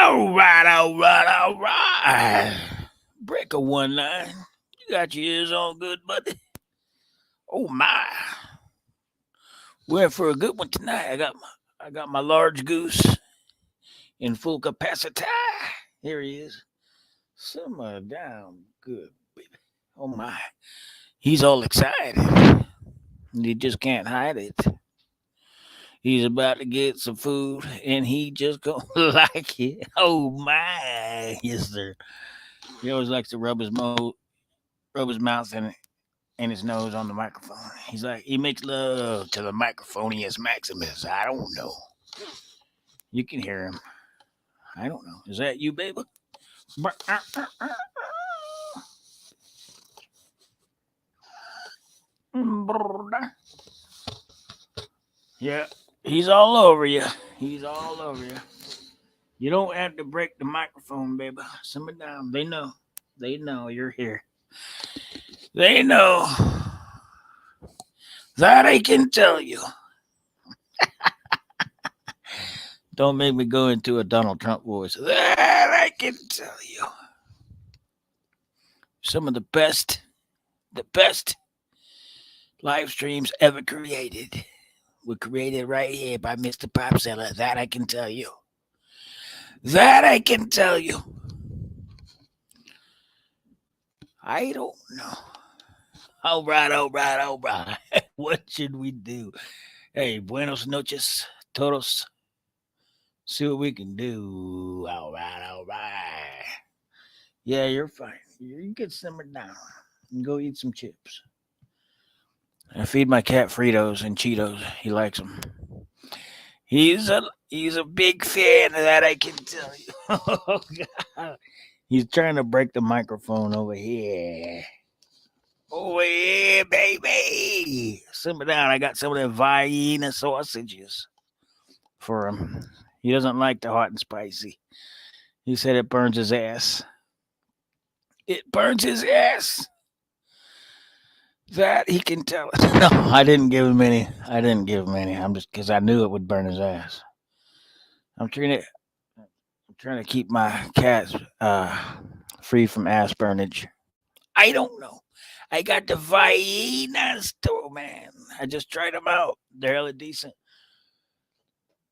All right, all right, all right. Breaker 19. You got your ears on good, buddy. Oh my. We're in for a good one tonight. I got my large goose in full capacity. Here he is. Simmer down good, baby. Oh my. He's all excited. He just can't hide it. He's about to get some food and he just gonna like it. Oh my. Yes, sir. He always likes to rub his mouth and his nose on the microphone. He's like, he makes love to the microphonius maximus. I don't know. You can hear him. I don't know. Is that you, baby? Yeah, he's all over you. He's all over you. You don't have to break the microphone, baby. Simmer down. They know. They know you're here. They know that I can tell you. Don't make me go into a Donald Trump voice. That I can tell you. Some of the best live streams ever created were created right here by MrPOPSZILLA. That I can tell you. That I can tell you. I don't know. All right, all right, all right. What should we do? Hey, buenos noches, todos. See what we can do. All right, all right. Yeah, you're fine. You can simmer down and go eat some chips. I feed my cat Fritos and Cheetos. He likes them. He's a big fan of that. I can tell you. Oh God. He's trying to break the microphone over here. Over here, baby. Simmer down. I got some of the Vienna sausages for him. He doesn't like the hot and spicy. He said it burns his ass. It burns his ass. That he can tell us. No, I didn't give him any. I didn't give him any. I'm just because I knew it would burn his ass. I'm trying to keep my cats free from ass burnage. I don't know. I got the Viennas too, man. I just tried them out. They're hella decent.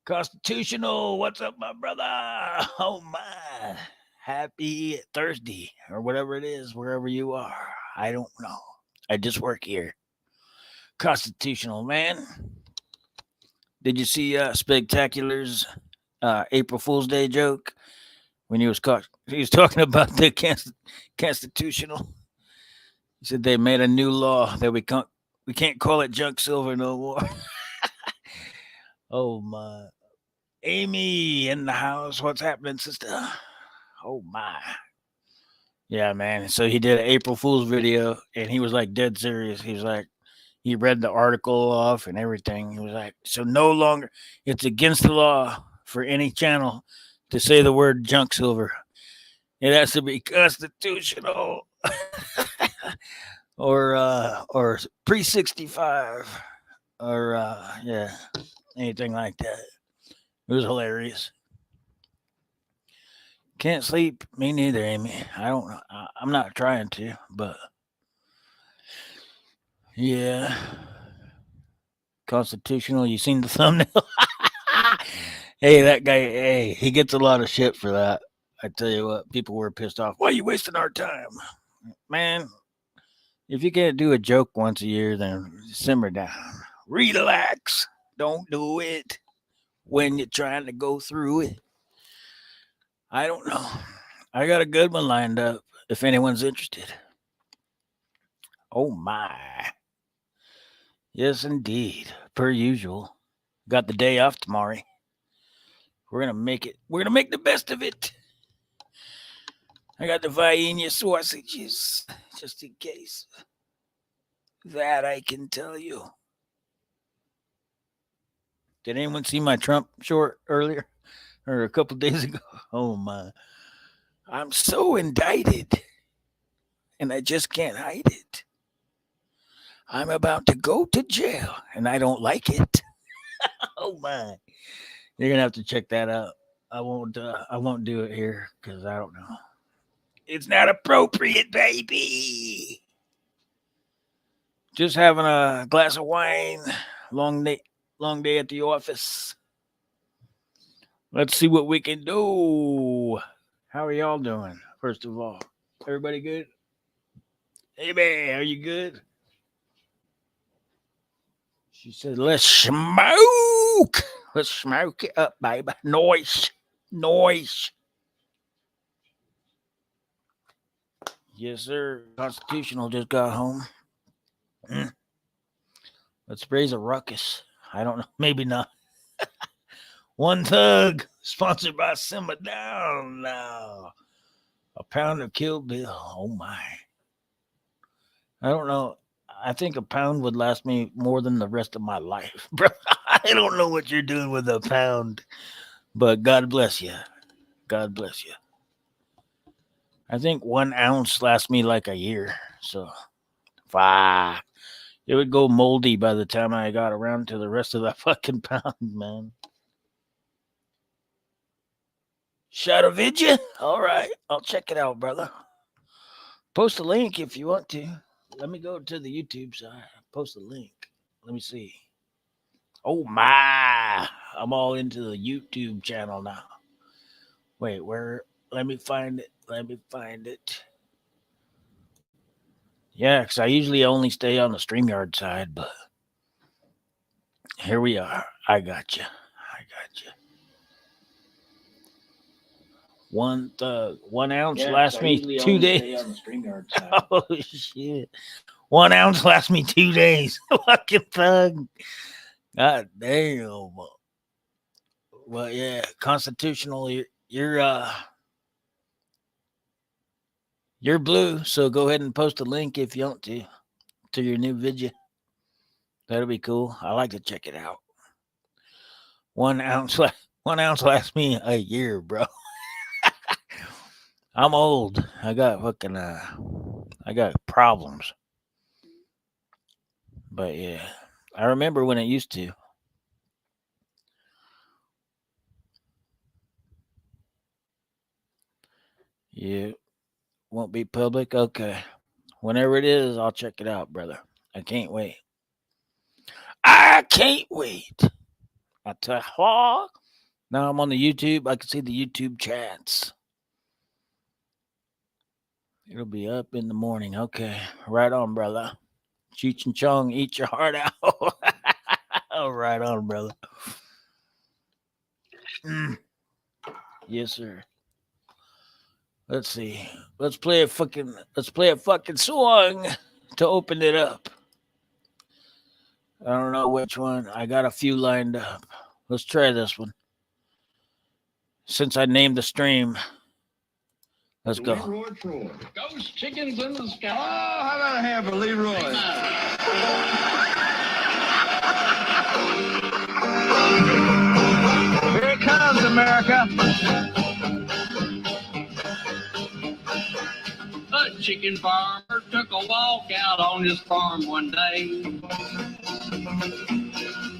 Constitutional. What's up, my brother? Oh my. Happy Thursday or whatever it is, wherever you are. I don't know. I just work here. Constitutional, man. Did you see Spectacular's April Fool's Day joke when he was caught? He was talking about the constitutional. He said they made a new law that we can't call it junk silver no more. Oh my. Amy in the house. What's happening, sister? Oh my. Yeah, man. So he did an April Fool's video and he was like dead serious. He was like, he read the article off and everything. He was like, so no longer, it's against the law for any channel to say the word junk silver. It has to be constitutional or pre 65 or yeah, anything like that. It was hilarious. Can't sleep. Me neither, Amy. I don't know. I'm not trying to, but yeah. Constitutional. You seen the thumbnail? Hey, that guy. Hey, he gets a lot of shit for that. I tell you what, people were pissed off. Why are you wasting our time, man? If you can't do a joke once a year, then simmer down, relax. Don't do it when you're trying to go through it. I don't know. I got a good one lined up. If anyone's interested. Oh my. Yes, indeed. Per usual. Got the day off tomorrow. We're gonna make it. We're gonna make the best of it. I got the Vienna sausages, just in case. That I can tell you. Did anyone see my Trump short earlier or a couple days ago? Oh my. I'm so indicted and I just can't hide it. I'm about to go to jail and I don't like it. Oh my. You're going to have to check that out. I won't do it here because I don't know. It's not appropriate, baby. Just having a glass of wine. Long day at the office. Let's see what we can do. How are y'all doing? First of all, everybody good? Hey man, are you good? She said, "Let's smoke. Let's smoke it up, baby. Noise, noise." Yes, sir. Constitutional just got home. Let's raise a ruckus. I don't know. Maybe not. One Thug, sponsored by Simba Down now. A pound of Kill Bill. Oh my. I don't know. I think a pound would last me more than the rest of my life, bro. I don't know what you're doing with a pound, but God bless you. God bless you. I think 1 ounce lasts me like a year. So, it would go moldy by the time I got around to the rest of the fucking pound, man. Shadovidya? All right. I'll check it out, brother. Post a link if you want to. Let me go to the YouTube side. Post a link. Let me see. Oh, my. I'm all into the YouTube channel now. Wait, where? Let me find it. Yeah, because I usually only stay on the StreamYard side, but here we are. I got you. 1 Thug. 1 ounce lasts me 2 days. Oh, shit. 1 ounce lasts me 2 days. Fucking Thug. God damn. Well, yeah, constitutional. You're blue, so go ahead and post a link if you want to your new video. That'll be cool. I like to check it out. 1 ounce, 1 ounce lasts me a year, bro. I'm old. I got fucking I got problems. But yeah, I remember when it used to. Yeah, won't be public. Okay, whenever it is, I'll check it out, brother. I can't wait. I can't wait. I tell you, now I'm on the YouTube. I can see the YouTube chats. It'll be up in the morning. Okay, right on, brother. Cheech and Chong, eat your heart out. Right on, brother. Yes, sir. Let's see. Let's play a fucking song to open it up. I don't know which one. I got a few lined up. Let's try this one. Since I named the stream. Let's go. Leroy Troy. Ghost chickens in the sky. Oh, how about a hand for Leroy? Here it comes, America. A chicken farmer took a walk out on his farm one day.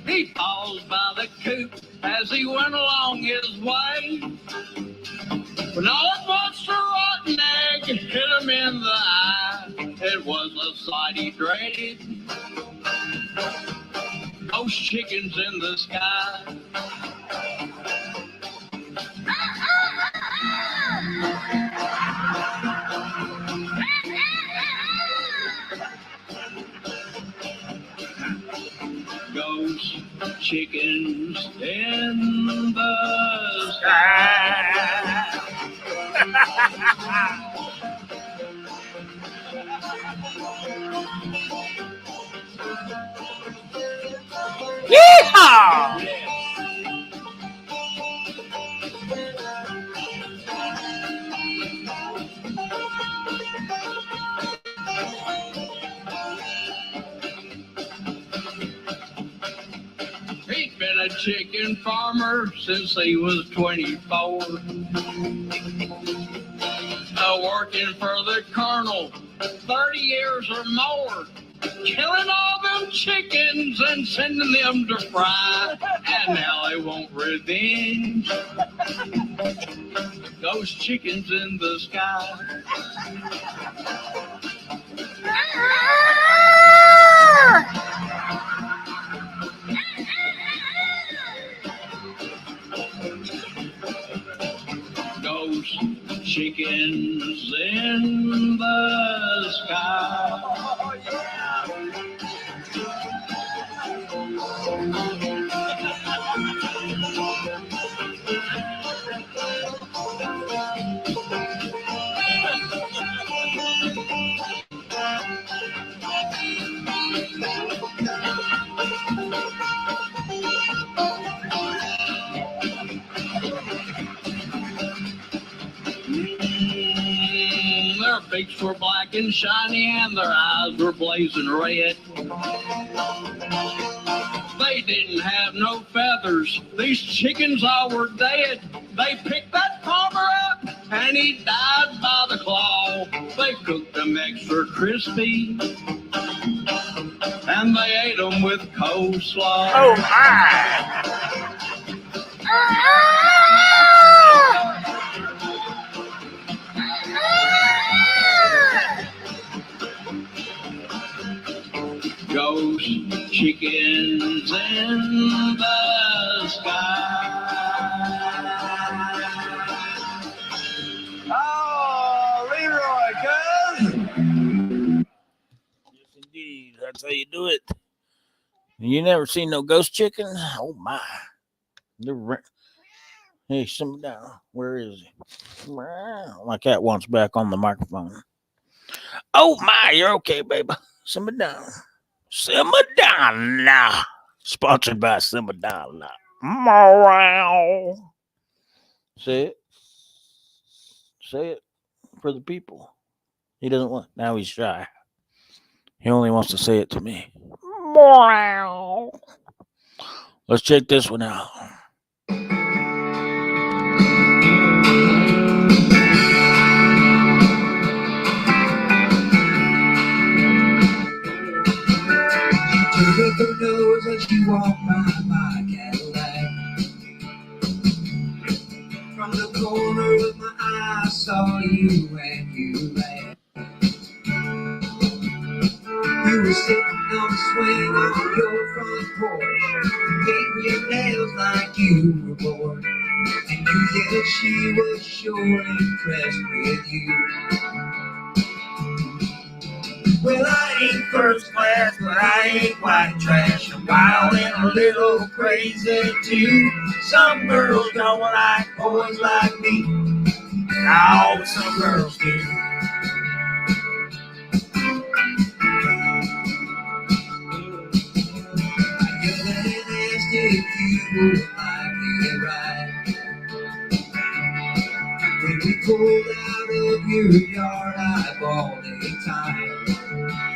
He paused by the coop as he went along his way. When all at once a rotten egg hit him in the eye. It was a sight he dreaded. Those chickens in the sky. Ghost chickens in the sky. Yeehaw! He's been a chicken farmer since he was 24. Working for the colonel 30 years or more. killing all them chickens and sending them to fry. And now they want revenge. Those chickens in the sky. Those chickens in the sky. Their beaks were black and shiny and their eyes were blazing red. They didn't have no feathers. These chickens all were dead. They picked that farmer up and he died by the claw. They cooked them extra crispy and they ate them with coleslaw. Oh my! Ghost chickens in the sky. Oh, Leroy, cuz. Yes, indeed. That's how you do it. You never seen no ghost chicken? Oh my! Hey, simmer down. Where is he? My cat wants back on the microphone. Oh my! You're okay, baby. Simmer down. Simmer down now. Sponsored by Simmer Down Now. Meow. Say it. Say it for the people. He doesn't want. Now he's shy. He only wants to say it to me. Meow. Let's check this one out. Turn up her nose as you walk by my Cadillac. From the corner of my eye, I saw you and you laughed. You were sitting on the swing on your front porch, painting your nails like you were bored. And you said she was sure impressed with you. Well, I ain't first class, but I ain't white trash. I'm wild and a little crazy too. Some girls don't like boys like me. No, some girls do. I yelled and asked if you would like it right. When we pulled out of your yard, I bawled a time.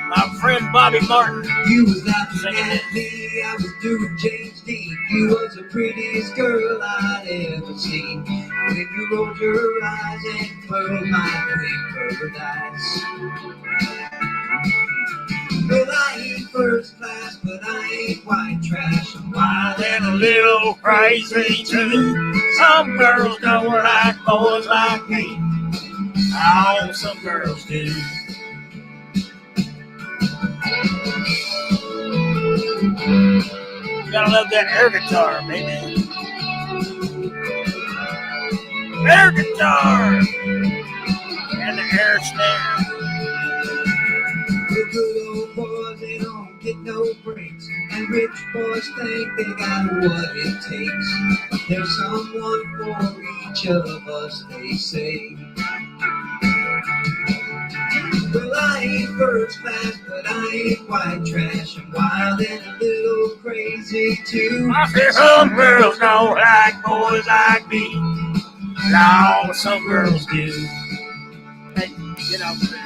My friend Bobby Martin. You was laughing at me, I was doing James Dean. You was the prettiest girl I'd ever seen. When you rolled your eyes and twirled my green paradise. Well, I ain't first class, but I ain't white trash. I'm wild and a little crazy too. Some girls don't like boys like me. Oh, some girls do. You gotta love that air guitar, baby. Air guitar! And the air snare. The good old boys, they don't get no breaks. And rich boys think they got what it takes. There's someone for each of us, they say. Well, I ain't first class, but I ain't white trash. I'm wild and a little crazy too. I say some girls don't like boys like me. No, some girls do. Hey, get out there.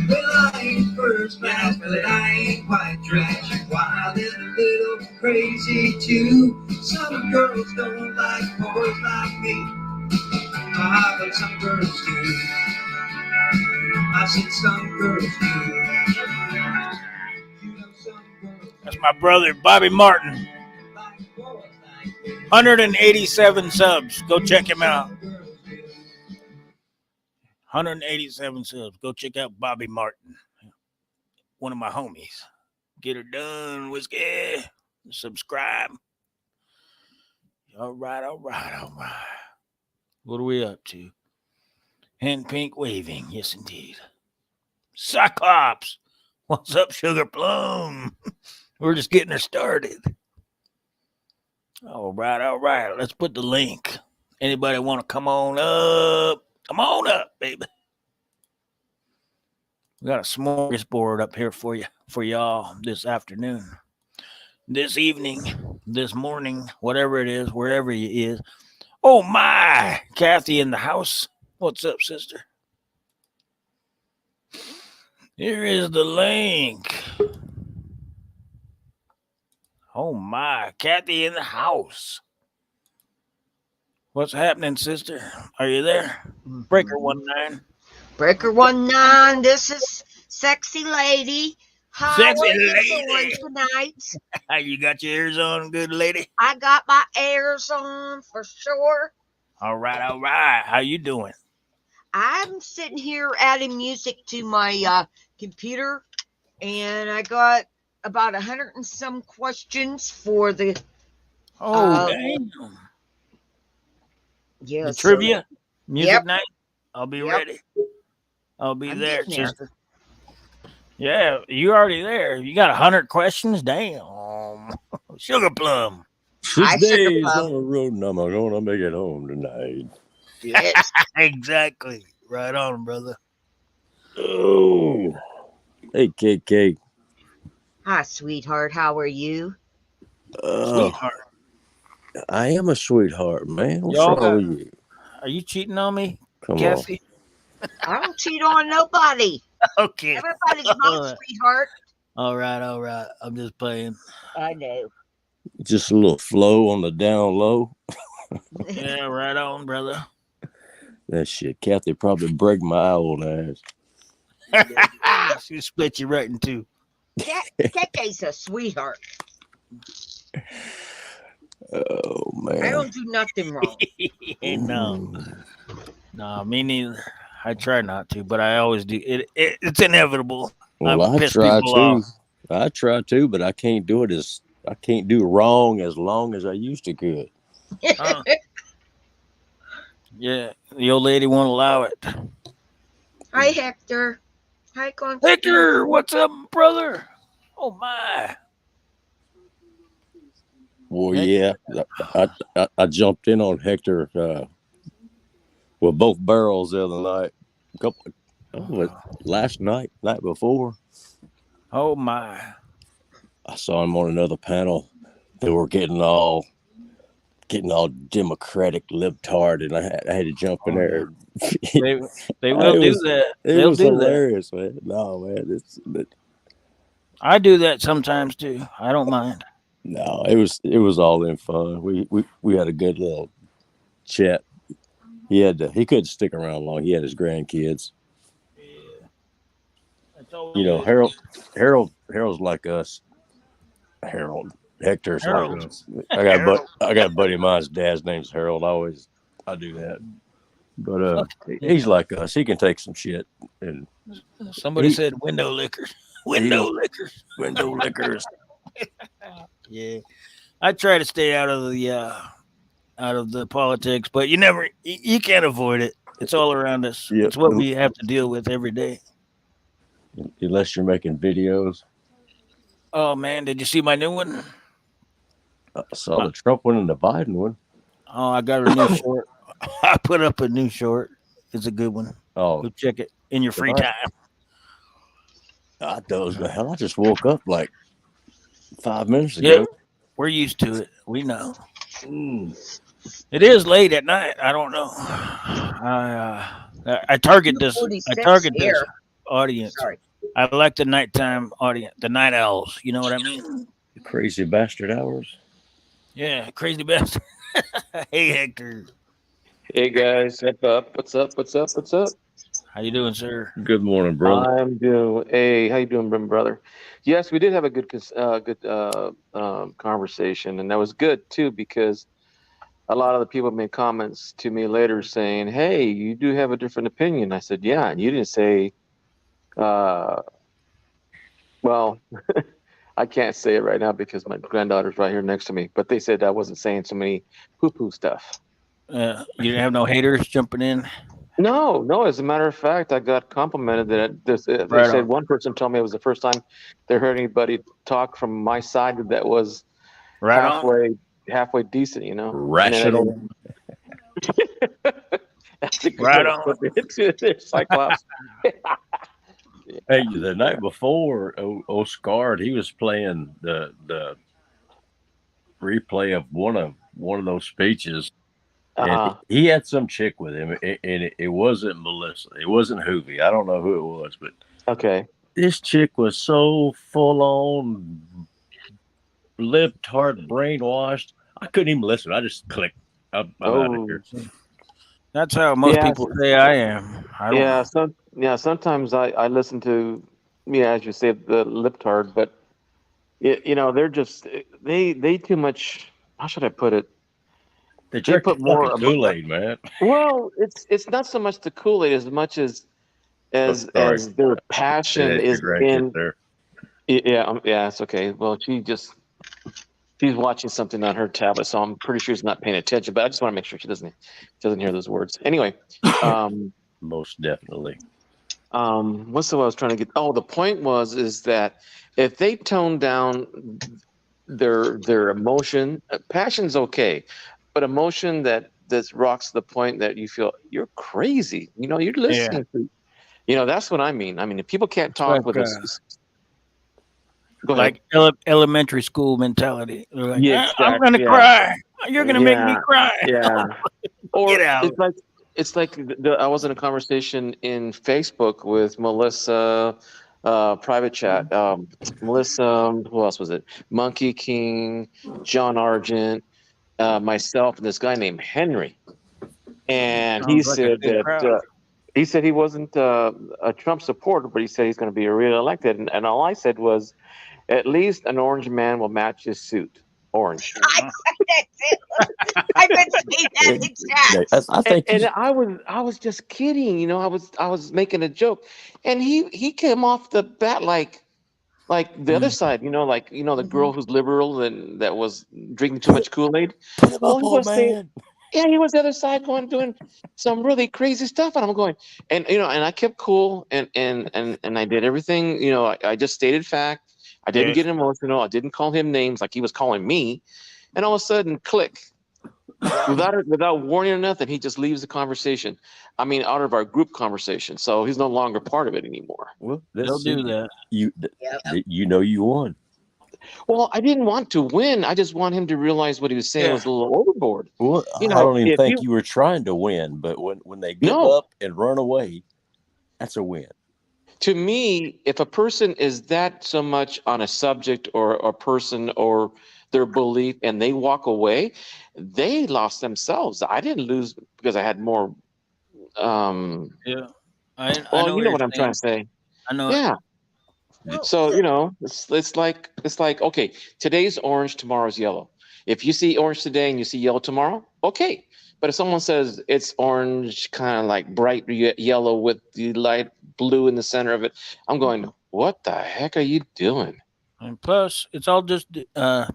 Well, I ain't first class, but I ain't white trash. I'm wild and a little crazy too. Some girls don't like boys like me. Ah, but some girls do. I said some girls do. That's my brother, Bobby Martin. 187 subs. Go check him out. 187 subs. Go check out Bobby Martin. One of my homies. Get her done, whiskey. Subscribe. All right. What are we up to? Hand pink waving. Yes, indeed. Cyclops. What's up, Sugar Plum? We're just getting her started. All right. Let's put the link. Anybody want to come on up? Come on up, baby. We got a smorgasbord up here for y'all this afternoon, this evening, this morning, whatever it is, wherever you is. Oh my, Kathy in the house. What's up, sister? Here is the link. Oh my, Kathy in the house. What's happening, sister? Are you there? Breaker 19. Breaker 19. This is Sexy Lady. How Sexy are you lady. doing tonight? You got your ears on, good lady? I got my ears on for sure. All right. How you doing? I'm sitting here adding music to my computer, and I got about 100 and some questions for the Damn. yeah, The trivia music night. I'll be Yep. ready. I'll be I'm there, getting there. sister. Yeah, you already there. You got 100 questions? Damn. Sugar Plum. Hi, Sugar Today's Plum. on the road and I'm gonna make it home tonight. Yes. Exactly. Right on, brother. Oh, hey, KK. Hi, sweetheart. How are you? Sweetheart. I am a sweetheart, man. What's Y'all wrong with you? Are you cheating on me, Come Kathy? I don't cheat on nobody. Okay. Everybody's my sweetheart. All right. I'm just playing. I know. on. Just a little flow on the down low. Yeah, right on, brother. That shit, Kathy probably break my old ass. She split you right in two. KK's a sweetheart. Oh I man. don't do nothing wrong. No, me neither. I try not to, but I always do. It's inevitable. Well, I I piss try people to. off. I try to, but I can't do it as I can't do wrong as long as I used to could. Yeah, the old lady won't allow it. Hi, Hector. Hi, Constantine. Hector, what's up, brother? Oh my. Well, yeah, I jumped in on Hector with both barrels the other night. Last night before. Oh my. I saw him on another panel. They were getting all Democratic libtard, and I had to jump in there. They will do that. They'll was do hilarious, man. No, man, I do that sometimes too. I don't mind. no, it was all in fun. We had a good little chat. He couldn't stick around long. He had his grandkids. You know, Harold's like us. Hector's Harold. like us. I got a buddy of mine's dad's name's Harold. I do that. But he's like us. He can take some shit. And Somebody said window lickers. Window lickers. Yeah. I try to stay out of the politics, but you can't avoid it. It's all around us. Yep. It's what we have to deal with every day. Unless you're making videos. Oh man, did you see my new one? I saw the Trump one and the Biden one. Oh, I got a new short. I put up a new short. It's a good one. Oh, Go check it in your free time. I dozed the hell. I just woke up like 5 minutes ago. Yeah, we're used to it. We know. It is late at night. I don't know. I target this. I target this audience. Sorry. I like the nighttime audience, the night owls. You know what I mean? Crazy bastard hours. Yeah, crazy bastard. Hey, Hector. Hey guys, what's up? How you doing, sir? Good morning, brother. I'm doing. Hey, how you doing, brother? Yes, we did have a good conversation, and that was good too because a lot of the people made comments to me later saying, "Hey, you do have a different opinion." I said, "Yeah," and you didn't say, uh, "Well, I can't say it right now because my granddaughter's right here next to me." But they said I wasn't saying so many poo-poo stuff. You didn't have no haters jumping in. No, no. As a matter of fact, I got complimented that they Right said on. one person told me it was the first time they heard anybody talk from my side that was Right on. halfway decent, And then I Rational. didn't. I think we're Right gonna on. put it into the Cyclops. Hey, the night before, Oscar, he was playing the replay of one of those speeches, and Uh, he had some chick with him, and it wasn't Melissa, it wasn't Hoovy. I don't know who it was, but okay. this chick was so full on lip tart, brainwashed. I couldn't even listen. I just clicked. I'm out of Oh, here. That's how most yeah, people say I am. I don't yeah. know. Sometimes I listen to, as you say, the lip tard, but they're just they too much. How should I put it? They They drank the put more. fucking Kool Aid, man. Well, it's not so much the Kool-Aid as much as Oh, as sorry. as their passion That's your is grandkid in. there. Yeah, yeah, it's okay. Well, she's watching something on her tablet, so I'm pretty sure she's not paying attention. But I just want to make sure she doesn't hear those words. Anyway, um, Most definitely. what's the what I was trying to get? Oh, the point is that if they tone down their emotion, passion's okay, but emotion that rocks the point that you feel you're crazy. You're Yeah. listening to. That's what I mean. I mean, if people can't It's talk with us, go ahead. like elementary school mentality. They're like, Yeah, I'm exactly. gonna Yeah, cry. You're gonna make me yeah, cry. yeah. Get Or out. it's like I was in a conversation in Facebook with Melissa, private chat. Melissa, who else was it? Monkey King, John Argent, myself, and this guy named Henry. And he Sounds like a said good that crowd. he wasn't a Trump supporter, but he said he's going to be reelected. And all I said was, at least an orange man will match his suit. Orange. I said that too. I've been saying that in chat. I And, think and he's I was just kidding, I was making a joke, and he came off the bat like the other Mm. side, the Mhm. girl who's liberal and that was drinking too much Kool-Aid. put him Well, up, he old was saying, man. yeah, he was the other side doing some really crazy stuff, and I'm going, and I kept cool, and I did everything, I just stated fact. I didn't Yes. get emotional. I didn't call him names like he was calling me, and all of a sudden, click. Without warning or nothing, he just leaves the conversation. I mean, out of our group conversation, so he's no longer part of it anymore. Well, They'll let's do see. that. You Yep. you won. Well, I didn't want to win. I just want him to realize what he was saying Yeah. was a little overboard. Well, You I know, don't even if think you you were trying to win, but when they give no, up and run away, that's a win. to me, if a person is that so much on a subject or a person or their belief and they walk away, they lost themselves. I didn't lose because I had more. Yeah. I Well, know you what know you're what I'm trying saying. to say. I know it. Yeah. Well, So it's like okay, today's orange, tomorrow's yellow. If you see orange today and you see yellow tomorrow, okay. But if someone says it's orange, kind of like bright yellow with the light blue in the center of it, I'm going, what the heck are you doing? And plus, it's all just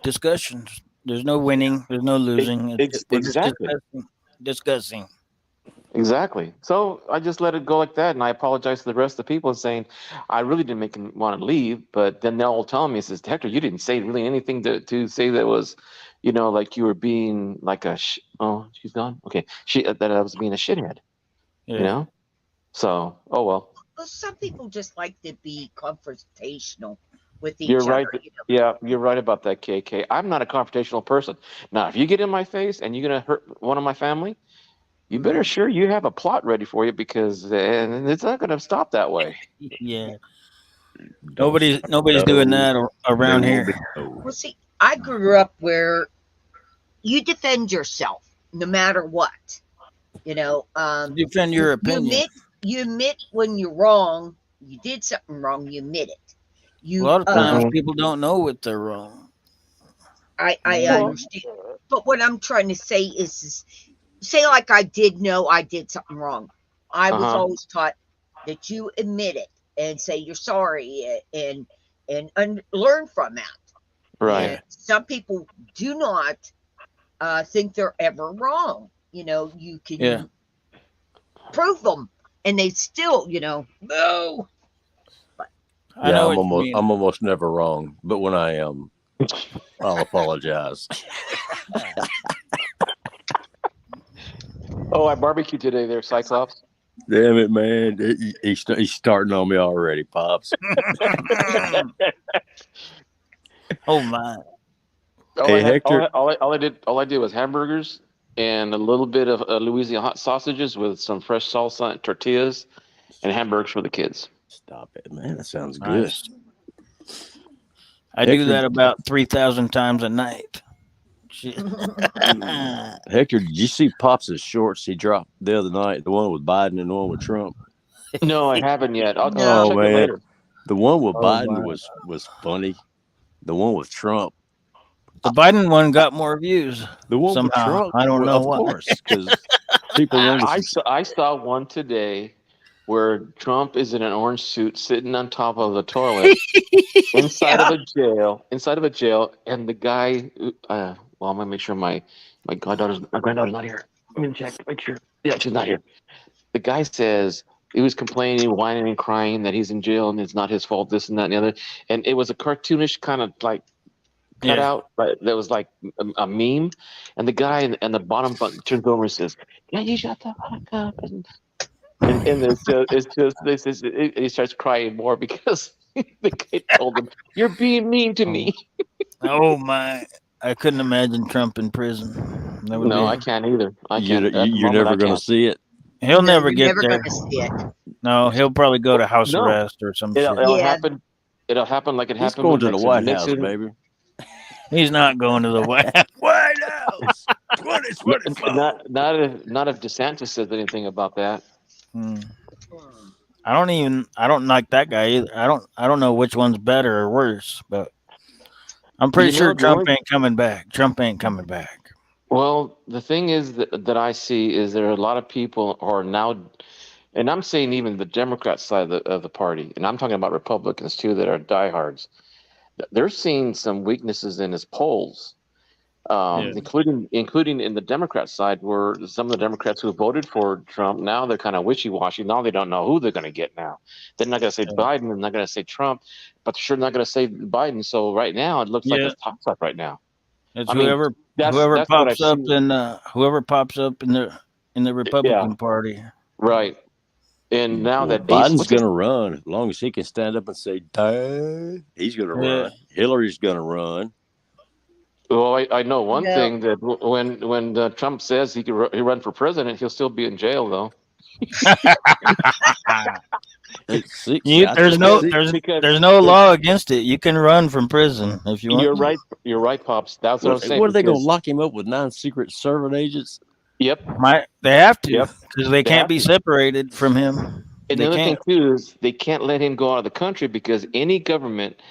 discussions. There's no winning. There's no losing. We're just Exactly. discussing. Discussing. Exactly. So I just let it go like that, and I apologize to the rest of the people, saying I really didn't make him want to leave. But then they're all telling me, "says Hector, you didn't say really anything to say that was, like you were being like oh, she's gone. Okay, that I was being a shithead. You Yeah. know. So well, well, some people just like to be confrontational with you're each other. right. Yeah, you're right about that, KK. I'm not a confrontational person. Now, if you get in my face and you're gonna hurt one of my family, you better sure you have a plot ready for you because and it's not gonna stop that way. Yeah. Don't start Nobody's doing no. that There around will be here. no. Well, see, I grew up where you defend yourself no matter what. You know, Defend your you opinion. admit you admit when you're wrong. You did something wrong. You admit it. A You lot of times people don't know what they're wrong. I Well, understand. But what I'm trying to say is say like I did know I did something wrong. I was uh-huh. always taught that you admit it and say you're sorry and learn from that. Right. And some people do not think they're ever wrong. You Yeah, can prove them, and they still, no. But I Yeah, know what you mean. I'm almost never wrong, but when I am, I'll apologize. Oh, I barbecued today there, Cyclops. Damn it, man! He's starting on me already, pops. Oh my! All I Hey, had, Hector. all I did was hamburgers and a little bit of Louisiana hot sausages with some fresh salsa and tortillas and hamburgers for the kids. Stop it, man! That sounds good. Nice. I do Hector, that about 3,000 times a night. Shit. Hector, did you see Pops' shorts he dropped the other night? The one with Biden and the one with Trump. No, I haven't yet. I'll Oh no, check it man, later. the one with Oh Biden my! was funny. The one with Trump, The Biden one got more views the one with somehow. Trump, I don't well, know of why. course, because people wanted to. I saw one today where Trump is in an orange suit sitting on top of the toilet yeah, inside of a jail, and the guy. Well, I'm gonna make sure my granddaughter's not here. I'm gonna check, make sure. Yeah, she's not here. The guy says he was complaining, whining, and crying that he's in jail and it's not his fault, this and that and the other. And it was a cartoonish kind of like Yeah. cutout, but that was like a meme. And the guy in the bottom button turns over and says, "Yeah, you shut the fuck up." And it's just this is he starts crying more because the kid told him, "You're being mean to Oh, me." oh my! I couldn't imagine Trump in prison. That would No, be. I can't either. I You can't at the you're moment. I never gonna can't. see it. He'll no, never you're get never there. gonna see it. No, he'll probably go to house No, arrest or some it'll, shit. it'll Yeah, happen. It'll happen like it He's happened going with to the White House, Nixon. baby. He's not going to the White House. White House, 2024. Not if DeSantis says anything about that. Hmm. I don't like that guy either. I don't know which one's better or worse, but I'm pretty You sure know, the Trump only ain't coming back. Trump ain't coming back. well, the thing is that I see is there are a lot of people who are now, and I'm saying even the Democrat side of the party, and I'm talking about Republicans too that are diehards. They're seeing some weaknesses in his polls, Yeah. including in the Democrat side, where some of the Democrats who voted for Trump now they're kind of wishy washy. Now they don't know who they're going to get. Now they're not going to say Biden, they're not going to say Trump, but they're sure not going to say Biden. So right now it looks like Yeah. it's toss up right now. It's I mean, that's what I see. whoever pops up in the Yeah, Republican Party. right. And now Well, that Ace, Biden's what's his? gonna run as long as he can stand up and say, "Duh." He's gonna Yeah. run. Hillary's gonna run. Well, I know one no, thing that when Trump says he run for president, he'll still be in jail though. See, You, I there's told, no because see, because there's no it, law against it. You can run from prison if you want you're to. right, pops. That's what I'm saying. what are they gonna Because lock him up with 9 secret servant agents? yep, They have to yep, because they they can't have be to. separated from him. And the They other thing can't. too is they can't let him go out of the country because any government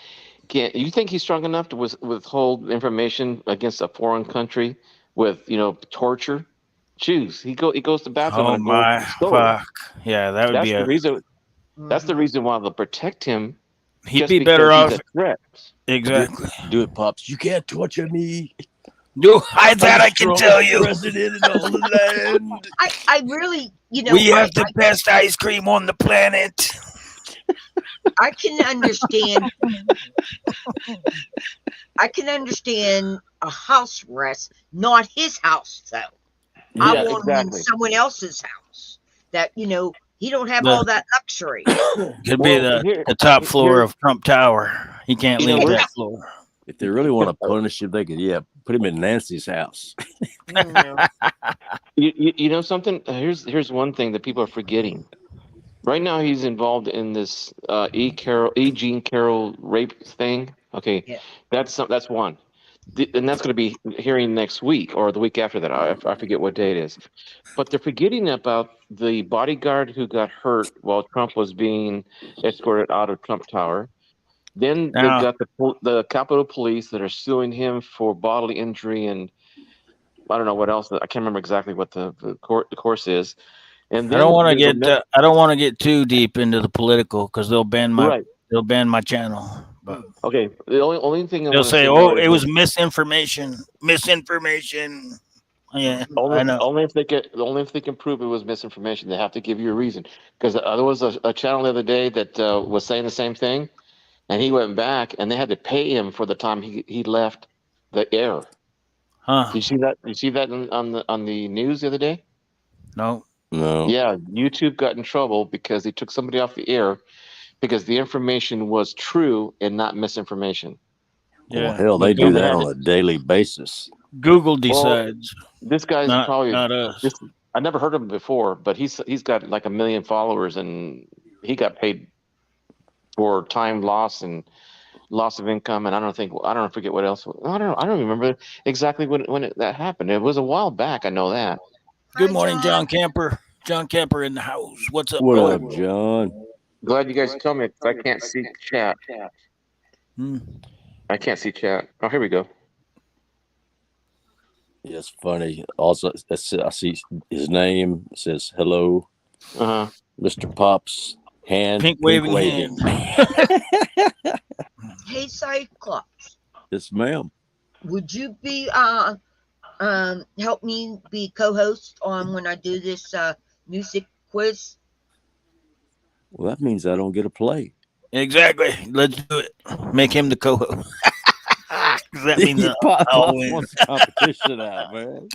can't. You think he's strong enough to withhold information against a foreign country with torture? Choose. He goes to bathroom on Oh a gold my stove. fuck! Yeah, that would That's be the a. reason. That's the hmm reason why they'll protect him, He'd just be better because he's a off. threat. Do it, Exactly. do it, pops. You can't torture me. Do I I'm that the I can strongest tell you. president in all the land. I really, We have the best ice cream on the planet. I can understand. I can understand a house arrest, not his house though. I Yeah, Yeah, want him in exactly. someone else's house. That he don't have all The that luxury. could be Well, the top floor here, of Trump Tower. He can't leave where's that floor. if they really want to punish him, they could, put him in Nancy's house. No. you know something? Here's one thing that people are forgetting. Right now, he's involved in this E. Jean Carroll rape thing. Okay, Yeah. that's one. and that's going to be hearing next week or the week after that. I forget what day it is. But they're forgetting about the bodyguard who got hurt while Trump was being escorted out of Trump Tower. Then they've Now, got the Capitol Police that are suing him for bodily injury and I don't know what else. I can't remember exactly what the course is. And I don't then want to there's get I don't want to get too deep into the political because right. they'll ban my channel. But Okay, the only thing I they'll want to say, say "Oh, more it is was misinformation." Yeah, I know. only if they can prove it was misinformation. They have to give you a reason. Because there was a channel the other day that was saying the same thing, and he went back, and they had to pay him for the time he left the air. Huh? Did you see that? Did you see that on the news the other day? No. No. Yeah, YouTube got in trouble because they took somebody off the air because the information was true and not misinformation. Well, Yeah, hell, but they do And they that had on to, a daily basis. Google well, decides, this guy's probably not us. this. I never heard of him before, but he's got like 1 million followers, and he got paid for time loss and loss of income, and I don't forget what else. I don't remember exactly when that happened. It was a while back. I know that. Good Hi, morning, John. John Camper. John Camper in the house. What's up, What brother? up, John? Glad you guys told me because I can't see chat. Hmm. I can't see chat. Oh, here we go. Yeah, it's funny. Also, I see his name. It says hello, Uh huh. Mr. Pops. Pink Pink waving waving. hand. Hey, Cyclops. Yes, ma'am. Would you be help me be co-host on when I do this music quiz? Well, that means I don't get a play. Exactly. Let's do it. Make him the co-host. 'Cause that means I'll Pops win. wants the competition out, man.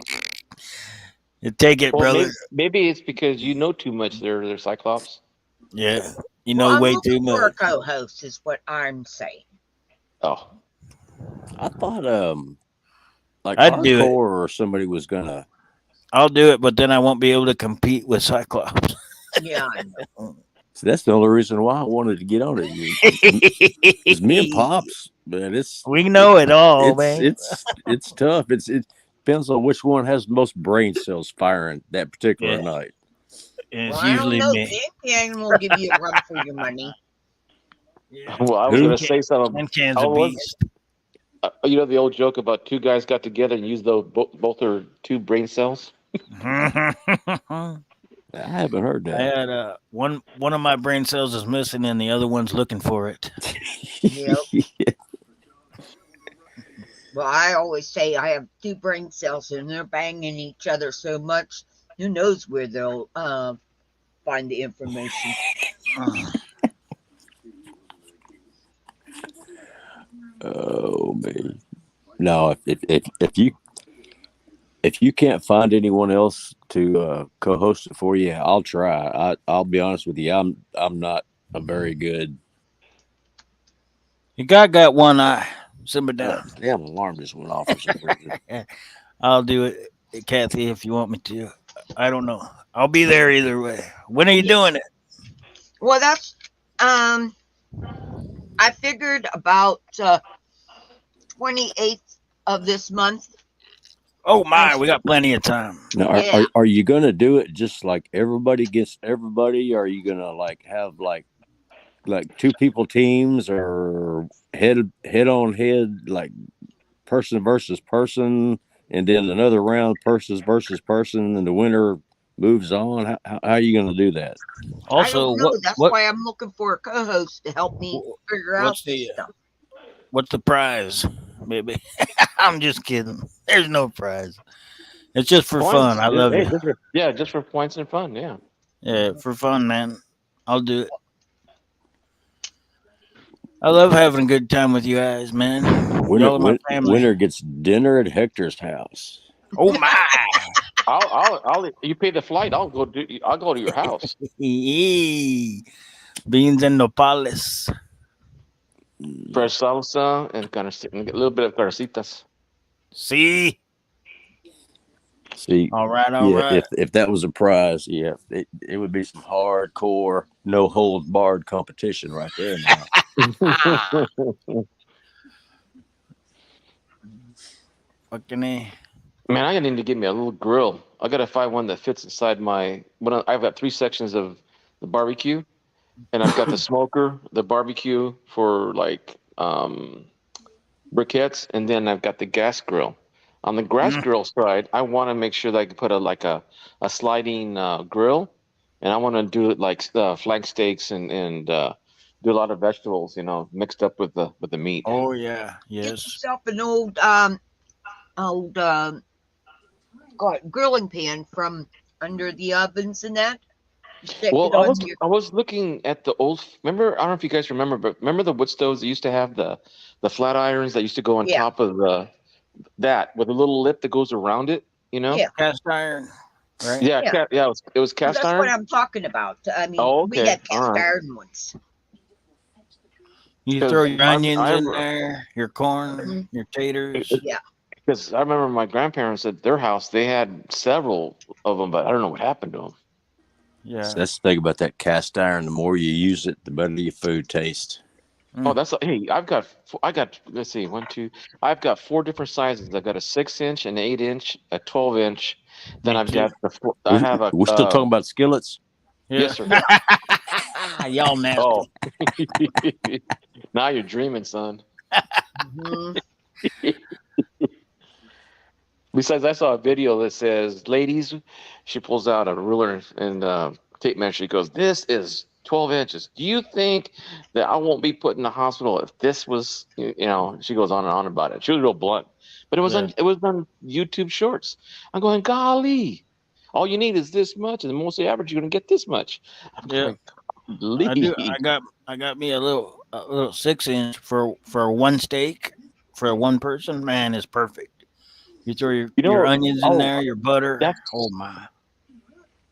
You take it, Well, brother. maybe it's because you know too much there, Cyclops. Yeah. You Well, know I'm way looking too for a much. co-host, is what I'm saying. Oh, I thought like I'd do it. hardcore or somebody was gonna. I'll do it, but then I won't be able to compete with Cyclops. Yeah, I know. See, that's the only reason why I wanted to get on it. Is me and Pops, man. We know it all, man. It's tough. It depends on which one has the most brain cells firing that particular Yeah. night. And Well, it's I don't usually know. me. Can will give you a run for your money. Yeah. well, I was Who? gonna say something. Can's I a was, beast. you know the old joke about two guys got together and used both their two brain cells. I I haven't heard that. had one of my brain cells is missing and the other one's looking for it. Yep. Well, I always say I have two brain cells and they're banging each other so much. Who knows where they'll find the information? Oh man. No, if you can't find anyone else to co-host it for you, I'll try. I'll be honest with you. I'm not a very good. You got one eye. Simmer down. Damn alarm just went off for some reason. I'll do it, Kathy, if you want me to. I don't know. I'll be there either way. When are you doing it? Well, that's I figured about 28th of this month. Oh my, we got plenty of time. Now, Yeah. are you gonna do it just like everybody gets everybody? Or are you gonna like have like two people teams or head on head like person versus person, and then another round person versus person, and the winner moves on? How are you gonna do that? I don't Also, know. That's why I'm looking for a co-host to help me figure out what's this the stuff. what's the prize, baby? I'm just kidding. There's no prize. It's just for Points. fun. I love you. Just for points and fun. Yeah. Yeah, for fun, man. I'll do it. I love having a good time with you guys, man. Y'all are my family. Winner gets dinner at Hector's house. Oh my! I'll you pay the flight. I'll go to your house. Beans and nopales. Fresh salsa and a little bit of carcitas. See, all right, yeah. If that was a prize, yeah, it would be some hardcore, no holds barred competition right there. Now, Fucking A. Man, I need to get me a little grill. I gotta find one that fits inside my. I've got 3 sections of the barbecue, and I've got the smoker, the barbecue for like briquettes, and then I've got the gas grill. On the gas Mm. grill side, I want to make sure that I can put a sliding grill, and I want to do it like flank steaks and do a lot of vegetables, mixed up with the meat. Oh yeah, Get yes. yourself an old grilling pan from under the ovens and that. Stick Well, it on your. I was looking at the old. Remember, I don't know if you guys remember, but remember the wood stoves that used to have the flat irons that used to go on Yeah, top of the that with a little lip that goes around it. yeah, Cast iron, right? Yeah, yeah. yeah, it was Well, cast that's what iron. I'm talking about. I mean, Oh, we okay, had all cast right. iron ones. You throw Because your I onions I in there, your corn, Mhm. your taters. Yeah. because I remember my grandparents at their house they had several of them, but I don't know what happened to them. Yeah. That's the thing about that cast iron. The more you use it, the better your food tastes. Oh, Mm. that's hey, I got let's see, one, two, I've got 4 different sizes. I've got a 6 inch, an 8 inch, a 12 inch. Then Me I've too. got I have a We're still talking about skillets. Yeah. yes sir. Y'all nasty. Oh, now you're dreaming, son. Hmm. Besides, I saw a video that says, "Ladies," she pulls out a ruler and tape measure. She goes, "This is 12 inches. Do you think that I won't be put in the hospital if this was, you know?" She goes on and on about it. She was real blunt, but Yeah. it was on YouTube Shorts. I'm going, golly, all you need is this much, and mostly average, you're gonna get this much. I'm Yeah. going, I do. golly. I got me a little 6 inch for one steak for one person. Man, it's perfect. You throw You your know, onions in oh, there, your butter. Oh that's. my.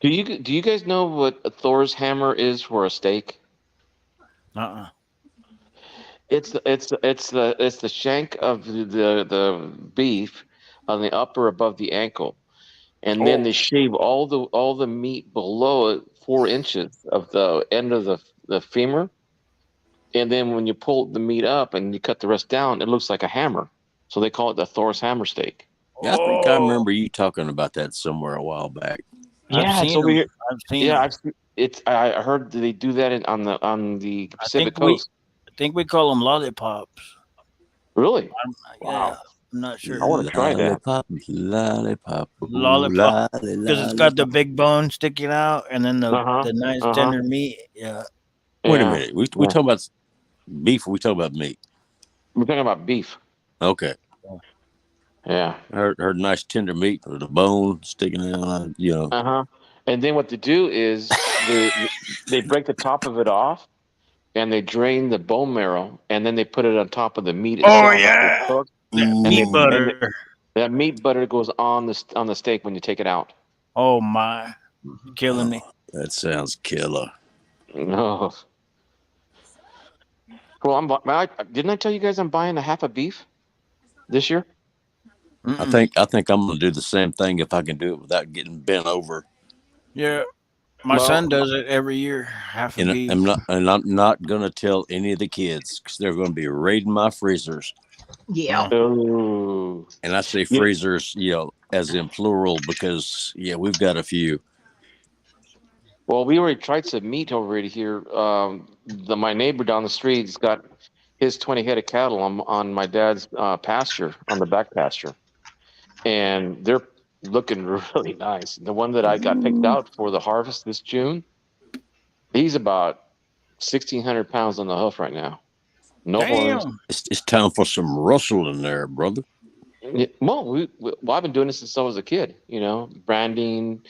Do you guys know what a Thor's hammer is for a steak? Uh-uh. It's the shank of the beef on the upper above the ankle, and then Oh. they shave all the meat below it 4 inches of the end of the femur, and then when you pull the meat up and you cut the rest down, it looks like a hammer. So they call it the Thor's hammer steak. Yeah, I think I Oh. remember you talking about that somewhere a while back. I've Yeah, it's seen over them. here. I've seen Yeah, them. I heard that they do that on the I Pacific think we Coast. I think we call them lollipops. Really? Yeah. Wow. I'm not I sure. want to try that. Lollipop, lollipop, ooh, Lollipop lolly, because it's got the lollipop. big bone sticking out, and then Uh huh. the nice Uh huh. tender meat. Yeah. Wait a Yeah. minute. We Yeah. talking about beef or we talking about meat? We're talking about beef. Okay. Yeah. Heard nice tender meat with the bone sticking out, you know. Uh-huh. And then what they do is they break the top of it off and they drain the bone marrow and then they put it on top of the meat Oh itself after it's yeah, cooked. that And meat Ooh. butter. that meat butter goes on the steak when you take it out. Oh my, killing me. Oh, that sounds killer. Oh. Well, didn't I tell you guys I'm buying a half a beef this year? Mm-mm. I think I'm gonna do the same thing if I can do it without getting bent over. Yeah, my son Well, does it every year. Half a And beef. I'm not gonna tell any of the kids because they're gonna be raiding my freezers. Yeah. Oh, oh, And I say you, freezers, as in plural because we've got a few. well, we already tried some meat already here. My neighbor down the street's got his 20 head of cattle on my dad's pasture, on the back pasture, and they're looking really nice. The one that I got picked Ooh. out for the harvest this June, he's about 1,600 pounds on the hoof right now. No horns. damn. It's time for some rustle in there, brother. Yeah, well, I've been doing this since I was a kid. Branding,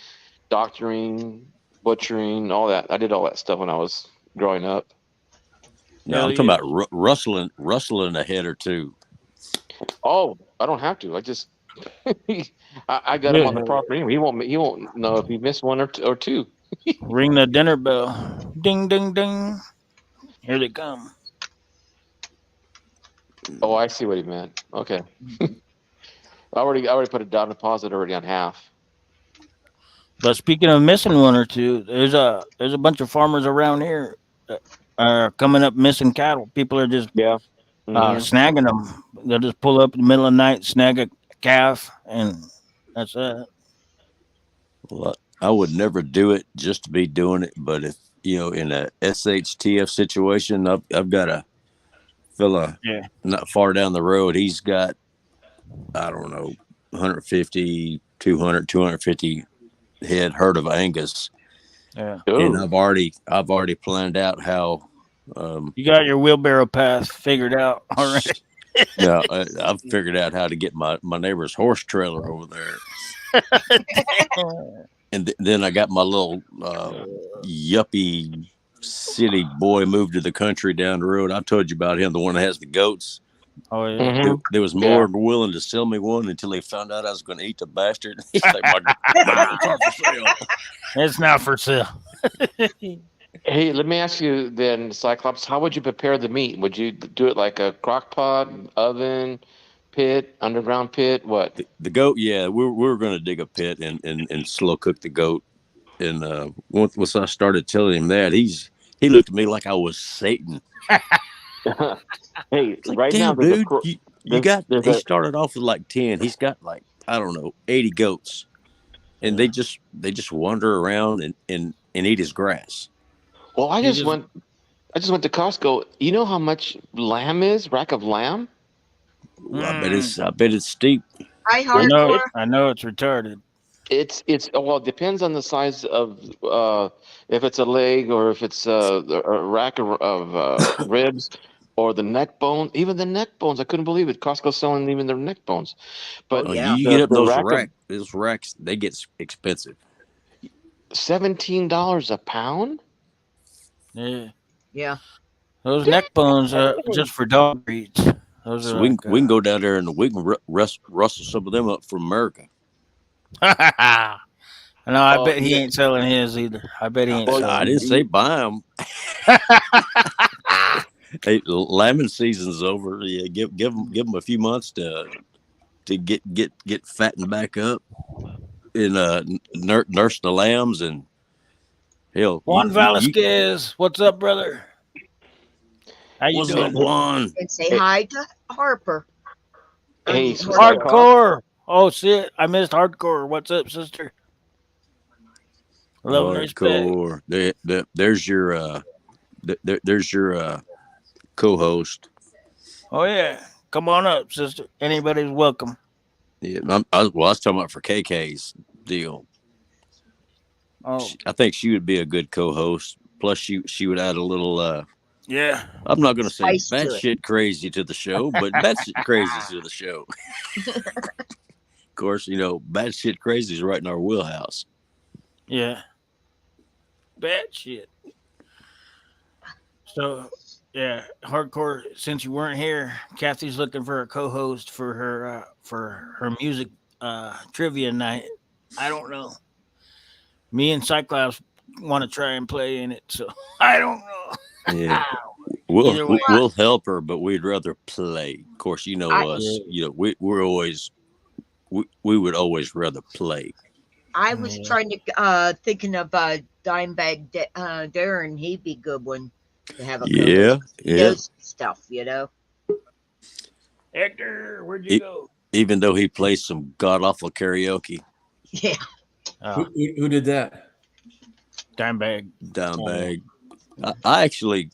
doctoring, butchering, all that. I did all that stuff when I was growing up. No, Hell I'm talking yeah. about rustling a head or two. Oh, I don't have to. I just I got him Yeah. on the property. He won't know if he missed one or two. Ring the dinner bell. Ding ding ding. Here they come. Oh, I see what he meant. Okay, I already put a down deposit already on half. But speaking of missing one or two, there's a bunch of farmers around here that are coming up missing cattle. People are just Yeah. Hmm. snagging them. They'll just pull up in the middle of the night, snag a calf, and that's it. Well, I would never do it just to be doing it, but if in a SHTF situation, I've got a fella Yeah, not far down the road. He's got, I don't know, 150, 200, 250 head herd of Angus, yeah. and Oh, I've already planned out how. You got your wheelbarrow path figured out already. Now I've figured out how to get my neighbor's horse trailer over there, and then I got my little yuppie city boy moved to the country down the road. I told you about him, the one that has the goats. Oh yeah. They was more than willing to sell me one until they found out I was going to eat the bastard. He's like, my goats are for sale. It's not for sale. Hey, let me ask you then, Cyclops, how would you prepare the meat? Would you do it like a crock pot, oven, pit, underground pit? What? The goat, yeah, we were going to dig a pit and slow cook the goat. And once I started telling him that, he looked at me like I was Satan. Hey, It's like, right now damn, dude, you got. there's He a started off with like 10. He's got like, I don't know, 80 goats, and they just wander around and eat his grass. well, He just I just went to Costco. You know how much lamb is? Rack of lamb? Ooh, I bet it's steep. Hi, I know. hardcore. I know it's retarded. It's well, it depends on the size of if it's a leg or if it's a rack of ribs or the neck bone. Even the neck bones, I couldn't believe it. Costco's selling even their neck bones, Oh but Oh, yeah. you get up the those rack of racks, they get expensive. $17 a pound. Yeah. Yeah. Those neck bones are just for dog breeds. Those So are we like. can, we can go down there and we can rustle some of them up from America. No, I Oh, bet he ain't selling his either. I bet he ain't Well, I selling. didn't say buy them. Hey, lambing season's over. Yeah, give them a few months to get fattened back up and nurse the lambs and hell, Juan Velasquez, what's up, brother? How you what's up, doing? Juan? And say Hey, hi to Harper. I hey, mean, hardcore. Cyclops. Hardcore. Oh shit, I missed hardcore. What's up, sister? Love and respect. Hardcore. There's your there's your co-host. Oh yeah, come on up, sister. Anybody's welcome. Yeah, I was talking about for KK's deal. Oh I think she would be a good co-host. Plus, she would add a little. yeah. I'm not going to say Spice to it. batshit crazy to the show, but batshit crazy to the show. Of course, batshit crazy is right in our wheelhouse. Yeah. Bad shit. So yeah, hardcore. Since you weren't here, Kathy's looking for a co-host for her music trivia night. I don't know. Me and Cyclops want to try and play in it, so I don't know. Yeah, we'll Either way, we'll help her, but we'd rather play. Of course, you know I us. yeah, We're always we would always rather play. I was yeah. trying to thinking of Dimebag Darren. He'd be a good one to have a Yeah, co-host. He yeah. knows stuff, you know. Hector, where'd you E- go? Even though he plays some god awful karaoke, Yeah. Oh, Who did that? dime bag. down bag. I actually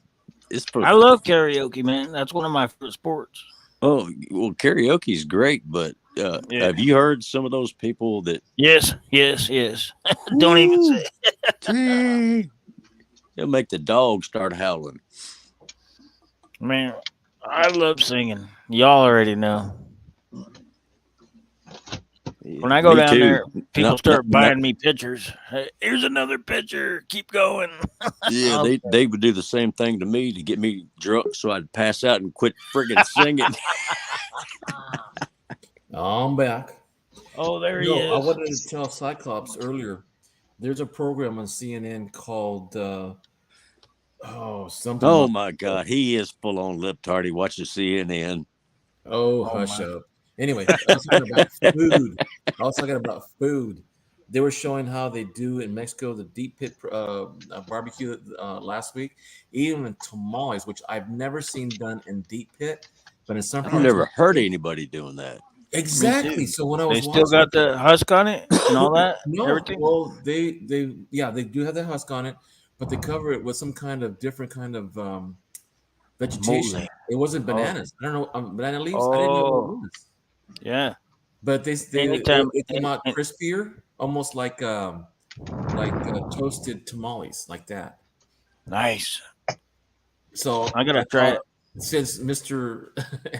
it's for I love karaoke, man. That's one of my favorite sports. oh well karaoke's great, but Yeah. have you heard some of those people that Yes, yes, yes. Don't even Woo, say. gee, they'll make the dog start howling. Man, I love singing. Y'all already know. When I go Me down too. there, people Not, start buying me pictures. Hey, here's another picture. Keep going. yeah, Okay. they would do the same thing to me to get me drunk so I'd pass out and quit friggin' singing. I'm back. Oh, there he No, I is. wanted to tell Cyclops earlier. There's a program on CNN called something Oh about. my God, he is full on lip tardy. Watches CNN. Oh, Oh hush my. up. Anyway, I was talking about food. I was talking about food. They were showing how they do in Mexico the deep pit barbecue last week, even in tamales, which I've never seen done in deep pit, but in some I've parts of never heard Mexico, anybody doing that. Exactly. So when I They was still watching, got the husk on it and all that. no, Everything. well, they do have the husk on it, but they cover it with some kind of different kind of vegetation. Mole. It wasn't Oh, bananas. I don't know, banana leaves. I didn't know what it oh, was. yeah. But Anytime. it came out crispier, almost like toasted tamales, like that. Nice. So I I gotta try thought, it. since Mr.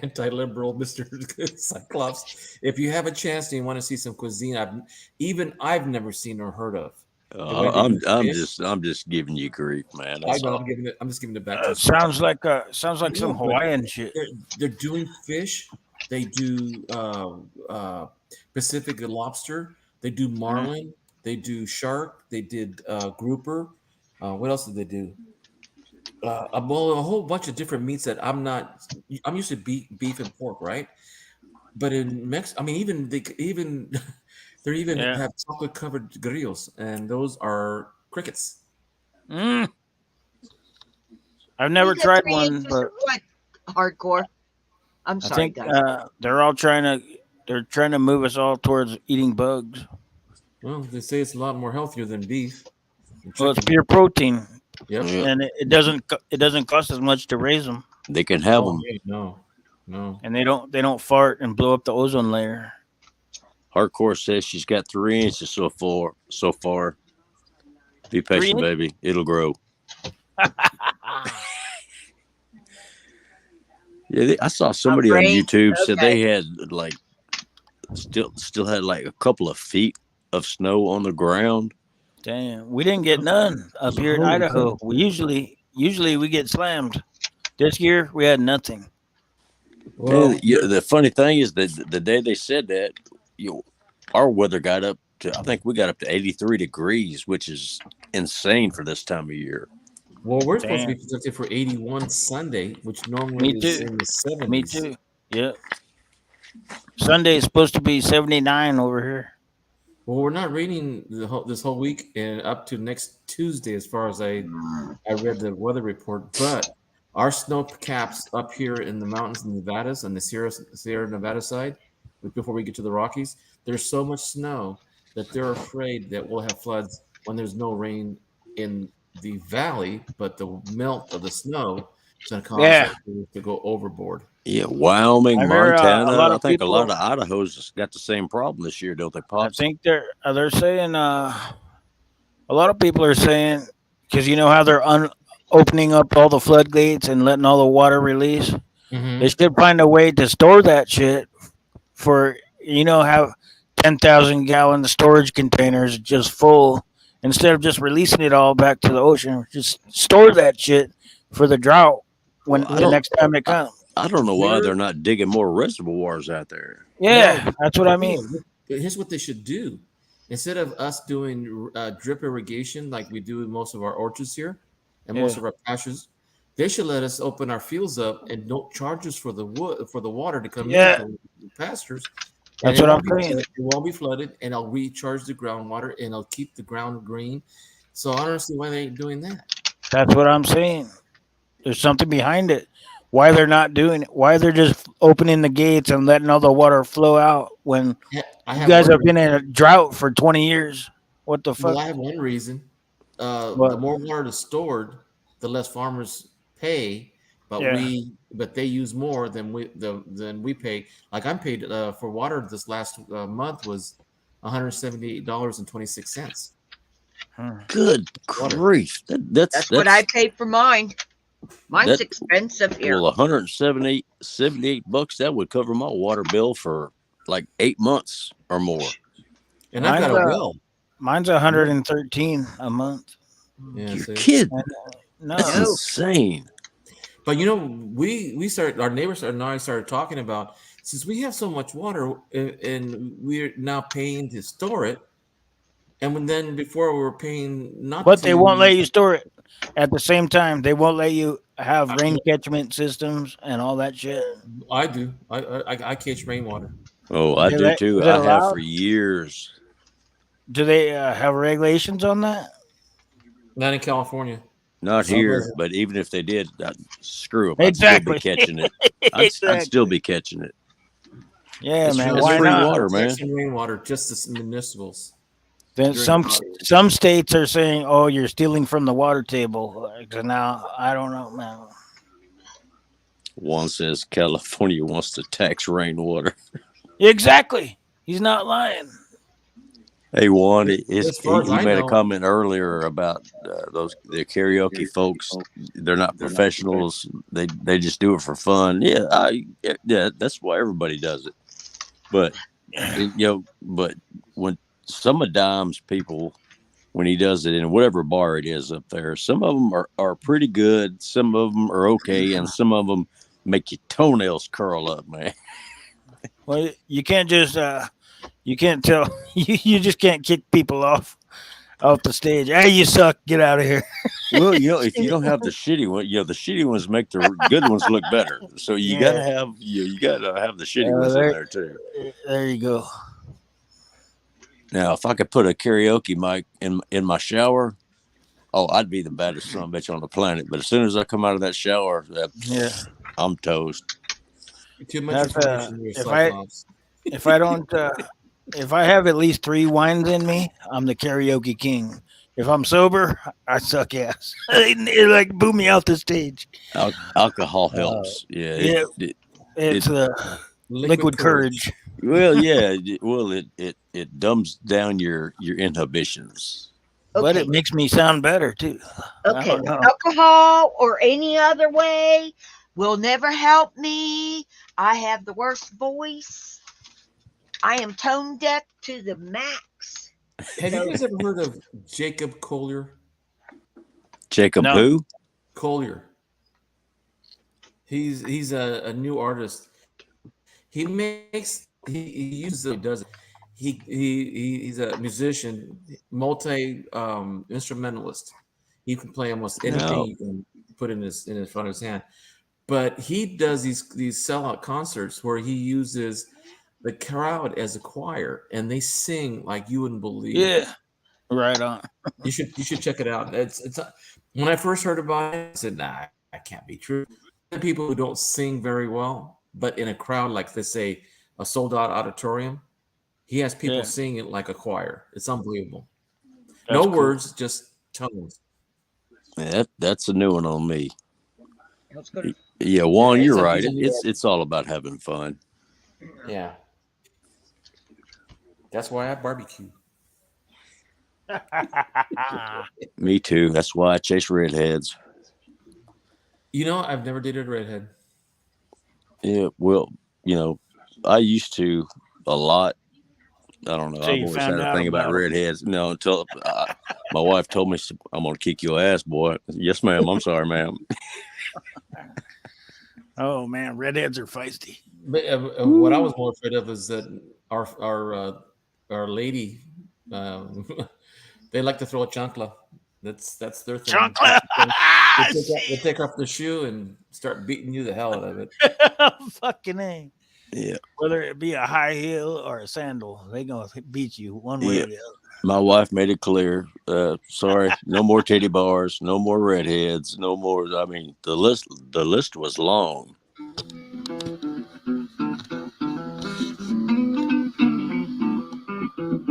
Anti-liberal, Mr. Cyclops, if you have a chance and you want to see some cuisine, I've never seen or heard of. The way they do fish. I'm just giving you grief, man. I That's know all. I'm just giving it back to you. Sounds like some No, but Hawaiian shit. they're doing fish. They do Pacific lobster. They do marlin. They do shark. They did grouper. What else did they do? Well, a whole bunch of different meats that I'm not. I'm used to beef and pork, right? But in Mexico, I mean, even they even Yeah. have chocolate covered grillos, and those are crickets. Mm. I've never You got tried 3 one, inches but of what? Hardcore. I'm I sorry, think guys. they're trying to move us all towards eating bugs. Well, they say it's a lot more healthier than beef and Well, it's chicken. pure protein, Yep. Yeah, and it doesn't cost as much to raise them, they can have Oh, them. yeah, no. and they don't fart and blow up the ozone layer. Hardcore says she's got 3 inches so far. So far, be 3 patient, inches. baby. It'll grow. Yeah, I saw somebody on brain. YouTube said Okay. they had like still had like a couple of feet of snow on the ground. Damn, we didn't get none up here in Holy Idaho. cow. We usually we get slammed. This year we had nothing. Well, And the funny thing is that the day they said that, our weather got up to, I think we got up to 83 degrees, which is insane for this time of year. we're supposed to be Damn, projected for 81 Sunday, which normally me is too. in the Me 70s. too. Yep. Sunday is supposed to be 79 over here. Well, we're not reading this whole week and up to next Tuesday, as far as I read the weather report. But our snow caps up here in the mountains in Nevadas and the Sierra Nevada side, before we get to the Rockies, there's so much snow that they're afraid that we'll have floods when there's no rain in the valley, but the melt of the snow is going to cause Yeah, it to go overboard. Yeah, Wyoming, I hear a lot Montana. I of think a lot people. of Idaho's got the same problem this year, don't they, I Pops? think they're saying a lot of people are saying because you know how they're opening up all the floodgates and letting all the water release. They Mm-hmm. should find a way to store that shit for have 10,000 gallon storage containers just full instead of just releasing it all back to the ocean. Just store that shit for the drought Well, when the next time it comes. I don't know why There, they're not digging more reservoirs out there. no, Yeah, that's what I mean. no. Here's what they should do. Instead of us doing drip irrigation like we do in most of our orchards here and most Yeah, of our pastures, they should let us open our fields up and don't charge us for the wood for the water to come yeah, into the pastures, and that's what I'm saying. it won't be flooded, and I'll recharge the groundwater and I'll keep the ground green. So I don't see why they ain't doing that. That's what I'm saying. There's something behind it. Why they're not doing it? Why they're just opening the gates and letting all the water flow out when I you have guys one have been reason. in a drought for 20 years? What the Well, fuck? I have one reason. The What? more water is stored, the less farmers pay, Yeah. but they use more than we pay. Like I'm paid for water this last month was $178.26. Hmm. Good Water. grief! That's what I pay for mine. Mine's that expensive here. well, 78 bucks. That would cover my water bill for like 8 months or more. And I've got Mine's a well. mine's 113 a month. Yeah, You're see. kidding? That's No. No. insane. But we started our neighbors and I started talking about, since we have so much water and we're now paying to store it, and then before we were paying not But they won't to. let you store it at the same time. They won't let you have rain catchment systems and all that shit. I do. I catch rainwater. Oh, I do too. Is it I have for allowed? years. Do they have regulations on that? Not in California. Not Some here, places. but even if they did, screw them. I'd still be Exactly. catching it. I'd still Exactly. be catching it. Yeah, man. It's Why free not? water, man. Some rainwater, just the municipals. Then during some the holidays. some states are saying, "Oh, you're stealing from the water table." So now I don't know, man. One says California wants to tax rainwater. Exactly. He's not lying. Hey, Juan, As far as he I made a know, comment earlier about the karaoke folks. They're not professionals. They just do it for fun. Yeah, that's why everybody does it. But but when some of Dime's people, when he does it in whatever bar it is up there, some of them are pretty good. Some of them are okay, and some of them make your toenails curl up, man. Well, you can't just you can't tell you just can't kick people off the stage. Hey, you suck. Get out of here. Well, if you don't have the shitty one, the shitty ones make the good ones look better. So you Yeah. gotta have you gotta have the shitty ones in there too. There you go. Now, if I could put a karaoke mic in my shower, oh, I'd be the baddest son of a bitch on the planet. But as soon as I come out of that shower, Yeah. I'm toast. too much That's information here, if Cyclops. if I don't if I have at least 3 wines in me, I'm the karaoke king. If I'm sober, I suck ass. They like boo me out the stage. Alcohol helps. Yeah, it's the liquid courage. Well, yeah. It dumbs down your inhibitions. But Okay. it makes me sound better too. I Okay. don't know. Alcohol or any other way will never help me. I have the worst voice. I am tone deaf to the max. Have you guys ever heard of Jacob Collier? Jacob No. who? Collier. He's a new artist. He uses he does it. He's a musician, multi instrumentalist. He can play almost anything you can put in front of his hand. But he does these sellout concerts where he uses the crowd as a choir and they sing like you wouldn't believe. Yeah. Right on. You should check it out. It's when I first heard about it, I said, nah, that can't be true. There are people who don't sing very well, but in a crowd like, let's say, a sold-out auditorium, he has people singing it like a choir. It's unbelievable. That's No cool. words, just tones. Yeah, that's a new one on me. Let's go to Yeah, Juan, Yeah, you're it's a- right. it's a- It's all about having fun. Yeah. That's why I barbecue. Me too. That's why I chase redheads. You know, I've never dated a redhead. Yeah, well, I used to a lot. I don't know. Till I've you always found had a out thing about about it. redheads. No, until my wife told me, "I'm gonna kick your ass, boy." Yes, ma'am. I'm sorry, ma'am. Oh man, redheads are feisty. But what I was more afraid of is that our lady, they like to throw a chancla. That's their thing. Chancla. They take off the shoe and start beating you the hell out of it. Fucking A. Yeah. Whether it be a high heel or a sandal, they gonna beat you one way or the other. My wife made it clear. Sorry, no more titty bars, no more redheads, no more. I mean, the list was long.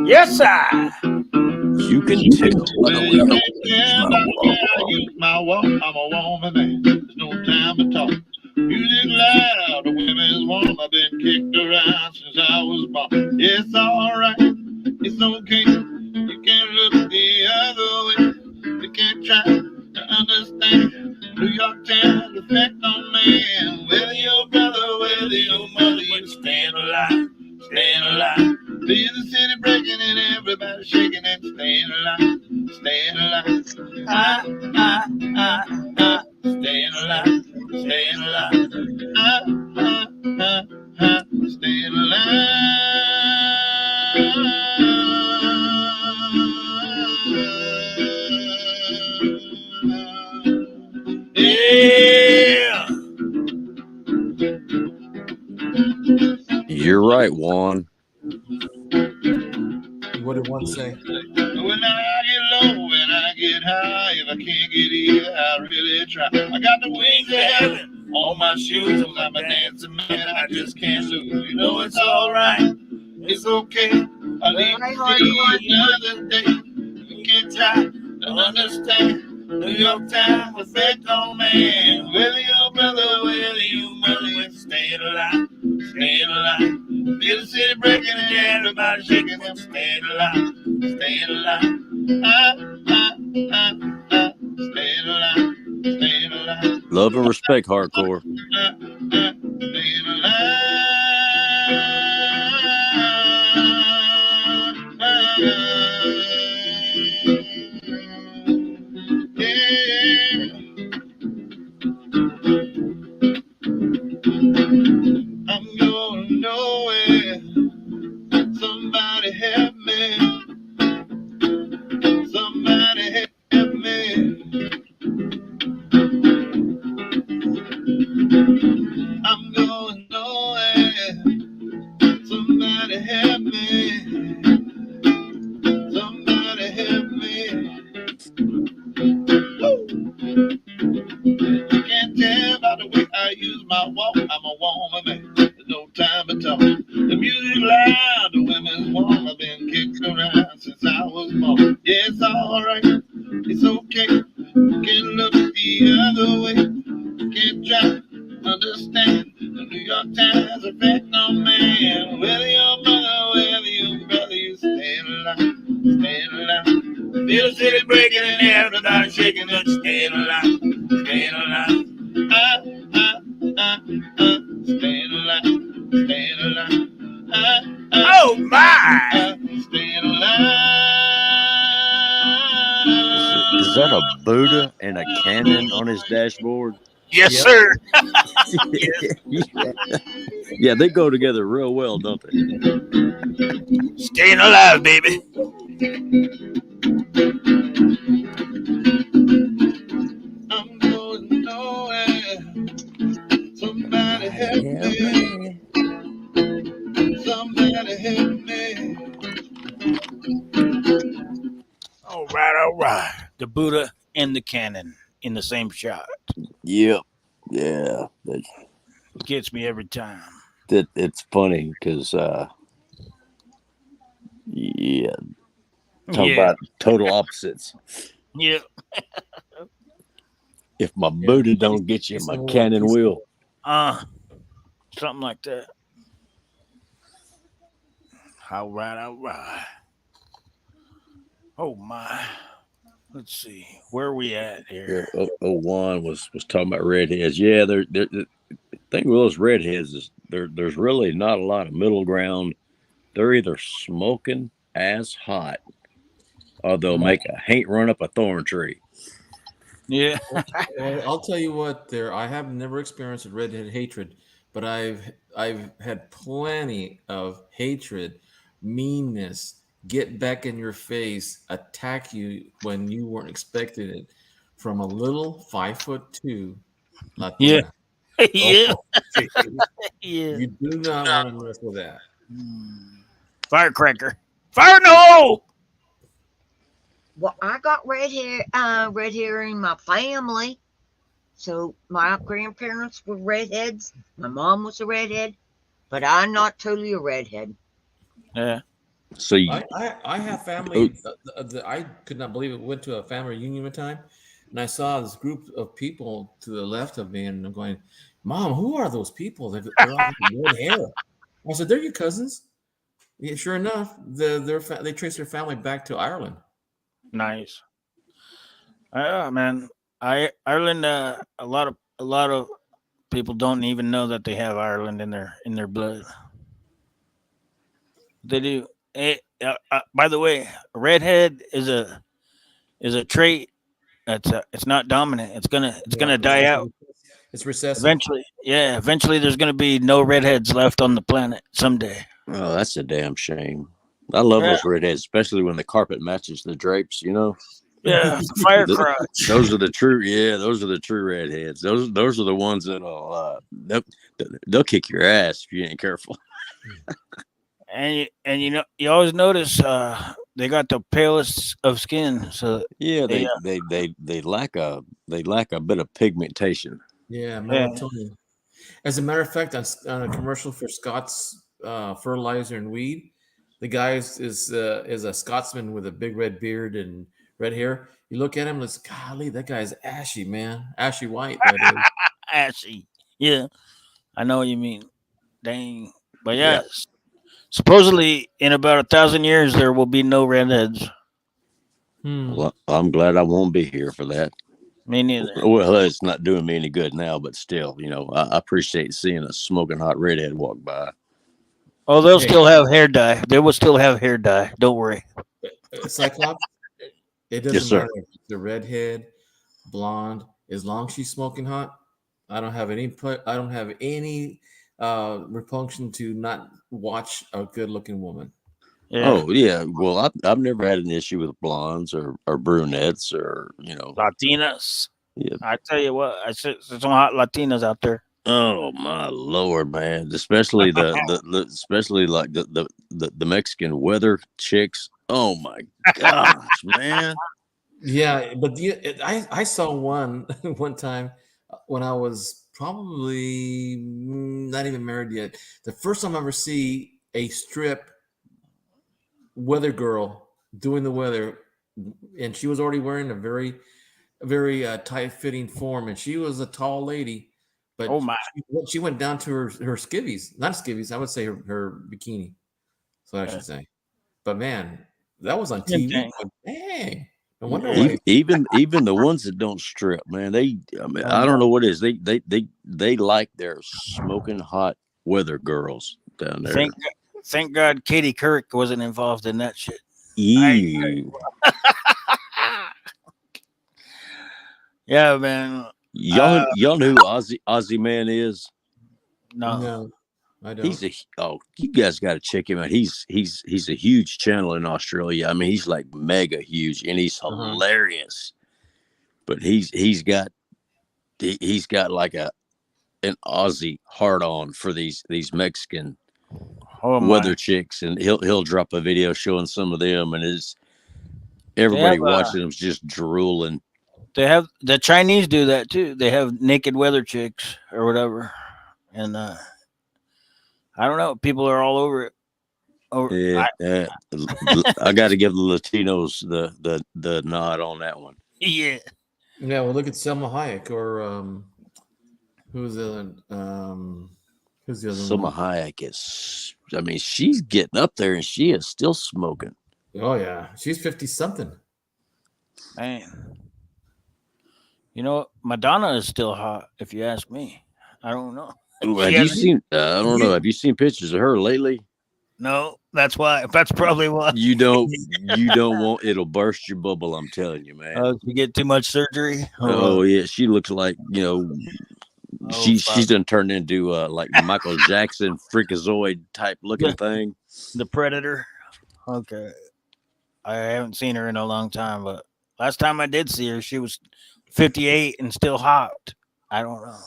Yes, sir. You can tell. Well, you can't tell by the way I use my walk. I'm a woman man. There's no time to talk. Music loud, the women's warm. I've been kicked around since I was born. It's alright, it's okay. You can't look the other way. You can't try to understand New York Town's effect on man. Whether your brother, whether your mother, you stand alive, stand alive. See the city breaking and everybody shaking and staying alive, staying alive. Staying alive, staying alive. Staying alive. Yeah. You're right, Juan. What did one say? When I get low, when I get high, if I can't get either, I really try. I got the wings of heaven on on my shoes. I'm a dancing man, I just can't lose. You know it's alright, it's okay. I'll leave you another day. You can try to understand. New York Times effect on man. Whether your brother, whether you mother, staying alive, staying alive. Feel the city breaking and everybody shaking them, staying alive, staying alive. Staying alive, staying alive. Love and respect, hardcore. Staying alive. Yeah. I'm going nowhere. Somebody help me. Somebody help me. I'm going nowhere. Somebody help me. Somebody help me. Woo. You can't tell by the way I use my walk. I'm a woman man. There's no time to talk. The music loud, the women's warm. I've been kicked around since I was born. Yeah, it's alright. It's okay. You can look the other way. Can't try to understand the New York Times effect on man. Whether your mother, whether your brother, you staying alive, staying alive. Feel the city breaking and everybody shaking up, staying alive, staying alive. Staying alive, staying alive. Oh my! Staying alive. Is that a Buddha and a cannon on his dashboard? Yes, Yep. sir. Yeah, they go together real well, don't they? Staying alive, baby. I'm going nowhere. Somebody help me. Somebody help me. All right. The Buddha and the cannon in the same shot. Yep. Yeah. Gets me every time. It's funny because, yeah, talk about total opposites. Yeah. If my Buddha don't get you, my cannon will. Something like that. All right. Oh my. Let's see. Where are we at here? Yeah, 01 was talking about redheads. Yeah, the thing with those redheads is there's really not a lot of middle ground. They're either smoking as hot or they'll make a haint run up a thorn tree. Yeah. Well, I'll tell you what. I have never experienced a redhead hatred, but I've had plenty of hatred, meanness, get back in your face, attack you when you weren't expecting it, from a little 5'2" Latina. Yeah. Oh, Yeah. you do not want to mess with that. Firecracker. Fire no! Well, I got red hair in my family. So my grandparents were redheads. My mom was a redhead, but I'm not totally a redhead. Yeah. So you, I have family. I could not believe it. Went to a family reunion one time, and I saw this group of people to the left of me, and I'm going, "Mom, who are those people? They're all red hair." I said, "They're your cousins." Yeah, sure enough, they trace their family back to Ireland. Nice. Yeah, man. Ireland. A lot of people don't even know that they have Ireland in their blood. They do. By the way, redhead is a trait. It's not dominant. It's gonna die out It's recessive. eventually. Yeah, eventually there's gonna be no redheads left on the planet someday. oh, that's a damn shame. I love Yeah. those redheads, especially when the carpet matches the drapes. You know, Yeah, fire crotch. those are the true. Yeah, those are the true redheads. Those are the ones that'll they'll kick your ass if you ain't careful. And you always notice they got the palest of skin. So Yeah, they lack a bit of pigmentation. Yeah, Yeah. melatonin. As a matter of fact, on a commercial for Scott's fertilizer and weed, the guy is a Scotsman with a big red beard and red hair. You look at him, it's golly, that guy's ashy, man, ashy white. That is. Ashy. Yeah, I know what you mean. Dang. But Yeah. yes, supposedly in about 1,000 years there will be no redheads. Hmm. Well, I'm glad I won't be here for that. Me neither. Well, it's not doing me any good now, but still, I appreciate seeing a smoking hot redhead walk by. Oh, they'll Hey, still have hair dye. They will still have hair dye. Don't worry. Cyclops. It Yes, doesn't sir. matter if it's the redhead, blonde, as long as she's smoking hot. I don't have any. I don't have any repunction to not watch a good-looking woman. Yeah, Oh yeah. Well, I've never had an issue with blondes or brunettes or Latinas. Yeah. I tell you what, there's some hot Latinas out there. Oh my lord, man! Especially especially like the Mexican weather chicks. Oh my gosh, man! Yeah, but I saw one one time when I was probably not even married yet. The first time I ever see a strip weather girl doing the weather, and she was already wearing a very tight fitting form, and she was a tall lady, Oh but my. she went down to her skivvies, not skivvies. I would say her bikini. That's what I Yeah. should say. But man, that was on Same TV. thing. But dang, no wonder why. Even the ones that don't strip, man. I mean, Oh I don't my. know what it is. They like their smoking hot weather girls down there. Thank thank God Katie Couric wasn't involved in that shit. I Ew. yeah, man. Y'all know who Ozzy Man is? No. No, I He's don't. you guys got to check him out. He's a huge channel in Australia. I mean, he's like mega huge and he's Uh-huh. hilarious. But he's got like an Aussie hard on for these Mexican Oh my. weather chicks, and he'll drop a video showing some of them, and it's They have everybody watching them's just drooling. the Chinese do that too. They have naked weather chicks or whatever, and I don't know. People are all over it. Over Yeah, I got to give the Latinos the nod on that one. yeah. Yeah, well, look at Selma Hayek or who's the who's the other Selma one? Hayek is, I mean, she's getting up there and she is still smoking. Oh yeah, she's 50 something. Man. You know, Madonna is still hot. If you ask me, I don't know. Ooh, She have you hasn't. seen? I don't know. You, Have you seen pictures of her lately? No, that's why. That's probably why. You don't want it'll burst your bubble. I'm telling you, man. You get too much surgery. Oh yeah, she looks like Oh fuck. she's done turned into like Michael Jackson freakazoid type looking thing. The Predator. Okay. I haven't seen her in a long time, but last time I did see her, she was 58 and still hot. I don't know.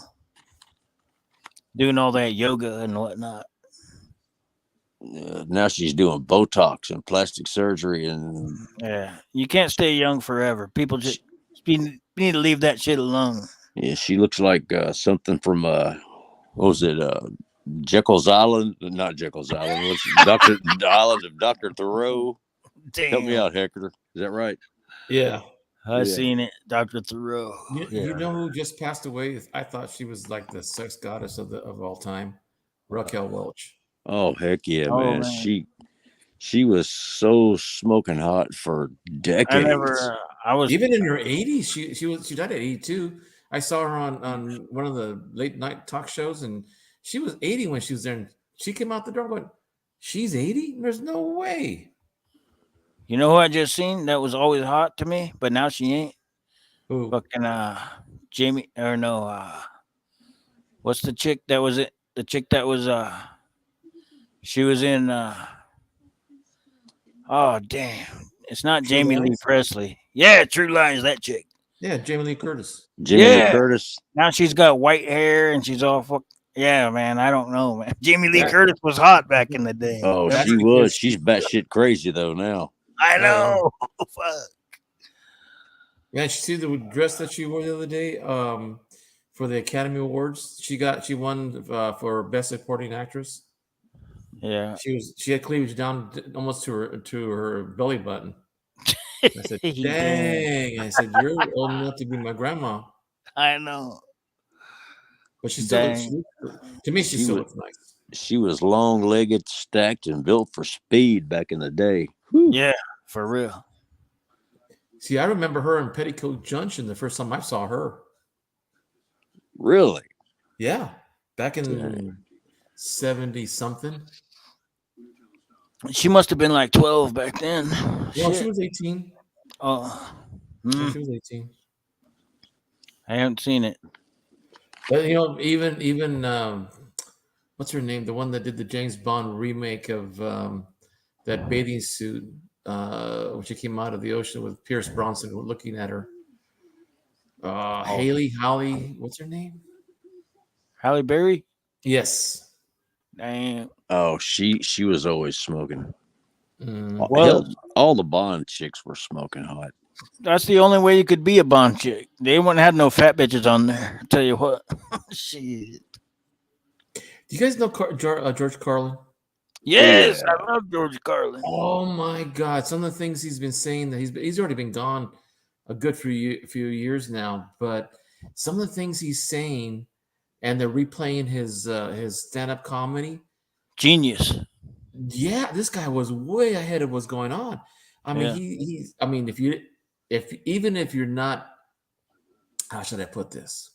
Doing all that yoga and whatnot. Now she's doing Botox and plastic surgery, and Yeah. You can't stay young forever. People just you need to leave that shit alone. yeah, she looks like something from what was it? Jekyll's Island, not Jekyll's Island. What's Doctor the Island of Doctor Thoreau? Help me Damn. out, Hector. Is that right? yeah. I Yeah. seen it. Dr. Thoreau. You Yeah. know who just passed away? I thought she was like the sex goddess of all time, Raquel Welch. Oh heck yeah, Oh man. man. She was so smoking hot for I decades. never I was Even in her 80s, she died at 82. I saw her on one of the late night talk shows, and she was 80 when she was there. And she came out the door going, "She's 80? There's no way." you know who I just seen that was always hot to me, but now she ain't. Who? Fucking Jamie or no what's the chick that was it? The chick that was she was in oh damn. It's not True Jamie Lee Lies? Presley. Yeah, True Lies, that chick. Yeah, Jamie Lee Curtis. Jamie Lee Yeah. Curtis. Now she's got white hair and she's all fuck. Yeah, man. I don't know, man. Jamie Lee That- Curtis was hot back in the day. Oh, That's she because was. She's batshit crazy though now. I Oh, yeah. know. Fuck. Yeah, you see the dress that she wore the other day for the Academy Awards. She won for Best Supporting Actress. Yeah. She had cleavage down almost to her belly button. I said, He did. "Dang!" I said, "You're old enough to be my grandma." I know. But she still looks. Dang. To me, she She still was looks nice. she was long-legged, stacked, and built for speed back in the day. Yeah, for real. See, I remember her in Petticoat Junction the first time I saw her. Really? Yeah, back in Dang. 70 something. She must have been like 12 back then. Well, Shit. she was 18. Oh. Yeah, Mm, she was 18. I haven't seen it. But even what's her name? The one that did the James Bond remake of that bathing suit, when she came out of the ocean with Pierce Bronson looking at her. Holly, what's her name? Halle Berry? Yes. Dang. Oh, she was always smoking. Mm. Hell, all the Bond chicks were smoking hot. That's the only way you could be a Bond chick. They wouldn't have no fat bitches on there. I tell you what. Shit. Do you guys know George Carlin? Yes, Yeah. I love George Carlin. Oh my God! Some of the things he's been saying, that he's already been gone a good few years now, but some of the things he's saying, and they're replaying his stand-up comedy. Genius. Yeah, this guy was way ahead of what's going on. I mean, Yeah. I mean, if you're not, how should I put this?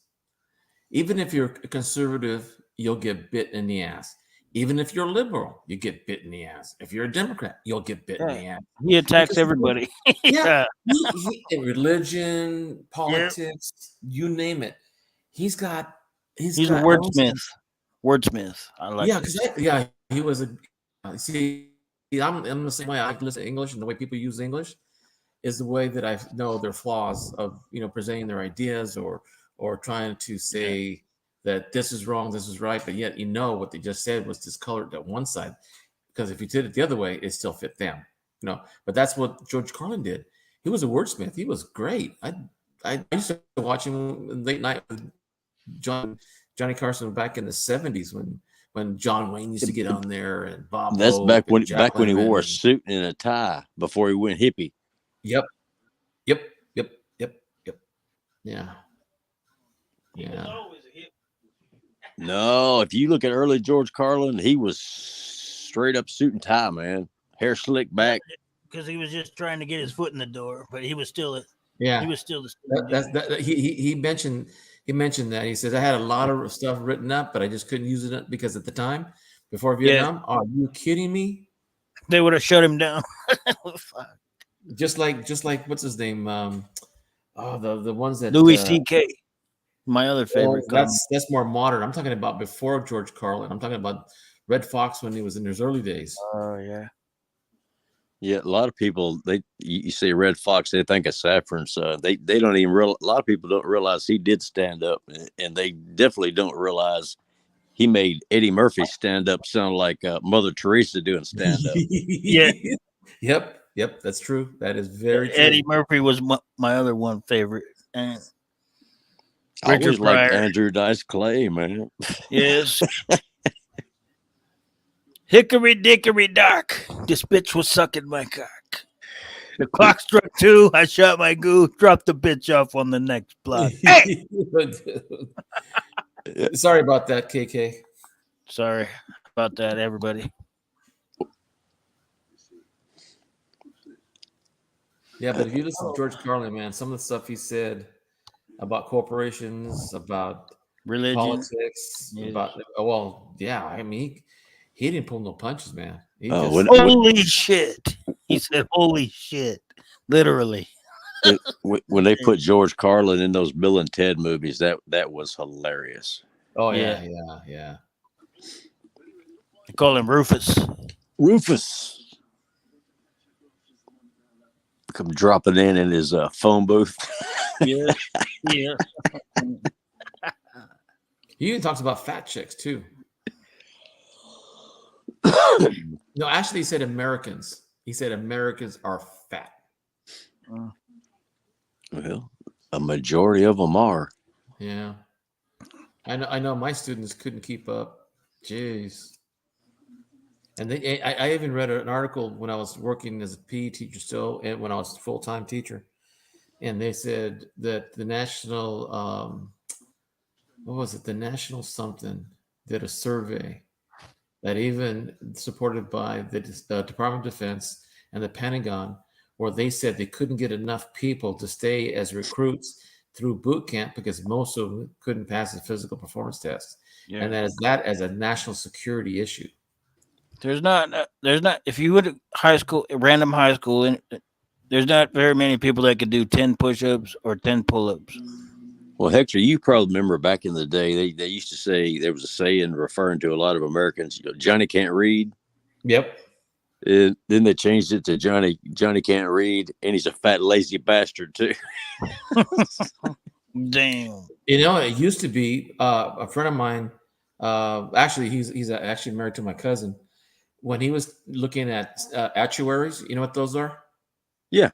Even if you're a conservative, you'll get bit in the ass. Even if you're liberal, you get bit in the ass. If you're a Democrat, you'll get bit in the ass. He attacks Because everybody. yeah, religion, politics, you name it. He's a wordsmith. Wordsmith. I like. Yeah, because he was a. See, I'm the same way. I listen to English, and the way people use English is the way that I know their flaws of presenting their ideas or trying to say that this is wrong, this is right, but yet what they just said was discolored to one side, because if you did it the other way, it still fit them. But that's what George Carlin did. He was a wordsmith. He was great. I used to watch him late night with Johnny Carson back in the 70s when John Wayne used to get on there, and Bob. That's Hope back when he wore a and, suit and a tie before he went hippie. Yep. Yeah. No, if you look at early George Carlin, he was straight up suit and tie, man. Hair slicked back. Because he was just trying to get his foot in the door, but he was still Yeah. he was still the he mentioned that. He says, I had a lot of stuff written up, but I just couldn't use it because at the time, before Vietnam, are you kidding me? They would have shut him down. just like what's his name? The ones that Louis C.K. My other favorite. That's more modern. I'm talking about before George Carlin. I'm talking about Red Fox when he was in his early days. Oh yeah. Yeah, a lot of people you say Red Fox, they think of Saffron's. They don't even realize. A lot of people don't realize he did stand up, and they definitely don't realize he made Eddie Murphy stand up sound like Mother Teresa doing stand up. Yeah. Yep. That's true. That is very true. Eddie Murphy was my other one favorite. And I always liked Andrew Dice Clay, man. Yes. Hickory dickory dock. This bitch was sucking my cock. The clock struck 2. I shot my goo. Dropped the bitch off on the next block. Hey! Sorry about that, KK. Sorry about that, everybody. Yeah, but if you listen to George Carlin, man, some of the stuff he said about corporations, about religion, politics, about I mean, he didn't pull no punches, man. Holy shit! He said, "Holy shit!" Literally. When they put George Carlin in those Bill and Ted movies, that was hilarious. Oh yeah. They call him Rufus. Come dropping in his phone booth. Yeah. He even talks about fat chicks too. No, actually, he said Americans. He said Americans are fat. Well, a majority of them are. Yeah. I know my students couldn't keep up. Jeez. And I even read an article when I was working as a PE teacher still, and when I was a full-time teacher, and they said that the national, what was it? The national something did a survey that even supported by the Department of Defense and the Pentagon, where they said they couldn't get enough people to stay as recruits through boot camp because most of them couldn't pass the physical performance test, and that as a national security issue. There's not. If you would high school, random high school, and there's not very many people that could do 10 push-ups or 10 pull-ups. Well, Hector, you probably remember back in the day, they used to say, there was a saying referring to a lot of Americans, Johnny can't read. Yep. Then they changed it to Johnny can't read, and he's a fat, lazy bastard, too. Damn. It used to be a friend of mine, actually, he's actually married to my cousin. When he was looking at actuaries, you know what those are? Yeah.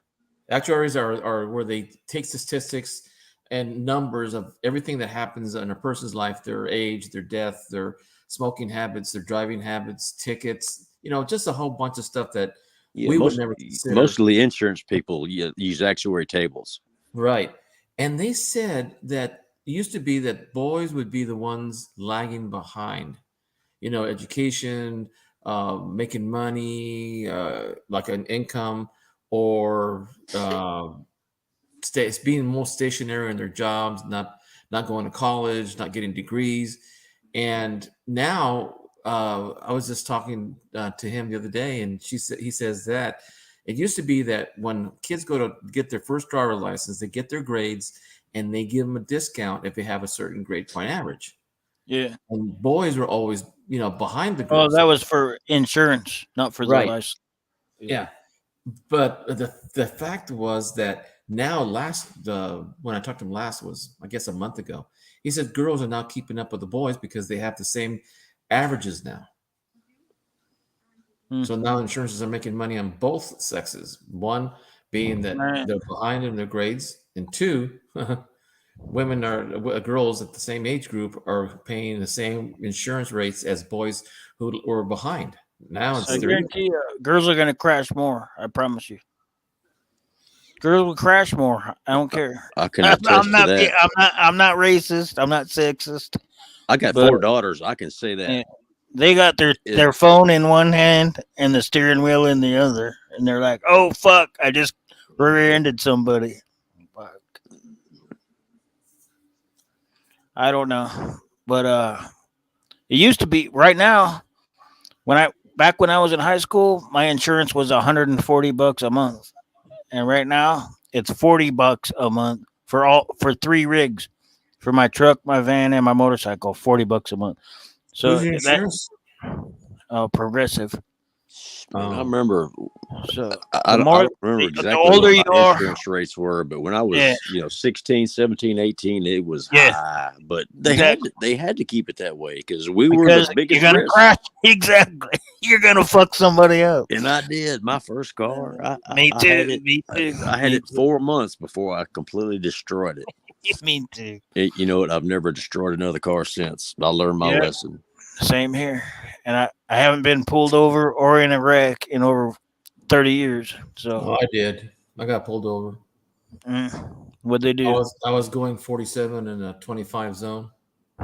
Actuaries are where they take statistics and numbers of everything that happens in a person's life, their age, their death, their smoking habits, their driving habits, tickets, just a whole bunch of stuff that we would never consider. Mostly insurance people use actuary tables. Right. And they said that it used to be that boys would be the ones lagging behind, education, making money, like an income, or being more stationary in their jobs, not going to college, not getting degrees. And now I was just talking to him the other day, and he says that it used to be that when kids go to get their first driver license, they get their grades and they give them a discount if they have a certain grade point average. Yeah. And boys were always, behind the girls. Oh, that was for insurance, not for Right. the license. Yeah. But the fact was that now when I talked to him last was, I guess, a month ago, he said girls are now keeping up with the boys because they have the same averages now. So now insurances are making money on both sexes. One being that they're behind in their grades, and two, girls at the same age group are paying the same insurance rates as boys who were behind. Now I guarantee you, girls are going to crash more. I promise you. Girls will crash more. I don't care. I can attest to that. I'm not racist. I'm not sexist. I got 4 daughters. I can say that. Yeah, they got their phone in one hand and the steering wheel in the other, and they're like, "Oh fuck! I just rear-ended somebody." Fuck. I don't know, but it used to be. Right now, back when I was in high school, my insurance was $140 a month, and right now it's $40 a month for 3 rigs, for my truck, my van, and my motorcycle. $40 a month. So who's your insurance? Progressive. Man, I remember. So I don't remember exactly what my insurance rates were, but when I was 16, 17, 18, it was high. But they had to keep it that way because we were the biggest you're gonna risk. crash. Exactly. You're gonna fuck somebody up. And I did. My first car. Me too. Me too. I had it 4 months before I completely destroyed it. Me too. You know what? I've never destroyed another car since. I learned my lesson. Same here. And I haven't been pulled over or in a wreck in over 30 years. So I did. I got pulled over. What'd they do? I was going 47 in a 25 zone.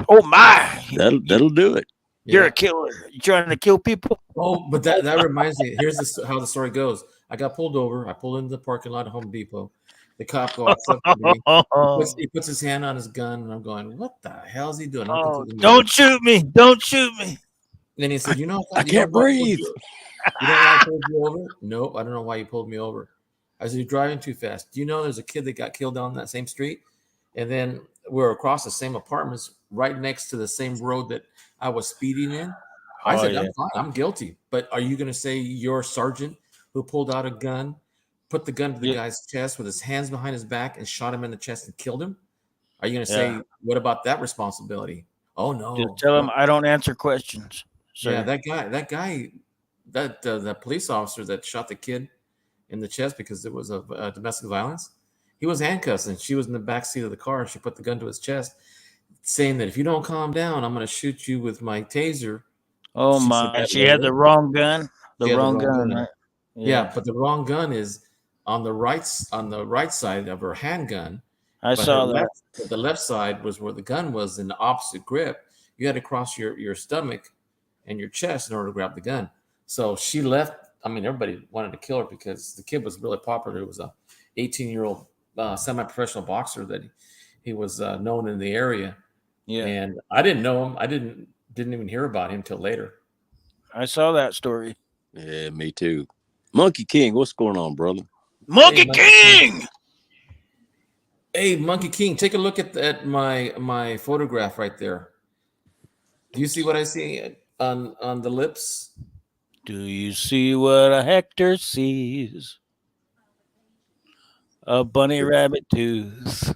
Oh my! That'll do it. You're a killer. You trying to kill people? Oh, but that reminds me. Here's how the story goes. I got pulled over. I pulled into the parking lot of Home Depot. The cop walks up to me. He puts his hand on his gun, and I'm going, "What the hell is he doing?" Don't shoot me! Don't shoot me! And then he said, I can't breathe. You know why I pulled you over? Nope, I don't know why you pulled me over. I said, you're driving too fast. Do you know there's a kid that got killed on that same street? And then we're across the same apartments right next to the same road that I was speeding in. I said, I'm fine. I'm guilty. But are you going to say your sergeant who pulled out a gun, put the gun to the guy's chest with his hands behind his back and shot him in the chest and killed him? Are you going to say, what about that responsibility? Oh, no. Just tell him I don't answer questions. So yeah, that guy, the police officer that shot the kid in the chest because it was a domestic violence, he was handcuffed and she was in the back seat of the car and she put the gun to his chest. saying that if you don't calm down, I'm going to shoot you with my taser. Oh She said my! that She had the later. wrong gun. The She had the wrong wrong gun, gun. right? Yeah, but the wrong gun is on the right side of her handgun. I But her saw that. the left side was where the gun was in the opposite grip. You had to cross your stomach and your chest in order to grab the gun. So she left. I mean, everybody wanted to kill her because the kid was really popular. It was a 18-year-old semi-professional boxer that he was known in the area. Yeah, And I didn't know him. I didn't even hear about him till later. I saw that story. Yeah, me too. Monkey King, what's going on, brother? Monkey Monkey King. King. Hey, Monkey King, take a look at my photograph right there. Do you see what I see on the lips? Do you see what a Hector sees? A bunny rabbit tooth.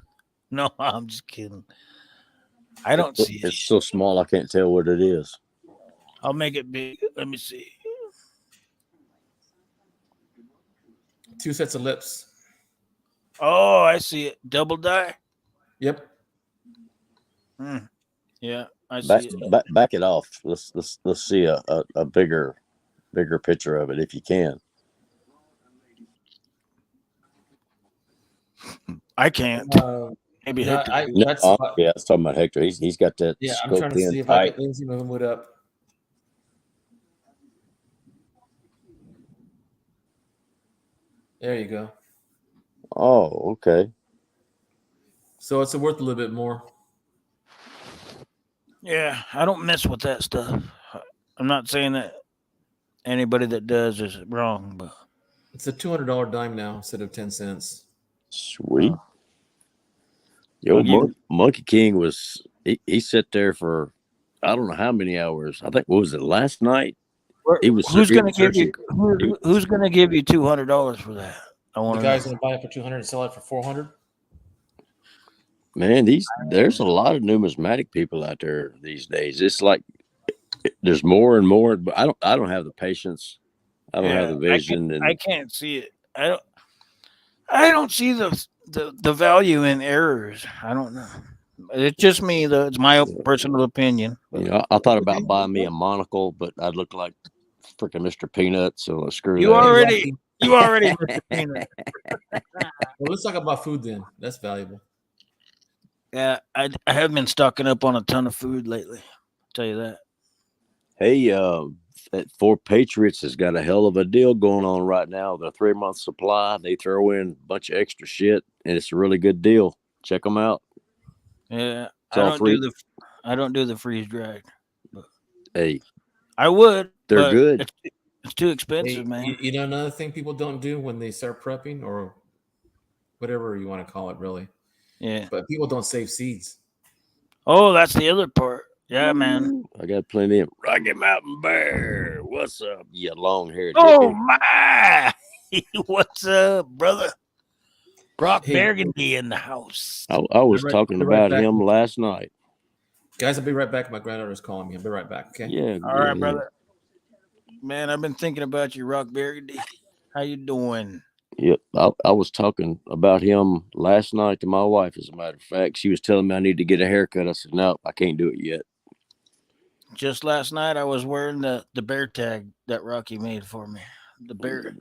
No, I'm just kidding. I don't see it. It's so small I can't tell what it is. I'll make it big. Let me see. 2 sets of lips. Oh, I see it. Double die. Yep. Yeah, I Back, see it. back it off. Let's see a bigger picture of it if you can. I can't. Maybe No, Hector. No, that's yeah, I was talking about Hector. He's got that yeah. I'm scoped trying to see in if I tight. can see move it up. There you go. Oh, okay. So it's worth a little bit more. Yeah, I don't mess with that stuff. I'm not saying that anybody that does is wrong, but It's a $200 dime now instead of 10 cents. Sweet. I'll Yo, give you. Monkey King was he sat there for I don't know how many hours. I think what was it last night? He was Who's he gonna was give you? searching. Who's gonna give you $200 for that? I The want to guy's know. gonna buy it for 200 and sell it for 400. Man, there's a lot of numismatic people out there these days. It's like there's more and more, but I don't have the patience. I don't have Yeah, the vision, I and can't see it. I don't see the value in errors. I don't know. It's just me though. It's my personal opinion. you But know, I thought about buying me a monocle, but I'd look like freaking Mr. Peanut, so screw you that. Hey, already Rocky. you already Mr. Peanut. Well, let's talk about food then. That's valuable. Yeah, I have been stocking up on a ton of food lately. I'll tell you that. Hey, that Four Patriots has got a hell of a deal going on right now. The 3-month supply. They throw in a bunch of extra shit, and it's a really good deal. Check them out. Yeah, It's all free. I don't do the freeze dried. But Hey, I would, they're but good. it's too Hey, expensive, man. you know another thing people don't do when they start prepping or whatever you want to call it, really. Yeah. But people don't save seeds. Oh, that's the other part. Yeah, man. I got plenty of Rocky Mountain Bear. What's up, you long-haired Oh hippie? my! What's up, brother? Brock Hey, Burgundy in the house. I was talking be right about back. him last night. Guys, I'll be right back. My granddaughter's calling me. I'll be right back. Okay. Yeah, All right, brother. Man, I've been thinking about you, Rock Burgundy. How you doing? Yep. I was talking about him last night to my wife, as a matter of fact. She was telling me I need to get a haircut. I said, no, I can't do it yet. Just last night, I was wearing the bear tag that Rocky made for me. The bear.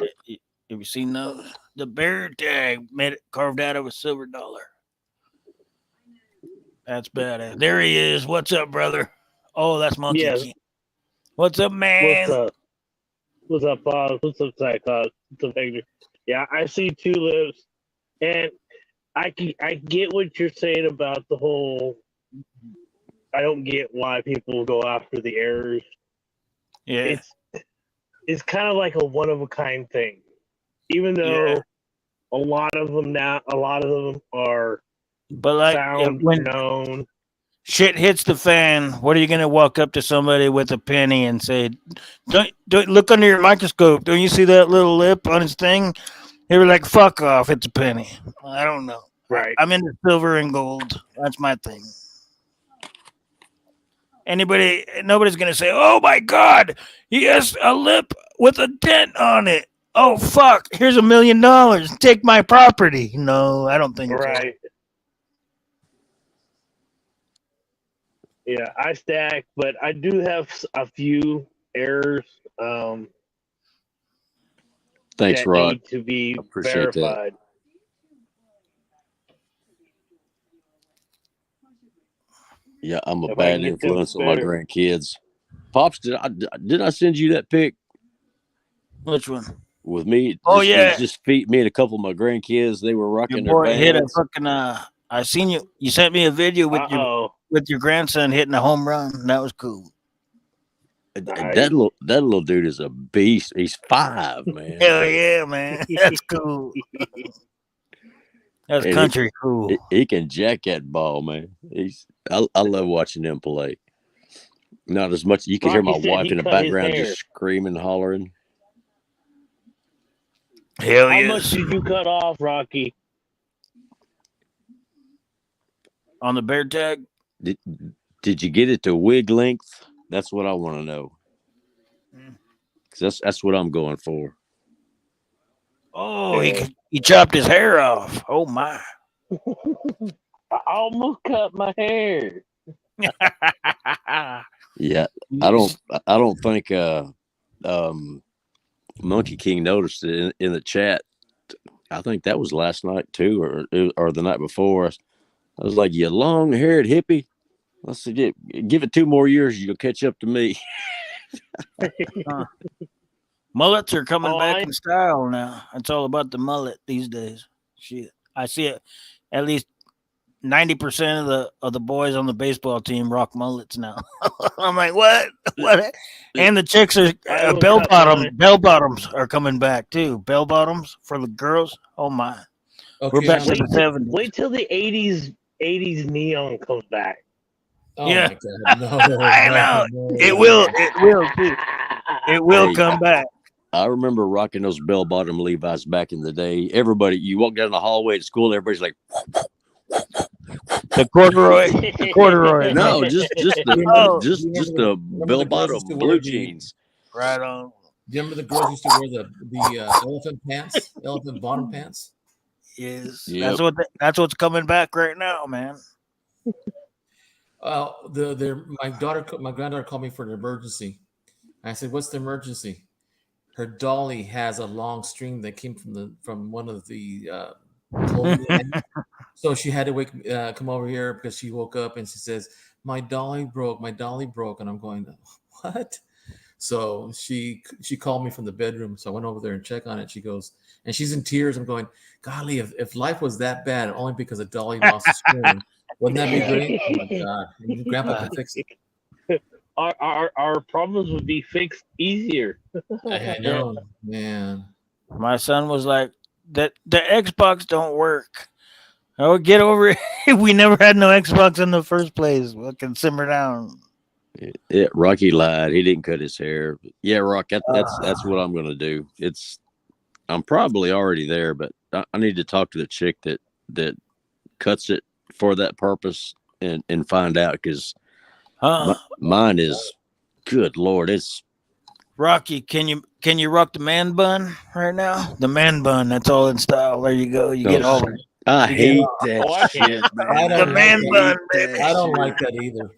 Have you seen those? The bear tag made it carved out of a silver dollar. That's badass. There he is. What's up, brother? Oh, that's Monkey Yes. King. What's up, man? What's up? What's up, Bob? What's up, Cyclops? What's up, Hector? Yeah, I see tulips, and I get what you're saying about the whole. I don't get why people go after the errors. Yeah. It's kind of like a one of a kind thing, even though a lot of them are But like found when known. shit hits the fan, what are you gonna walk up to somebody with a penny and say, "Don't look under your microscope? Don't you see that little lip on his thing?" They were like, "Fuck off! It's a penny." I don't know. Right. I'm into silver and gold. That's my thing. Nobody's gonna say, "Oh my God, he has a lip with a dent on it." Oh fuck! Here's $1 million. Take my property. No, I don't think so. Right. Yeah, I stack, but I do have a few errors Thanks, that Rod. need to be Appreciate that. verified. Yeah, I'm a If I bad can get them influence on my better. grandkids. Pops, did I send you that pic Which one? with me? Oh, It yeah. was just me and a couple of my grandkids. They were Your rocking their boy hit a bands. fucking. I seen you. You sent me a video with your grandson hitting a home run. That was cool. Nice. That little dude is a beast. He's 5, man. Hell yeah, man. That's cool. That's And country cool. He can jack that ball, man. I love watching him play. Not as much. You can hear my Rocky said wife he in the cut his background hair. just screaming, hollering. Hell How yes. much did you cut off, Rocky? On the bear tag? Did you get it to wig length? That's what I want to know. Because that's what I'm going for. Oh, he chopped his hair off. Oh my! I almost cut my hair. Yeah, I don't think Monkey King noticed it in the chat. I think that was last night too, or the night before. I was like, "You long-haired hippie." I said, yeah, "Give it 2 more years, you'll catch up to me." Mullets are coming back in style now. It's all about the mullet these days. Shit, I see it. At least 90% of the boys on the baseball team rock mullets now. I'm like, what? What? And the chicks are bell bottoms are coming back too. Bell bottoms for the girls. Oh my! Okay, We're back to the 70s. Wait till the 80s neon comes back. Oh Yeah. my God! No, I know. It will too. It will come back. I remember rocking those bell-bottom Levi's back in the day. Everybody, you walk down the hallway to school, everybody's like, the corduroy. No, just the bell-bottom blue jeans. Right on. Do you remember the girls used to wear the elephant pants, elephant bottom pants? Yes, Yep. that's what's coming back right now, man. My granddaughter called me for an emergency. I said, "What's the emergency?" Her dolly has a long string that came from one of the clothing lines. So she had to come over here because she woke up and she says, my dolly broke, and I'm going, what? So she called me from the bedroom. So I went over there and checked on it. She goes, and she's in tears. I'm going, golly, if life was that bad, only because a dolly lost a string, wouldn't that be great? Oh my God, Grandpa can fix it. Our problems would be fixed easier. I know, man. My son was like, the Xbox don't work. Oh, get over it. We never had no Xbox in the first place. We can simmer down. Yeah, Rocky lied. He didn't cut his hair. Yeah, Rock, that's what I'm gonna do. I'm probably already there, but I need to talk to the chick that cuts it for that purpose and find out, because mine is, good Lord, it's Rocky. Can you rock the man bun right now? The man bun, that's all in style. There you go. You get all. I hate that shit, man. The man bun, baby. I don't like that either.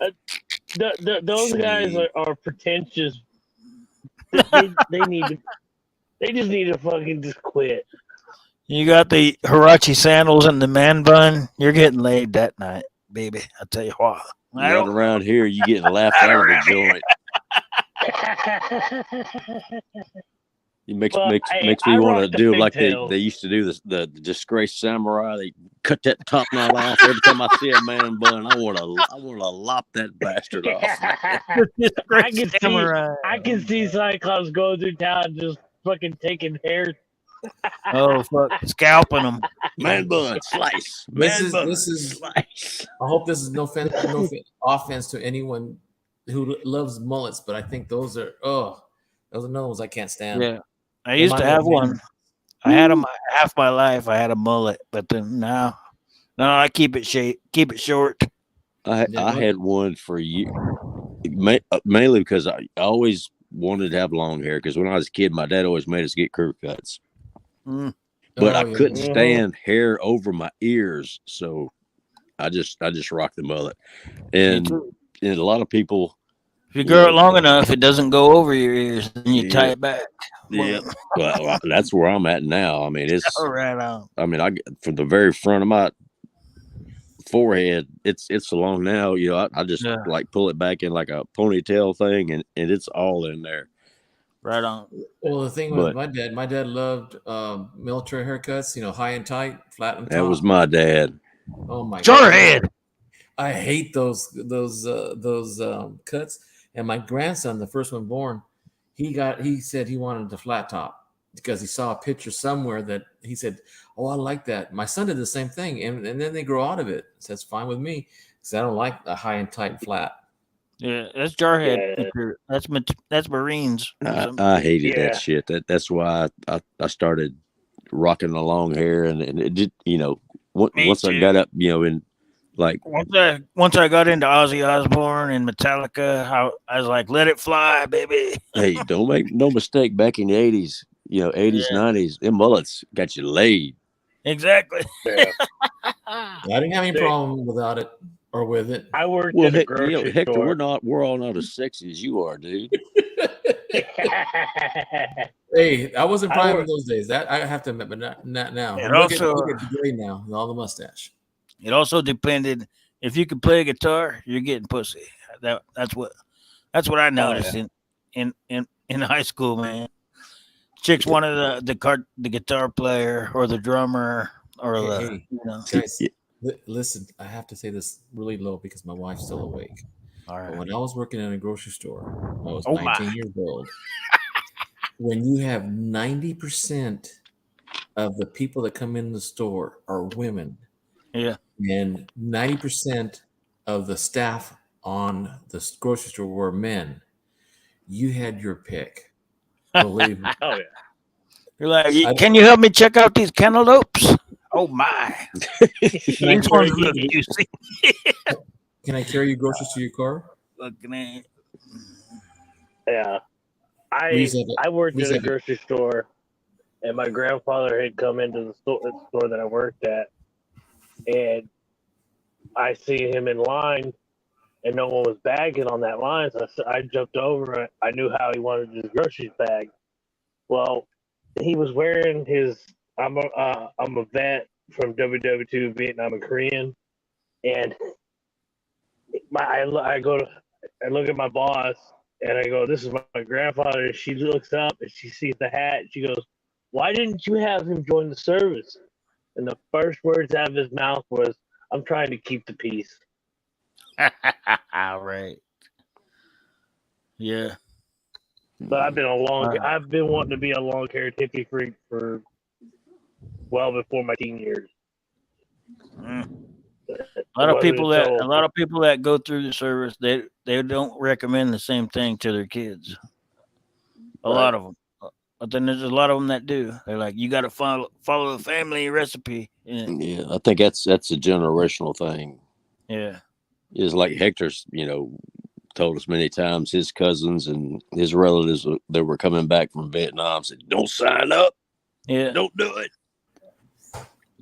Those guys are pretentious. They just need to fucking just quit. You got the Hirachi sandals and the man bun. You're getting laid that night, baby. I tell you what. Not around here. You getting laughed out of the joint. It makes me want to do like they used to do the disgraced samurai. They cut that top knot off. Every time I see a man bun, I want to lop that bastard off. I can see Cyclops go through town just fucking taking hair. Oh fuck, scalping them. Man bun slice. This is slice. I hope this is no offense to anyone who loves mullets, but I think those are another ones I can't stand. Yeah, I used to have one. I had them half my life. I had a mullet, but then now, I keep it short. I had one for you, mainly because I always wanted to have long hair. Because when I was a kid, my dad always made us get crew cuts. But I couldn't stand hair over my ears, so I just rocked the mullet. And a lot of people. If you grow it long enough, it doesn't go over your ears, and you tie it back. Yeah. Well, that's where I'm at now. I mean, it's right on. I mean, from the very front of my forehead, it's so long now. I just like pull it back in like a ponytail thing, and it's all in there. Right on. Well, the thing with my dad loved military haircuts. High and tight, flat and top. That was my dad. Oh my Jarhead. I hate those cuts. And my grandson, the first one born, he said he wanted the flat top because he saw a picture somewhere that he said, "Oh, I like that." My son did the same thing, and then they grow out of it. So that's fine with me because I don't like a high and tight and flat. Yeah, that's Jarhead. Yeah. That's Marines. I hated that shit. That's why I started rocking the long hair, and it did. Once I got up, in like once I got into Ozzy Osbourne and Metallica, I was like, "Let it fly, baby." Hey, don't make no mistake. Back in the 80s, 80s, 90s, them mullets got you laid. Exactly. Yeah. I didn't have any problem without it or with it. I worked at a grocery Hector, store. we're all not as sexy as you are, dude. Hey, I wasn't prime in those days. That I have to admit, but not now. Look at the gray now with all the mustache. It also depended if you could play a guitar, you're getting pussy. That's what I noticed in high school, man. Chicks wanted the guitar player or the drummer or Guys, listen, I have to say this really low because my wife's still awake. All right. But when I was working in a grocery store, I was 19 years old. When you have 90% of the people that come in the store are women, and 90% of the staff on the grocery store were men, you had your pick. Believe me. Oh yeah. You're like, can you help me check out these cantaloupes? Oh my! These ones look juicy. Can I carry you groceries to your car? Yeah. I worked at a grocery store, and my grandfather had come into the store that I worked at, and I see him in line, and no one was bagging on that line, so I jumped over. I knew how he wanted his groceries bagged. Well, he was wearing his. I'm a vet from WW2 Vietnam and Korean, and I look at my boss. And I go, "This is my grandfather." And she looks up and she sees the hat. And she goes, "Why didn't you have him join the service?" And the first words out of his mouth was, "I'm trying to keep the peace." Right. Yeah. But I've been wanting to be a long haired hippie freak for well before my teen years. A lot of people that go through the service, they don't recommend the same thing to their kids. A lot of them, but then there's a lot of them that do. They're like, you got to follow the family recipe. Yeah, I think that's a generational thing. Yeah, it's like Hector's, told us many times. His cousins and his relatives that were coming back from Vietnam said, "Don't sign up. Yeah, don't do it."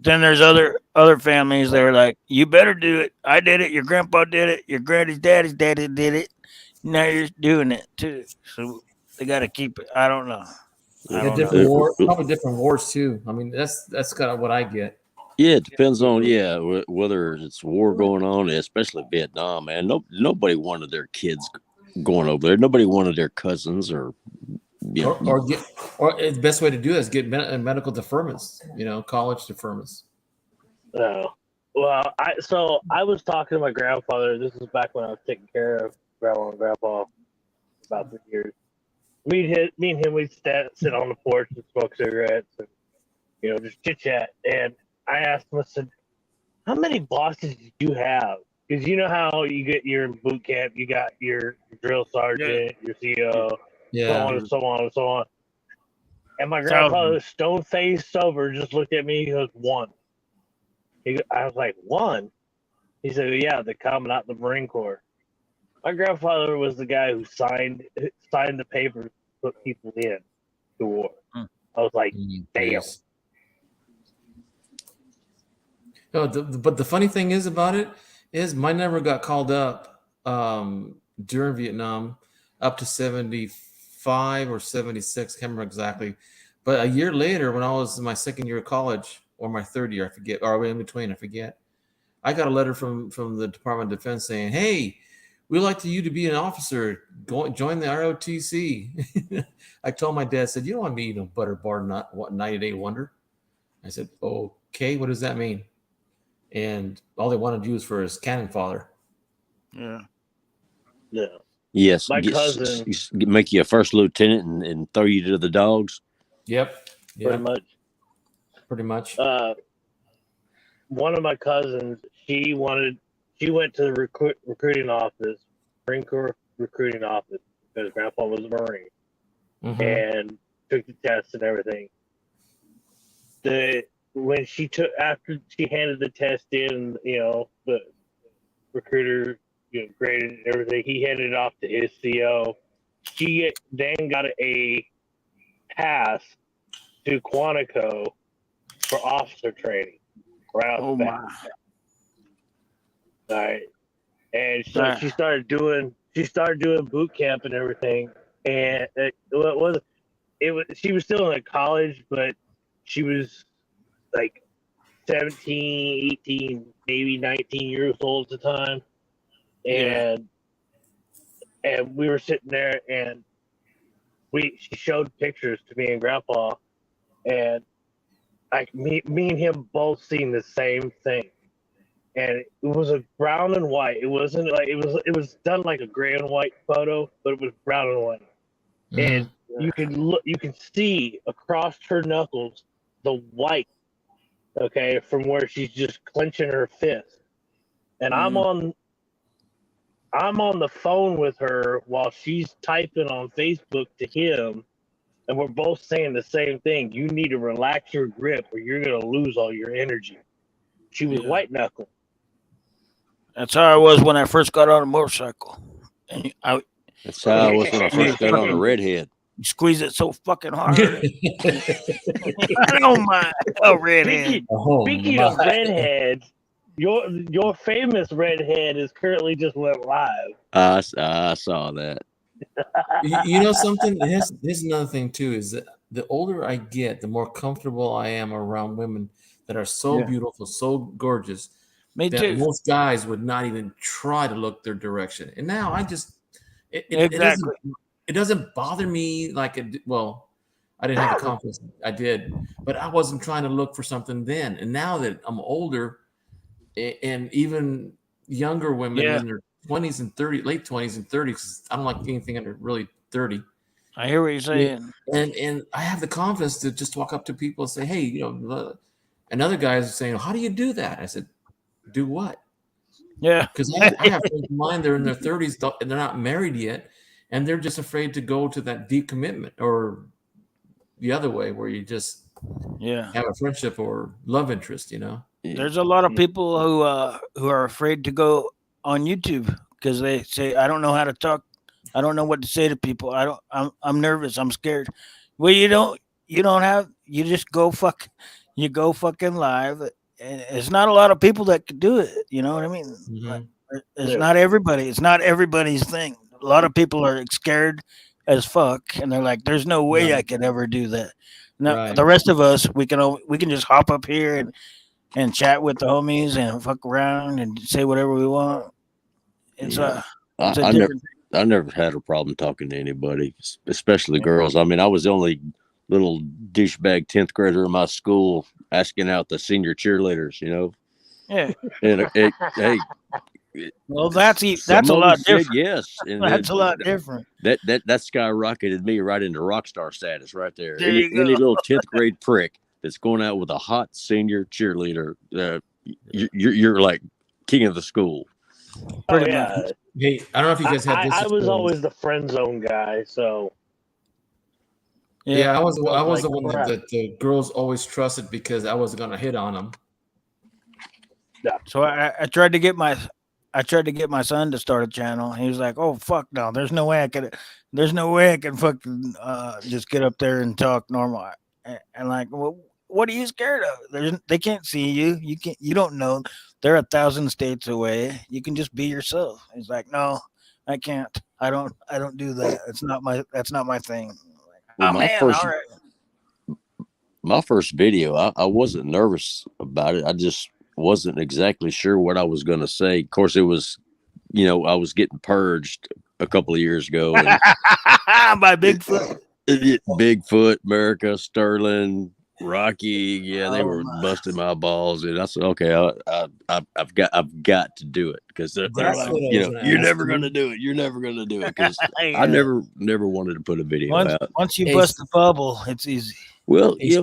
Then there's other families that are like, "You better do it. I did it. Your grandpa did it. Your daddy's daddy did it. Now you're doing it too." So they got to keep it. I don't know. Probably different wars too. I mean, that's kind of what I get. Yeah, it depends on whether it's war going on, especially Vietnam. Man, nobody wanted their kids going over there. Nobody wanted their cousins or the best way to do it is get medical deferments, college deferments. No. Well, I was talking to my grandfather. This is back when I was taking care of grandma and grandpa about 3 years. Me and him, we'd sit on the porch and smoke cigarettes and, just chit chat. And I asked him, I said, "How many bosses did you have?" Because you know how you get your boot camp, you got your drill sergeant, your CO, so on and so on and so on. And my grandfather, stone-faced sober, just looked at me. He goes, "One." I was like, "One?" He said, "Yeah, the commandant of the Marine Corps." My grandfather was the guy who signed the papers to put people in the war. I was like, damn. No, but the funny thing is about it is mine never got called up during Vietnam, up to 75 or 76. Can't remember exactly. But a year later, when I was in my second year of college or my third year, I forget, or in between, I forget. I got a letter from the Department of Defense saying, "Hey, we'd like you to be an officer. Go join the ROTC." I told my dad, said, "You don't want me to eat a butter bar, not what 90-day wonder." I said, "Okay, what does that mean?" And all they wanted to use for his cannon fodder. Yeah. Yeah. Yes, My cousin, make you a first lieutenant and throw you to the dogs. Yep. pretty much. Pretty much. One of my cousins, she went to the recruiting office, Marine Corps recruiting office, because Grandpa was a Marine, and took the test and everything. When she after she handed the test in, the recruiter graded and everything, he handed it off to his CO. She then got a pass to Quantico for officer training. Right off the bat. All right. And so she started doing boot camp and everything. And she was still in college, but she was like 17, 18, maybe 19 years old at the time. And we were sitting there, and she showed pictures to me and Grandpa, and like me and him both seen the same thing. And it was a brown and white. It wasn't like it was done like a gray and white photo, but it was brown and white. And you can see across her knuckles the white, okay, from where she's just clenching her fist. And I'm on the phone with her while she's typing on Facebook to him, and we're both saying the same thing. You need to relax your grip or you're gonna lose all your energy. She was white knuckle. That's how I was when I first got on a motorcycle. And That's how I was when I first got on a redhead. You squeeze it so fucking hard. I don't mind a redhead. Speaking of redheads, your famous redhead is currently just went live. I saw that. You know something? Here's another thing too, is that the older I get, the more comfortable I am around women that are so beautiful, so gorgeous. Me that too. Most guys would not even try to look their direction. And now I just it doesn't bother me like well, I didn't have the confidence. I did, but I wasn't trying to look for something then. And now that I'm older, and even younger women in their 20s and 30s, late 20s and 30s, I don't like anything under really 30. I hear what you're saying. And I have the confidence to just walk up to people and say, "Hey, and other guys are saying, how do you do that?" I said, "Do what?" Yeah. Because I have friends of mine, they're in their 30s and they're not married yet, and they're just afraid to go to that deep commitment, or the other way where you just have a friendship or love interest, There's a lot of people who are afraid to go on YouTube because they say, "I don't know how to talk. I don't know what to say to people. I'm nervous. I'm scared." Well, you just go fucking live. And it's not a lot of people that could do it. You know what I mean? It's not everybody. It's not everybody's thing. A lot of people are scared as fuck, and they're like, "There's no way I could ever do that." Now, the rest of us, we can just hop up here and chat with the homies and fuck around and say whatever we want. It's I never had a problem talking to anybody, especially girls. I mean, I was the only little douchebag 10th grader in my school asking out the senior cheerleaders, Yeah. And hey. Well, that's a lot different. Yes, and that's a lot different. That skyrocketed me right into rock star status right there. There any you go. little 10th grade prick that's going out with a hot senior cheerleader, you're like king of the school. Pretty much. Hey, I don't know if you guys had this. I was always the friend zone guy, so. Yeah, I was the one that the girls always trusted because I wasn't gonna hit on them. Yeah. So I tried to get my son to start a channel. He was like, "Oh fuck no, there's no way I can fucking just get up there and talk normal." And like, well, What are you scared of? They can't see you. You can't. You don't know. They're 1,000 states away. You can just be yourself. He's like, no, I can't. I don't do that. It's not my. That's not my thing. Like, Well, oh man, all right. my first video, I wasn't nervous about it. I just wasn't exactly sure what I was going to say. Of course, it was, I was getting purged a couple of years ago, and By Bigfoot. Bigfoot, America, Sterling, Rocky, yeah, they Oh were my. busting my balls, and I said, okay, I've got to do it because they're That's like, what I was gonna you're ask never you. going to do it. You're never going to do it because I Yeah. never wanted to put a video out. Once you Hey, bust the bubble, it's easy. Well, Hey, yeah,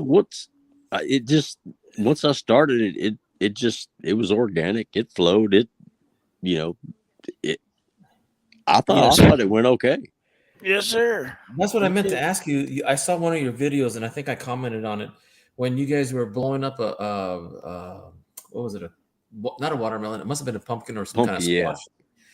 it just once I started it was organic. It flowed. You know, it. I Yes. thought it went okay. Yes, sir. That's what I meant to ask you. I saw one of your videos, and I think I commented on it when you guys were blowing up what was it? Not a watermelon. It must have been a pumpkin or some kind of Pumpkin, yeah. squash.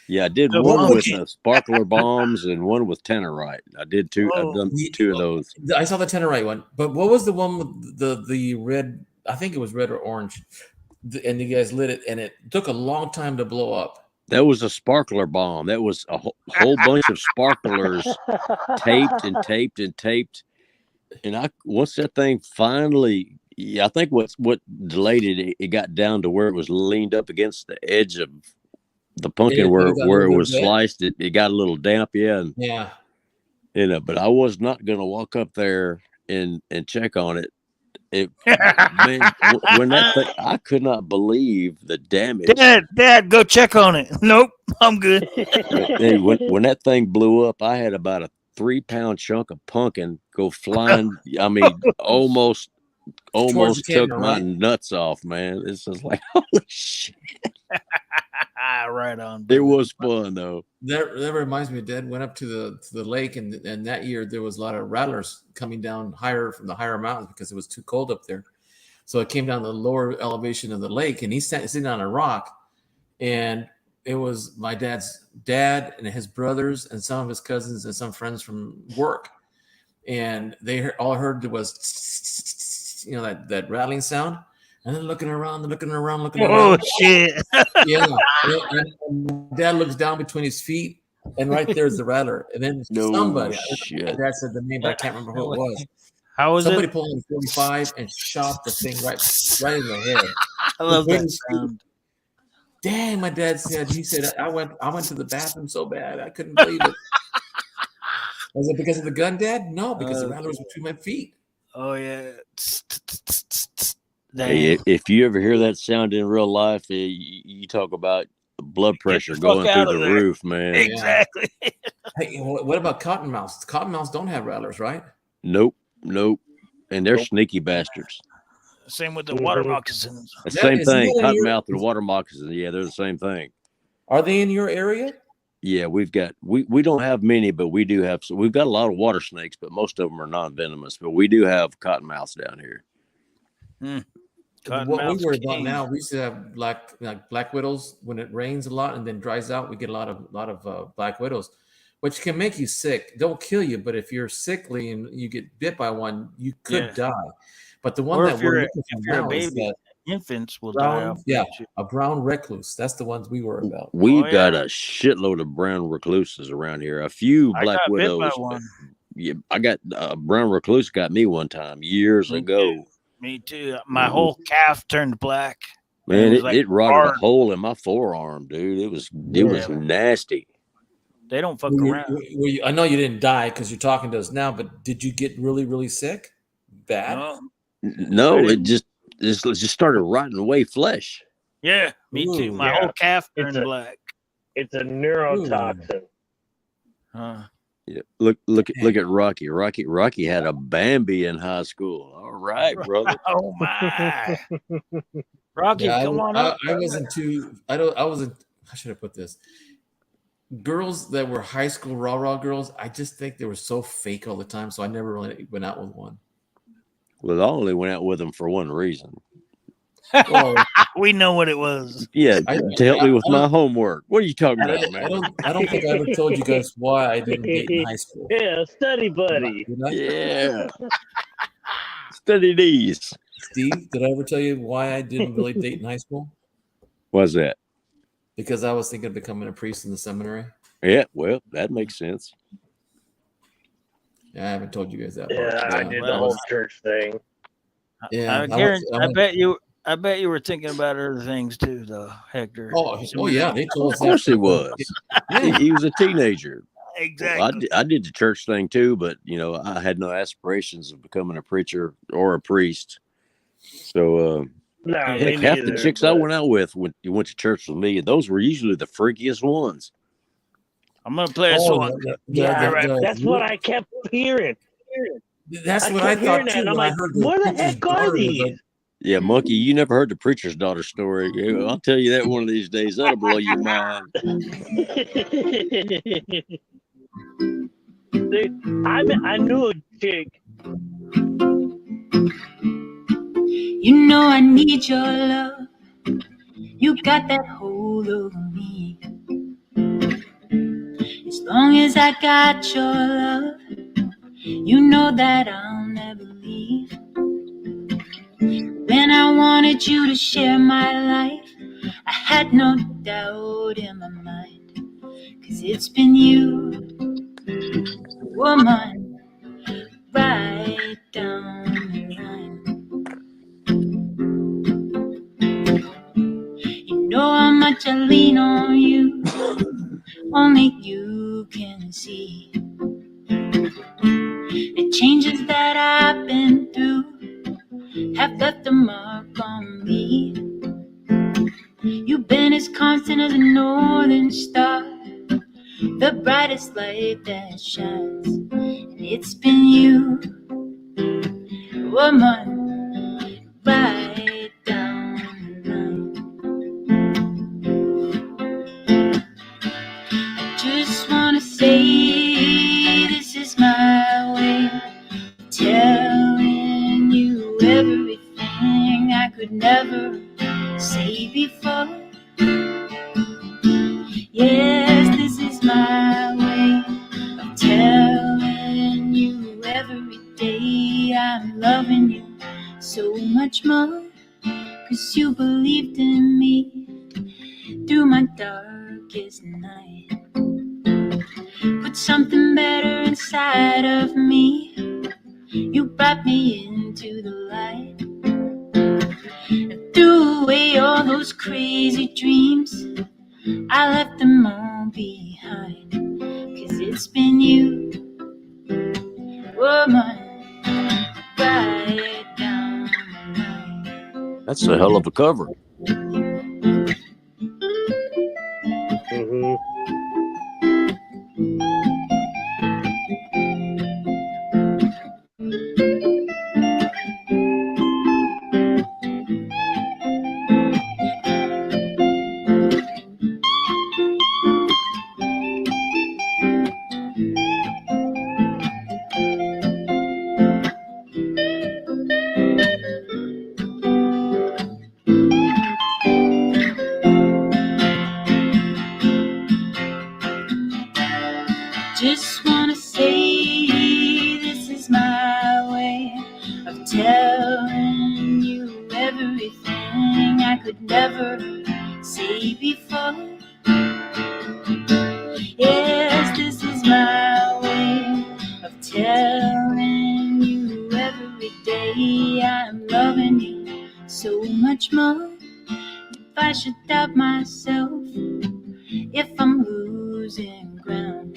Yeah, I did The one with pumpkin. sparkler bombs and one with tannerite. I did two. I've Oh, done two of those. I saw the Tannerite one, but what was the one with the red? I think it was red or orange, and you guys lit it, and it took a long time to blow up. That was a sparkler bomb. That was a whole bunch of sparklers taped and taped and taped. And once that thing finally, I think what delayed it got down to where it was leaned up against the edge of the pumpkin where Got a little it bit was red? sliced. It got a little damp, yeah. And, Yeah. but I was not going to walk up there and check on it. Man, when that thing, I could not believe the damage. Dad, go check on it. Nope, I'm good. Hey, when that thing blew up, I had about a 3-pound chunk of pumpkin go flying. I mean, almost Towards the took camera, my right? nuts off, man. It's just like, holy shit. Right on. It brother. was fun though. That reminds me. Dad went up to the lake, and that year there was a lot of rattlers coming down higher from the higher mountains because it was too cold up there. So it came down to the lower elevation of the lake, and he's sitting on a rock, and it was my dad's dad and his brothers and some of his cousins and some friends from work, and they all heard was that rattling sound, and then looking around. Oh shit! Yeah, and dad looks down between his feet, and right there's the rattler, and then somebody. Shit. Dad said the name, but I can't remember who it was. How was Somebody it? pulled in 45 and shot the thing right in the head. I love Between that his feet. sound. Dang, my dad said. He said I went to the bathroom so bad I couldn't believe it. Was it because of the gun, Dad? No, because the rattler was between my feet. Oh yeah. Hey, if you ever hear that sound in real life, you talk about blood pressure going through the roof, man. Exactly. Hey, what about cottonmouths? Cottonmouths don't have rattlers, right? Nope. And they're sneaky bastards. Same with the water moccasins. The same thing. Cottonmouth and water moccasins. Yeah, they're the same thing. Are they in your area? Yeah, we don't have many, but we do have. So we've got a lot of water snakes, but most of them are non-venomous. But we do have cottonmouths down here. What we worry about now, we used to have black widows when it rains a lot and then dries out. We get a lot of black widows, which can make you sick. Don't kill you, but if you're sickly and you get bit by one, you could die. But the one Or that we're looking for if you're now a is baby, that infants will die off. a brown recluse. That's the ones we worry about. We've got a shitload of brown recluses around here. A few black widows. Bit by one. Yeah, I got brown recluse. Got me one time years ago. Me too. My whole calf turned black. Man, it rotted a hole in my forearm, dude. It was nasty. They don't fuck around. I know you didn't die because you're talking to us now, but did you get really, really sick? Bad? No, it just started rotting away flesh. Yeah, me too. My whole calf turned black. It's a neurotoxin. Yeah, look at Rocky. Rocky had a Bambi in high school. All right, brother. Oh my, Rocky, come on up. I wasn't too. I wasn't. How should I put this? Girls that were high school rah girls, I just think they were so fake all the time. So I never really went out with one. Well, I only went out with them for one reason. Well, we know what it was. Yeah, to help me with my homework. What are you talking about, man? I don't think I ever told you guys why I didn't date in high school. Yeah, study buddy. Yeah. Study these. Steve, did I ever tell you why I didn't really date in high school? What's that? Because I was thinking of becoming a priest in the seminary. Yeah, well, that makes sense. Yeah, I haven't told you guys that Yeah, part. I did the whole church thing. Yeah, I guarantee. I bet you. I bet you were thinking about other things too, though, Hector. Oh yeah, they told Of us course that. he was. Yeah. He was a teenager. Exactly. I did the church thing too, but I had no aspirations of becoming a preacher or a priest. So No, Yeah. me heck, half the neither. chicks I but- went out with when you went to church with me, those were usually the freakiest ones. I'm gonna play a Oh, song. Yeah, that's what I kept hearing. That's I what I kept hearing thought that, too. and I'm When I like, heard the "Where the preacher's heck are daughter was these?" Yeah, Monkey, you never heard the preacher's daughter story. Yeah, I'll tell you that one of these days. That'll blow your mind. Dude, I knew a chick. You know I need your love. You got that hold over me. As long as I got your love, you know that I'll never leave. When I wanted you to share my life, I had no doubt in my mind. 'Cause it's been you, woman, right down the line. You know how much I lean on you, only you can see. The changes that I've been through have left a mark on me. You've been as constant as a northern star, the brightest light that shines. And it's been you, woman, right down the line. I just wanna say this is my way of telling you everything I could never say before. Yes, this is my way of telling you every day I'm loving you so much more. 'Cause you believed in me through my darkest night. Put something better inside of me. You brought me into the light and threw away all those crazy dreams. I left them all behind. 'Cause it's been you, woman, right down the line. That's a hell of a cover. Mm-hmm. Just wanna say this is my way of telling you everything I could never say before. Yes, this is my way of telling you every day I'm loving you so much more. If I should doubt myself, if I'm losing ground,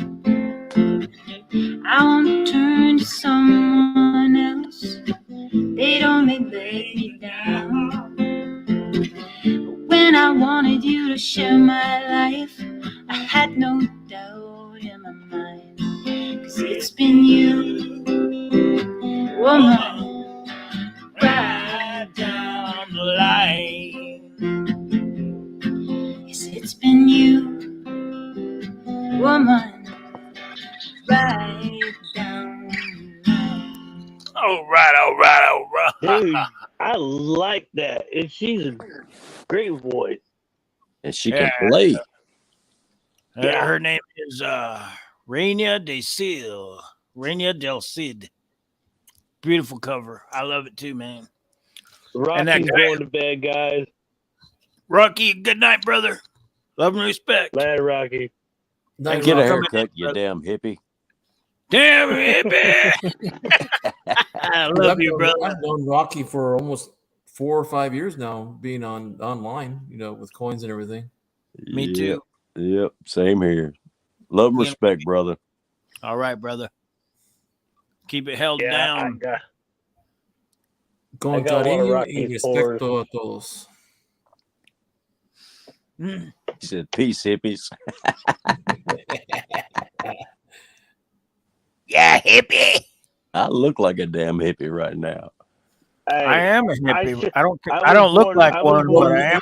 I won't turn to someone else. They'd only let me down. But when I wanted you to share my life, I had no doubt in my mind. 'Cause it's been you, woman, right down the line. Yes, it's been you, woman, right down the line. All right. Dude, I like that. And she's a great voice. And she Yeah. can play. Yeah. Her name is Raina Del Cid. Beautiful cover. I love it too, man. Rocky's going to bed, guys. Rocky, good night, brother. Love and respect. Later, Rocky. Night, Get a Rocky. haircut, you damn hippie. Damn hippie. I love you, brother. I've known Rocky for almost 4 or 5 years now, being online, with coins and everything. Me too. Yep, same here. Love and respect, brother. All right, brother. Keep it held Yeah, down. Con got one of cariño y Rocky's fours. respeto a todos. He said, peace, hippies. Yeah, hippie. I look like a damn hippie right now. Hey, I am a hippie. I don't was look born- like I was one, born- but I am.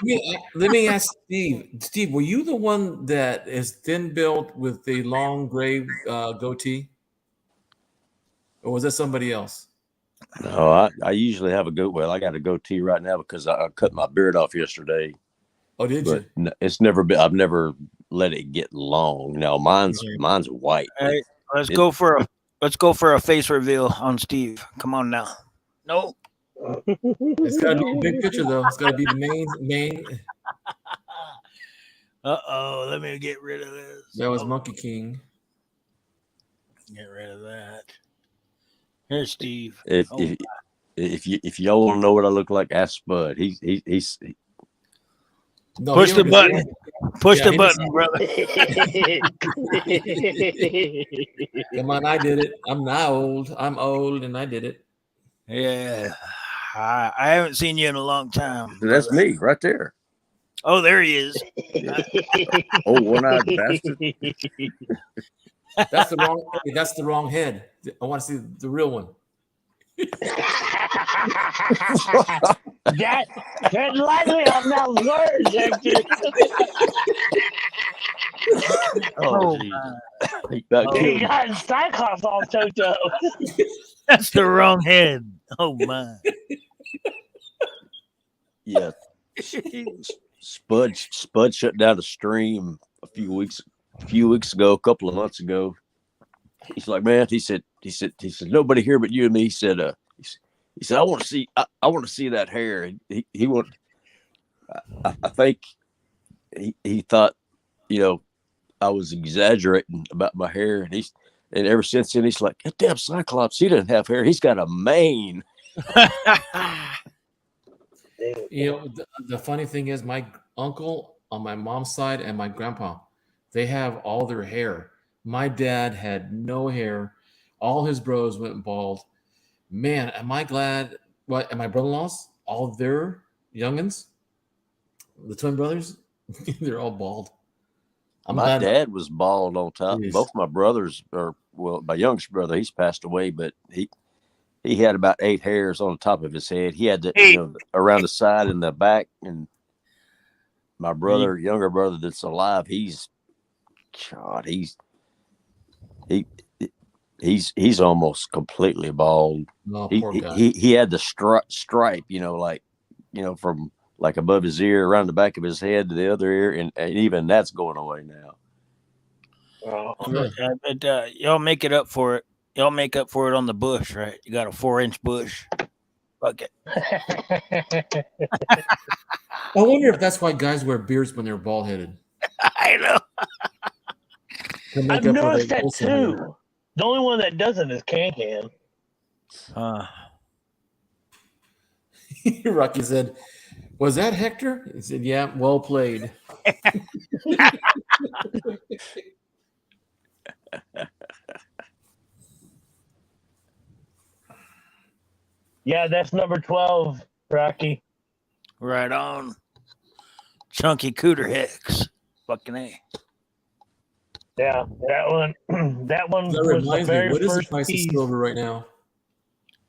Let me ask Steve. Steve, were you the one that is thin built with the long gray goatee? Or was that somebody else? No, I usually have a I got a goatee right now because I cut my beard off yesterday. Oh, did But you? it's never been. I've never let it get long. No, mine's white. Hey, let's go for a face reveal on Steve. Come on now. No. It's got to be a big picture, though. It's got to be the main. Uh-oh. Let me get rid of this. That was Monkey King. Get rid of that. Here's Steve. If y'all want to know what I look like, ask Spud. He's No, push he the already- button. Push Yeah, the he button, brother. Come on, I did it. I'm old, and I did it. Yeah. I haven't seen you in a long time. that's brother. me right there. Oh, there he is. Oh, one-eyed bastard. That's the wrong head. I want to see the real one. Tread lightly on those words, Hector. Oh, You got Cyclops all choked up. that's the wrong head. Oh my. Yeah. Spud shut down the stream a few weeks ago, a couple of months ago. He's like, man, he said, nobody here but you and me. He said, I want to see that hair. He want. I think he thought, I was exaggerating about my hair, and ever since then he's like, that damn Cyclops, he doesn't have hair. He's got a mane. The funny thing is, my uncle on my mom's side and my grandpa, they have all their hair. My dad had no hair. All his bros went bald. Man, am I glad. What? And my brother-in-laws, all their youngins, the twin brothers, they're all bald. My dad was bald on top. Jeez. Both my brothers my youngest brother, he's passed away, but he had about 8 hairs on the top of his head. He had around the side and the back. And my younger brother that's alive, he's almost completely bald. Oh, poor guy. He had the stripe, from like above his ear, around the back of his head to the other ear, and even that's going away now. Y'all make it up for it. Y'all make up for it on the bush, right? You got a 4-inch bush. Fuck it. I wonder if that's why guys wear beards when they're bald headed. I know. I've noticed that too. The only one that doesn't is Can. Rocky said, "Was that Hector?" He said, "Yeah, well played." Yeah, that's number 12, Rocky. Right on. Chunky Cooter Hicks. Fucking A. Yeah, that one. That one That was the reminds me, very what is the first price of piece. silver right now?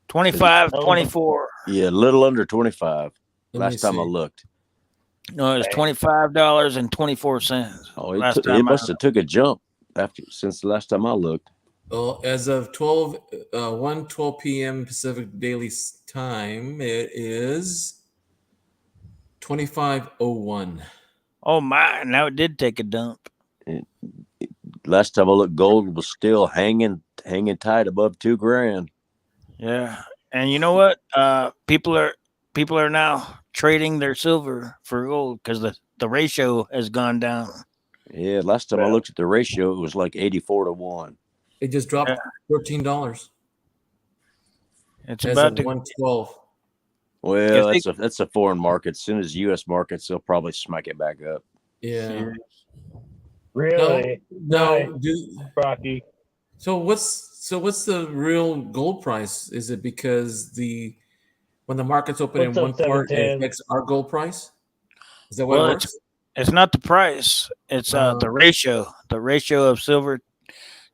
25, 24. Yeah, a little under 25. Let Last me time I see. looked. No, it's $25.24. Oh, it must have took a jump since the last time I looked. Well, as of 12 p.m. Pacific Daily Time, it is 25.01. Oh my! Now it did take a dump. Last time I looked, gold was still hanging tight above $2,000. Yeah, and you know what? People are people are now trading their silver for gold because the ratio has gone down. Yeah, last time I Yeah. looked at the ratio, it was like 84-1. It just dropped $13 It's as about of to. 112. Well, If that's a foreign market. As soon as U.S. markets, they'll probably smack it back up. Yeah. Really? No. Nice, Rocky. So what's the real gold price? Is it because when the market's open What's in up, one part, it 710? affects our gold price? Is that what it well, works? it's not the price. It's the ratio. The ratio of silver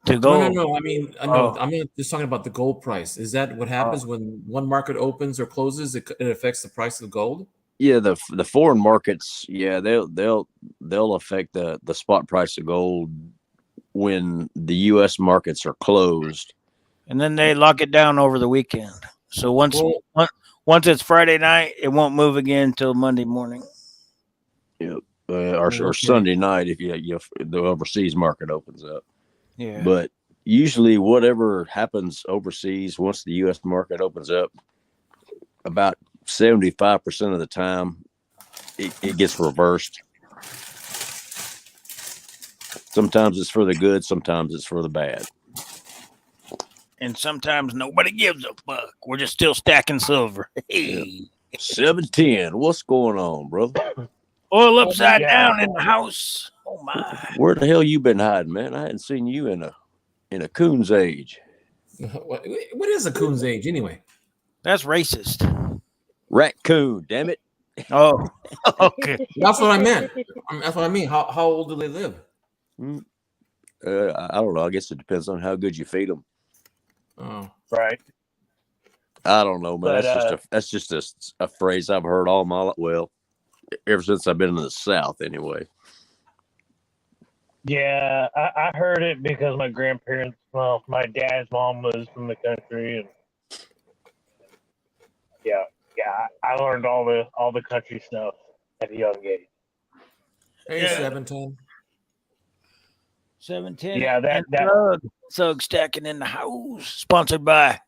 to gold. No. I mean, no, I'm not just talking about the gold price. Is that what happens when one market opens or closes? It affects the price of gold. Yeah, the foreign markets, yeah, they'll affect the spot price of gold when the U.S. markets are closed. And then they lock it down over the weekend. So Well, once it's Friday night, it won't move again until Monday morning. Yep. Or okay. Sunday night if the overseas market opens up. Yeah. But usually, whatever happens overseas, once the U.S. market opens up, about 75% of the time, it gets reversed. Sometimes it's for the good, sometimes it's for the bad. And sometimes nobody gives a fuck. We're just still stacking silver. Hey. Yep. 710. What's going on, brother? Oil upside down in the house. Oh my. Where the hell you been hiding, man? I hadn't seen you in a coon's age. What is a coon's age anyway? That's racist. Raccoon, damn it. Oh, okay. That's what I meant. That's what I mean. How old do they live? I don't know. I guess it depends on how good you feed them. Oh, Right. I don't know, man. But, that's just a phrase I've heard all my life. Well, ever since I've been in the South, anyway. Yeah, I heard it because my grandparents, well, my dad's mom was from the country, and yeah, I learned all the country stuff at a young age. hey, 710. 710. Yeah, that Thug stacking in the house. Sponsored by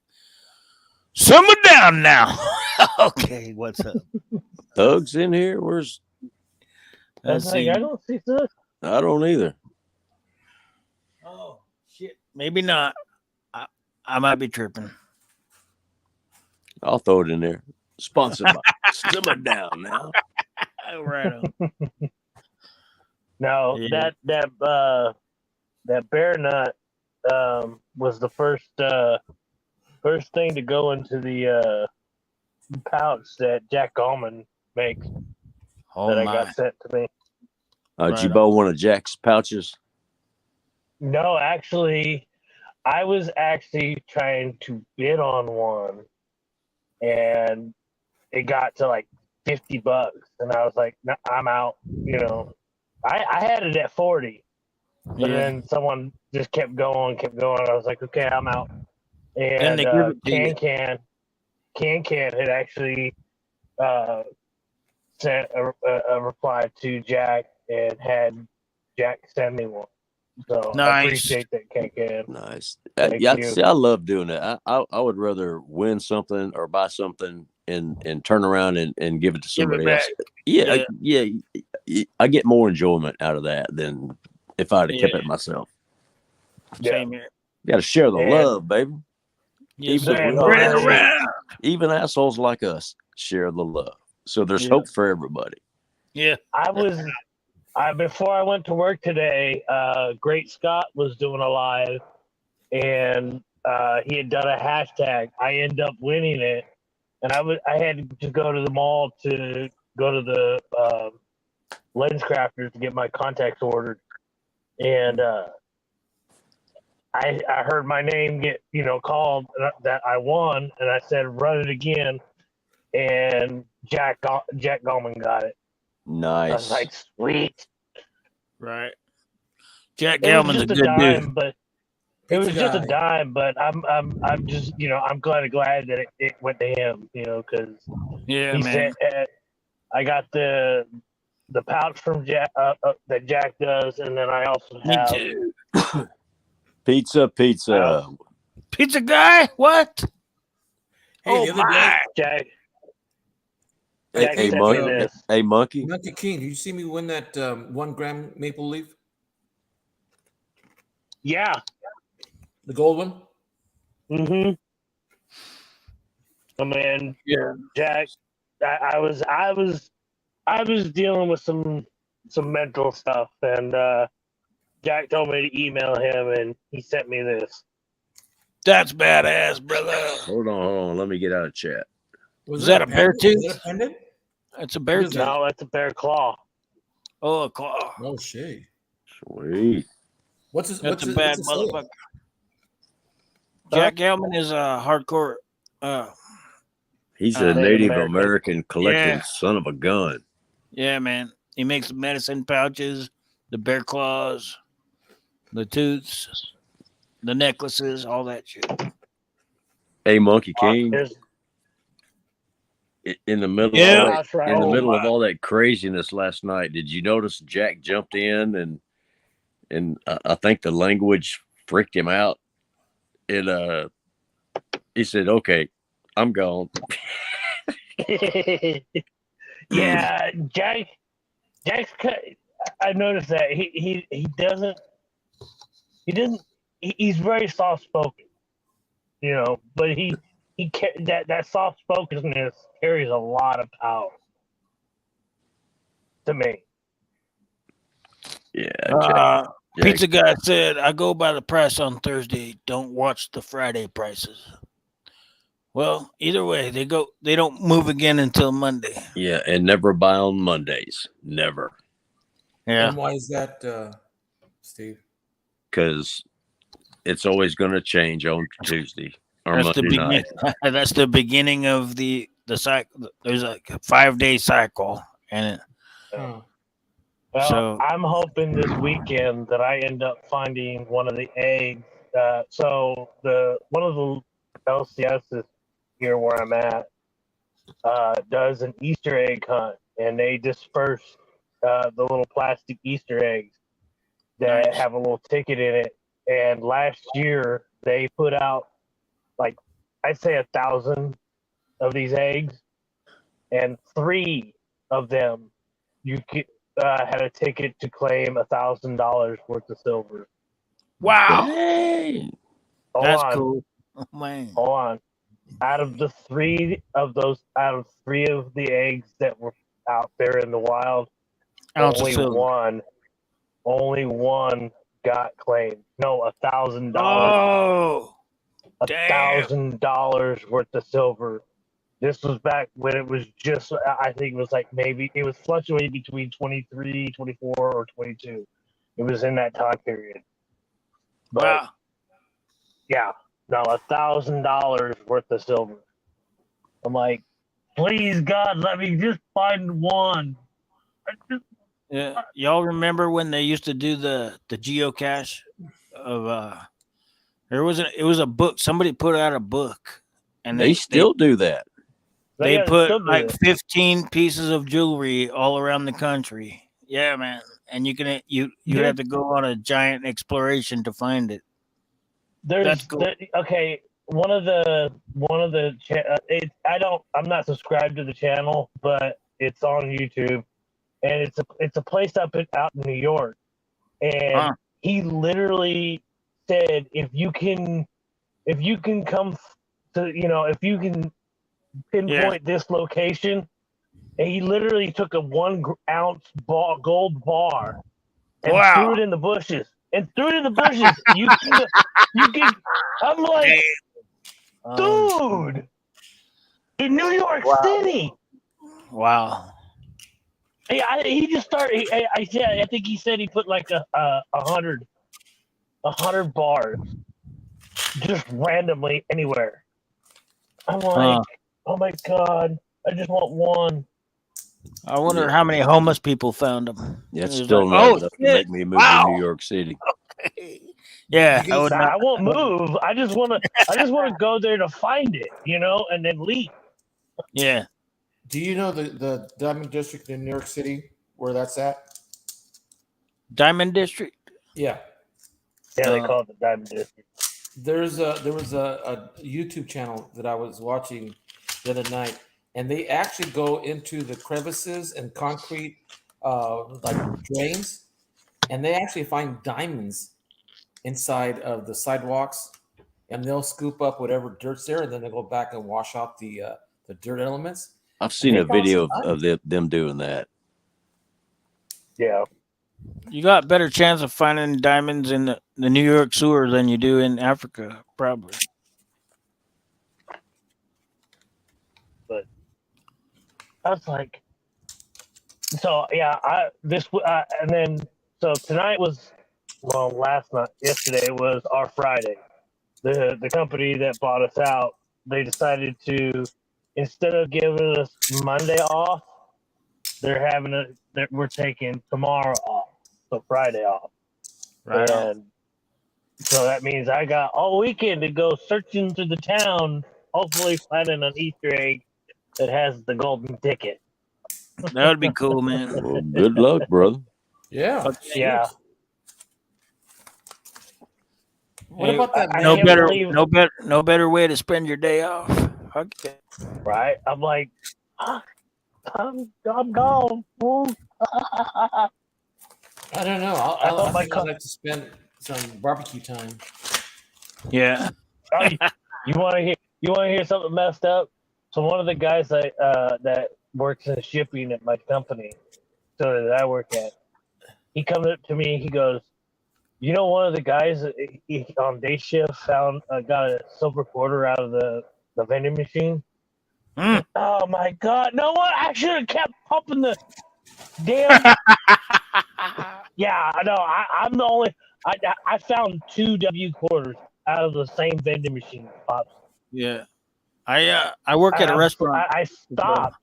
Summer Down Now. Okay, what's up? Thugs in here? Where's? Let's see. I don't see this. I don't either. Oh shit. Maybe not. I might be tripping. I'll throw it in there. Sponsored by Summer Down Now. Right on. No, Yeah. that bear nut was the first thing to go into the pouch that Jack Gallman makes Oh that I my. got sent to me. Did you buy one of Jack's pouches? No, actually, I was actually trying to bid on one, and it got to like $50, and I was like, no, I'm out. You know, I had it at 40, but then someone just kept going. I was like, okay, I'm out. And they give it to you. Can had actually sent a reply to Jack and had Jack send me one. So I Nice. appreciate that, Can. Nice. Thank Yeah, you. see, I love doing that. I would rather win something or buy something and turn around and give it to Give it somebody else. back. Yeah. I get more enjoyment out of that than if I'd have kept Yeah. it myself. Same here. You got to share the And- love, baby. Yes, Even, sir. we all Spread it assholes, around. even assholes like us share the love. So there's hope for everybody. Yeah. I was before I went to work today. Great Scott was doing a live, and he had done a hashtag. I ended up winning it, and I had to go to the mall to go to the lens crafters to get my contacts ordered, and I heard my name get called that I won, and I said run it again, and Jack Gallman got it. I was Nice. like, sweet. Right. Jack It was Gellman's a just good a dime, dude. but it was just a dime. But I'm just I'm glad that it went to him. Because Yeah, he man. said I got the pouch from Jack that Jack does, and then I also Me have too. Pizza. Pizza guy? What? Hey, Oh the other day, my. Jack. Jack A sent me monkey. this. A monkey. Monkey King, did you see me win that 1 gram maple leaf? Yeah. The gold one? Mm-hmm. I mean, Yeah. Jack, I was dealing with some mental stuff, and Jack told me to email him, and he sent me this. That's badass, brother. Hold on. Let me get out of chat. Is that a bear pendant? tooth? Is that a pendant? That's a bear What is tooth. that? No, that's a bear claw. Oh, a claw. Oh shit! Sweet. What's his? That's What's a his, bad what's his sale? motherfucker. Jack Hellman is a hardcore. He's a Native Native American. American collecting Yeah. son of a gun. Yeah, man. He makes the medicine pouches, the bear claws, the tooths, the necklaces, all that shit. A Monkey King. There's In the middle Yeah. of all that's right. in the Oh, middle of my. all that craziness last night, did you notice Jack jumped in and I think the language freaked him out. It he said, "Okay, I'm gone." yeah, Jack's. I noticed that he doesn't. He's very soft spoken, but that soft spokenness carries a lot of power to me. Yeah, Jack. Pizza guy said, "I go by the price on Thursday. Don't watch the Friday prices." Well, either way, they don't move again until Monday. Yeah, and never buy on Mondays. Never. Yeah. And why is that, Steve? Because it's always going to change on Tuesday or That's the Monday night. That's the beginning of the cycle. There's a 5-day cycle, and Huh. Well, so I'm hoping this weekend that I end up finding one of the eggs. So one of the LCSs here where I'm at does an Easter egg hunt, and they disperse the little plastic Easter eggs that Nice. have a little ticket in it. And last year they put out like I'd say 1,000 of these eggs, and 3 of them you could. Had a ticket to claim $1,000 worth of silver. Wow, Dang. that's Hold on, cool. Oh, man. hold on. Out of the 3 of the eggs that were out there in the wild, Ounce of silver. only one got claimed. No, $1,000. Oh, damn. $1,000 worth of silver. This was back when it was just, I think it was like maybe, it was fluctuating between 23, 24, or 22. It was in that time period. But Wow. yeah, no, $1,000 worth of silver. I'm like, please God, let me just find one. Yeah, y'all remember when they used to do the geocache of it was a book. Somebody put out a book, and They still do that. they Yeah, put still do like it. 15 pieces of jewelry all around the country. Yeah, man. And you have to go on a giant exploration to find it. That's cool. Okay, one of the I'm not subscribed to the channel, but it's on YouTube, and it's a place out in New York, and he literally said if you can come to if you can pinpoint this location, and he literally took a 1 ounce gold bar and threw it in the bushes. You can. I'm like, dude, in New York City. Wow. He just started. I think he said he put like a 100 bars just randomly anywhere. I'm like, oh my God, I just want one. I wonder how many homeless people found them. That's still not enough to make me move to New York City. Yeah, I won't move. I just want to go there to find it, and then leave. Yeah. Do you know the Diamond District in New York City, where that's at? Diamond District? Yeah. Yeah, they call it the Diamond District. There was a YouTube channel that I was watching the other night, and they actually go into the crevices and concrete, like drains, and they actually find diamonds inside of the sidewalks, and they'll scoop up whatever dirt's there, and then they'll go back and wash out the dirt elements. I've And seen they a found some video of them doing that. Yeah. You got better chance of finding diamonds in the New York sewer than you do in Africa, probably. But I was like, so yeah, and then so tonight was, well, yesterday was our Friday. The company that bought us out, they decided to, instead of giving us Monday off, we're taking tomorrow off, so Friday off. Right on. And so that means I got all weekend to go searching through the town, hopefully finding an Easter egg that has the golden ticket. That would be cool, man. Well, good luck, brother. Yeah. Fuck Yeah. What about that? I No can't better, believe- no better way to spend your day off. Fuck it. Right? I'm like, I'm gone. Fool. I don't know. I thought I my think I'd like to spend some barbecue time. Yeah. Oh, you want to hear something messed up? So one of the guys that works in shipping at my company, so that I work at, he comes up to me. He goes, "You know, one of the guys on day shift got a silver quarter out of the vending machine." Mm. Oh my God! No, what? I should have kept pumping the damn. Yeah, I know. I'm the only. I found 2 W quarters out of the same vending machine, Pops. Yeah. I work at a restaurant. I stopped.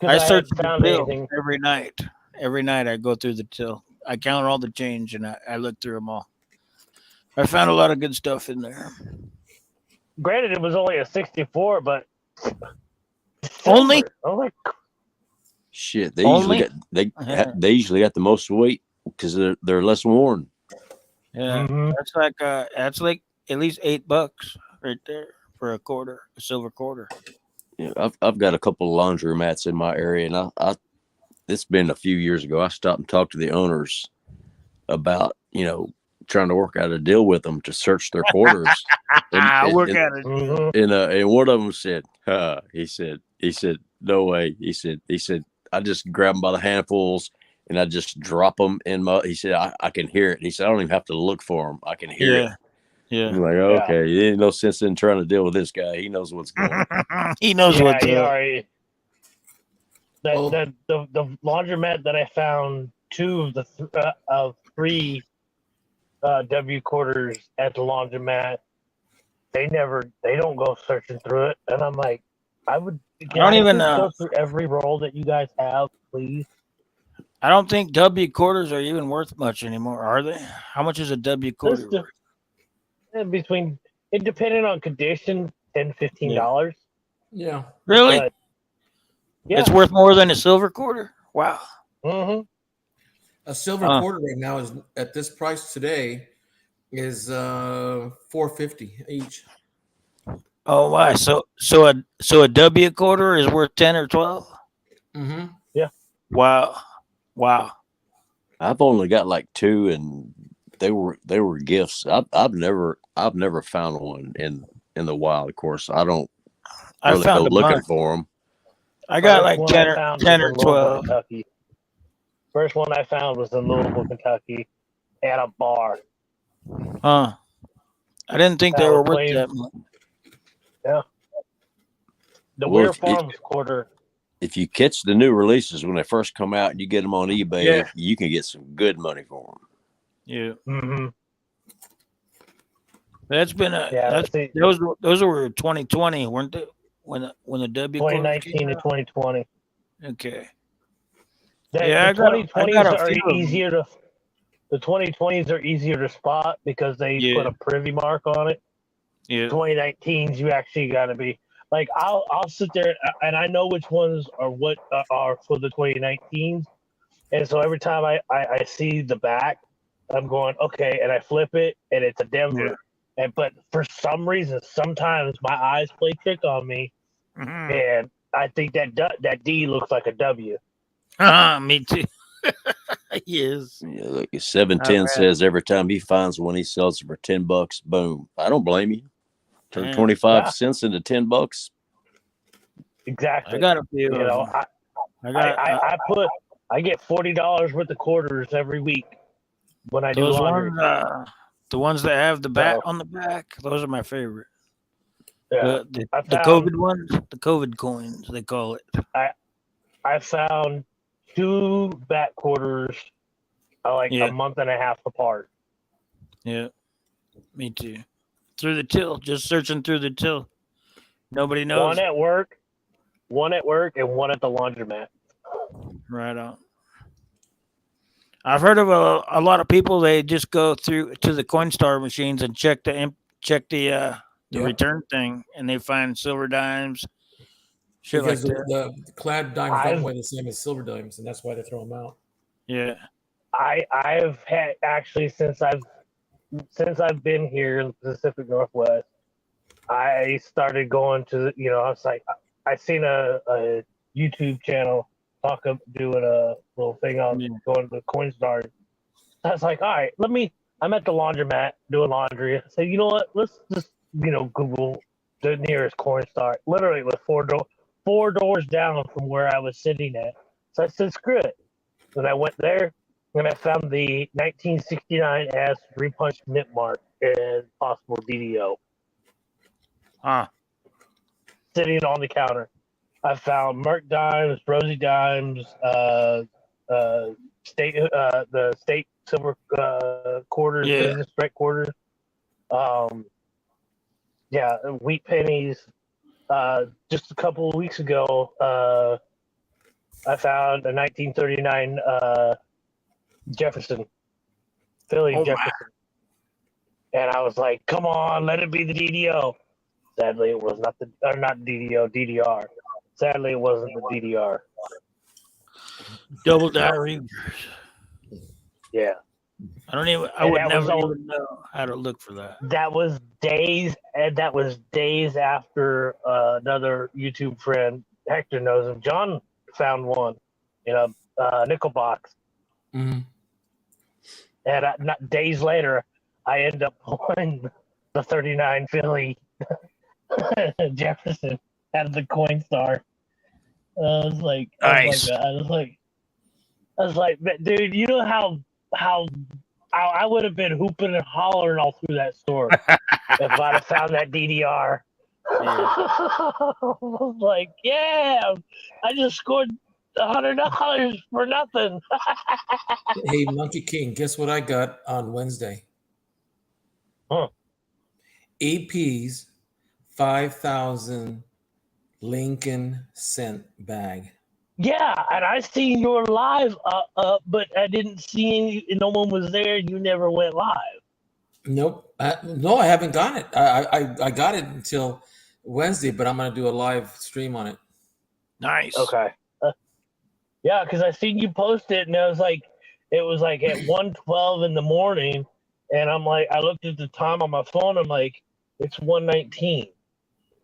I search the found till anything. every night. Every night I go through the till. I count all the change and I look through them all. I found a lot of good stuff in there. Granted, it was only a 64, but Only? silver. I was like, Shit, they Only? usually they usually got the most weight because they're less worn. Yeah, Mhm. that's like at least $8 right there for a silver quarter. Yeah, I've got a couple of laundromats in my area, and I it's been a few years ago. I stopped and talked to the owners about trying to work out a deal with them to search their quarters. I work at it. mhm. And one of them said, he said, no way. He said, I just grab them by the handfuls and I just drop them in my. He said, I can hear it. He said, I don't even have to look for them. I can hear it. Yeah. I'm like, okay, there ain't no sense in trying to deal with this guy. He knows what's going on. He knows what's he up. already. The laundromat that I found 2 of 3 W quarters at the laundromat. They don't go searching through it, and I'm like, I don't even go through every roll that you guys have, please. I don't think W quarters are even worth much anymore, are they? How much is a W quarter? It depending on condition, $10, $15. Yeah. Really? But, yeah. It's worth more than a silver quarter? Wow. Mm-hmm. A silver quarter right now is at this price today is $4.50 each. Oh wow! So a W quarter is worth 10 or 12? Mm-hmm. Yeah. Wow. I've only got like 2, and they were gifts. I've never found one in the wild. Of course, I don't really go looking for them. I got like 10 or 12. Kentucky. First one I found was in Louisville, Kentucky, at a bar. Huh. I didn't think they were worth that much. Yeah. The Weir Farms quarter. If you catch the new releases when they first come out and you get them on eBay, you can get some good money for them. Yeah. Mm-hmm. That's been those were 2020, weren't they? When the W 2019 to 2020. Okay. The 2020s are easier to. The 2020s are easier to spot because they put a privy mark on it. Yeah. 2019s, you actually got to be like, I'll sit there and I know which ones are what are for the 2019s, and so every time I see the back, I'm going okay, and I flip it and it's a Denver, but for some reason, sometimes my eyes play trick on me, and I think that D looks like a W. Me too. Yes. Yeah, look, I 710 read. says every time he finds one, he sells it for $10. Boom. I don't blame you. Turn Yeah. 25 Yeah. cents into $10. Exactly. I got a few You of know, them. I get $40 worth of quarters every week when I do Those laundry. ones, the ones that have the bat So, on the back, those are my favorite. yeah, The I the found COVID ones, the COVID coins, they call it. I found 2 bat quarters like Yeah, a month and a half apart. yeah, me too. Through the till, just searching through the till. Nobody knows. One at work, and one at the laundromat. Right on. I've heard of a lot of people. They just go through to the Coinstar machines and check the Yep. return thing, and they find silver dimes, shit Because like that. the clad dimes I've- don't weigh the same as silver dimes, and that's why they throw them out. Yeah, I've had actually since I've been here in the Pacific Northwest, I started going to I was like I seen a YouTube channel doing a little thing on Yeah. going to Coinstar. I was like, all right, I'm at the laundromat doing laundry. I said, you know what? Let's just Google the nearest Coinstar. Literally, it was four doors down from where I was sitting at. So I said, screw it. And I went there and I found the 1969 S 3-punch nip mark and possible DDO Huh. sitting on the counter. I found Merc dimes, Rosie dimes, the state silver quarters, Yeah. business strike quarters. Wheat pennies. Just a couple of weeks ago, I found a 1939 Jefferson, Philly Oh, my. Jefferson. And I was like, come on, let it be the DDO. Sadly, it was not DDO, DDR. Sadly, it wasn't the DDR. Double die reavers. Yeah. I would And that was never all- even know how to look for that. That was days after another YouTube friend, Hector knows him, John, found one in a nickel box. Mhm. And days later, I end up pulling the 39 Philly Jefferson out of the Coinstar. I was like, Nice. I was like, dude, you know how I would have been hooping and hollering all through that store if I'd have found that DDR. I was like, yeah, I just scored $100 for nothing. Hey, Monkey King, guess what I got on Wednesday? Huh. AP's 5,000 Lincoln cent bag. Yeah, and I seen your live, but I didn't see any. No one was there. You never went live. Nope. No, I haven't got it. I got it until Wednesday, but I'm going to do a live stream on it. Nice. Okay. Yeah, because I seen you post it, and it was like at 1:12 in the morning, and I'm like, I looked at the time on my phone. I'm like, it's 1:19.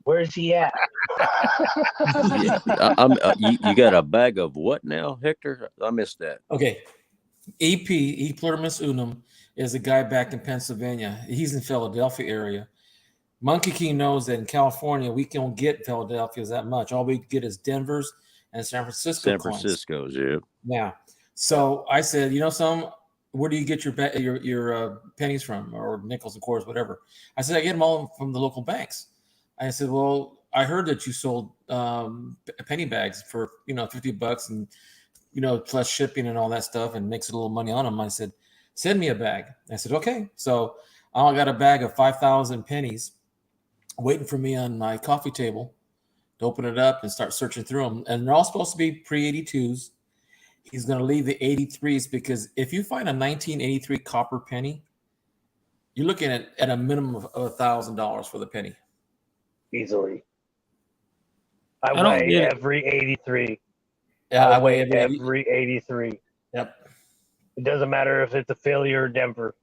Where's he at? You got a bag of what now, Hector? I missed that. Okay. EP, E Plurimus Unum, is a guy back in Pennsylvania. He's in Philadelphia area. Monkey King knows that in California, we don't get Philadelphia's that much. All we get is Denver's and San Francisco San coins. Francisco's, yeah. Yeah. So I said, where do you get your pennies from, or nickels, of course, whatever? I said, I get them all from the local banks. I said, well, I heard that you sold penny bags for $50 and plus shipping and all that stuff, and makes a little money on them. I said, send me a bag. I said, okay. So I got a bag of 5,000 pennies waiting for me on my coffee table to open it up and start searching through them. And they're all supposed to be pre-82s. He's going to leave the 83s, because if you find a 1983 copper penny, you're looking at a minimum of $1,000 for the penny. Easily. I don't weigh get it. every 83. Yeah, I weigh every 83. Yep. It doesn't matter if it's a Philly or Denver.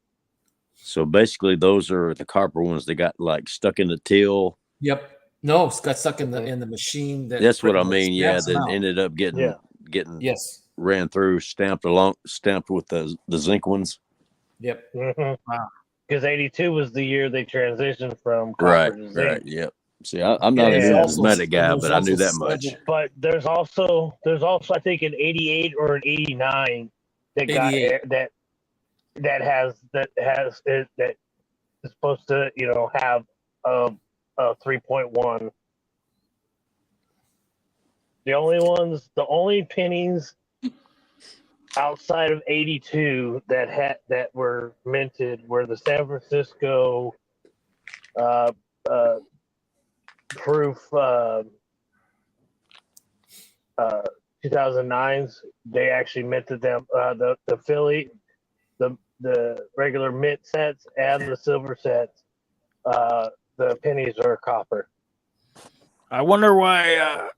So basically, those are the copper ones that got like stuck in the till. Yep. No, it's got stuck in the machine. That's what I mean. Yeah, stamps them that out. ended up getting Yes. ran through, stamped with the zinc ones. Yep. Wow. Because 82 was the year they transitioned from copper to zinc. Right. Yep. See, I'm not a Yeah. numismatic guy, but I knew that much. But there's also I think an 88 or an 89 that got 88. that is supposed to have a 3.1. The only pennies outside of 82 that were minted were the San Francisco proof 2009s. They actually minted them. The Philly, the regular mint sets and the silver sets. The pennies are copper. I wonder why.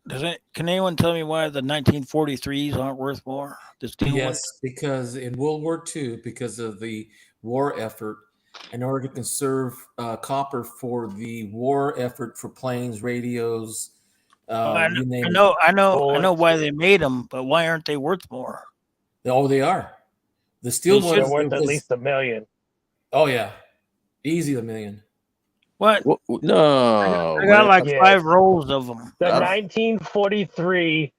Can anyone tell me why the 1943s aren't worth more? The steel ones? Because in World War II, because of the war effort, in order to conserve copper for the war effort for planes, radios, you name it. I know why they made them, but why aren't they worth more? Oh, they are. The steel ones are worth at least $1 million. Oh yeah, easy $1 million. What? No, I got like 5 rolls of them. The 1943.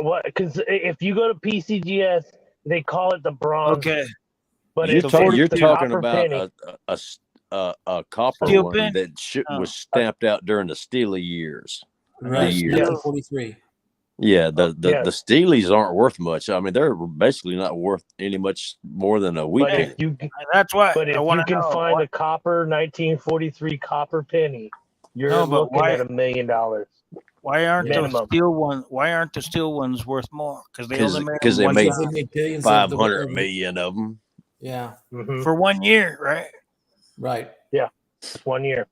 What? Because if you go to PCGS, they call it the bronze. Okay. But you're talking about penny. a copper Steel one pen? that was stamped out during the Steely years. Right. The years. 1943. Yeah, the Steelies aren't worth much. I mean, they're basically not worth any much more than a wheat penny. That's why. But if you can find a copper 1943 copper penny, you're looking at $1 million. Why aren't those steel ones? Why aren't the steel ones worth more? Because they made billions 500 million of them. Yeah, for 1 year, right? Right. Yeah, it's 1 year.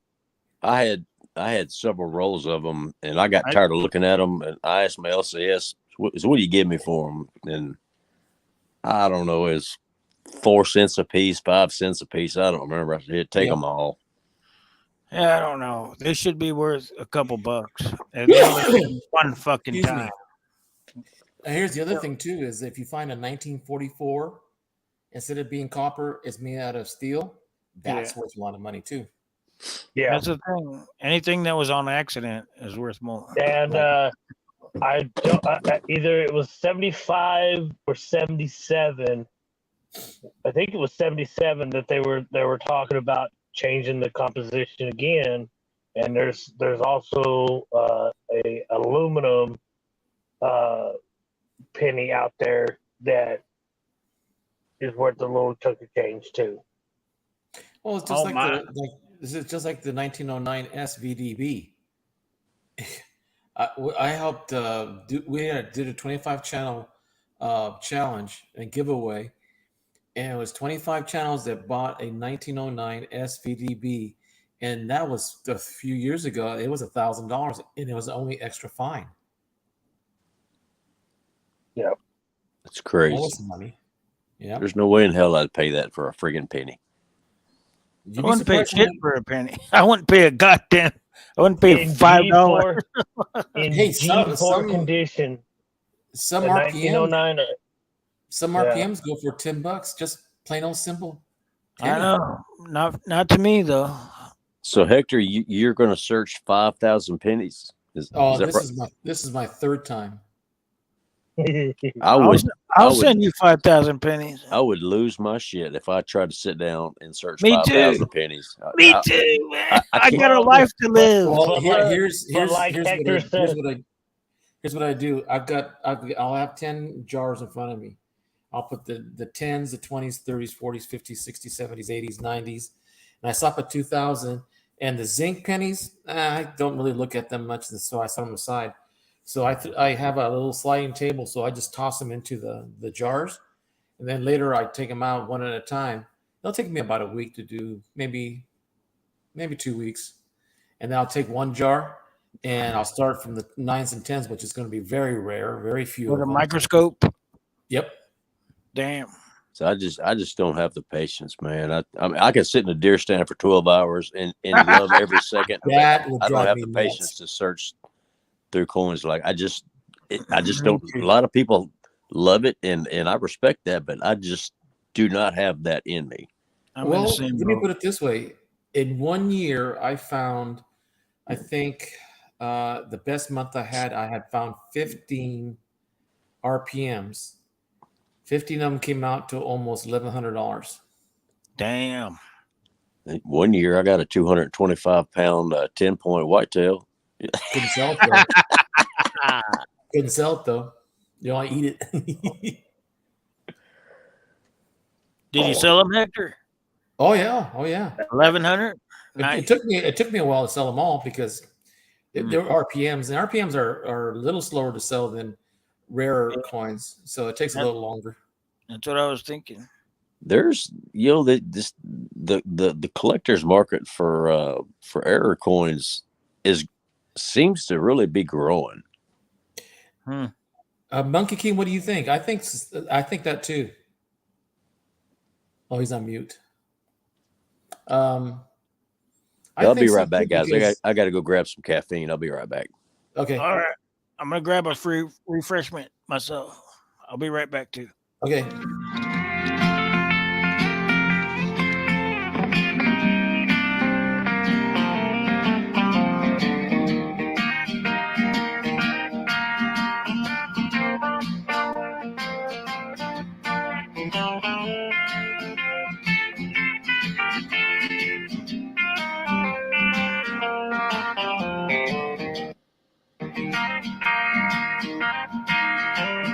I had several rolls of them, and I got tired of looking at them. And I asked my LCS, "What do you give me for them?" And I don't know, it's 4 cents a piece, 5 cents a piece. I don't remember. I said, "Take them all." Yeah, I don't know. They should be worth a couple bucks. One fucking time. Here's the other thing too: is if you find a 1944, instead of being copper, it's made out of steel. That's worth a lot of money too. Yeah, that's the thing. Anything that was on accident is worth more. And I don't either it was 75 or 77. I think it was 77 that they were talking about changing the composition again. And there's also a aluminum penny out there that is worth a little chunk of change too. Well, it's just this is just like the 1909 SVDB. I helped did a 25 channel challenge and giveaway, and it was 25 channels that bought a 1909 SVDB, and that was a few years ago. It was $1,000, and it was only extra fine. Yeah, that's crazy. That was money. Yeah, there's no way in hell I'd pay that for a friggin' penny. I wouldn't pay shit for a penny. I wouldn't pay a goddamn. I wouldn't pay $5. In G4 condition, some RPM, some RPMs go for $10, just plain old simple. Penny. I know, not to me though. So Hector, you're going to search 5,000 pennies. This is my third time. I'll send you 5,000 pennies. I would lose my shit if I tried to sit down and search 5,000 pennies. Me too, man. I got a life to live. Well, here's what I do. I'll have 10 jars in front of me. I'll put the 10s, the 20s, 30s, 40s, 50s, 60s, 70s, 80s, 90s, and I stop at 2,000. And the zinc pennies, I don't really look at them much, so I set them aside. So I have a little sliding table, so I just toss them into the jars, and then later I take them out one at a time. It'll take me about a week to do, maybe 2 weeks, and then I'll take one jar and I'll start from the 9s and 10s, which is going to be very rare, very few. With a microscope. Yep. Damn. So I just don't have the patience, man. I mean, I can sit in a deer stand for 12 hours and love every second. That will I don't drive have me the nuts. patience to search through coins. Like I just Me don't. A too. lot of people love it, and I respect that, but I just do not have that in me. I'm in the Well, same let me boat. put it this way. In 1 year, I found, I think the best month I had found 15 RPMs. 15 of them came out to almost $1,100. Damn. 1 year, I got a 225-pound 10-point whitetail. Couldn't sell it though. Couldn't sell it though. You know, I eat it. Did you sell them, Hector? Oh yeah, oh yeah. 1,100. It Nice. took me a while to sell them all because there are RPMs, and RPMs are a little slower to sell than rarer coins, so it takes a little longer. That's what I was thinking. There's the collector's market for error coins seems to really be growing. Monkey King, what do you think? I think that too. Oh, he's on mute. I'll be right so back, too, guys. because- I got to go grab some caffeine. I'll be right back. Okay. All right. I'm gonna grab a free refreshment myself. I'll be right back too. Okay.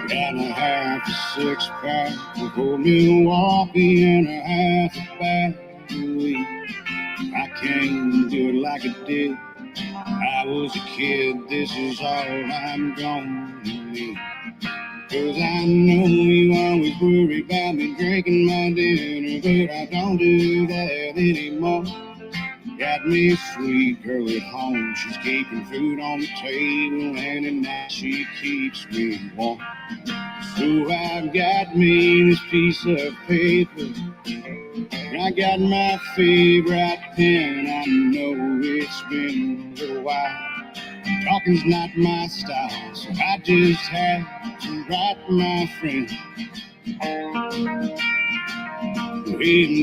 Got a half a six-pack of old Milwaukee and a half a bag of weed. I can't do it like I did. I was a kid, this is all I'm gonna need. 'Cause I know you always worry about me drinking my dinner, but I don't do that anymore. Got me a sweet girl at home, she's keeping food on the table, and at night she keeps me warm. So I've got me this piece of paper, I got my favorite pen. I know it's been a little while, talking's not my style, so I just had to write my friend. I'm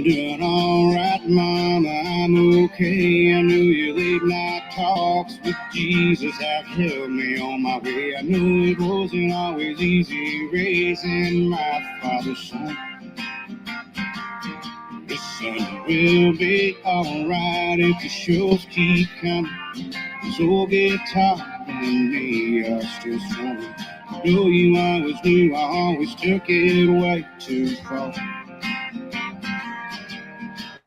doing all right, Mama, I'm okay. I know your late night talks with Jesus have helped me on my way. I know it wasn't always easy raising my father's son. The sun will be alright if the shows keep coming. This old guitar and me are still strumming. Though you always knew I always took it way too far.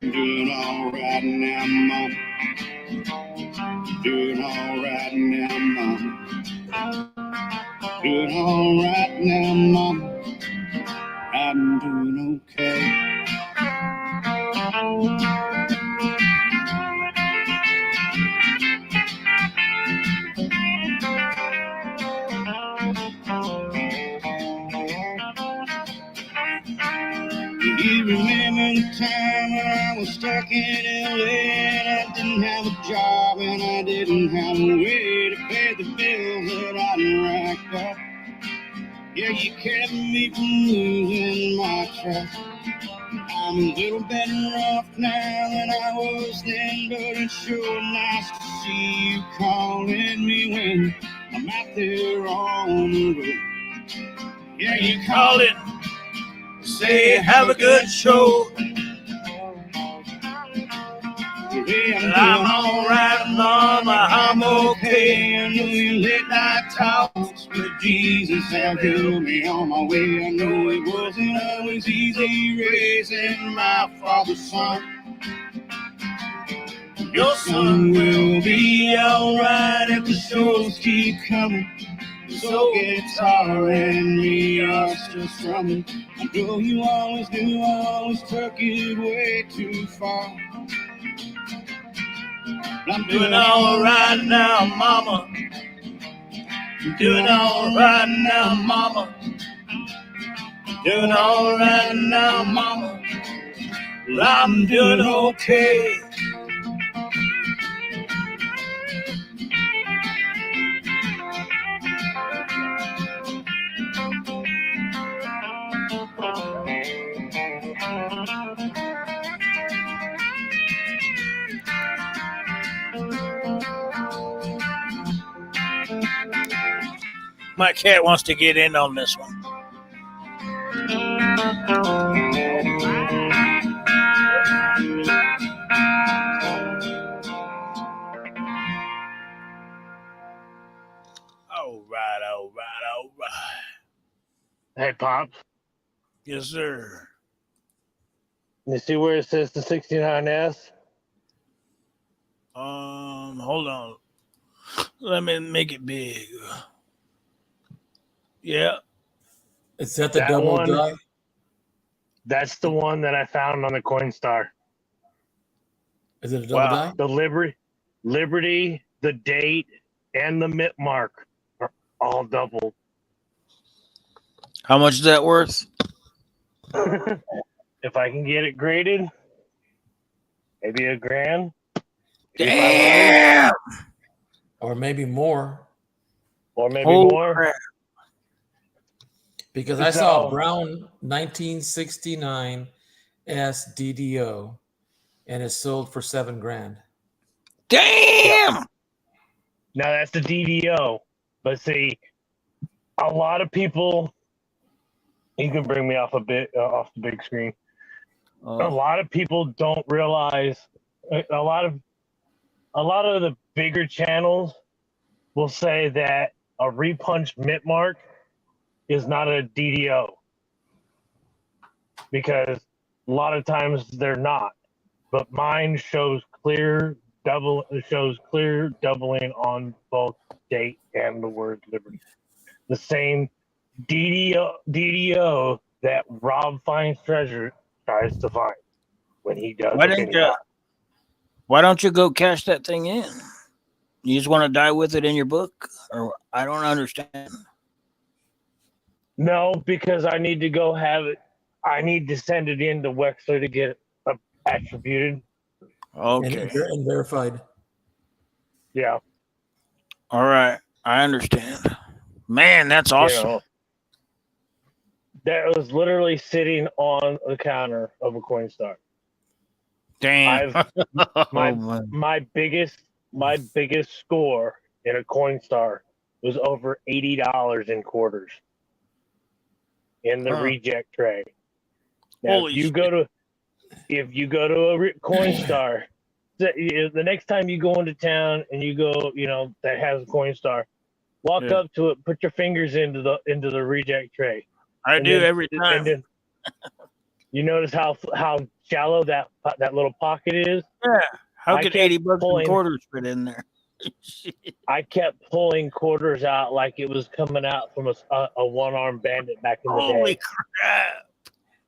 Doing all right now, Mom. Doing all right now, Mom. Doing all right now, Mom. I'm doing okay. Do you remember the time when I was stuck in LA and I didn't have a job and I didn't have a way to pay the bills that I'd racked up? Yeah, you kept me from losing my trust. I'm a little better off now than I was then, but it's sure nice to see you calling me when I'm out there on the road. Yeah, you call it, say have a good show. I'm all right, Mama, I'm okay. I know your late night talks with Jesus have helped me on my way. I know it wasn't always easy raising my father's son. Your son will be all right if the shows keep coming. So guitar and me are still strumming. I know you always knew I always took it way too far. I'm doing all right now, Mama. I'm doing all right now, Mama. Doing all right now, mama. Well, I'm doing okay. My cat wants to get in on this one. All right, all right, all right. Hey, Pops, Yes, sir. you see where it says the 69S? Hold on. Let me make it big. Yeah. Is that the That double one, die? that's the one that I found on the Coinstar. Is it a double Wow. die? The Liberty, the date, and the mint mark are all doubled. How much is that worth? If I can get it graded, maybe $1,000, maybe 500, Damn. Or maybe more. or maybe Holy more. crap. Because I saw a So- brown 1969 SDDO and it's sold for $7,000. Damn. Now that's the DDO, but see, a lot of people. You can bring me off a bit off the big screen. A lot of people don't realize. A lot of the bigger channels will say that a repunched mint mark is not a DDO because a lot of times they're not. But mine shows clear doubling on both date and the word liberty. The same DDO that Rob finds treasure tries to find when he does Why don't you go cash that thing in? You just want to die with it in your book? Or I don't understand. No, because I need to go have it. I need to send it in to Wexler to get it attributed. Okay. And verified. Yeah. All right. I understand. Man, that's awesome. You know, that was literally sitting on the counter of a Coinstar. Damn. My biggest score in a Coinstar was over $80 in quarters in the reject tray. Now, Holy if you shit. go to a Coinstar, the next time you go into town and you go, that has a Coinstar, walk up to it, put your fingers into the reject tray. I do every time. And then you notice how shallow that little pocket is. Yeah. How could $80 in quarters fit in there? I kept pulling quarters out like it was coming out from a one-armed bandit back in the day. Holy crap!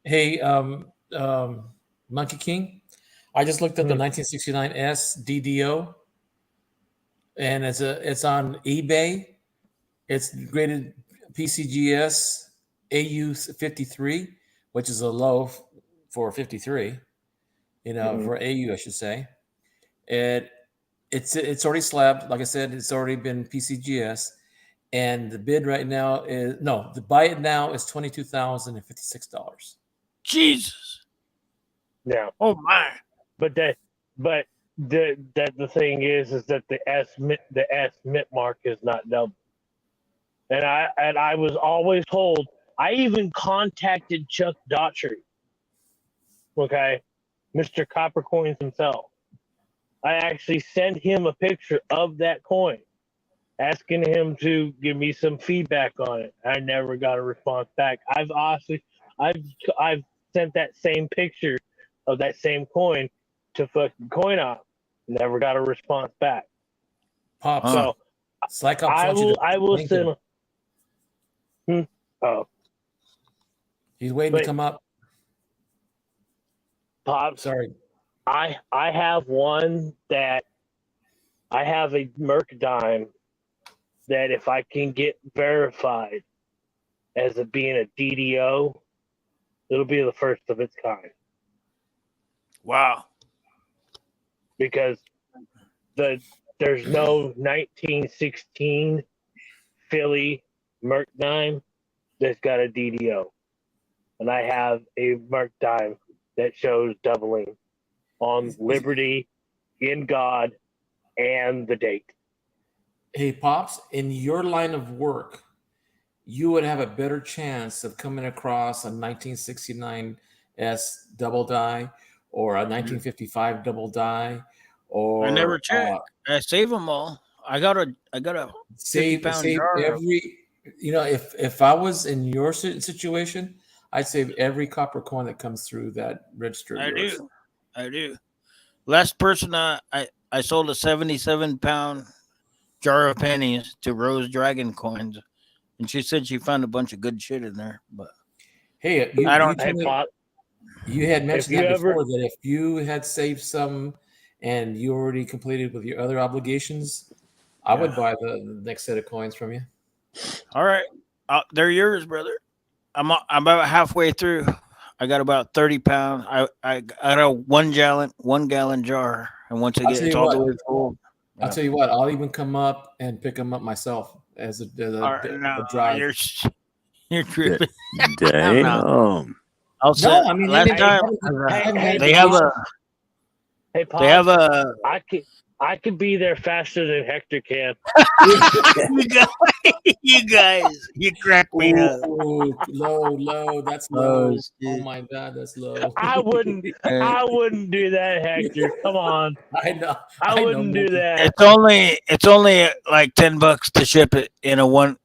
Hey, Monkey King, I just looked at the 1969 SDDO, and it's on eBay. It's graded PCGS AU 53, which is a low for 53. For AU, I should say. It's already slabbed. Like I said, it's already been PCGS, and the bid right now the buy it now is $22,056. Jesus. Yeah. Oh my. But the thing is that the S mint mark is not double. And I was always told. I even contacted Chuck Daughtry. Okay, Mr. Copper Coins himself. I actually sent him a picture of that coin, asking him to give me some feedback on it. I never got a response back. I've sent that same picture of that same coin to fucking CoinOp. Never got a response back. Pop. So I will send. Oh, he's waiting to come up. Pop. Sorry. I have one that I have a Mercadime that if I can get verified as being a DDO, It'll be the first of its kind Wow. because there's no 1916 Philly Merc dime that's got a DDO, and I have a Merc dime that shows doubling on Liberty, in God, and the date. Hey, Pops, in your line of work, you would have a better chance of coming across a 1969 S double die or a 1955 double die, or I never check. I save them all. I got a 50-pound save jar. every. If I was in your situation, I'd save every copper coin that comes through that register of yours. I do. Last person I sold a 77-pound jar of pennies to Rose Dragon Coins, and she said she found a bunch of good shit in there. But Hey, I don't. Hey, Pop, you had mentioned you that ever- before, that if you had saved some and you already completed with your other obligations, I would buy the next set of coins from you. All right, they're yours, brother. I'm about halfway through. I got about 30 pounds. I got a 1 gallon jar, and once I I'll get tell it's you all what. the way full. I'll tell you what. I'll even come up and pick them up myself as a No, drive. you're tripping. Damn. I'll say No, I mean, last hey, time hey, they have a Hey, Pop, they have a I could be there faster than Hector can. you guys, you crack me up. Ooh, low. That's low. Oh my God, that's low. I wouldn't do that, Hector. Come on. I know. I wouldn't do that. It's only like $10 to ship it in a one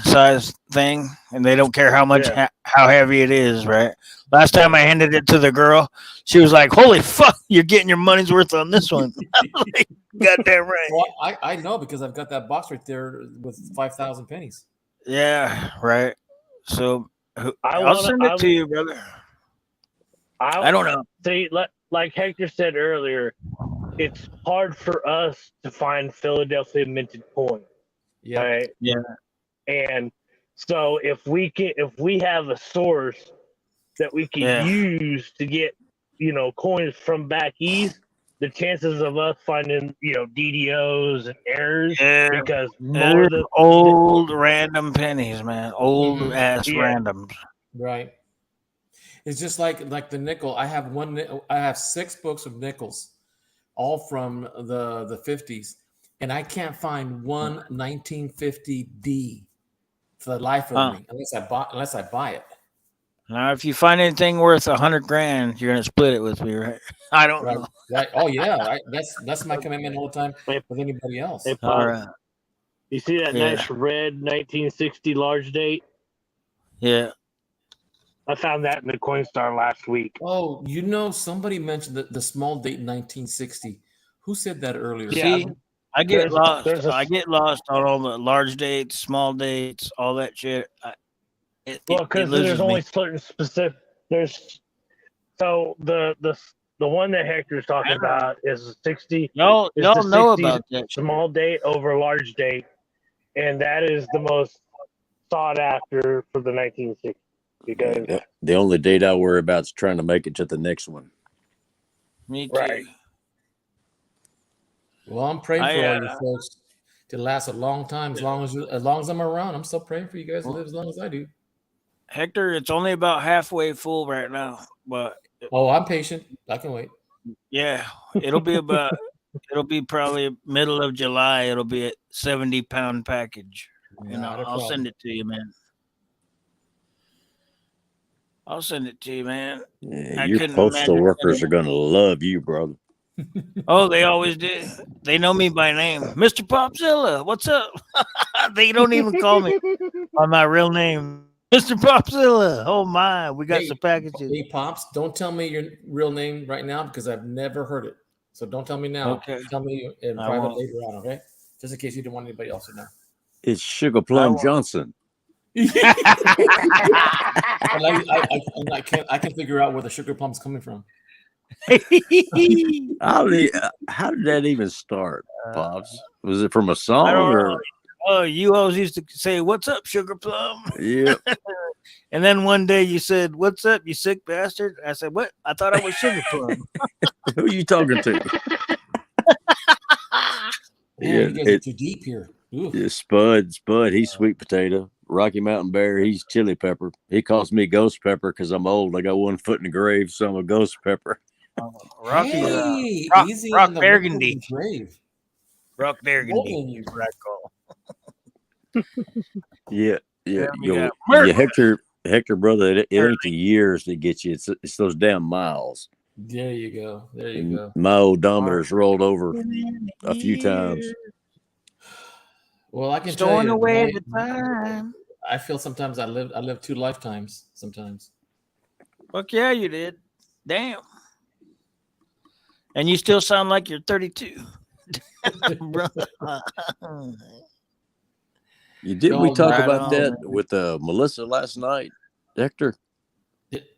size thing, and they don't care how much how heavy it is, right? Last time I handed it to the girl, she was like, "Holy fuck, you're getting your money's worth on this one." Like, goddamn right. Well, I know because I've got that box right there with 5,000 pennies. Yeah, right. So I'll send it to you, brother. I don't know. See, like Hector said earlier, it's hard for us to find Philadelphia minted coin. Yeah. Right? Yeah. And so if we have a source that we can use to get, coins from back east, the chances of us finding, DDOs and errors, because more of the old random pennies, man, old ass randoms. Right. It's just like the nickel. I have 6 books of nickels, all from the 50s, and I can't find one 1950D for the life of me unless I buy it. Now, if you find anything worth $100,000, you're gonna split it with me, right? I don't know. Right. Oh yeah, that's my commitment all the time with anybody else. Hey, Pop, all right. You see that nice red 1960 large date? Yeah. I found that in the Coinstar last week. Oh, somebody mentioned the small date 1960. Who said that earlier? See, I get lost. I get lost on all the large dates, small dates, all that shit. Because there's only certain specific. So the one that Hector's talking about is 60. Y'all know about that small date over large date, and that is the most sought after for the 1960s. Because the only date I worry about is trying to make it to the next one. Me too. Right. Well, I'm praying for all you folks to last a long time. As long as I'm around, I'm still praying for you guys to live as long as I do. Hector, it's only about halfway full right now, but I'm patient. I can wait. Yeah, it'll be probably middle of July. It'll be a 70-pound package. I'll send it to you, man. I'll send it to you, man. Yeah, your postal workers are gonna love you, brother. Oh, they always do. They know me by name, MrPOPSZILLA. What's up? They don't even call me by my real name. MrPOPSZILLA. Oh my, we got some packages. Hey, Pops, don't tell me your real name right now because I've never heard it. So don't tell me now. Okay. Tell me in private later on, okay? Just in case you didn't want anybody else to know. It's Sugar Plum Johnson. I can figure out where the sugar plum's coming from. How did that even start, Pops? Was it from a song or? Oh, you always used to say, "What's up, sugar plum?" Yep. And then one day you said, "What's up, you sick bastard?" I said, "What? I thought I was sugar plum." Who are you talking to? Man, Yeah, you guys are too deep here. Ooh. yeah, Spud, he's sweet potato. Rocky Mountain Bear, he's chili pepper. He calls me ghost pepper because I'm old. I got one foot in the grave, so I'm a ghost pepper. Rocky, Hey, Rock, easy Rock on the one foot in Burgundy, the grave. Rock Burgundy. Holding you. That's what I call. Yeah, yeah. Then we got You Merc. Hector, brother. It ain't the years that get you. It's those damn miles. There you go. There you And go. my odometer's rolled over a few times. Well, I can tell Storing you, away the time. I feel sometimes I live 2 lifetimes. Sometimes. Fuck yeah, you did. Damn. And you still sound like you're 32. Bro. You did we Oh, talk right about on, that man. with Melissa last night, Hector?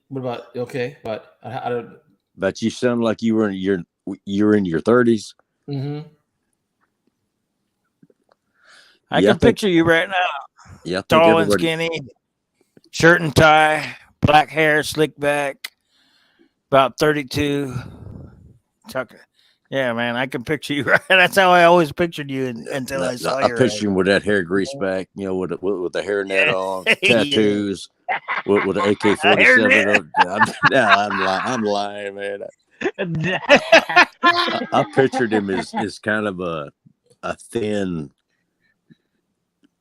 What about okay? But I don't. But you sound like you were in your 30s. Mm-hmm. I can picture you right now. Yeah, I think Tall and everybody. skinny, shirt and tie, black hair, slick back, about 32. Yeah, man, I can picture you right. That's how I always pictured you until I saw I your picture him with that hair greased back, with the hairnet on, yeah. tattoos, with an AK-47. I'm lying, man. I pictured him as kind of a thin,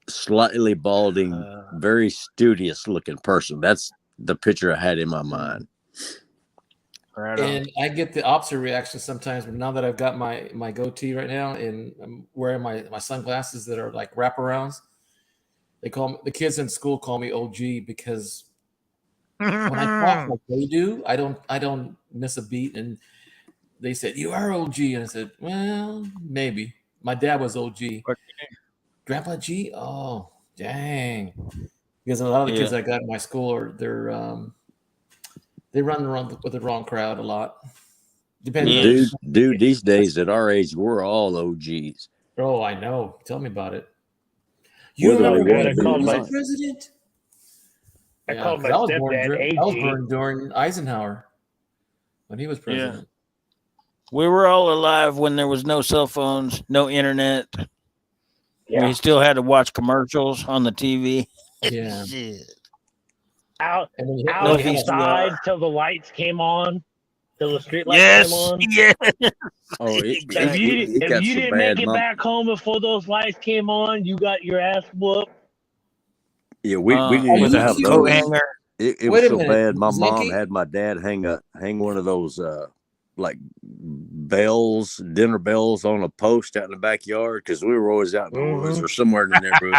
slightly balding, very studious looking person. That's the picture I had in my mind. Right And I get the opposite reaction sometimes. But now that I've got my goatee right now, and I'm wearing my sunglasses that are like wraparounds, the kids in school call me OG because when I talk like they do, I don't miss a beat. And they said, "You are OG," and I said, "Well, maybe." My dad was OG. Grandpa G? Oh, dang. Because a lot of the kids I got in my school they run around with the wrong crowd a lot. Depending on Dude, these days at our age, we're all OGs. Oh, I know. Tell me about it. You Whether we remember want when to be he or was not. president? I Yeah, called because my I was stepdad born during Eisenhower when he was president. We were all alive when there was no cell phones, no internet. Yeah. We still had to watch commercials on the TV. Yeah. Shit. Outside till the lights came on, till the street lights Yes. came on. Yes. Oh, If you didn't make it back home before those lights came on, you got your ass whooped. Yeah, we didn't with even a have coat those. hanger. It was so bad. My mom had my dad hang one of those like bells, dinner bells on a post out in the backyard because we were always out in the woods or somewhere in the neighborhood.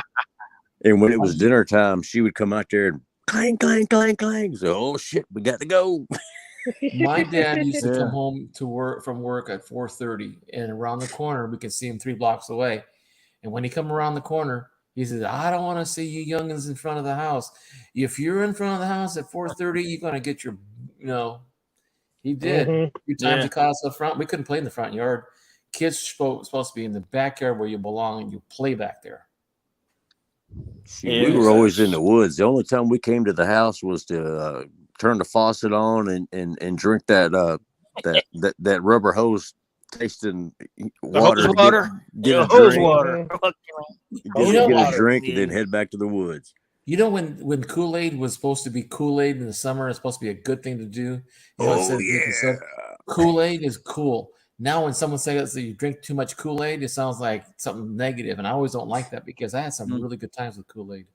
And when it was dinner time, she would come out there and clang, clang, clang, clang. So, oh shit, we got to go. My dad used to come home from work at 4:30, and around the corner we could see him 3 blocks away. And when he come around the corner, he says, "I don't want to see you youngins in front of the house. If you're in front of the house at 4:30, you're gonna get your, He did. A few times he caught us up front. We couldn't play in the front yard. Kids supposed to be in the backyard where you belong, and you play back there. We were always in the woods. The only time we came to the house was to turn the faucet on and drink that rubber hose tasting water. Hose water. Get a hose drink. water. Get a drink and then head back to the woods. You know when Kool-Aid was supposed to be Kool-Aid in the summer, it's supposed to be a good thing to do. Kool-Aid is cool. Now when someone says that you drink too much Kool-Aid, it sounds like something negative, and I always don't like that because I had some really good times with Kool-Aid.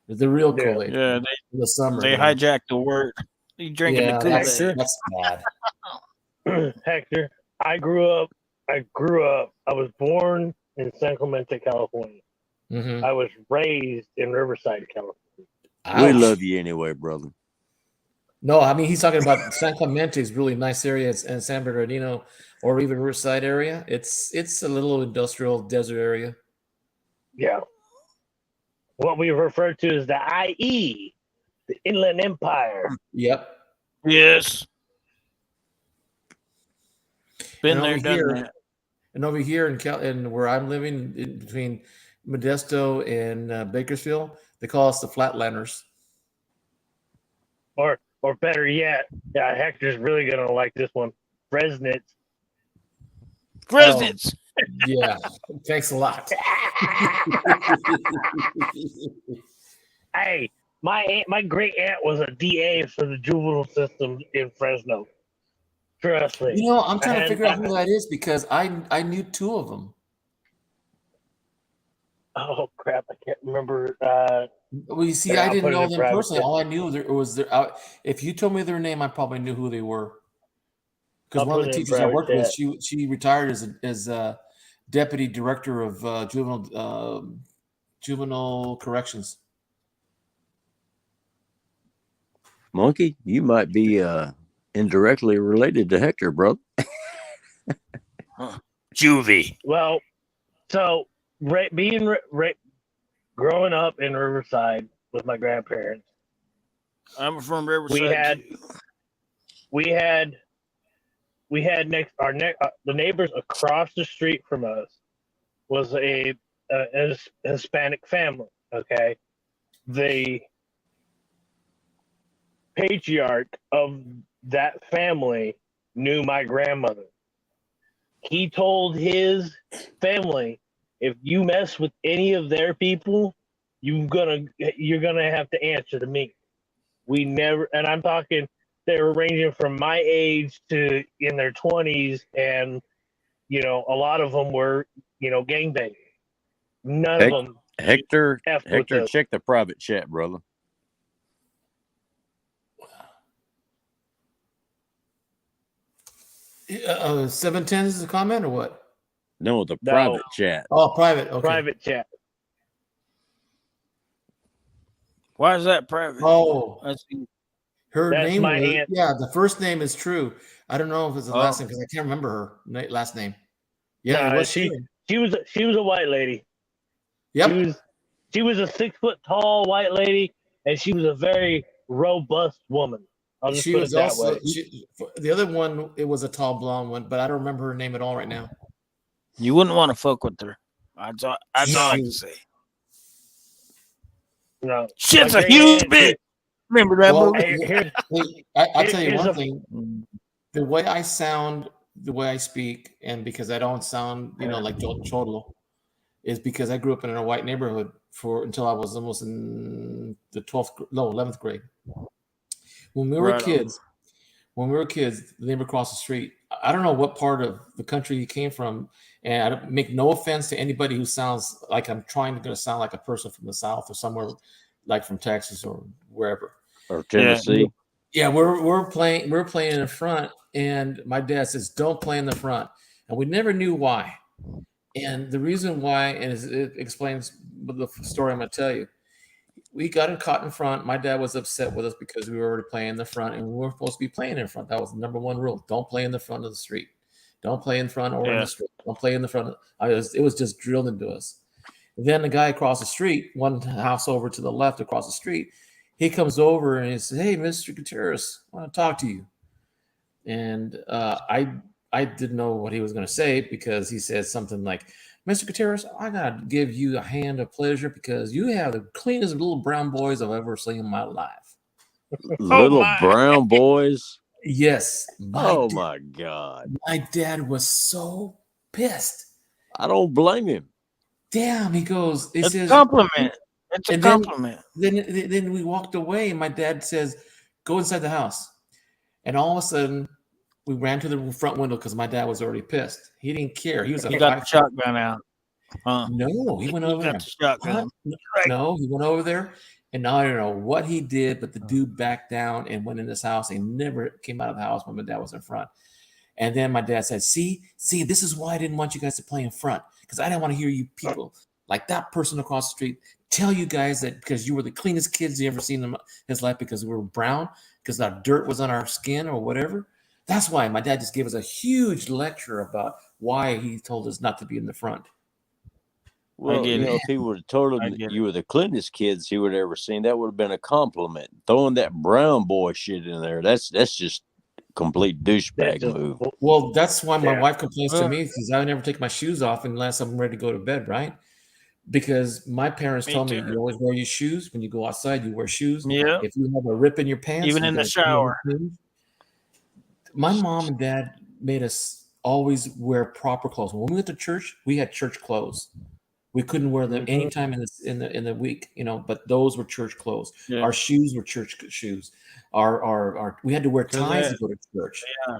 The real Kool-Aid. Yeah, in the summer. They hijacked the word. You drinking the Kool-Aid. That's bad. Hector, I was born in San Clemente, California. Mm-hmm. I was raised in Riverside, California. We love you anyway, brother. No, I mean he's talking about San Clemente is really nice area, and San Bernardino or even Riverside area. It's a little industrial desert area. Yeah. What we refer to as the IE, the Inland Empire. Yep. Yes. Been and there, done that. And over here in where I'm living, in between Modesto, and Bakersfield. They call us the Flatlanders. Or better yet, yeah, Hector's really gonna like this one. Fresnits. Fresnits. Yeah, thanks a lot. Hey, my great aunt was a DA for the juvenile system in Fresno. Trust me. You know, I'm trying to figure out who that is because I knew two of them. Oh crap! I can't remember. Well, you see, I didn't know them personally. All I knew was their. If you told me their name, I probably knew who they were. Because one of the teachers I worked with, she retired as deputy director of juvenile corrections. Monkey, you might be indirectly related to Hector, bro. Juvie. Well, so growing up in Riverside with my grandparents, I'm from Riverside. We had the neighbors across the street from us was a Hispanic family. Okay, the patriarch of that family knew my grandmother. He told his family, if you mess with any of their people, you're gonna have to answer to me. We never, and I'm talking, they were ranging from my age to in their 20s, and a lot of them were gangbanging. None of them. Hector, check the private chat, brother. 710 is a comment or what? No, the private chat. Oh, private. Okay. Private chat. Why is that private? Oh, that's name. My aunt. Yeah, the first name is True. I don't know if it's the last name because I can't remember her last name. Yeah, no, she was a white lady. Yep. She was a 6 foot tall white lady, and she was a very robust woman. She was also the other one. It was a tall blonde one, but I don't remember her name at all right now. You wouldn't want to fuck with her. That's all I can say. No, shit's a huge bitch. Remember that movie? I'll tell you one thing. The way I sound, the way I speak, and because I don't sound, like Chodlo, is because I grew up in a white neighborhood until I was almost in the 11th grade. When we were kids, the neighbor across the street, I don't know what part of the country he came from, and I make no offense to anybody who sounds like I'm trying to sound like a person from the South or somewhere like from Texas or wherever. Or Tennessee. Yeah, we're playing in the front, and my dad says, "Don't play in the front," and we never knew why. And the reason why, and it explains the story I'm going to tell you. We got caught in front. My dad was upset with us because we were already playing in the front, and we weren't supposed to be playing in front. That was the number one rule. Don't play in the front of the street. Don't play in front or in the street. Don't play in the front. It was just drilled into us. And then the guy across the street, one house over to the left across the street, he comes over and he says, "Hey, Mr. Gutierrez, I want to talk to you." And I didn't know what he was going to say because he said something like, "Mr. Gutierrez, I gotta give you a hand of pleasure because you have the cleanest little brown boys I've ever seen in my life." Little brown boys? Yes. My God. My dad was so pissed. I don't blame him. Damn, he goes. He says, compliment. It's a compliment. Then we walked away, and my dad says, "Go inside the house." And all of a sudden, we ran to the front window because my dad was already pissed. He didn't care. He got the shotgun out. No, he went over there. No, he went over there, and now I don't know what he did, but the dude backed down and went in this house. He never came out of the house when my dad was in front. And then my dad said, see, this is why I didn't want you guys to play in front, because I didn't want to hear you people like that person across the street tell you guys that because you were the cleanest kids he ever seen in his life because we were brown, because our dirt was on our skin or whatever. That's why my dad just gave us a huge lecture about why he told us not to be in the front. Well, if he would have told him that you were the cleanest kids he would have ever seen, that would have been a compliment. Throwing that brown boy shit in there, that's just complete douchebag move. Well, that's why my wife complains to me because I never take my shoes off unless I'm ready to go to bed, right? because my parents Me told me too. you always wear your shoes when you go outside. You wear shoes. Yeah. If you have a rip in your pants, Even you in the got to shower. My mom and dad made us always wear proper clothes. When we went to church, we had church clothes. We couldn't wear them anytime in the week, but those were church clothes. Yeah. Our shoes were church shoes. Our we had to wear 'Cause ties they- to go to church. yeah.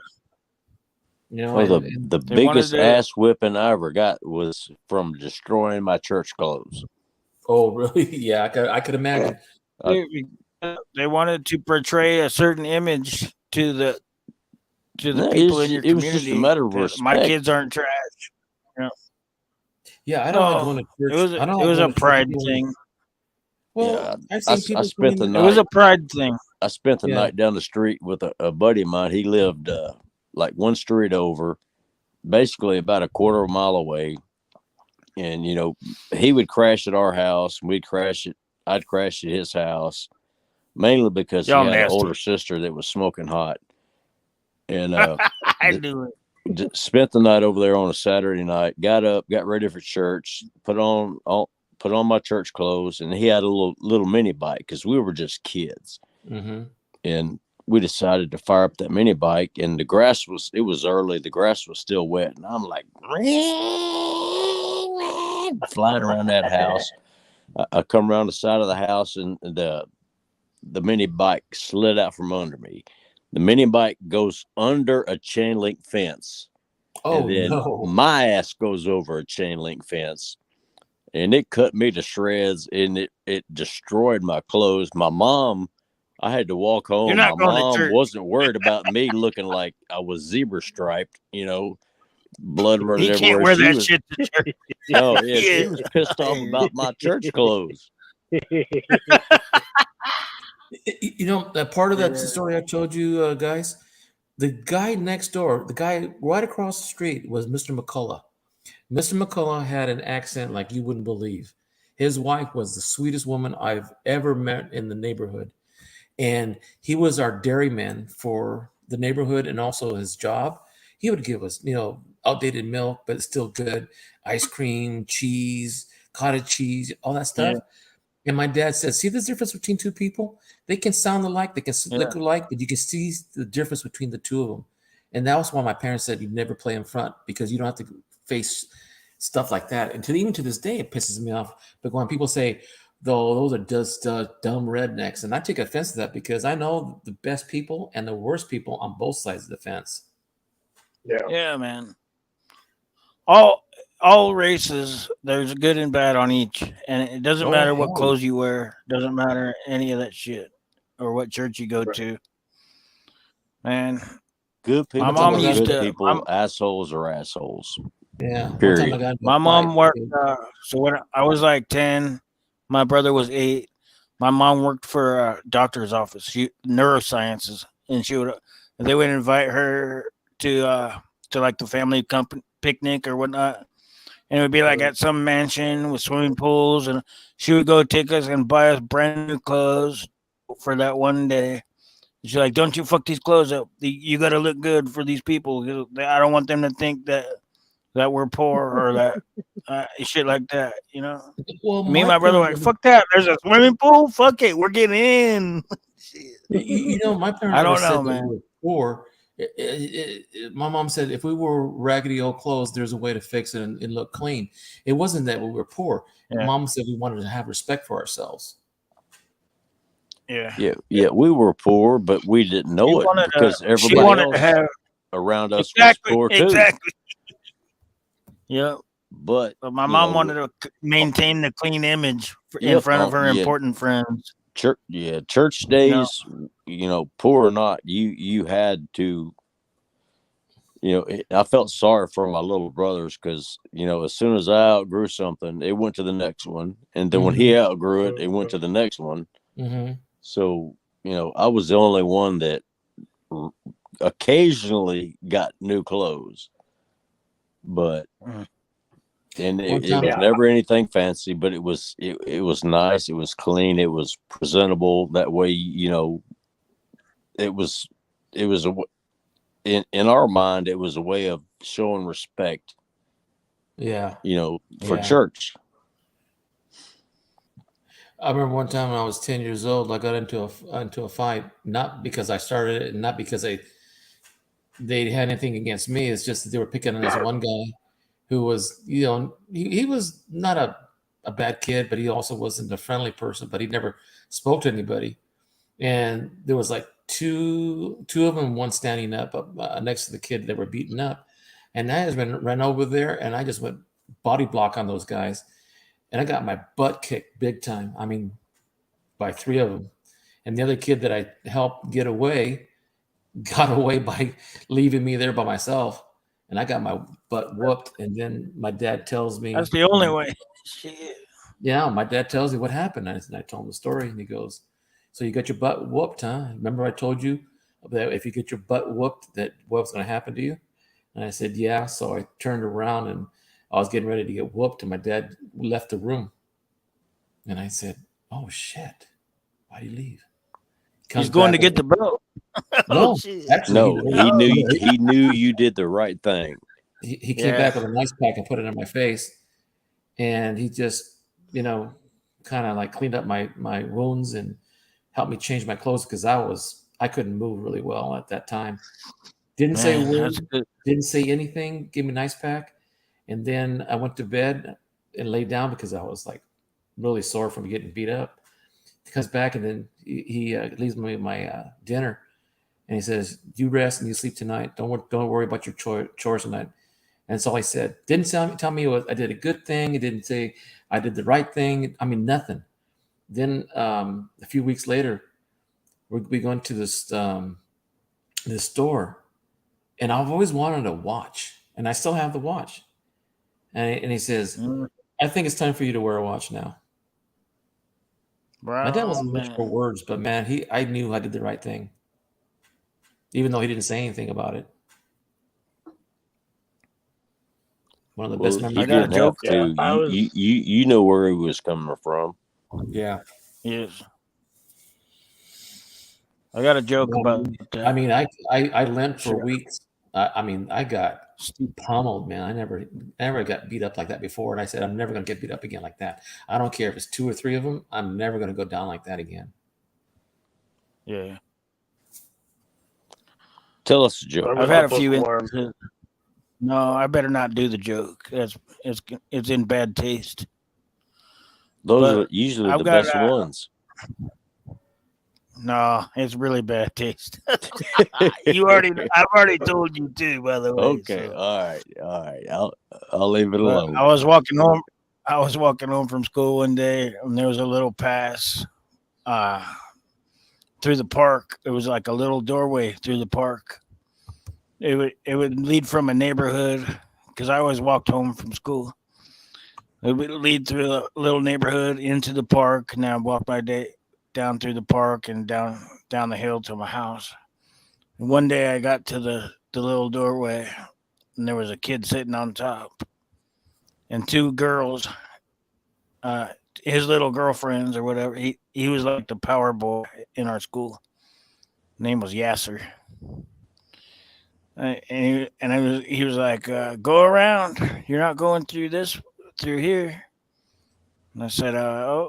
Well, And the They wanted biggest to. ass whipping I ever got was from destroying my church clothes. oh, really? Yeah, I could imagine. They wanted to portray a certain image to the No, people in your it was just a community matter of that my respect. kids aren't trash. Yeah. Yeah, I don't like No, going to church. it I don't was like a going to church pride feeling- thing. Well, Yeah, I've I seen people spent the coming- It was night. a pride thing. I spent the Yeah. night down the street with a buddy of mine. He lived like one street over, basically about a quarter of a mile away. And he would crash at our house, and I'd crash at his house, mainly because Y'all he had an nasty. older sister that was smoking hot. And I knew it. spent the night over there on a Saturday night. Got up, got ready for church, put on my church clothes, and he had a little mini bike because we were just kids. Mm-hmm. And we decided to fire up that mini bike, and it was early, the grass was still wet, and I'm like flying around that house. I come around the side of the house, and the mini bike slid out from under me. The mini bike goes under a chain link fence. Oh, and then no. my ass goes over a chain link fence, and it cut me to shreds, and it destroyed my clothes. My mom, I had to walk home. You're not My going to mom church. wasn't worried about me looking like I was zebra striped, blood running You everywhere. can't wear She that was, shit to church. no, yeah, she Yeah. was pissed off about my church clothes. That part of that story I told you guys, the guy next door, the guy right across the street was Mr. McCullough. Mr. McCullough had an accent like you wouldn't believe. His wife was the sweetest woman I've ever met in the neighborhood. And he was our dairyman for the neighborhood and also his job. He would give us, outdated milk, but it's still good. Ice cream, cheese, cottage cheese, all that stuff. Yeah. And my dad said, see the difference between two people? They can sound alike, they can look alike, but you can see the difference between the two of them. And that was why my parents said you never play in front, because you don't have to face stuff like that. And even to this day, it pisses me off. But when people say, though, those are just dumb rednecks, and I take offense to that because I know the best people and the worst people on both sides of the fence. Yeah, man. All races, there's good and bad on each, and it doesn't matter what clothes you wear. Doesn't matter any of that shit, or what church you go to. Man, Good people, my mom used good to. people. Assholes are assholes. Yeah. Period. My mom worked. So when I was like 10, my brother was 8. My mom worked for a doctor's office, neurosciences, and they would invite her to like the family company picnic or whatnot, and it would be like at some mansion with swimming pools, and she would go take us and buy us brand new clothes for that one day. She's like, "Don't you fuck these clothes up. You got to look good for these people. I don't want them to think that we're poor or that shit like that, Well, me and my brother were like, fuck that. There's a swimming pool. Fuck it. We're getting in. My parents I don't never said know, that man. we were poor. My mom said if we wore raggedy old clothes, there's a way to fix it and look clean. It wasn't that we were poor. Yeah. Mom said we wanted to have respect for ourselves. Yeah. We were poor, but we didn't know it because everybody else around us was poor too. Exactly. Yeah. But my mom wanted to maintain the clean image in front of her important friends. Church days, poor or not, you had to, I felt sorry for my little brothers because, as soon as I outgrew something, it went to the next one. And then when he outgrew it, it went to the next one. Mm-hmm. So, I was the only one that occasionally got new clothes, but and it was never anything fancy, but it was nice. It was clean. It was presentable. That way, it was in our mind, it was a way of showing respect. Yeah. For church. I remember one time when I was 10 years old, I got into a fight, not because I started it, and not because they had anything against me. It's just that they were picking on this one guy who was, he was not a bad kid, but he also wasn't a friendly person, but he never spoke to anybody. And there was like two of them, one standing up next to the kid that were beaten up. And I just ran over there and I just went body block on those guys. And I got my butt kicked big time. I mean, by three of them. And the other kid that I helped get away got away by leaving me there by myself. And I got my butt whooped. And then my dad tells me, That's the only way. Shit. yeah, my dad tells me what happened. And I told him the story. And he goes, so you got your butt whooped, huh? Remember I told you that if you get your butt whooped, that what's going to happen to you? And I said, yeah. So I turned around and I was getting ready to get whooped. And my dad left the room. And I said, oh, shit. Why'd he leave? He's going to get the belt. No, actually, he knew you did the right thing. He came back with an ice pack and put it on my face. And he just, kind of like cleaned up my wounds and helped me change my clothes because I couldn't move really well at that time. Didn't say a word, didn't say anything, gave me an ice pack. And then I went to bed and laid down because I was like really sore from getting beat up. He comes back and then he leaves me my dinner. And he says, you rest and you sleep tonight. Don't worry about your chores tonight. And so I said, didn't tell me I did a good thing. It didn't say I did the right thing. I mean, nothing. Then a few weeks later, we go into this store, and I've always wanted a watch, and I still have the watch. And he says, I think it's time for you to wear a watch now. My dad wasn't much for words, but man, I knew I did the right thing, even though he didn't say anything about it. One of the best memories. I got a joke too. You know where he was coming from. Yeah. Yes. I got a joke about that. I mean, I limped for weeks. I got pummeled, man. I never got beat up like that before. And I said, I'm never going to get beat up again like that. I don't care if it's 2 or 3 of them. I'm never going to go down like that again. Yeah. Tell us a joke. I've had a few instances. No, I better not do the joke. It's in bad taste. Those are usually the best ones. No, it's really bad taste. I've already told you too, by the way. Okay, so. All right. I'll leave it alone. I was walking home from school one day, and there was a little pass through the park. It was like a little doorway through the park. It would lead from a neighborhood because I always walked home from school. It would lead through a little neighborhood into the park, and I walked my day down through the park and down the hill to my house. And one day I got to the little doorway, and there was a kid sitting on top, and 2 girls, his little girlfriends or whatever. He was like the power boy in our school. His name was Yasser. He was like, go around. You're not going through here. And I said, I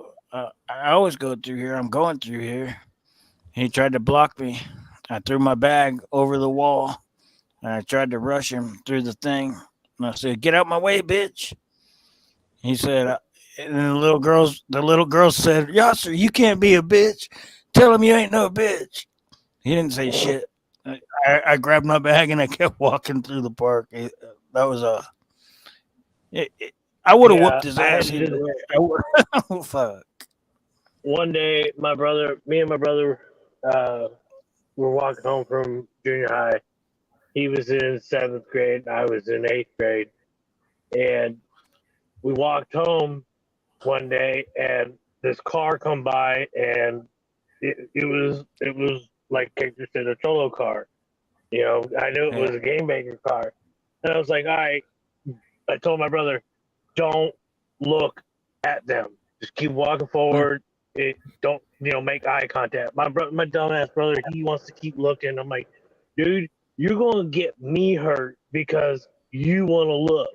always go through here. I'm going through here. He tried to block me. I threw my bag over the wall, and I tried to rush him through the thing. And I said, get out my way, bitch. He said, and then the little girls said, Yasser, you can't be a bitch. Tell him you ain't no bitch. He didn't say shit. I grabbed my bag and I kept walking through the park. I would have whooped his ass. Oh, fuck. One day, me and my brother were walking home from junior high. He was in 7th grade, and I was in 8th grade. And we walked home one day, and this car come by, and it was like Hector said, a Cholo car. I knew it was a game maker car. And I was like, all right. I told my brother, don't look at them. Just keep walking forward. Don't, make eye contact. My dumbass brother, he wants to keep looking. I'm like, dude, you're going to get me hurt because you want to look.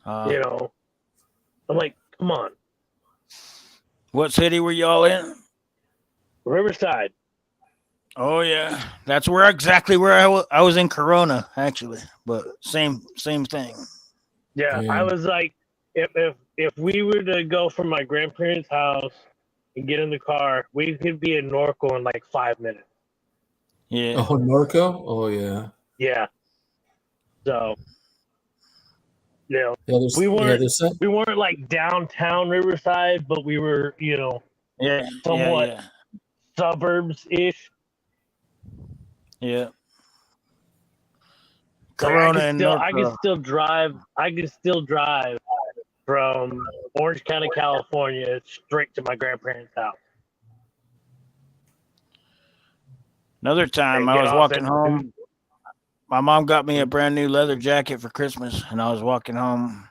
I'm like, come on. What city were y'all in? Riverside. Oh yeah, that's exactly where I was in Corona actually, but same thing. Yeah, I was like, if we were to go from my grandparents' house and get in the car, we could be in Norco in like 5 minutes. Yeah. Oh, Norco. Oh yeah. Yeah. So, you know, Yeah, there's we weren't there's some. we weren't like downtown Riverside, but we were, Yeah. somewhat Yeah. suburbs ish. Yeah. Like Corona and I could Norco. still drive. I could still drive from Orange County, California, straight to my grandparents' house. Another time And I get was off walking at home. My mom got me a brand new leather jacket for Christmas, and I was walking home.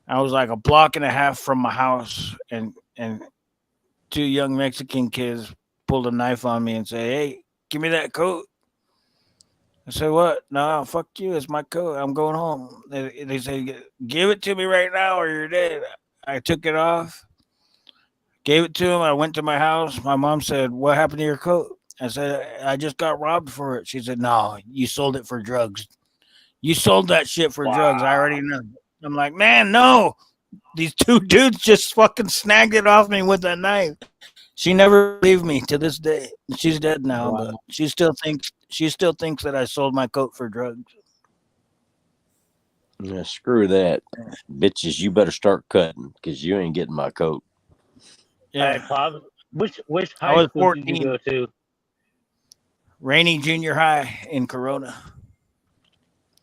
I was like a block and a half from my house, and two young Mexican kids pulled a knife on me and said, "Hey, give me that coat." I said, "What? No, fuck you. It's my coat. I'm going home." They said, "Give it to me right now, or you're dead." I took it off, gave it to him. I went to my house. My mom said, "What happened to your coat?" I said, "I just got robbed for it." She said, "No, you sold it for drugs. You sold that shit for drugs. I already know." I'm like, "Man, no. These two dudes just fucking snagged it off me with a knife." She never believed me to this day. She's dead now, but Wow. she still thinks that I sold my coat for drugs. Yeah, screw that. Bitches, you better start cutting because you ain't getting my coat. Hey, Yeah. Pop, which I high was school did you 14, go to? Rainy Junior High in Corona.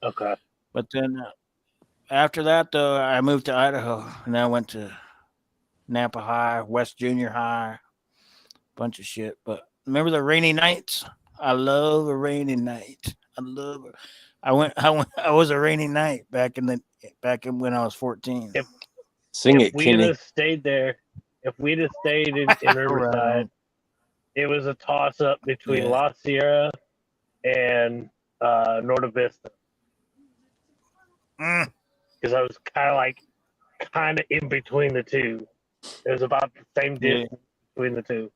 Okay. But then after that, though, I moved to Idaho, and I went to Napa High, West Junior High, bunch of shit. But remember the rainy nights? I love a rainy night. I love it. I was a rainy night back in when I was 14. If Sing it, we'd Kenny. have stayed there, if we'd have stayed in Right Riverside, on. it was a toss up between Yeah. La Sierra and Norte Vista. Mm, Because I was kind of in between the two. It was about the same yeah. distance between the two.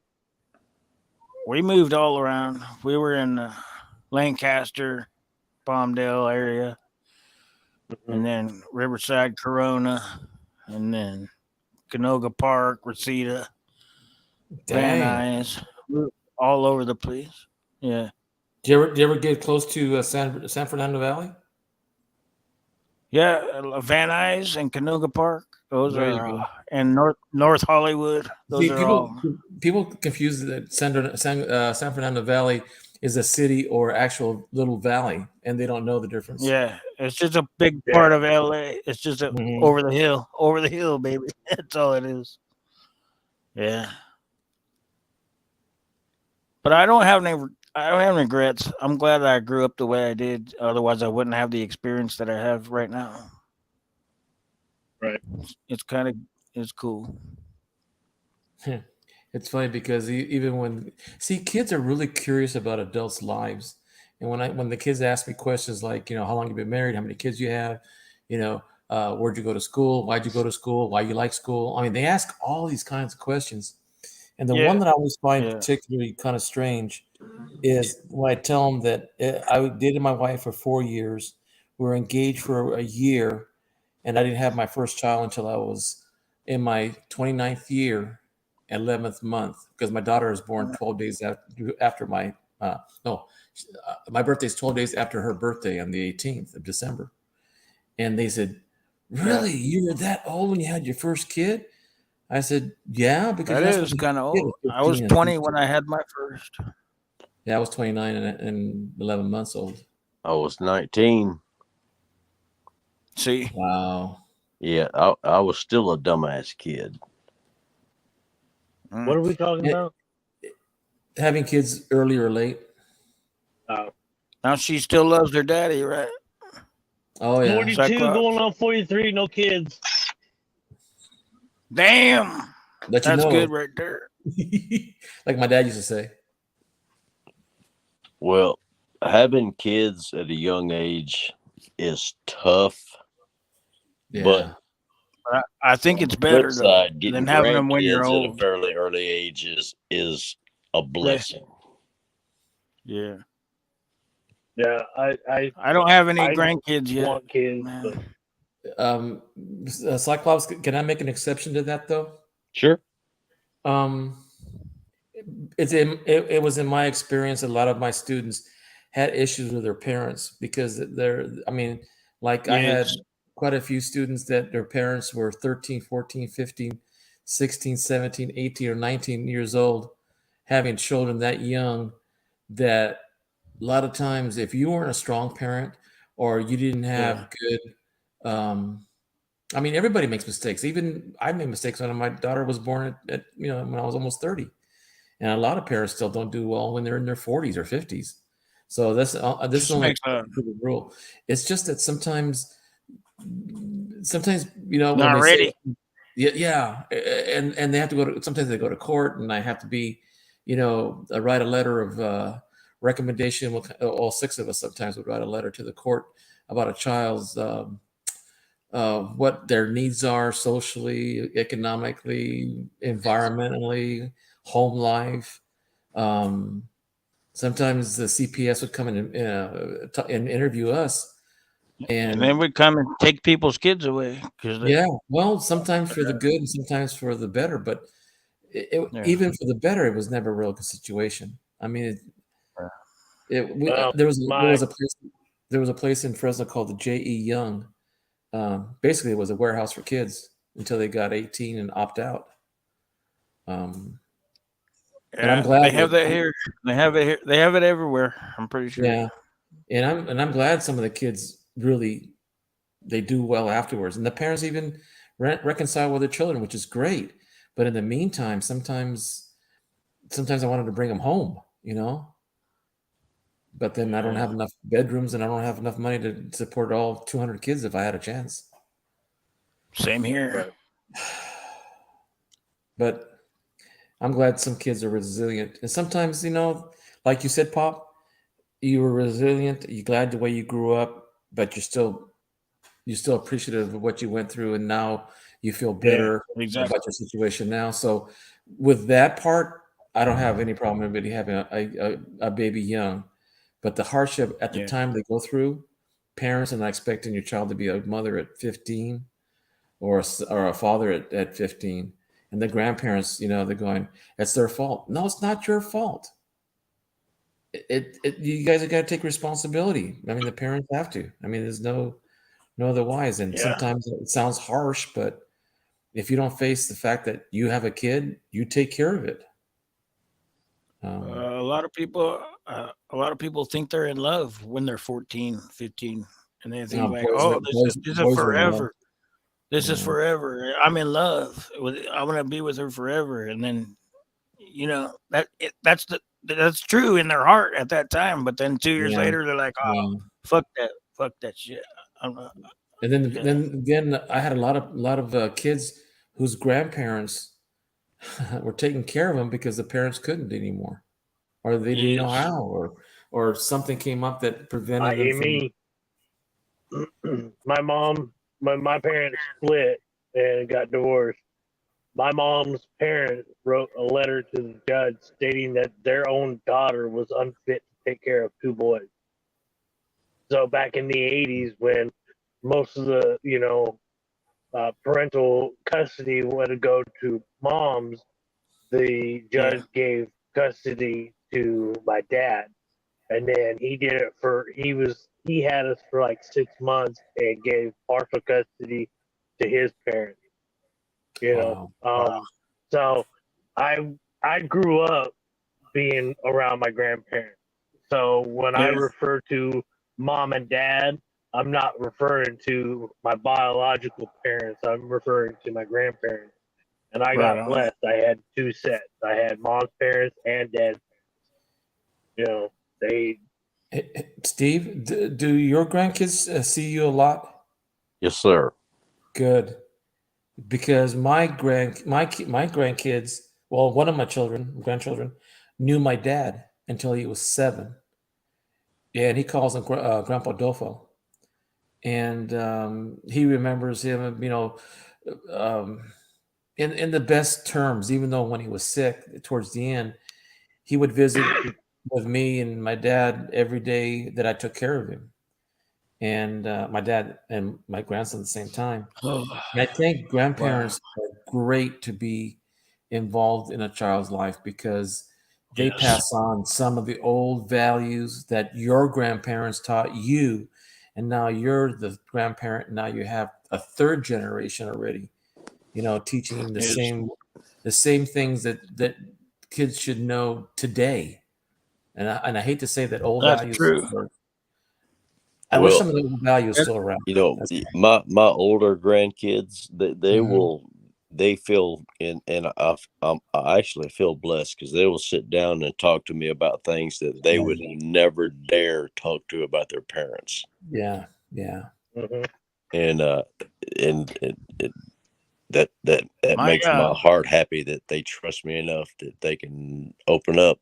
We moved all around. We were in Lancaster, Palmdale area, Mm-hmm. and then Riverside, Corona, and then Canoga Park, Reseda, Van Dang. Nuys, all over the place. Yeah, Do you ever get close to San Fernando Valley? yeah. Van Nuys and Canoga Park. Those There are you go. and North Hollywood. Those See, are all. people confuse that San Fernando Valley is a city or actual little valley, and they don't know the difference. Yeah, it's just a big Yeah. part of LA. It's just Mhm. over the hill, baby. That's all it is. Yeah. But I don't have any regrets. I'm glad that I grew up the way I did. Otherwise, I wouldn't have the experience that I have right now. Right. It's kind of it's cool. It's funny because even when kids are really curious about adults' lives, and when the kids ask me questions like, how long you been married, how many kids you have, where'd you go to school, why'd you go to school, why you like school. I mean, they ask all these kinds of questions, and the one Yeah, that I always find yeah, particularly kind of strange is when I tell them that I dated my wife for 4 years, we were engaged for a year, and I didn't have my first child until I was in my 29th year, 11th month, because my daughter was born 12 days after my no, my birthday is 12 days after her birthday on the 18th of December. And they said, yeah. "Really, you were that old when you had your first kid?" I said, "Yeah, because That you're not supposed is to have kind of a kid old. at I was 15 and 20 16." when I had my first. Yeah, I was 29 and 11 months old. I was 19. See, Wow. Yeah, I was still a dumbass kid. What mm. are we talking Yeah, about? having kids early or late. Uh, Now she still loves her daddy, right? Oh yeah. 42 going Cyclops. on 43, no kids. Damn, Let you that's know. good right there. Like my dad used to say. Well, having kids at a young age is tough, but Yeah. I think it's Flip better though side, getting than having them when you're grandkids at a old. fairly early age is a blessing. Yeah. Yeah, I don't have any I grandkids yet, want kids, man. Cyclops, can I make an exception to that though? Sure. Um, it was in my experience, a lot of my students had issues with their parents because I mean, like I had Yes. quite a few students that their parents were 13, 14, 15, 16, 17, 18, or 19 years old, having children that young, that a lot of times if you weren't a strong parent or you didn't Yeah. have good, I mean, everybody makes mistakes. Even I made mistakes when my daughter was born at when I was almost 30. And a lot of parents still don't do well when they're in their 40s or 50s. So this is Just only makes a the rule. It's just that sometimes when not they say ready. yeah, and they have to go to, sometimes they go to court, and I have to be write a letter of recommendation. All six of us sometimes would write a letter to the court about a child's what their needs are socially, economically, environmentally, home life. Sometimes the CPS would come in and interview us, And then and we come and take people's kids away because yeah, well, sometimes for the good and sometimes for the better, but yeah. even for the better, it was never a real good situation. I mean, well, there my was a place in Fresno called the J.E. Young. Basically, it was a warehouse for kids until they got 18 and opt out. But I'm Yeah, glad they have that here. They have it here. They have it everywhere. I'm pretty sure. yeah, and I'm glad some of the kids really they do well afterwards, and the parents even reconcile with their children, which is great. But in the meantime, sometimes I wanted to bring them home, but then I don't have Yeah. enough bedrooms, and I don't have enough money to support all 200 kids if I had a chance. Same here. right. But I'm glad some kids are resilient, and sometimes, like you said, Pop, you were resilient. You're glad the way you grew up, but you're still appreciative of what you went through, and now you feel Yeah. better Exactly. about your situation now. So with that part, I don't have any problem with anybody having a baby young, but the hardship at the Yeah. time they go through, parents and not expecting your child to be a mother at 15 or a father at 15, and the grandparents, they're going, it's their fault. No, it's not your fault. You guys have got to take responsibility. I mean, the parents have to. I mean, there's no otherwise. And Yeah, sometimes it sounds harsh, but if you don't face the fact that you have a kid, you take care of it. A lot of people. A lot of people think they're in love when they're 14, 15, and they think like, Boys, "Oh, this is boys are in love. forever. This is Yeah, forever. I'm in love. I want to be with her forever." And then, that's true in their heart at that time. But then 2 years yeah, later, they're like, "Oh, yeah. fuck that shit." I'm not, And then yeah, then again, I had a lot of kids whose grandparents were taking care of them because the parents couldn't anymore, or they didn't know yes, how, or something came up that prevented them I from. me, my mom, my parents split and got divorced. My mom's parents wrote a letter to the judge stating that their own daughter was unfit to take care of two boys. So back in the 80s, when most of the parental custody would go to moms, the yeah, judge gave custody to my dad, and then he did it for he had us for like 6 months and gave partial custody to his parents. You know, Wow. wow, so I grew up being around my grandparents. So when I yeah, refer to mom and dad, I'm not referring to my biological parents. I'm referring to my grandparents. And I right got on. blessed. I had two sets. I had mom's parents and dad's. You know, they Steve, do your grandkids see you a lot? Yes, sir. Good, because my grandkids, well, one of my grandchildren, knew my dad until he was 7. Yeah, and he calls him Grandpa Dolfo, and he remembers him. um, in the best terms. Even though when he was sick towards the end, he would visit with me and my dad every day that I took care of him, and my dad and my grandson at the same time. Oh, And I think wow. grandparents are great to be involved in a child's life because they Yes. pass on some of the old values that your grandparents taught you. And now you're the grandparent. Now you have a third generation already, teaching Yes. the same things that kids should know today. And I hate to say that old That's values true. I wish Well, some of the old values That- still around. my older grandkids, they Mhm. will, they feel, and I actually feel blessed because they will sit down and talk to me about things that they would never dare talk to about their parents. Yeah, yeah. Mhm. And it that My makes my heart happy that they trust me enough that they can open up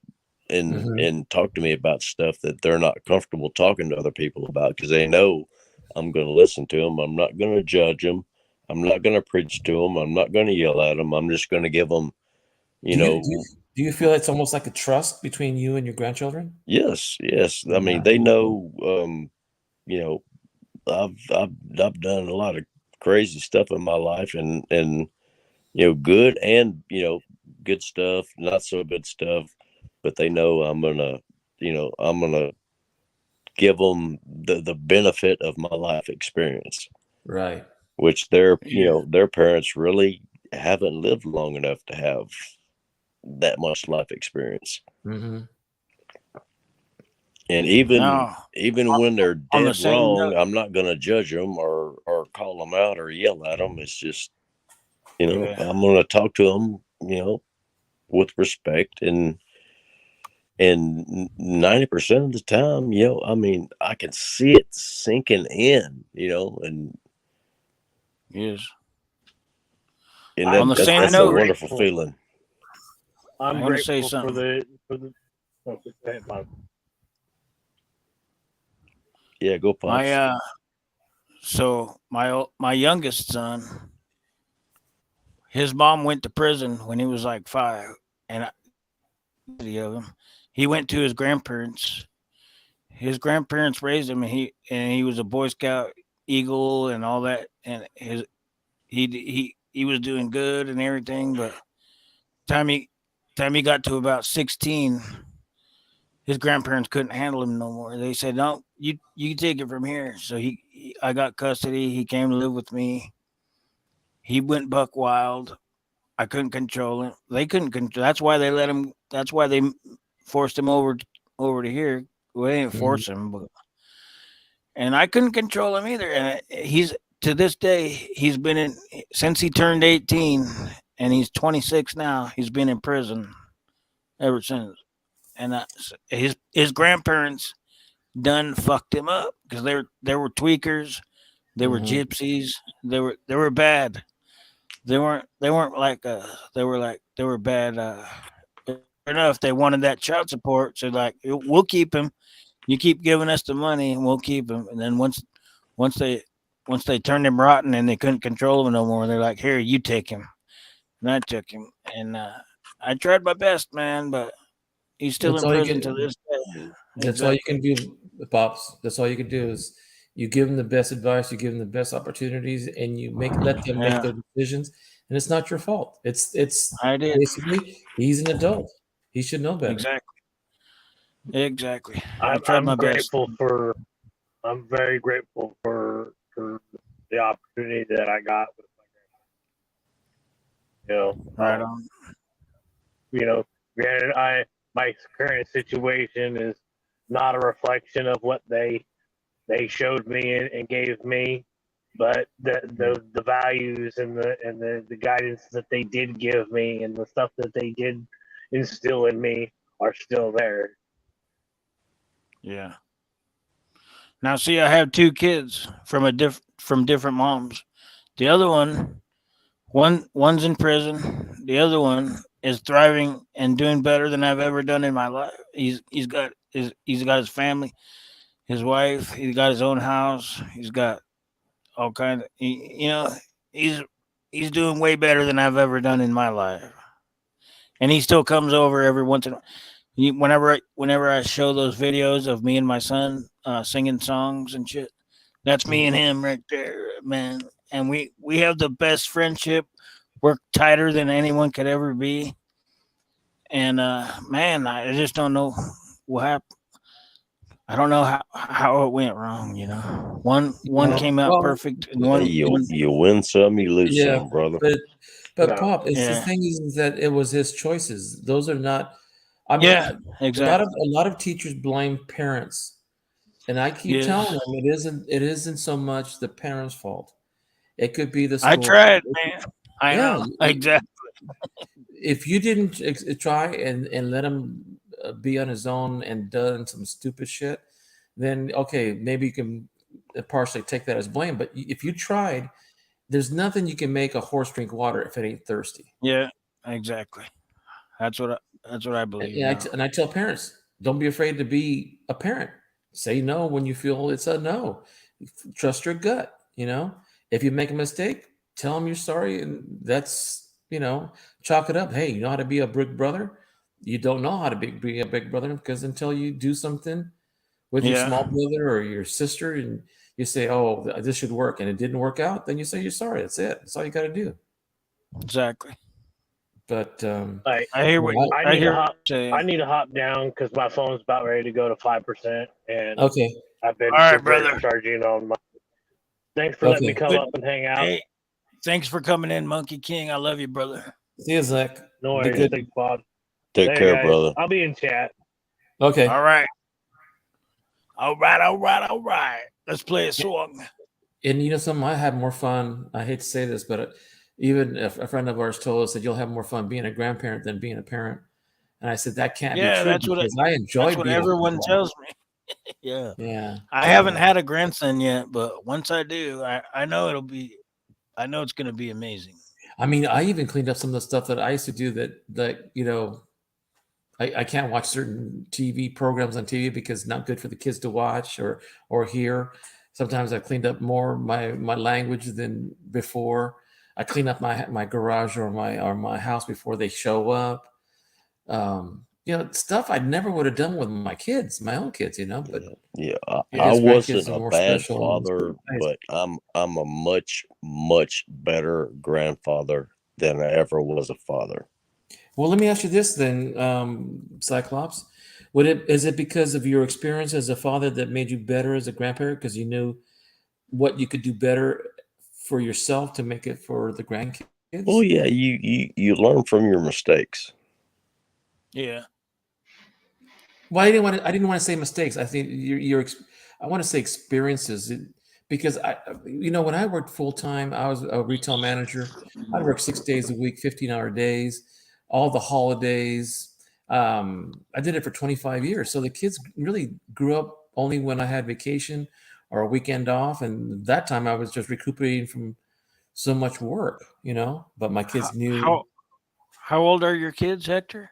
Mhm. and talk to me about stuff that they're not comfortable talking to other people about, because they know I'm going to listen to them. I'm not going to judge them. I'm not going to preach to them. I'm not going to yell at them. I'm just going to give them, you Do you do you know, do you feel it's almost like a trust between you and your grandchildren? yes, yes. I mean, Yeah. they know, you know, I've done a lot of crazy stuff in my life, and good and good stuff, not so good stuff, but they know I'm gonna give them the benefit of my life experience, Right. which their yeah. their parents really haven't lived long enough to have that much life experience. Mhm. And even Now, when they're on the dead same wrong, note, I'm not gonna judge them or call them out or yell at them. It's just yeah. I'm gonna talk to them with respect, and 90% of the time, I mean, I can see it sinking in, Yes. and On I'm the that's same a note, wonderful grateful. feeling. I'm I'm going to say grateful something. for the. Oh, go ahead, Bob. Yeah, go My Pops. my youngest son, his mom went to prison when he was like 5, and of him, he went to his grandparents. His grandparents raised him, and he was a Boy Scout, Eagle, and all that, and he was doing good and everything. But time he time he got to about 16, his grandparents couldn't handle him no more. They said, "No, you take it from here." So I got custody. He came to live with me. He went buck wild. I couldn't control him. They couldn't control. That's why they let him. That's why they forced him over to here. Well, they didn't Mhm. force him, but and I couldn't control him either. And he's to this day he's been in since he turned 18, and he's 26 now. He's been in prison ever since. And his grandparents done fucked him up because they were tweakers, they were Mhm. gypsies, they were bad. They weren't like they were bad enough. They wanted that child support, so like we'll keep him. You keep giving us the money, and we'll keep him. And then once they once they turned him rotten and they couldn't control him no more, they're like, "Here, you take him." And I took him, and I tried my best, man, but he's still That's in all you prison get. to this day. That's all you Exactly. can do, Pops. That's all you can do is you give them the best advice, you give them the best opportunities, and you let them make Yeah, their decisions. And it's not your fault. It's I did. basically he's an adult. He should know better. Exactly. Exactly. I I'm tried my best. grateful for. I'm very grateful for the opportunity that I got with my Right on. you know, granted, my current situation is not a reflection of what they showed me and gave me, but the values and the guidance that they did give me and the stuff that they did instill in me are still there. Yeah. Now see, I have two kids from different moms. The other one's in prison. The other one is thriving and doing better than I've ever done in my life. He's got his family, his wife. He's got his own house. He's got all kind of. He's He's doing way better than I've ever done in my life, and he still comes over every once in. Whenever I show those videos of me and my son singing songs and shit, that's me and him right there, man. And we have the best friendship. We're tighter than anyone could ever be. And man, I just don't know what happened. I don't know how it went wrong. One Yeah. came out Well, perfect, and Hey, you win some, you lose yeah, some, brother. but No. Pop, it's the yeah, thing is that it was his choices. Those are not. I mean, yeah, exactly, a lot of teachers blame parents, and I keep telling yes. them it isn't so much the parents' fault. It could be the I school. tried, man. I Yeah, know exactly. if you didn't try and let him be on his own and done some stupid shit, then okay, maybe you can partially take that as blame. But if you tried, there's nothing you can make a horse drink water if it ain't thirsty. Yeah, exactly. That's what I And, believe and I now. t- and I tell parents, don't be afraid to be a parent. Say no when you feel it's a no. Trust your gut. If you make a mistake, tell them you're sorry, and that's chalk it up. Hey, you know how to be a big brother. You don't know how to be a big brother because until you do something with your Yeah, small brother or your sister, and you say, "Oh, this should work," and it didn't work out, then you say you're sorry. That's it. That's all you got to do. exactly. But Like I hear yeah, what I I need to hear what hop. you're I saying. need to hop down because my phone's about ready to go to 5%, and okay, I've All been right, brother. supercharging on my. Thanks for letting me okay. come Good. up and hang out. Hey, thanks for coming in, Monkey King. I love you, brother. See you, Zach. No Be worries. good. Thanks, Bob. Take Later, care, guys. brother. I'll be in chat. Okay. All right. All right, all right, all right. Let's play a song. And something, I had more fun. I hate to say this, but even a friend of ours told us that you'll have more fun being a grandparent than being a parent. And I said that can't be Yeah, true because I that's enjoy what being a everyone grandpa. tells me. Yeah. Yeah. I haven't had a grandson yet, but once I do, I know I know it's gonna be amazing. I mean, I even cleaned up some of the stuff that I used to do that I can't watch certain TV programs on TV because it's not good for the kids to watch or hear. Sometimes I cleaned up more my language than before. I clean up my garage or my house before they show up. Stuff I never would have done with my kids, my own kids. But Yeah, I his wasn't grandkids are a more bad special in father, certain ways. but I'm a much better grandfather than I ever was a father. Well, let me ask you this then, Cyclops. Is it because of your experience as a father that made you better as a grandparent because you knew what you could do better for yourself to make it for the Well, grandkids? yeah, you learn from your mistakes. Yeah. Well, I didn't want to say mistakes. I think I want to say experiences because when I worked full time, I was a retail manager. I'd work 6 days a week, 15-hour days, all the holidays. I did it for 25 years. So the kids really grew up only when I had vacation or a weekend off. And that time I was just recuperating from so much work, but my How kids knew. how, how old are your kids, Hector?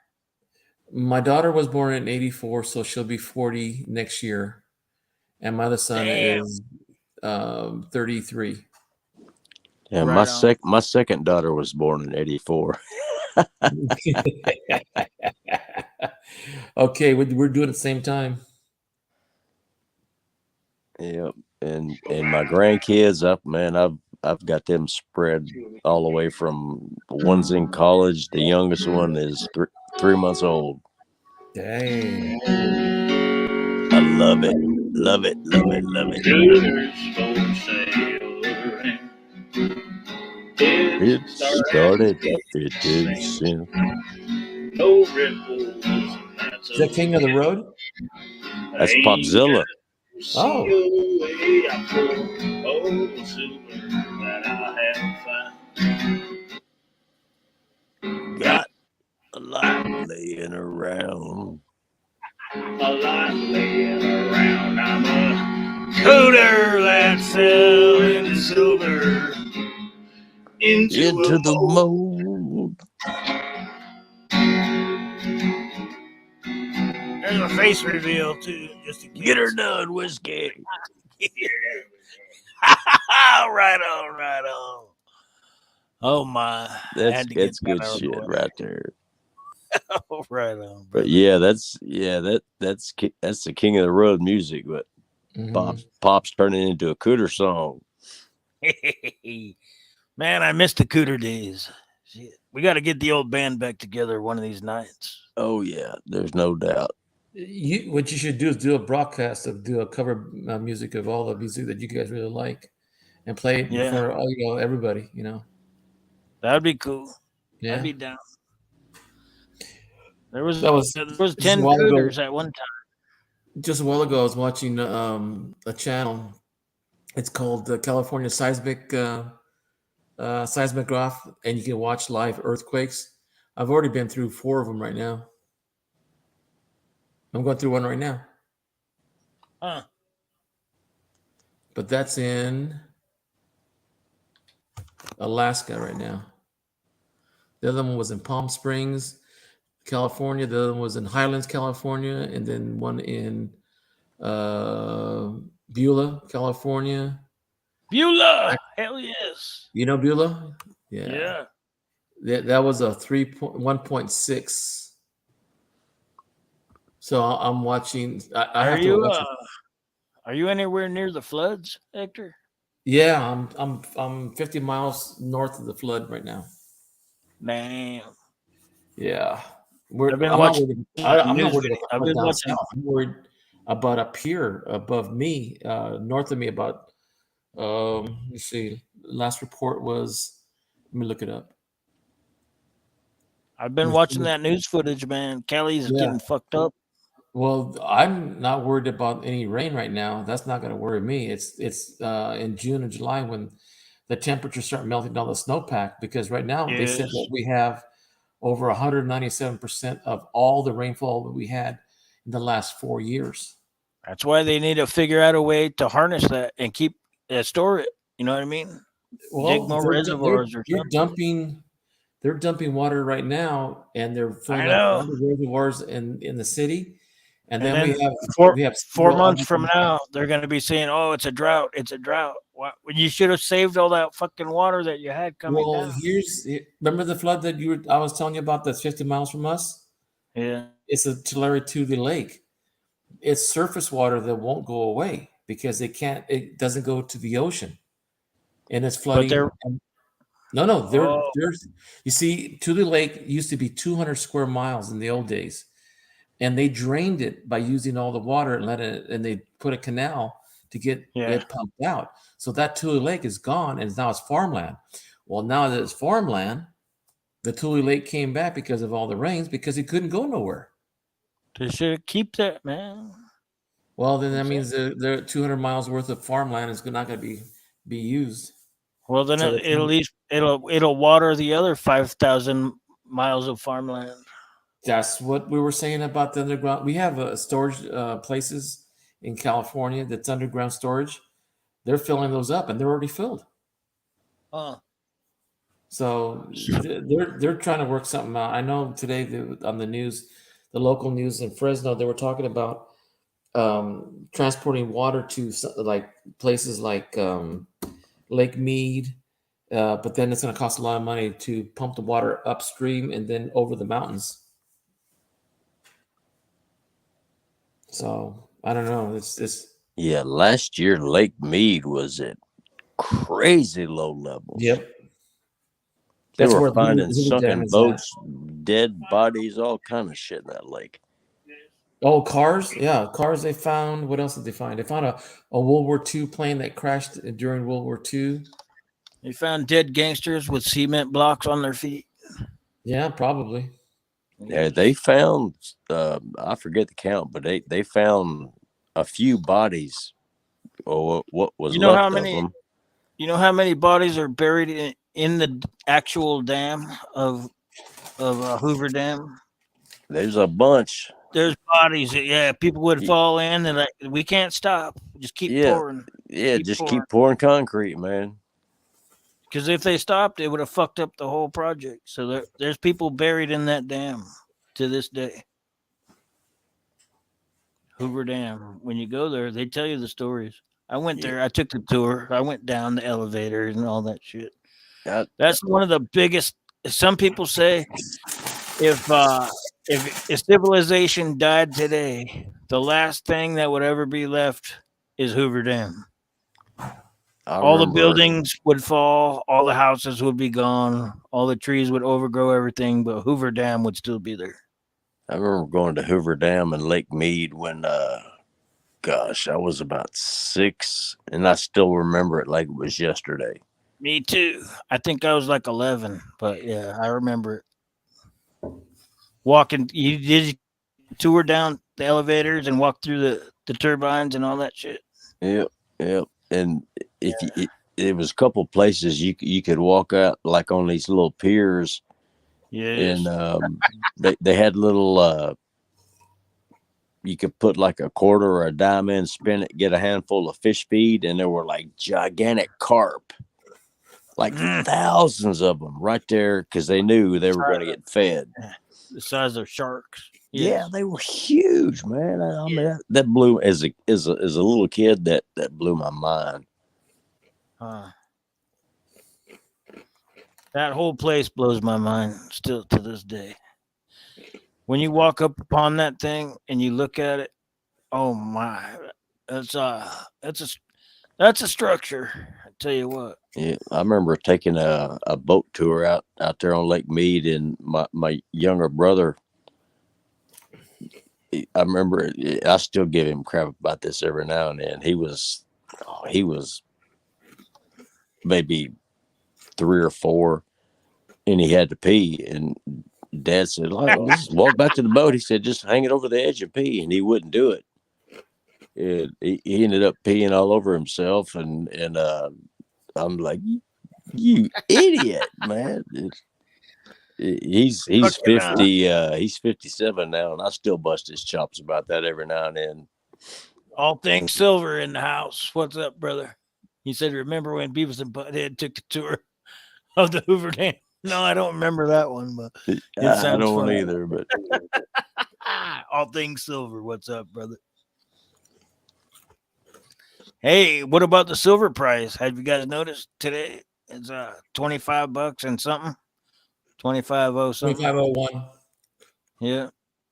My daughter was born in 84, so she'll be 40 next year. And my other son Damn. is 33. Yeah, Right on. my second daughter was born in '84. Okay, we're doing it at the same time. Yep, and my grandkids, I've got them spread all the way from one's in college. The youngest one is 3 months old. Dang. I love it, love it, love it, love it. Scooters for sale, and It it started started, it did sin. no ripples, and that's Is that King of the okay. Road? That's Ain't got Popzilla. Oh, no COA, I'm for old silver that I have found. Got a lot laying around. A lot laying around. I'm a Cooter that's selling silver. into Into a the mold. mold. There's a face reveal too, just in Get her case. done, whiskey. Yeah. Right on, right on. Oh my! I That's had to get that's that good out of the shit way. right there. Oh, right on, But brother. yeah, that's the king of the road music. But Mhm. Pop's turning into a cooter song. Man, I miss the Cooter days. Shit. We got to get the old band back together one of these nights. Oh yeah, there's no doubt. What you should do is do a broadcast do a cover music of all the music that you guys really like, and play it in Yeah, front of everybody. that'd be cool. I'd Yeah, be down. There that was was just a 10 while ago. Cooters at one time. Just a while ago, I was watching a channel. It's called the California Seismograph, and you can watch live earthquakes. I've already been through 4 of them right now. I'm going through one right now, Huh. but that's in Alaska right now. The other one was in Palm Springs, California. The other one was in Highlands, California, and then one in uh, Beulah, California. Beulah! Hell yes. You know Beulah? Yeah. Yeah. That was a 1.6. So I'm watching. I Are have to you watch it. are you anywhere near the floods, Hector? Yeah, I'm 50 miles north of the flood right now. Damn. Yeah, I've been I'm not watching worried. the I'm not news worried video. about I've the flood been down watching. south. I'm worried about up here above me, north of me. About let's see. Last report was. Let me look it up. I've been watching that news footage, man. Cali's Yeah. getting fucked up. Well, I'm not worried about any rain right now. That's not going to worry me. It's in June and July when the temperatures start melting all the snowpack. Because right now they said that Yes. we have over 197% of all the rainfall that we had in the last 4 years. That's why they need to figure out a way to harness that and keep store it. You know what I mean? Dig Well, more reservoirs or they're something. dumping water right now, and they're I filling up all know. the reservoirs in the city. And And then then we have 4 months from now, they're going to be saying, "Oh, it's a drought. It's a drought." When you should have saved all that fucking water that you had coming Well, down. remember the flood that I was telling you about that's 50 miles from us? Yeah. It's a Tulare Tuesday Lake. It's surface water that won't go away because it doesn't go to the ocean, and it's But flooding. they're No, oh there's you see, Tule Lake used to be 200 square miles in the old days, and they drained it by using all the water and and they put a canal to get yeah. it pumped out. So that Tule Lake is gone, and now it's farmland. Well, now that it's farmland, the Tule Lake came back because of all the rains because it couldn't go nowhere. They should keep that, man. Well, then that That's it. means the 200 miles worth of farmland is not going to be used. Well, then So it'll at least it'll water the other 5,000 miles of farmland. that's what we were saying about the underground. We have storage places in California that's underground storage. They're filling those up, and they're already filled. Huh. So they're trying to work something out. I know today on the news, the local news in Fresno, they were talking about transporting water to like places like Lake Mead, but then it's going to cost a lot of money to pump the water upstream and then over the mountains. So I don't know. It's Yeah, last year Lake Mead was at crazy low levels. Yep. They That's were where the finding Hoover Dam sunken is at. boats, dead bodies, all kind of shit in that lake. Oh, cars? Yeah, cars they found. What else did they find? They found a World War II plane that crashed during World War II. They found dead gangsters with cement blocks on their feet. Yeah, probably. Yeah, they found I forget the count, but they found a few bodies or what was You know how left of many? them. You know how many bodies are buried in the actual dam of Hoover Dam? There's a bunch. There's bodies. Yeah, people would Y- fall in, and like, we can't stop. Just keep Yeah, pouring. yeah, Keep just pouring. keep pouring concrete, man. Because if they stopped, it would have fucked up the whole project. So there's people buried in that dam to this day. Hoover Dam. When you go there, they tell you the stories. I went Yeah, there. I took the tour. I went down the elevators and all that shit. That's one of the biggest. Some people say if civilization died today, the last thing that would ever be left is Hoover Dam. I All the remember. buildings would fall, all the houses would be gone, all the trees would overgrow everything, but Hoover Dam would still be there. I remember going to Hoover Dam and Lake Mead when, gosh, I was about 6, and I still remember it like it was yesterday. Me too. I think I was like 11, but yeah, I remember it. Walking. You did tour down the elevators and walk through the turbines and all that shit. Yep, yep. And if you, it was a couple places you could walk out like on these little piers, Yes. and they had little. You could put like a quarter or a dime in, spin it, get a handful of fish feed, and there were like gigantic carp, like thousands of them right there because they knew they were going to get fed. The size of sharks. Yeah, Yes. they were huge, man. I mean, that blew as a little kid that blew my mind. That whole place blows my mind still to this day. When you walk up upon that thing and you look at it, oh my, that's a structure. I tell you what. Yeah, I remember taking a boat tour out there on Lake Mead, and my younger brother. I remember I still give him crap about this every now and then. He was maybe 3 or 4, and he had to pee, and Dad said, "Let's walk back to the boat." He said, "Just hang it over the edge and pee," and he wouldn't do it. And he ended up peeing all over himself, and I'm like, "You idiot, man!" He's 50. He's 57 now, and I still bust his chops about that every now and then. All things silver in the house. What's up, brother? He said, "Remember when Beavis and Butthead took the tour of the Hoover Dam?" No, I don't remember that one, but it I sounds don't fun. either, but all things silver. What's up, brother? Hey, what about the silver price? Have you guys noticed today? It's $25 and something. 25 something. 2501. Yeah,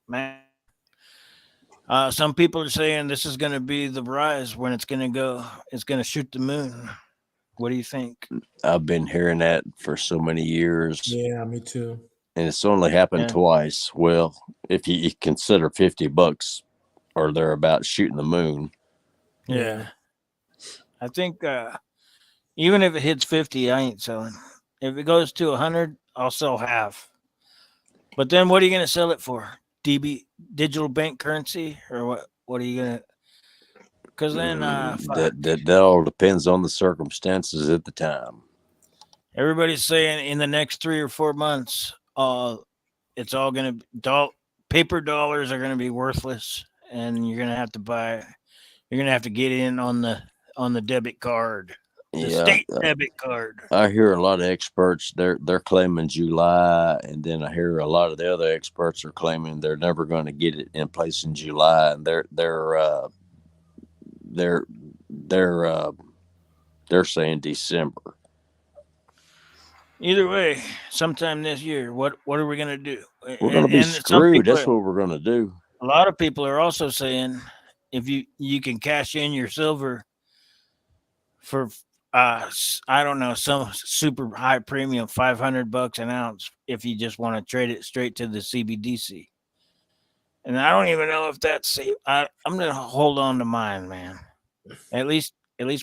man. Some people are saying this is going to be the rise when it's going to go. It's going to shoot the moon. What do you think? I've been hearing that for so many years. Yeah, me too. And it's only happened twice. Well, if you consider $50 or thereabouts shooting the moon. Yeah. I think even if it hits 50, I ain't selling. If it goes to 100, I'll sell half. But then what are you going to sell it for? Digital bank currency, or what? What are you going to? Because then that all depends on the circumstances at the time. Everybody's saying in the next 3 or 4 months, it's all going to paper dollars are going to be worthless, and you're going to have to buy. You're going to have to get in on the debit card, the state debit card. I hear a lot of experts they're claiming July, and then I hear a lot of the other experts are claiming they're never going to get it in place in July, and they're saying December. Either way, sometime this year, what are we going to do? We're going to be screwed. That's what we're going to do. A lot of people are also saying if you can cash in your silver for I don't know, some super high premium, $500 an ounce, if you just want to trade it straight to the CBDC. And I don't even know if that's safe. I'm gonna hold on to mine, man. At least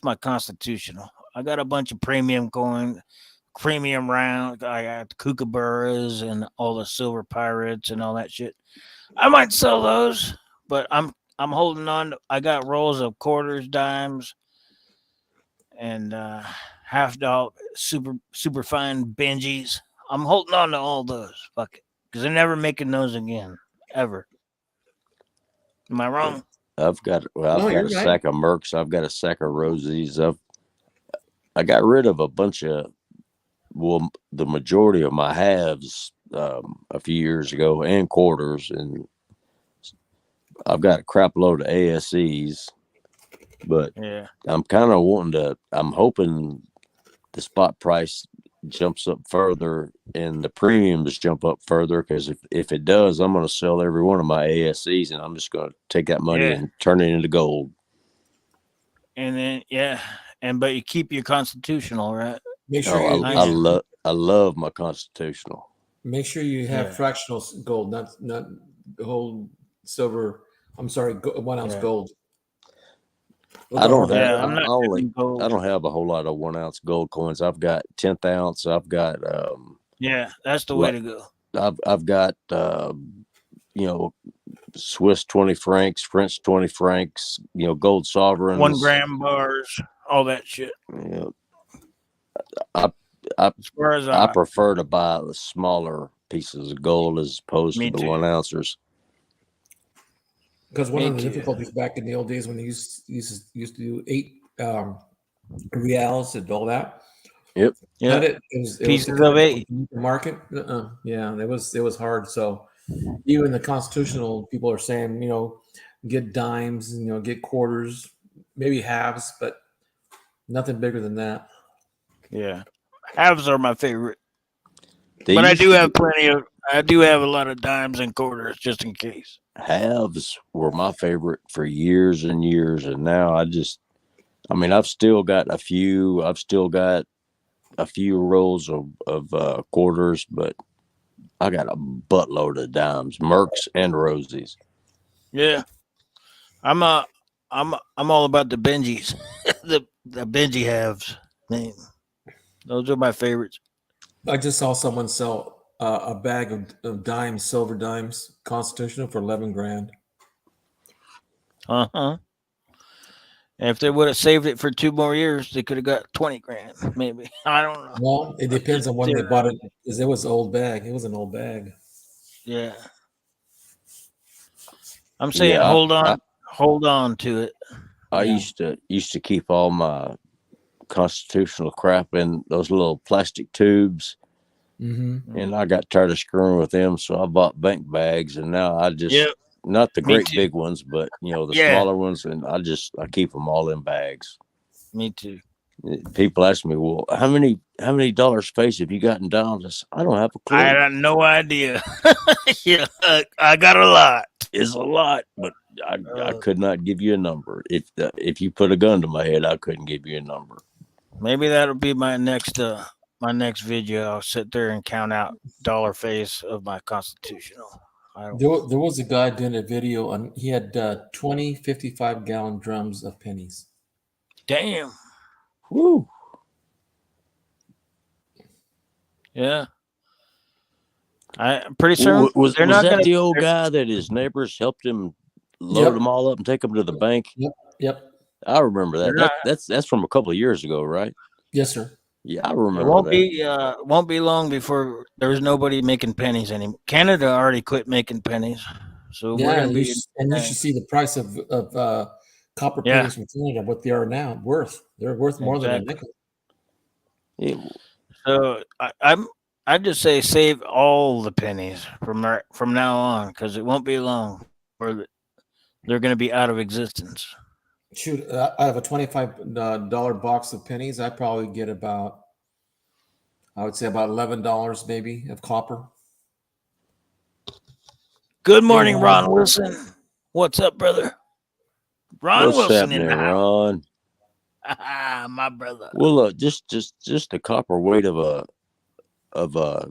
my constitutional. I got a bunch of premium coin, premium round. I got the kookaburras and all the silver pirates and all that shit. I might sell those, but I'm holding on. I got rolls of quarters, dimes, and $50 super fine Benjis. I'm holding on to all those. Fuck it, because they're never making those again, ever. Am I wrong? I've got a sack of Mercs. I've got a sack of Rosies. I got rid of a bunch of, the majority of my halves a few years ago, and quarters, and I've got a crap load of ASEs. But yeah, I'm kind of wanting to. I'm hoping the spot price jumps up further and the premiums jump up further, because if it does, I'm going to sell every one of my ASCs and I'm just going to take that money Yeah. and turn it into gold. And then but you keep your constitutional, right? Make sure Oh, you I love my constitutional. make sure you have Yeah. fractional gold, not whole silver. I'm sorry, 1 ounce Yeah. gold. I don't have. Yeah, I'm not doing gold. I don't have a whole lot of 1 ounce gold coins. I've got 10th ounce. I've got Yeah, that's the way to go. I've got Swiss 20 francs, French 20 francs, gold sovereigns, 1 gram bars, all that shit. I As far as I prefer to buy the smaller pieces of gold as opposed to Me the too. 1 ouncers. Because one Me of the too. difficulties back in the old days when they used to do 8 reals and all that. Yep. Cut it. It was Pieces to cut of it 8. from the market. Yeah, it was hard. So even the constitutional people are saying, get dimes, get quarters, maybe halves, but nothing bigger than that. Yeah. Halves are my favorite. They But I used do to have I do have a lot of dimes and quarters just in case. halves were my favorite for years and years, and now I've still got a few. I've still got a few rolls of quarters, but I got a buttload of dimes, Mercs and Rosies. Yeah. I'm all about the Benjis. the Benji halves. Man, those are my favorites. I just saw someone sell a bag of dimes, silver dimes, constitutional for 11 grand. Uh-huh. And if they would have saved it for 2 more years, they could have got 20 grand, maybe. I don't know. Well, it depends on when they bought it, because it was old bag. It was an old bag. Yeah. I'm saying Yeah, hold on to it. I Yeah. used to keep all my constitutional crap in those little plastic tubes, Mm-hmm. and I got tired of screwing with them, so I bought bank bags, and now I just Yep. not the Me great too. big ones, but the Yeah. smaller ones, and I keep them all in bags. Me too. People ask me, well, how many dollars space have you got in dimes? I don't have a clue. I had no idea. Yeah, I got a lot. It's a lot, but I could not give you a number. If you put a gun to my head, I couldn't give you a number. Maybe that'll be my next video. I'll sit there and count out dollar face of my constitutional. There was a guy doing a video, and he had 20 55-gallon drums of pennies. Damn. Woo. Yeah. I'm pretty certain Was they're not that gonna. the old guy that his neighbors helped him load them all up and take them to the bank? Yep. I remember that. They're That's from a couple of years ago, right? Yes, sir. Yeah, I It remember won't be long before there's nobody making pennies anymore. Canada already quit making pennies, so we're Yeah, gonna be. you should see the price of copper Yeah. pennies from Canada, what they are now worth. They're worth more than a nickel. So I just say save all the pennies from now on, because it won't be long where they're going to be out of existence. Shoot, out of a $25 box of pennies, I probably get I would say about $11 maybe of copper. Good morning, Ron Wilson. What's up, brother? Ron What's Wilson in happening, the house. Ron? My brother. Well, look, just the copper weight of a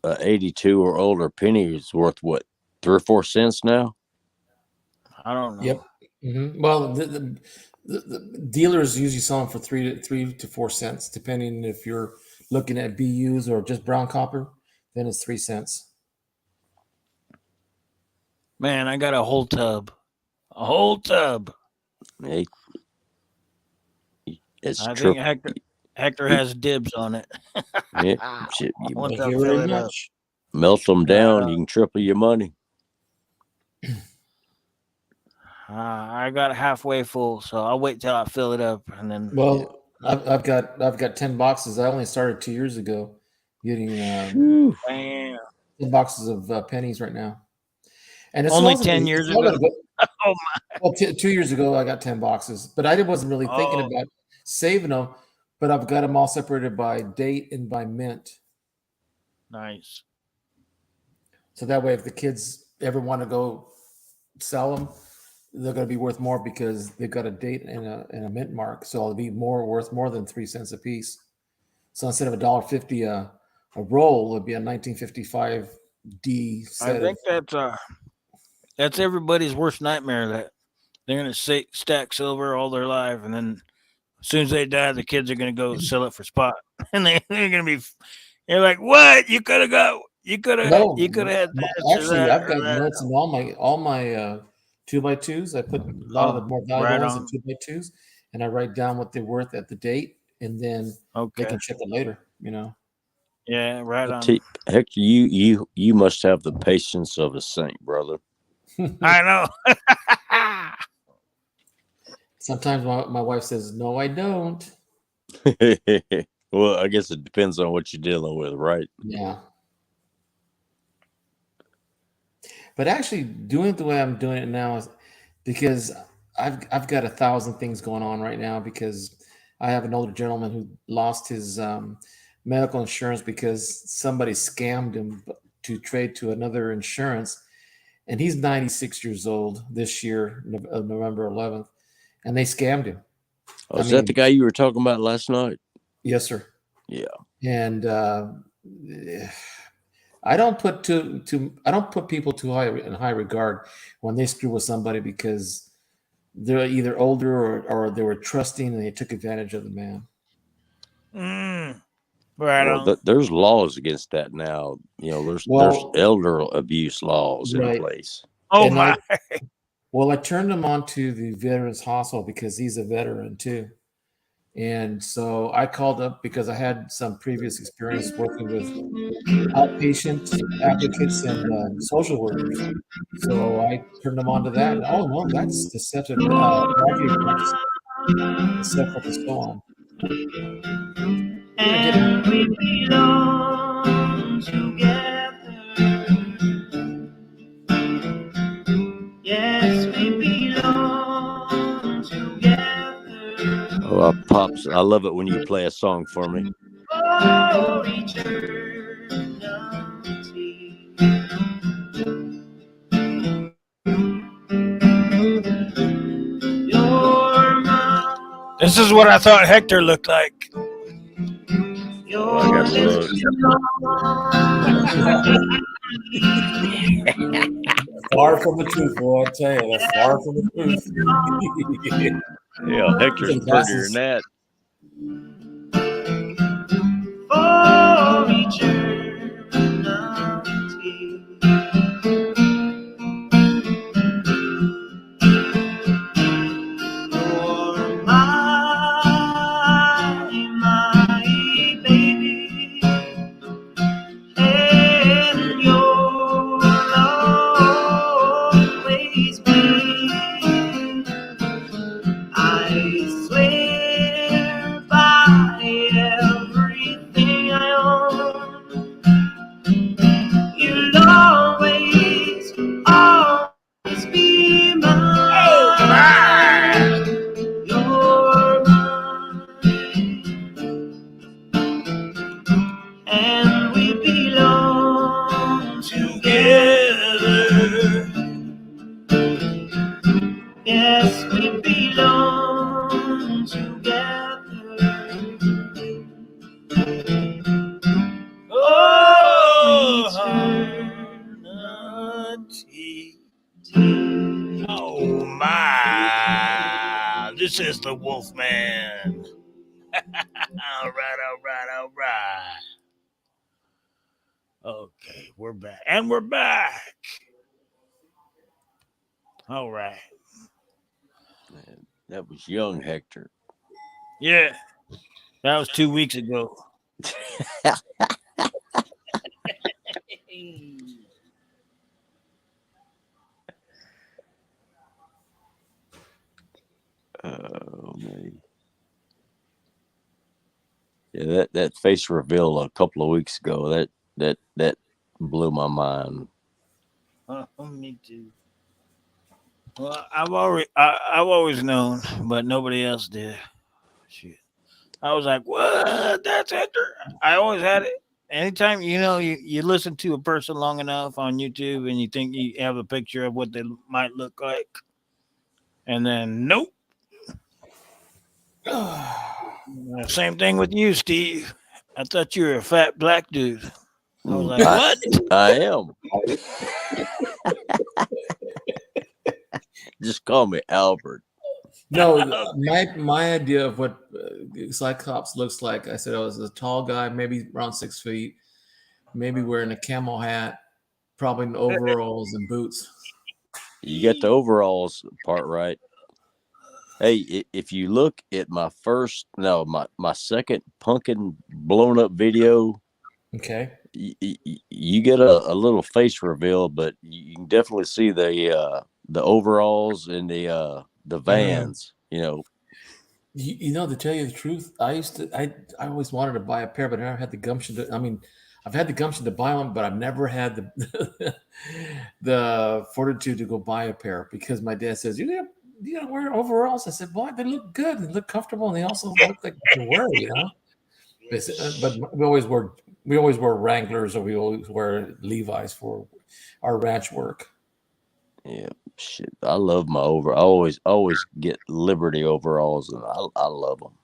82 or older penny is worth what, 3 or 4 cents now? I don't know. Yep. Mm-hmm. Well, the dealers usually sell them for 3 to 4 cents, depending if you're looking at BUs or just brown copper. Then it's 3 cents. Man, I got a whole tub. A whole tub. Hey, I think Hector has dibs on it. Yeah, shit, Once Thank I you fill very it up. much. melt them down, you can triple your money. I got halfway full, so I'll wait till I fill it up and then. Well, I've got 10 boxes. I only started 2 years ago, getting Whew. 10 boxes of pennies right now. And it's Only 10 years ago. Oh my! Well, 2 years ago I got 10 boxes, but I wasn't really thinking about saving them. but I've got them all separated by date and by mint. Nice. So that way, if the kids ever want to go sell them, they're going to be worth more because they've got a date and a mint mark. So it'll be worth more than 3 cents a piece. So instead of $1.50 a roll, it'd be a 1955 D I set think of. that's everybody's worst nightmare. That they're gonna stack silver all their life, and then as soon as they die, the kids are gonna go sell it for spot, and they're gonna be. You're like, what? No, You could have had this or actually, that I've or got that. notes in all my 2x2s. I put a lot of the Oh, more valuable right ones in on. 2x2s, and I write down what they're worth at the date, and then they Okay. can check it later. Yeah, right I on. Hector, you must have the patience of a saint, brother. I know. Sometimes my wife says, "No, I don't." Well, I guess it depends on what you're dealing with, right? Yeah. But actually, doing it the way I'm doing it now is because I've got 1,000 things going on right now because I have an older gentleman who lost his medical insurance because somebody scammed him to trade to another insurance, and he's 96 years old this year, November 11th, and they scammed him. Oh, I is that the mean, guy you were talking about last night? yes, sir. Yeah. And I don't put people too high in high regard when they screw with somebody because they're either older or they were trusting and they took advantage of the man. Right Well, on. there's laws against that now. There's Well, elder abuse laws in right. place. Oh And my. I turned him on to the Veterans Hospital because he's a veteran too. And so I called up because I had some previous experience working with outpatient advocates and social workers. So I turned them on to that. And, oh no, that's deceptive marketing practices and so forth and so on. We're gonna get in. And we belong together. Yes, we belong together. Oh, Pops, I love it when you play a song for me. For eternity. You're mine. This is what I thought Hector looked like. Oh, I got to look. Far from the truth, boy. I tell you, that's far from the truth. Yeah, Hector's Some prettier than glasses. that. For eternity. You're my baby, and you'll always be. I swear by everything I own, you'll always be mine. You're mine, and we belong together. Yes, we belong together. Oh, eternity. Oh my. This is the Wolfman. All right. Okay, we're back. And we're back. All right. Man, that was young Hector. Yeah. That was 2 weeks ago. Oh man. Yeah, that face reveal a couple of weeks ago, that blew my mind. Me too. Well, I've always known, but nobody else did. Shit. I was like, what? That's Hector. I always had it. Anytime you listen to a person long enough on YouTube and you think you have a picture of what they might look like, and then nope. Same thing with you, Steve. I thought you were a fat black dude. I was like, I, what? I am. Just call me Albert. No, my idea of what Cyclops looks like, I said I was a tall guy, maybe around 6 feet, maybe wearing a camel hat, probably in overalls and boots. You got the overalls part right. Hey, if you look at my second pumpkin blown up video, Okay. you get a little face reveal, but you can definitely see the overalls and the Vans. You know, to tell you the truth, I always wanted to buy a pair, but I never had the gumption to. I mean, I've had the gumption to buy one, but I've never had the the fortitude to go buy a pair because my dad says you gotta wear overalls. I said, boy, they look good, they look comfortable, and they also look like you can wear, you know. But we always wear Wranglers or we always wear Levi's for our ranch work. Yeah, shit. I love my I always get Liberty overalls, and I love them.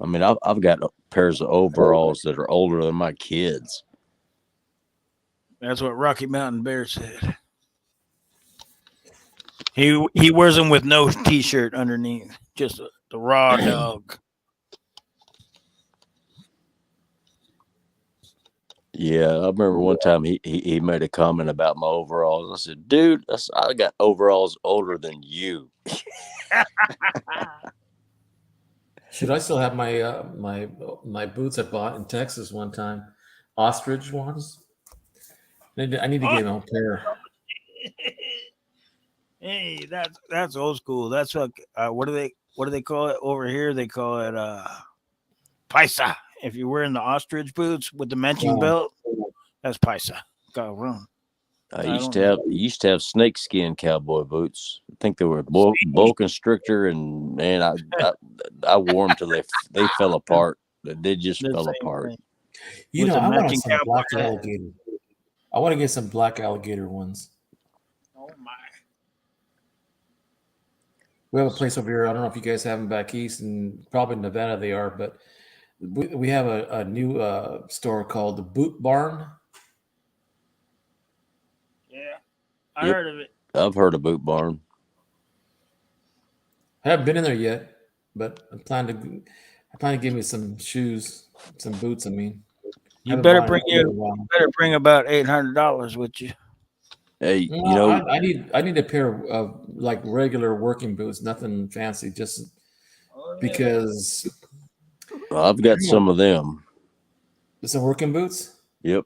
I mean, I've got pairs of overalls that are older than my kids. That's what Rocky Mountain Bear said. He wears them with no t-shirt underneath, just the raw dog. Yeah, I remember one time he made a comment about my overalls. I said, dude, I got overalls older than you. Should I still have my my boots I bought in Texas one time, ostrich ones? I need to get a pair. Hey, that's old school. That's what do they call it over here? They call it paisa. If you're wearing the ostrich boots with the matching belt, that's paisa. Got run. I used to have snakeskin cowboy boots. I think they were boa constrictor, and man, I wore them till they fell apart. They just The fell same apart. thing. You With know, the I want matching some cowboy black hat. alligator. I want to get some black alligator ones. Oh my! We have a place over here. I don't know if you guys have them back east, and probably in Nevada they are, but we have a new store called the Boot Barn. Yeah, I Yep, heard of it. I've heard of Boot Barn. I haven't been in there yet, but I plan to give me some shoes, some boots. I mean, I You haven't better bought anything in a while. about $800 with you. Hey, No, I need a pair of like regular working boots, nothing fancy, just because I've got some of them. some working boots. Yep.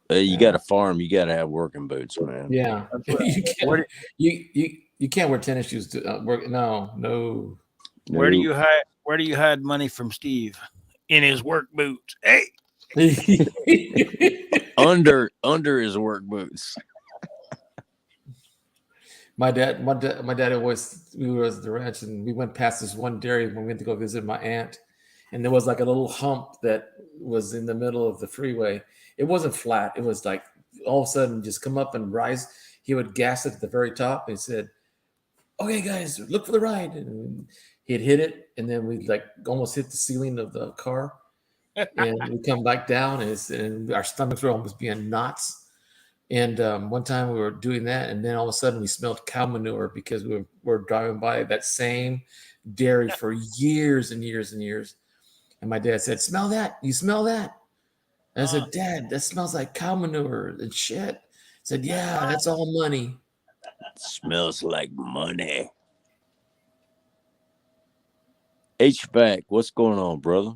Hey, you got to farm. You got to have working boots, man. Yeah, you can't wear tennis shoes to work. No. Where do you hide money from Steve? In his work boots. Hey, under his work boots. My dad always, we were at the ranch and we went past this one dairy when we went to go visit my aunt, and there was like a little hump that was in the middle of the freeway. It wasn't flat. It was like all of a sudden just come up and rise. He would gas it at the very top and he said, "Okay, guys, look for the ride." And he'd hit it, and then we'd like almost hit the ceiling of the car, and we come back down, and our stomachs were almost being knots. And one time we were doing that, and then all of a sudden we smelled cow manure because we were driving by that same dairy for years and years and years. And my dad said, "Smell that? You smell that?" And I said, "Dad, that smells like cow manure and shit." I said, "Yeah, that's all money." Smells like money. HVAC, what's going on, brother?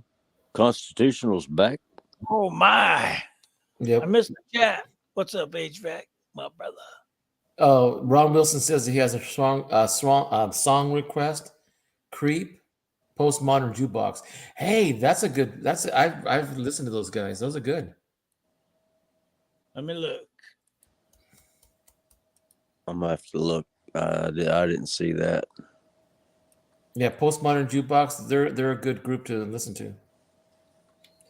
Constitutional's back. oh my! Yep. I missed the chat. What's up, HVAC, my brother? Ron Wilson says he has a strong song request. Creep, Postmodern Jukebox. Hey, I've listened to those guys. Those are good. Let me look. I'm gonna have to look. I didn't see that. Yeah, Postmodern Jukebox. They're a good group to listen to.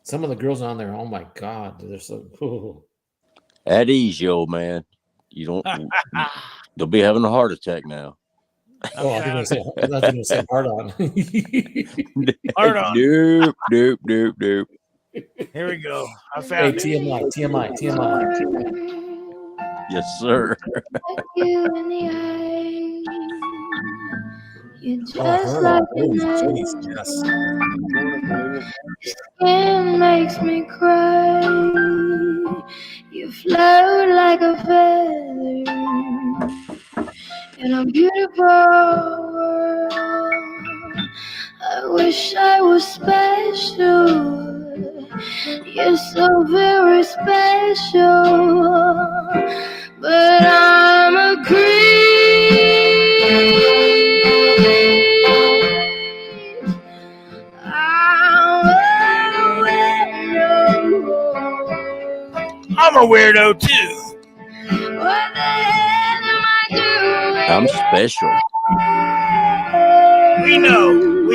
Some of the girls on there, oh my god, they're so cool. At ease, you old man. You don't. They'll be having a heart attack now. Oh, I think they're going to say hard on. Hard on. Nope, nope, nope, nope. Here we go. I Hey, found it. TMI. Yes, sir. You in the eye. You're Oh, just her. like Oh, an jeez, angel. yes. Skin makes me cry. You float like a feather in a beautiful world. I wish I was special. You're so very special, but I'm a creep. I'm a weirdo too. What the hell am I doing? I'm special. We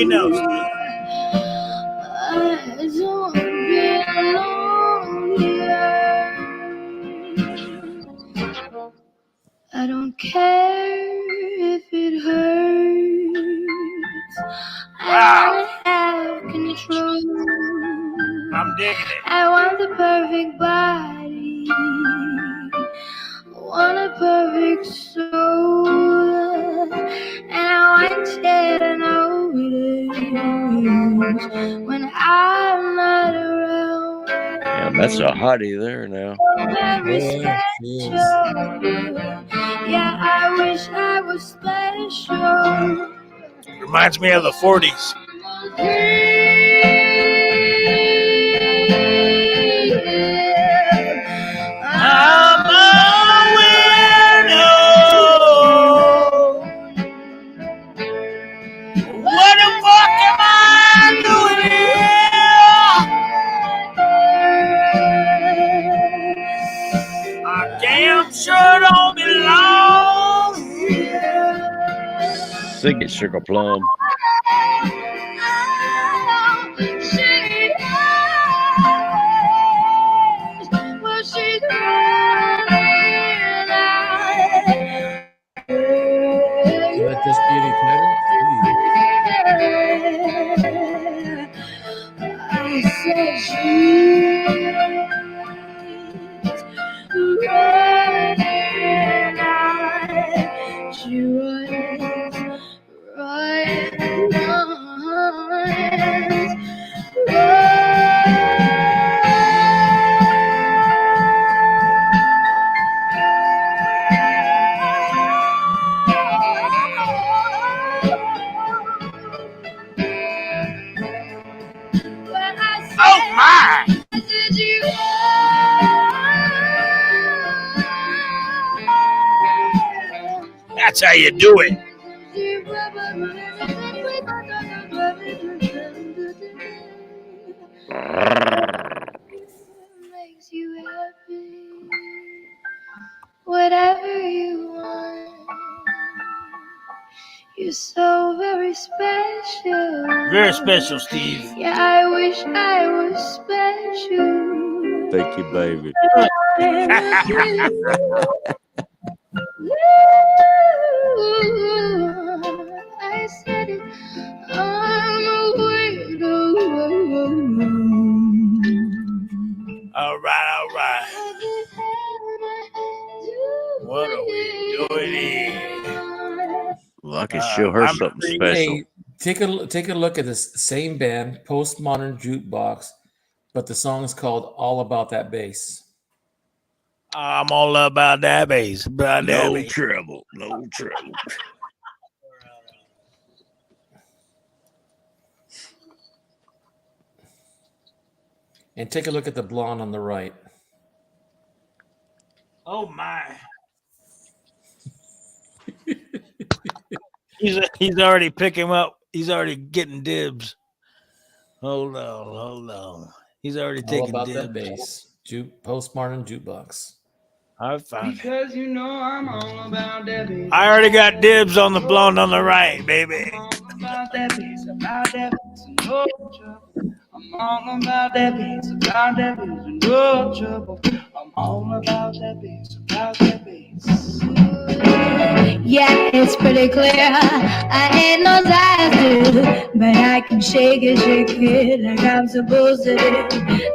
know, Steve. I don't belong here. I don't care if it hurts. I wanna have control. I'm digging it. I want the perfect body. I want a perfect soul. And I want you to notice when I'm not around. Yeah, that's a hottie there now. Very Yeah, she is. special. Yeah, I wish I was special. Reminds me of the 40s. I'm a weirdo. What the fuck am I doing here? I damn sure don't belong here. Sing it, Sugar Plum. Will that just be any title? I said she's running out. She runs, Oh my! That's how you do it. Makes you happy. Whatever you want. You're so very special. Very special, Steve. Yeah, I wish I was special. Thank you, baby. I said it. I'm a weirdo. All right. What are we doing here? Well, I can show her something special. Hey, take a look at this same band, Postmodern Jukebox, but the song is called "All About That Bass." I'm all about that bass. No trouble. And take a look at the blonde on the right. Oh my! He's already picking up. He's already getting dibs. Hold on. He's already All taking About dibs. That Bass. Postmodern Jukebox. I found it. Because you know I'm all about that bass. I already got dibs on the blonde on the right, baby. about that bass, about that bass, no trouble. I'm all about that bass, about that bass, no trouble. I'm all about that bass, about that bass. Yeah, it's pretty clear. I ain't no size 2, but I can shake it like I'm supposed to do.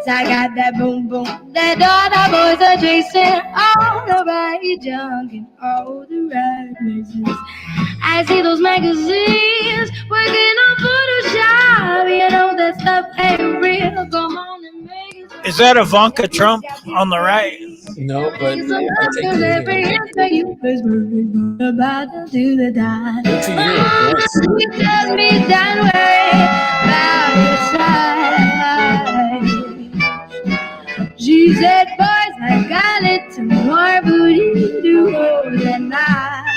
So I got that boom boom, that all the boys are chasing, all the right junk in all the right places. I see those magazines working on Photoshop. You know that stuff ain't real. Come on and make it. Is that Ivanka Trump on the right? No, but I take the Every hint. answer you is about to do the dime. Wait till you hear it once. You tell me that way by your side. She said, boys, I got it to more booty to hold at night.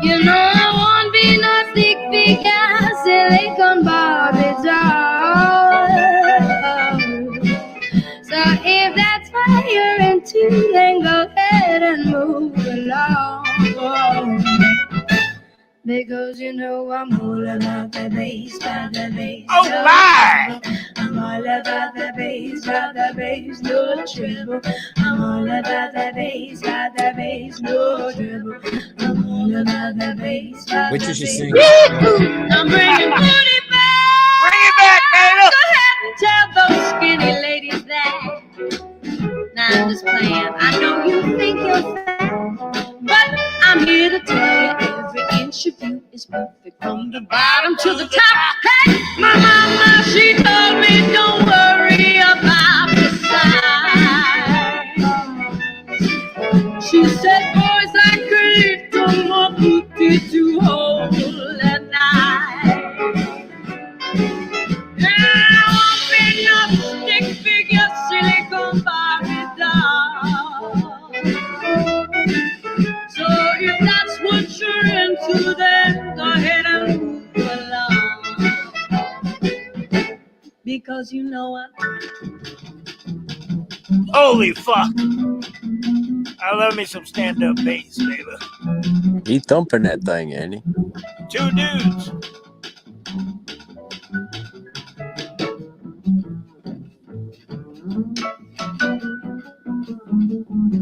You know I won't be no stick figure, silicone Barbie doll. So if that's what you're into, then go ahead and move along. Because you know I'm all about the bass, about the bass. Oh my! I'm all about the bass, no trouble. I'm all about the bass, no trouble. I'm all about the bass, Wait till she sings. I'm bringing booty back. Bring it back, baby! Go ahead and tell those skinny ladies that. Now I'm just playing. I know you think you're fat, but I'm here to tell you every inch of you is perfect from the bottom to the top. Hey, my mama, she told me don't worry about the size. She said, boys like a little more booty to hold at night. I won't be no stick figure, silicone Barbie doll. So if that's what you're into, then go ahead and move along. Because you know I'm Holy fuck! I love me some stand-up bass, baby. He thumping that thing, ain't he? 2 dudes.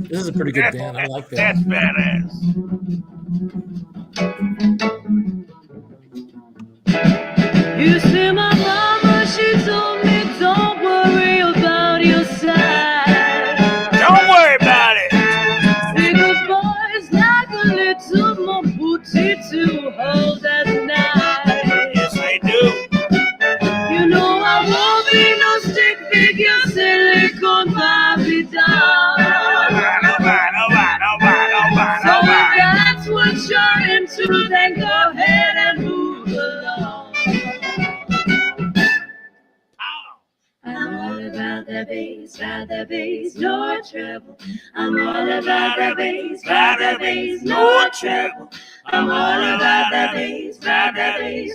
This is a pretty good band. I like that. That's badass. You see, my mama, she told me don't worry about your size. Don't worry about it. Because boys like a little more booty to hold at night. Yes, they do. You know I won't be no stick figure, silicone Barbie doll. So if that's what you're into, then go ahead and move along. I'm all about the bass, no trouble. I'm all about the bass, no trouble. I'm all about the bass,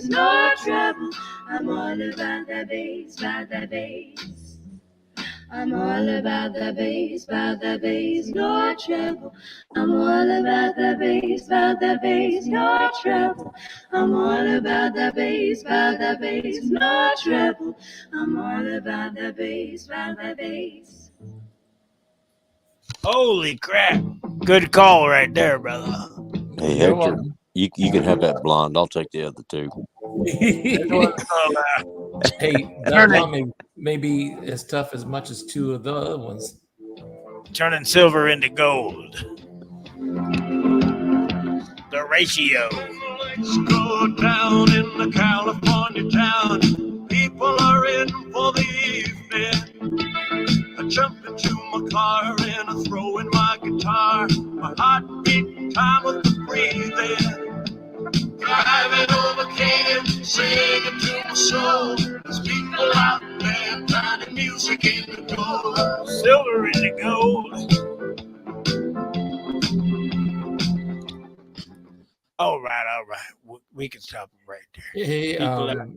no trouble. I'm all about the bass. I'm all about the bass, no trouble. I'm all about the bass, no trouble. I'm all about the bass, no trouble. I'm all about the bass. Holy crap. Good call right there, brother. Hey, You're Hector, welcome. you can have that blonde. I'll take the other 2. Hey, that blonde may be as tough as much as 2 of the other ones. Turning silver into gold. The ratio. Let's go down in the California town. People are in for the evening. I jump into my car and I throw in my guitar. My heart beating time with the breathing. Driving over Canaan, singing to my soul. There's people out there turning music into gold. Silver into gold. All right. We can stop them right there. Hey, People out there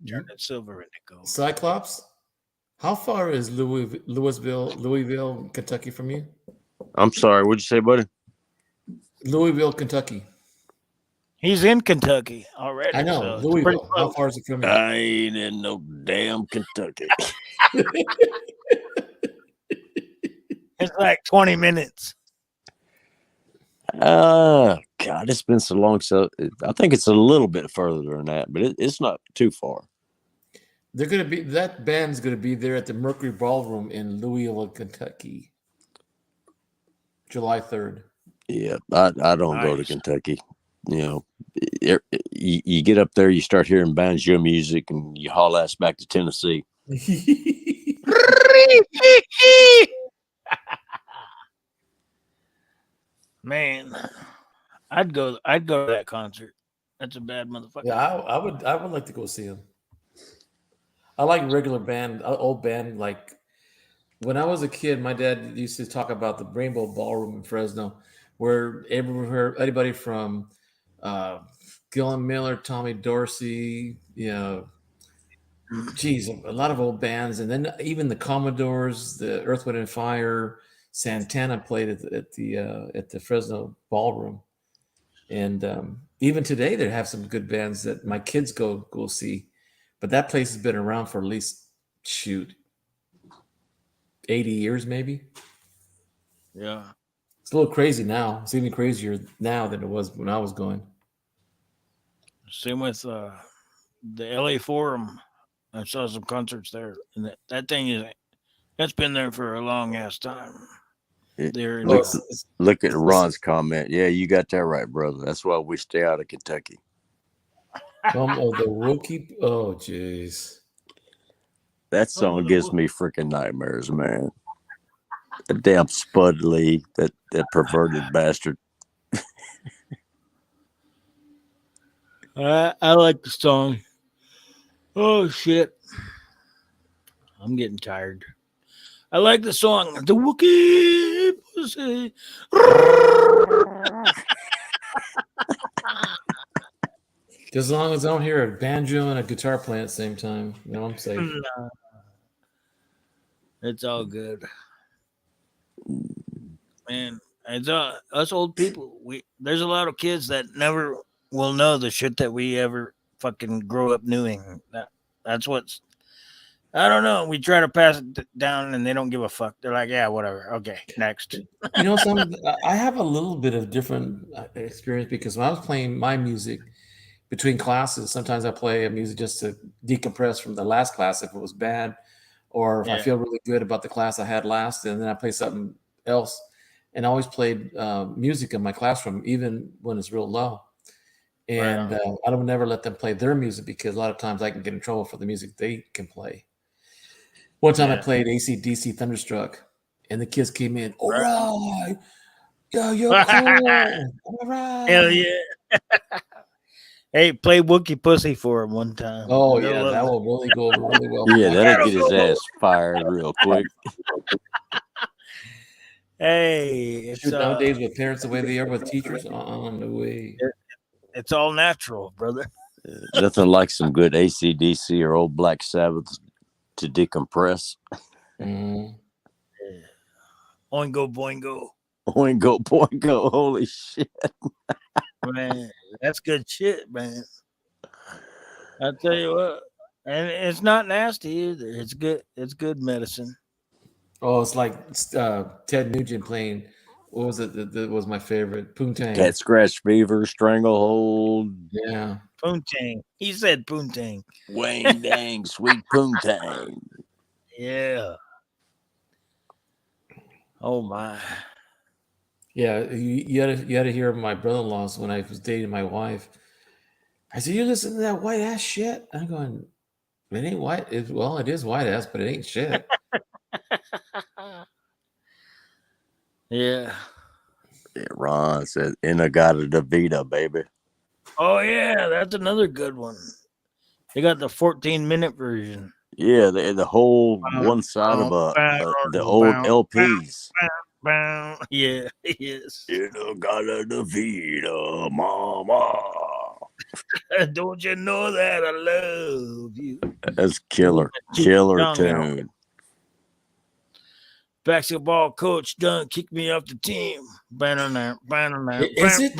turning silver into gold. Cyclops, how far is Louisville, Kentucky from you? I'm sorry. What'd you say, buddy? Louisville, Kentucky. He's in Kentucky already. I know, so it's pretty Louisville. How close. far is it from you? I ain't in no damn Kentucky. It's like 20 minutes. God, it's been so long. So I think it's a little bit further than that, but it's not too far. They're gonna be that band's gonna be there at the Mercury Ballroom in Louisville, Kentucky, July 3rd. Yeah, I don't go to Nice. Kentucky. You know, you get up there, you start hearing banjo music, and you haul ass back to Tennessee. Man, I'd go to that concert. That's a bad motherfucker. Yeah, I would like to go see him. I like regular band, old band. Like when I was a kid, my dad used to talk about the Rainbow Ballroom in Fresno, where anybody from Gillen Miller, Tommy Dorsey, geez, a lot of old bands, and then even the Commodores, the Earth, Wind and Fire, Santana played at the Fresno Ballroom, and even today they have some good bands that my kids go see. But that place has been around for at least 80 years, maybe. Yeah. It's a little crazy now. It's even crazier now than it was when I was going. Same with the LA Forum. I saw some concerts there, and that thing that's been there for a long ass time. There, Look at Ron's comment. Yeah, you got that right, brother. That's why we stay out of Kentucky. The rookie. Oh, jeez. That song gives me freaking nightmares, man. The damn Spud Lee, that perverted bastard. I like the song. Oh shit, I'm getting tired. I like the song. The Wookiee pussy. As long as I don't hear a banjo and a guitar playing at the same time, I'm safe. Nah. It's all good, man. It's us old people. There's a lot of kids that never will know the shit that we ever fucking grow up knowing. That's what's. I don't know. We try to pass it down, and they don't give a fuck. They're like, "Yeah, whatever. Okay, next." I have a little bit of different experience because when I was playing my music between classes, sometimes I play a music just to decompress from the last class if it was bad, or if I feel really good about the class I had last, and then I play something else. And I always played music in my classroom, even when it's real low. And I don't never let them play their music because a lot of times I can get in trouble for the music they can play. One time I played AC/DC Thunderstruck, and the kids came in. All right, yo, you're cool. All right, hell yeah. Hey, play Wookie Pussy for him one time. Oh yeah, that will really go over really well. Yeah, that'll get his ass fired real quick. Hey, it's nowadays with parents the way they are with teachers, no way. It's all natural, brother. Nothing like some good AC/DC or old Black Sabbath to decompress. Oingo boingo. Oingo boingo. Holy shit. Man, that's good shit, man. I'll tell you what. And it's not nasty either. It's good. It's good medicine. Oh, it's like Ted Nugent playing. What was it? That was my favorite. Poontang. Cat Scratch Fever, Stranglehold. Yeah. Poontang. He said Poontang. Wang dang, sweet Poontang. Yeah. Oh my. Yeah, you had to hear my brother-in-law's when I was dating my wife. I said, "You listen to that white ass shit?" I'm going, "It ain't white. It is white ass, but it ain't shit." Yeah. Ron said, "Inagata Davida, baby." Oh yeah, that's another good one. They got the 14-minute version. Yeah, the whole one side of the old LPs. Yeah, yes. Inagata Davida, mama. Don't you know that I love you? That's killer tune. Basketball coach done kicked me off the team. Is it?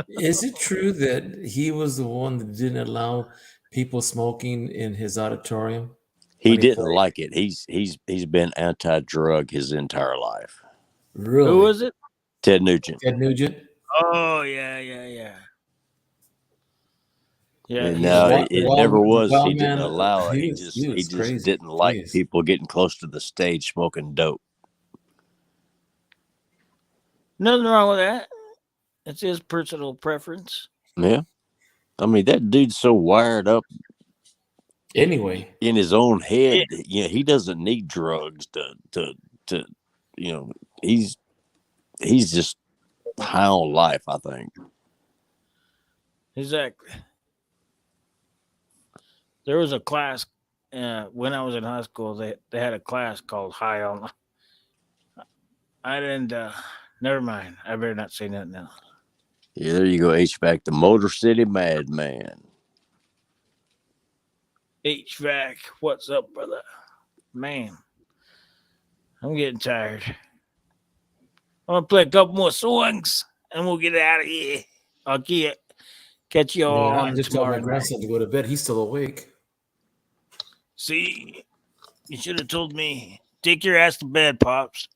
Is it true that he was the one that didn't allow people smoking in his auditorium? He when didn't played? like it. He's been anti-drug his entire life. Who Really? was it? Ted Nugent. Ted Nugent? Oh yeah, yeah, yeah. Yeah, And he's no, The strict. it wild, never the was. He wild didn't man, allow it. he He was just crazy. didn't like Jeez. people getting close to the stage smoking dope. Nothing wrong with that. It's his personal preference. Yeah. I mean, that dude's so wired up Anyway, in his own Yeah, head. You know, he doesn't need drugs to you know, he's just high on life, I think. exactly. There was a class when I was in high school. They had a class called High on. I didn't. Never mind. I better not say nothing else. Yeah, there you go, HVAC, the Motor City Madman. HVAC, what's up, brother? Man, I'm getting tired. I'm gonna play a couple more songs and we'll get out of here. I'll catch you all man, I on just told my tomorrow night. grandson to go to bed. He's still awake. See, you should have told me. Take your ass to bed, pops.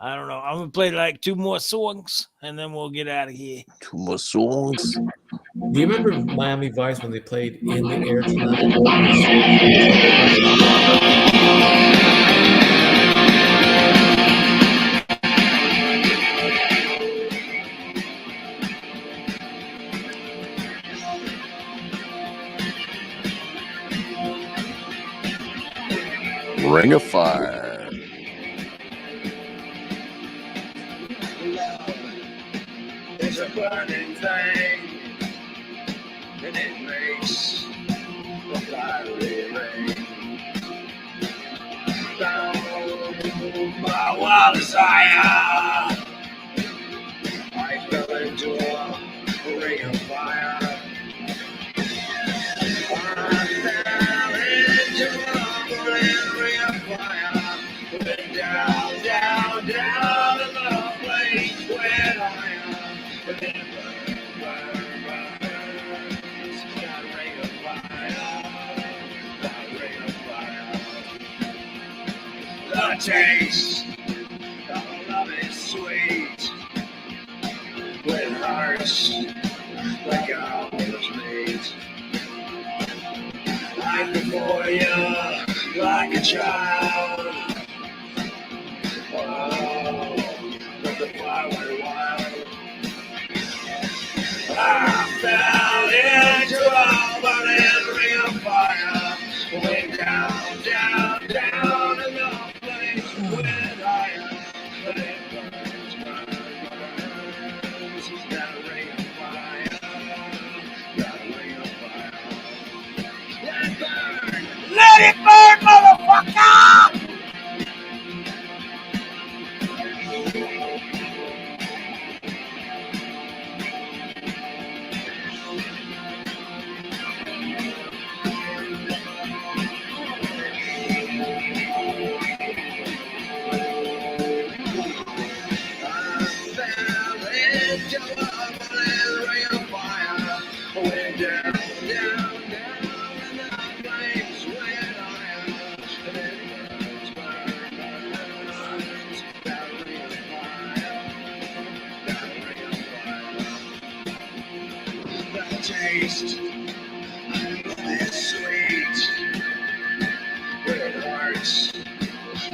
I don't know. I'm gonna play like two more songs and then we'll get out of here. Two more songs. Do you remember Miami Vice when they played "In the Air Tonight"? Ring of Fire. It's a burning thing, and it makes the fiery rain. Down my wild desire, I fell into a ring of fire. I fell into a ring of fire. Went down, down, down in the place where I am. But then burns, that ring of fire, that ring of fire. The taste of love is sweet, when hearts like ours meet. Like before you, like a child. Oh, but the fire went wild. I fell into a burning ring of fire. Went down, down, down in the place went higher. But it burns, burns, burns. That ring of fire, that ring of fire. Let it burn! Let it burn, motherfucker! Taste is sweet, with hearts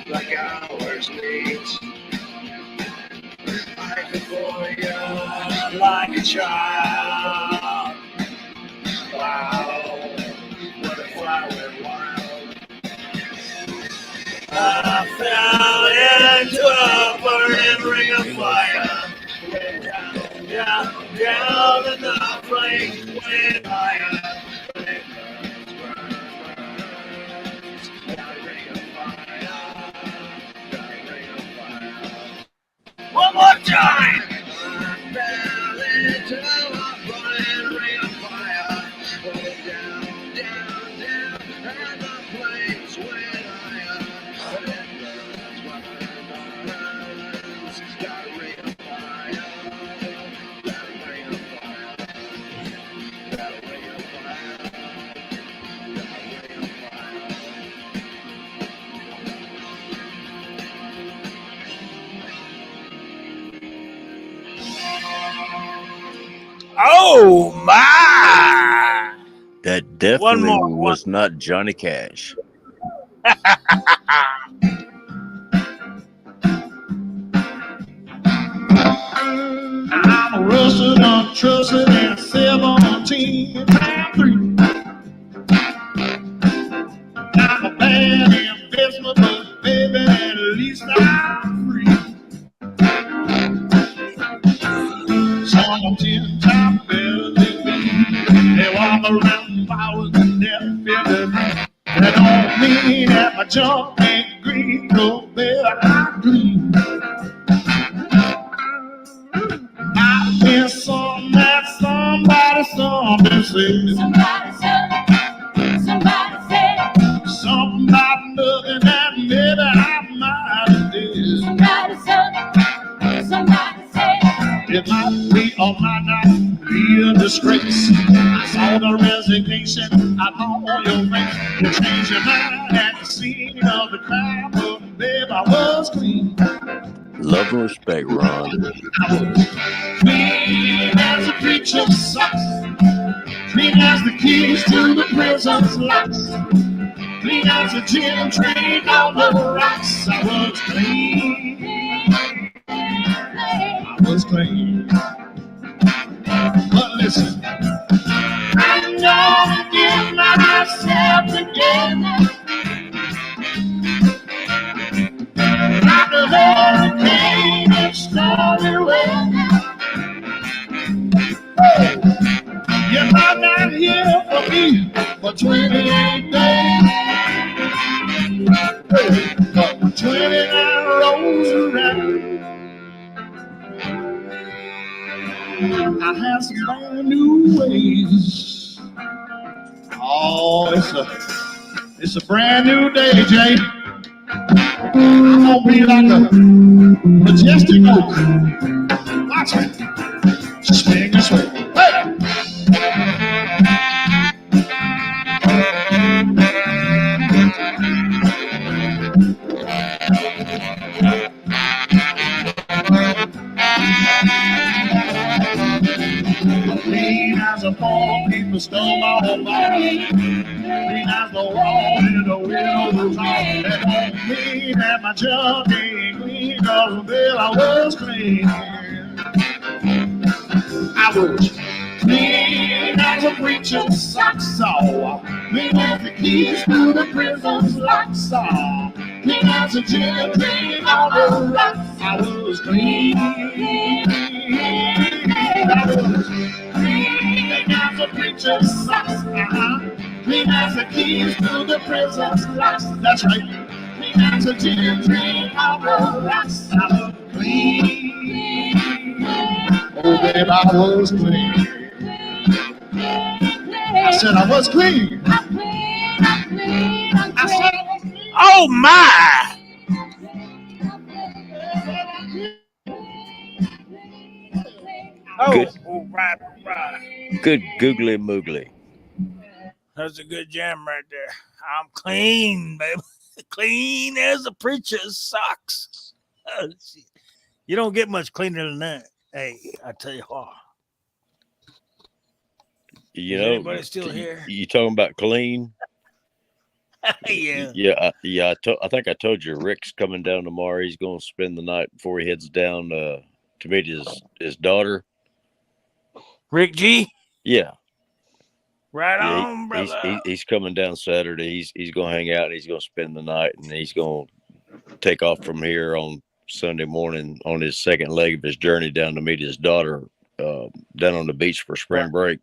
like ours meet. I could for you like a child. Wow, what if I went wild? I fell into a burning ring of fire. Went down, down, down in the flame, went higher. But it burns, burns, burns. That ring of fire, that ring of fire. One more time! I fell into a burning ring of fire. Went down, down, down, and the flames went higher. But it burns, burns, burns. That ring of fire. my! That definitely more, was not Johnny Cash. I'm rusted, untrusted, and 17 times 3. I'm a bad investment, but baby, at least I'm free. So I'm 10 times better than me. They walk around flowers and they're feeling me. That don't mean that my junk ain't green, no better I'm green. I've been some that somebody said. Somebody said something about nothing that maybe I might have did. Somebody said it might be or might not be a disgrace. I saw the resignation out on your face. You changed your mind at the scene of the crime, but babe, I was clean. Love and respect, Ron. I was clean as a preacher's socks, clean as the keys to the prison's locks, clean as a gin train on the rocks. I was clean. I was clean. But listen, I'm gonna get myself together. Like a hurricane in stormy weather. You might not hear from me for 28 days. But 29 rolls around, I have some brand new ways. Oh, it's a brand new day, Jay. I'm gonna be like a majestic oak. Watch me. Swing and swing. Hey! Clean as a fall, people stole my whole body. Clean as the wall in the widow's hall. That don't mean that my junk ain't clean, cause well, I was clean. I was clean as a preacher's socks saw. Clean as the keys to the prison's lock saw. Clean as a gin train on the rocks. I was clean. I was clean as a preacher's socks. Clean as the keys to the prison's locks. That's right. Clean as a gin train on the rocks. I was clean. Oh, babe, I was clean. I said I was clean. I said I was clean. Oh my! Good. All right. Good googly moogly. That's a good jam right there. I'm clean, baby. Clean as a preacher's socks. Oh, shit. You don't get much cleaner than that. Hey, I tell you what. You Is know, anybody still here? You talking about clean? Yeah. I think I told you Rick's coming down tomorrow. He's going to spend the night before he heads down to meet his daughter. Rick G? Yeah. Right on, brother. He's coming down Saturday. He's going to hang out and he's going to spend the night and he's going to take off from here on Sunday morning on his second leg of his journey down to meet his daughter down on the beach for spring break.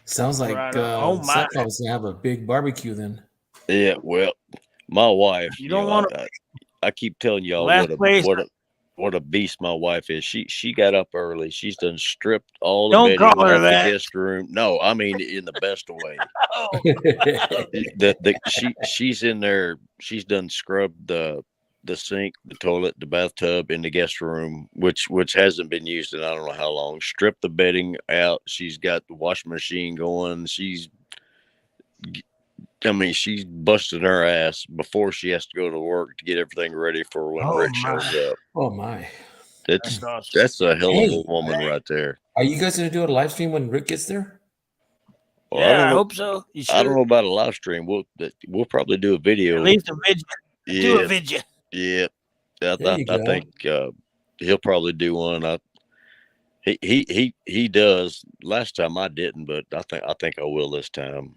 Sounds like Cyclops gonna have a big barbecue then. Yeah, well, my wife. You don't want to. I keep telling y'all what a beast my wife is. She got up early. She's done stripped all the bedding off the guest room. No, I mean in the best of way. She's in there. She's done scrubbed the sink, the toilet, the bathtub in the guest room, which hasn't been used in I don't know how long. Stripped the bedding out. She's got the washing machine going. She's busting her ass before she has to go to work to get everything ready for when Rick shows up. Oh my! That's awesome. that's a hell of Hey. a woman right there. Are you guys gonna do a live stream when Rick gets there? Well, I Yeah, don't I know. hope so. You I don't should. know about a live stream. We'll probably do a video. At least a video. Do a Yeah, video. yeah. I, There you I go. think he'll probably do one. He does. Last time I didn't, but I think I will this time.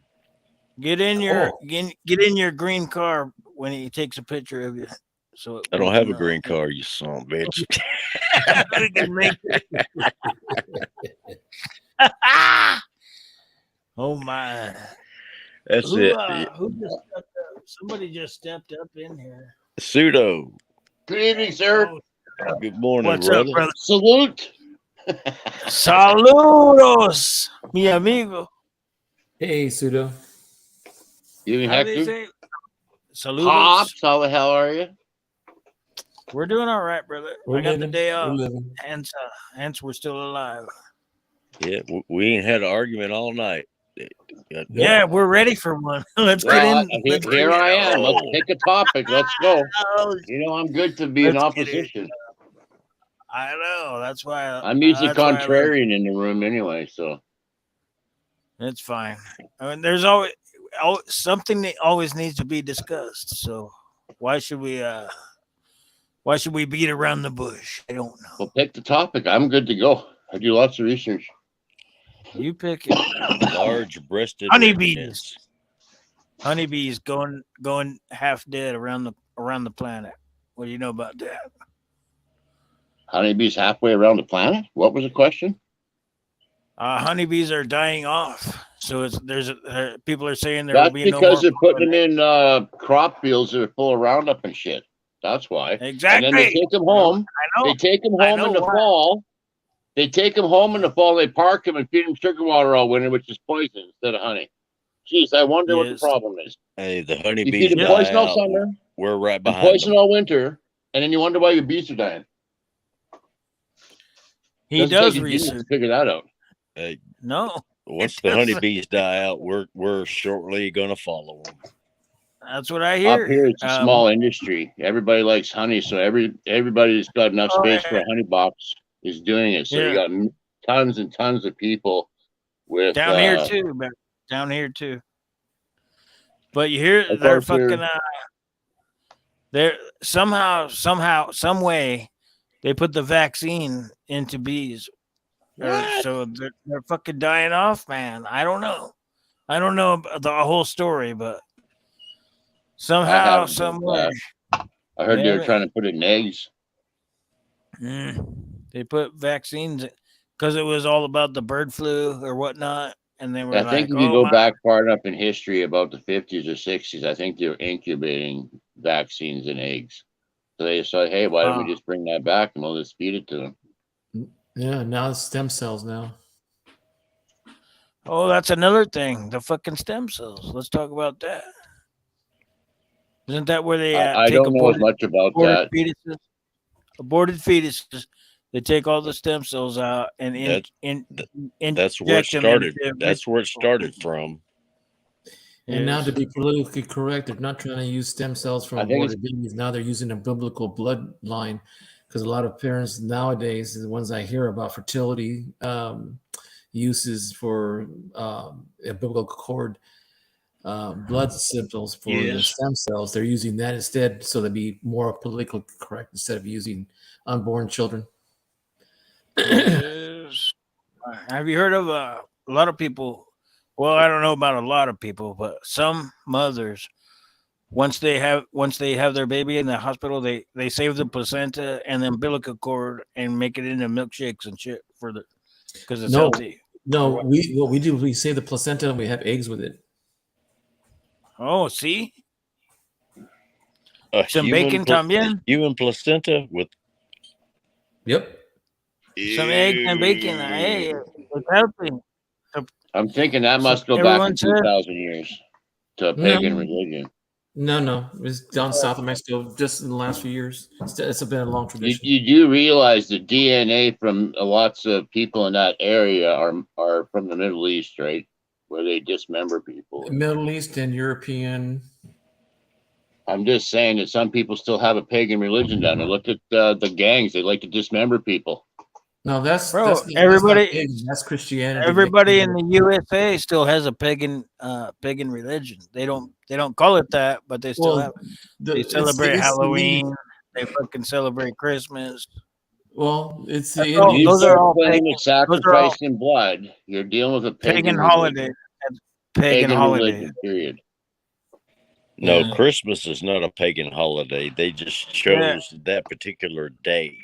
Get in your Oh. get in your green car when he takes a picture of you. So I we don't have can, a green car, you son of a bitch. we can make it. Oh my! That's Who it. who just stepped up? Somebody just stepped up in here. Pseudo. Good evening, sir. Oh, Good morning, what's up, brother. brother? Salute. Saludos, mi amigo. Hey, Pseudo. Evening, How do they Hector. say? Saludos. Pops, how the hell are you? We're doing all right, brother. We're I got the living. day We're off. living. Hence we're still alive. Yeah, we ain't had an argument all night. Yeah, we're ready for one. Let's get Well, in. here, Let's here get I in. am. Let's Oh, pick a topic. Let's go. Oh, You know, I'm good to be in let's get it. opposition. I know. That's why. I'm usually that's why I love it. contrarian in the room anyway, so. It's fine. I mean, there's always something that always needs to be discussed. So why should we beat around the bush? I don't know. Well, pick the topic. I'm good to go. I do lots of research. You pick it. large-breasted Honeybees. redheads. Honeybees going half dead around the planet. What do you know about that? Honeybees halfway around the planet? What was the question? Honeybees are dying off. So people are saying there will That's be no more. because they're putting them in crop fields that are full of Roundup and shit. That's why. Exactly. And then they take them home. I know. They take them I home know in the why. fall. They take them home in the fall. They park them and feed them sugar water all winter, which is poison instead of honey. Jeez, I wonder what the Yes. problem is. Hey, the You honeybees feed them die poison all out. summer We're right and behind poison them. all winter, and then you wonder why your bees are dying. He Doesn't does take a genius to research. figure that out. Hey, No, once it the doesn't. honeybees die out, we're shortly gonna follow them. That's what I Up hear. here, it's a small industry. Everybody likes honey, so everybody that's got enough Oh, space yeah. for a honey box is doing it. So you got tons and tons of people with down here too, but down here too. But you hear Of they're course, they're- fucking. They're somehow, some way, they put the vaccine into bees, so they're fucking dying off, man. I don't know about the whole story, but somehow, haven't heard somewhere, I heard they were Yeah, trying to put it in eggs. they put vaccines because it was all about the bird flu or whatnot, and they were I think like, if you "Oh go my." back far enough in history, about the 50s or 60s, I think they were incubating vaccines in eggs. So they said, hey, why don't we just bring that back and we'll just feed it to them? Yeah, now it's stem cells now. Oh, that's another thing. The fucking stem cells. Let's talk about that. Isn't that where they I take don't know as much about that. fetuses? Aborted fetuses. They take all the stem cells out and That's where it inject them started. into That's where it started from. And now, to Yes. be politically correct, they're not trying to use stem cells from I think aborted babies. Now they're using a biblical bloodline, because a lot of parents nowadays, the ones I hear about fertility uses for umbilical cord blood samples for the Yes. stem cells, they're using that instead, so they'd be more politically correct instead of using unborn children. Yes. Have you heard of a lot of people? Well, I don't know about a lot of people, but some mothers, once they have their baby in the hospital, they save the placenta and the umbilical cord and make it into milkshakes and shit because it's healthy. No, what we do, we save the placenta and we have eggs with it. Oh, see, A some bacon también, human placenta with Yep. some eggs and bacon. Hey, it's healthy. I'm thinking that must go back everyone in said- 2,000 years to a pagan religion. No, it's down south of Mexico just in the last few years. It's been a long tradition. You do realize the DNA from lots of people in that area are from the Middle East, right? Where they dismember people. Middle East and European. I'm just saying that some people still have a pagan religion down there. Look at the gangs; they like to dismember people. No, that's Bro, that's not everybody pagan. That's Christianity. everybody in the USA still has a pagan religion. They don't call it that, but they still have. They it celebrate is the Halloween. They fucking celebrate Christmas. it's That's the all. You Indians. Those are start all claiming pagan. to Those are all sacrifice in blood, you're dealing with a pagan pagan holiday. religion. That's pagan Pagan holiday. religion, period. No, Yeah. Christmas is not a pagan holiday. They just Yeah, chose that particular day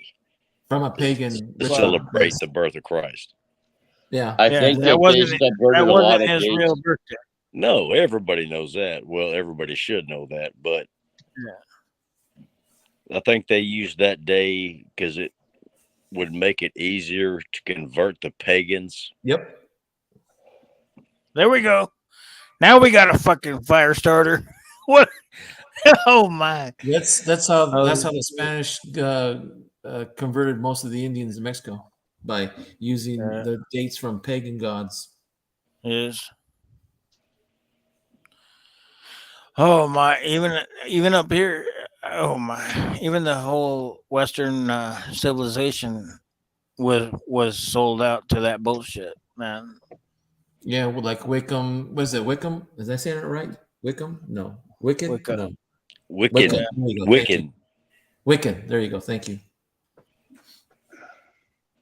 From a to, pagan to well, ritual. celebrate the birth of Christ. Yeah. I yeah. think that they subverted a lot of His dates. real birthday. No, everybody knows that. Well, everybody should know that, but Yeah. I think they used that day because it would make it easier to convert the pagans. Yep. There we go. Now we got a fucking fire starter. What? Oh my. That's how Oh, the Spanish converted most of the Indians in Mexico by using uh, the dates from pagan gods. is. Oh my. Even up here. Oh my. Even the whole Western civilization was sold out to that bullshit, man. Yeah, well, like Wickham. What is it? Wickham? Is I saying it right? Wickham? No. Wicked? Wake up. No. Wiccan. Yeah. Wickham. There you go. Thank you. Wiccan. Wiccan. There you go. Thank you.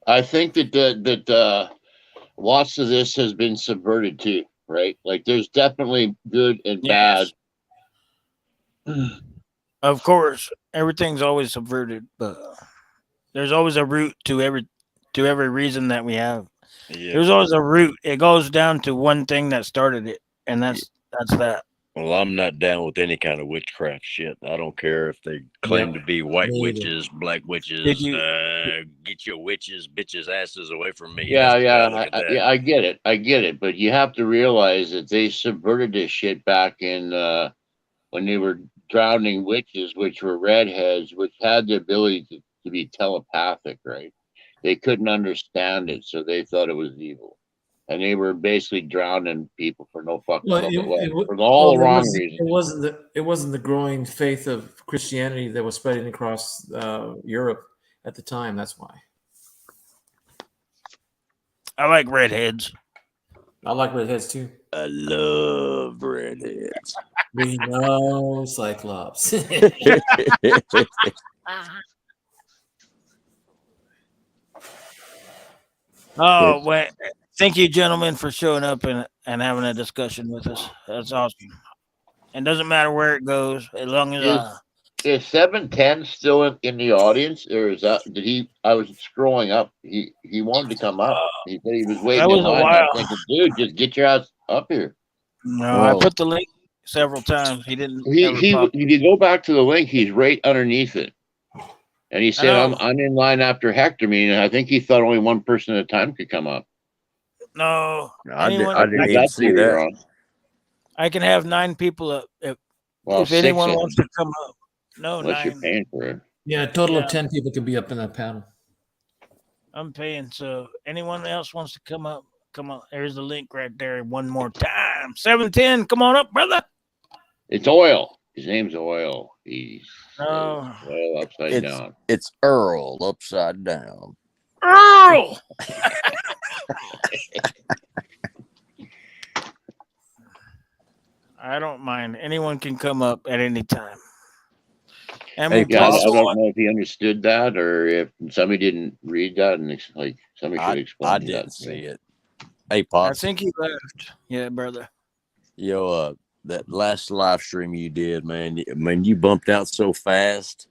I think that lots of this has been subverted too, right? Like there's definitely good and bad. Yes. Of course, everything's always subverted, but there's always a root to every reason that we have. Yeah. There's always a root. It goes down to one thing that started it, and that's that. Well, I'm not down with any kind of witchcraft shit. I don't care if they claim to be white Me either. witches, black Did witches. you? Get your witches, bitches' asses away from me. Yeah, That's the way I look yeah, at that. yeah. I get it. But you have to realize that they subverted this shit back in when they were drowning witches, which were redheads, which had the ability to be telepathic, right? They couldn't understand it, so they thought it was evil. And they were basically drowning people for no fucking Well, for all the there wrong was, reasons. it wasn't the growing faith of Christianity that was spreading across Europe at the time. That's why. I like redheads. I like redheads too. I love redheads. We know Cyclops. Oh, well, thank you, gentlemen, for showing up and having a discussion with us. That's awesome. And doesn't matter where it goes, as long as Is 710 still in the audience, or is that did he? I was scrolling up. He wanted to come up. He said he was waiting that in was a line. I'm while. thinking, dude, just get your ass up here. No, I put the link several times. He didn't ever pop. If you go back to the link, he's right underneath it. And he said, know. I'm in line after Hector. Meaning, I think he thought only one person at a time could come up. No, I anyone. didn't even That's see where you're that. on. I can have 9 people up if Well, if anyone 6 of wants them, to come up. No, unless you're 9. paying for it. Yeah, a total Yeah. of 10 people could be up in that panel. I'm paying. So anyone else wants to come up, come on. There's the link right there. One more time. 710. Come on up, brother. It's Oil. His name's Oil. He's Oh. Oil upside down. It's Earl upside down. Earl. I don't mind. Anyone can come up at any time. And Hey, we'll Yeah, I play don't some- know if he understood that or if somebody didn't read that and like somebody should explain I that. didn't see it. Hey, I Pops. think he left. Yeah, brother. Yo, that last live stream you did, man. You bumped out so fast.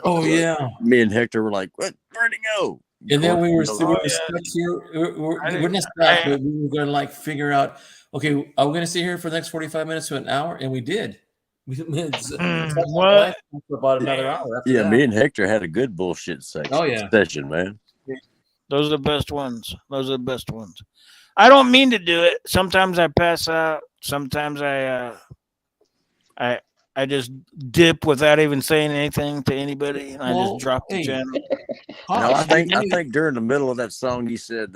Oh, yeah. Me and Hector were like, "Where'd he go?" And then we were yeah. stuck here. We're not stuck, but we were going to like figure out, okay, are we going to sit here for the next 45 minutes to an hour? And we did. What? For about another hour. After Yeah, that. me and Hector had a good bullshit session, man. Those are the best ones. Those are the best ones. I don't mean to do it. Sometimes I pass out. Sometimes I just dip without even saying anything to anybody, and I just drop the channel. No, I think during the middle of that song you said,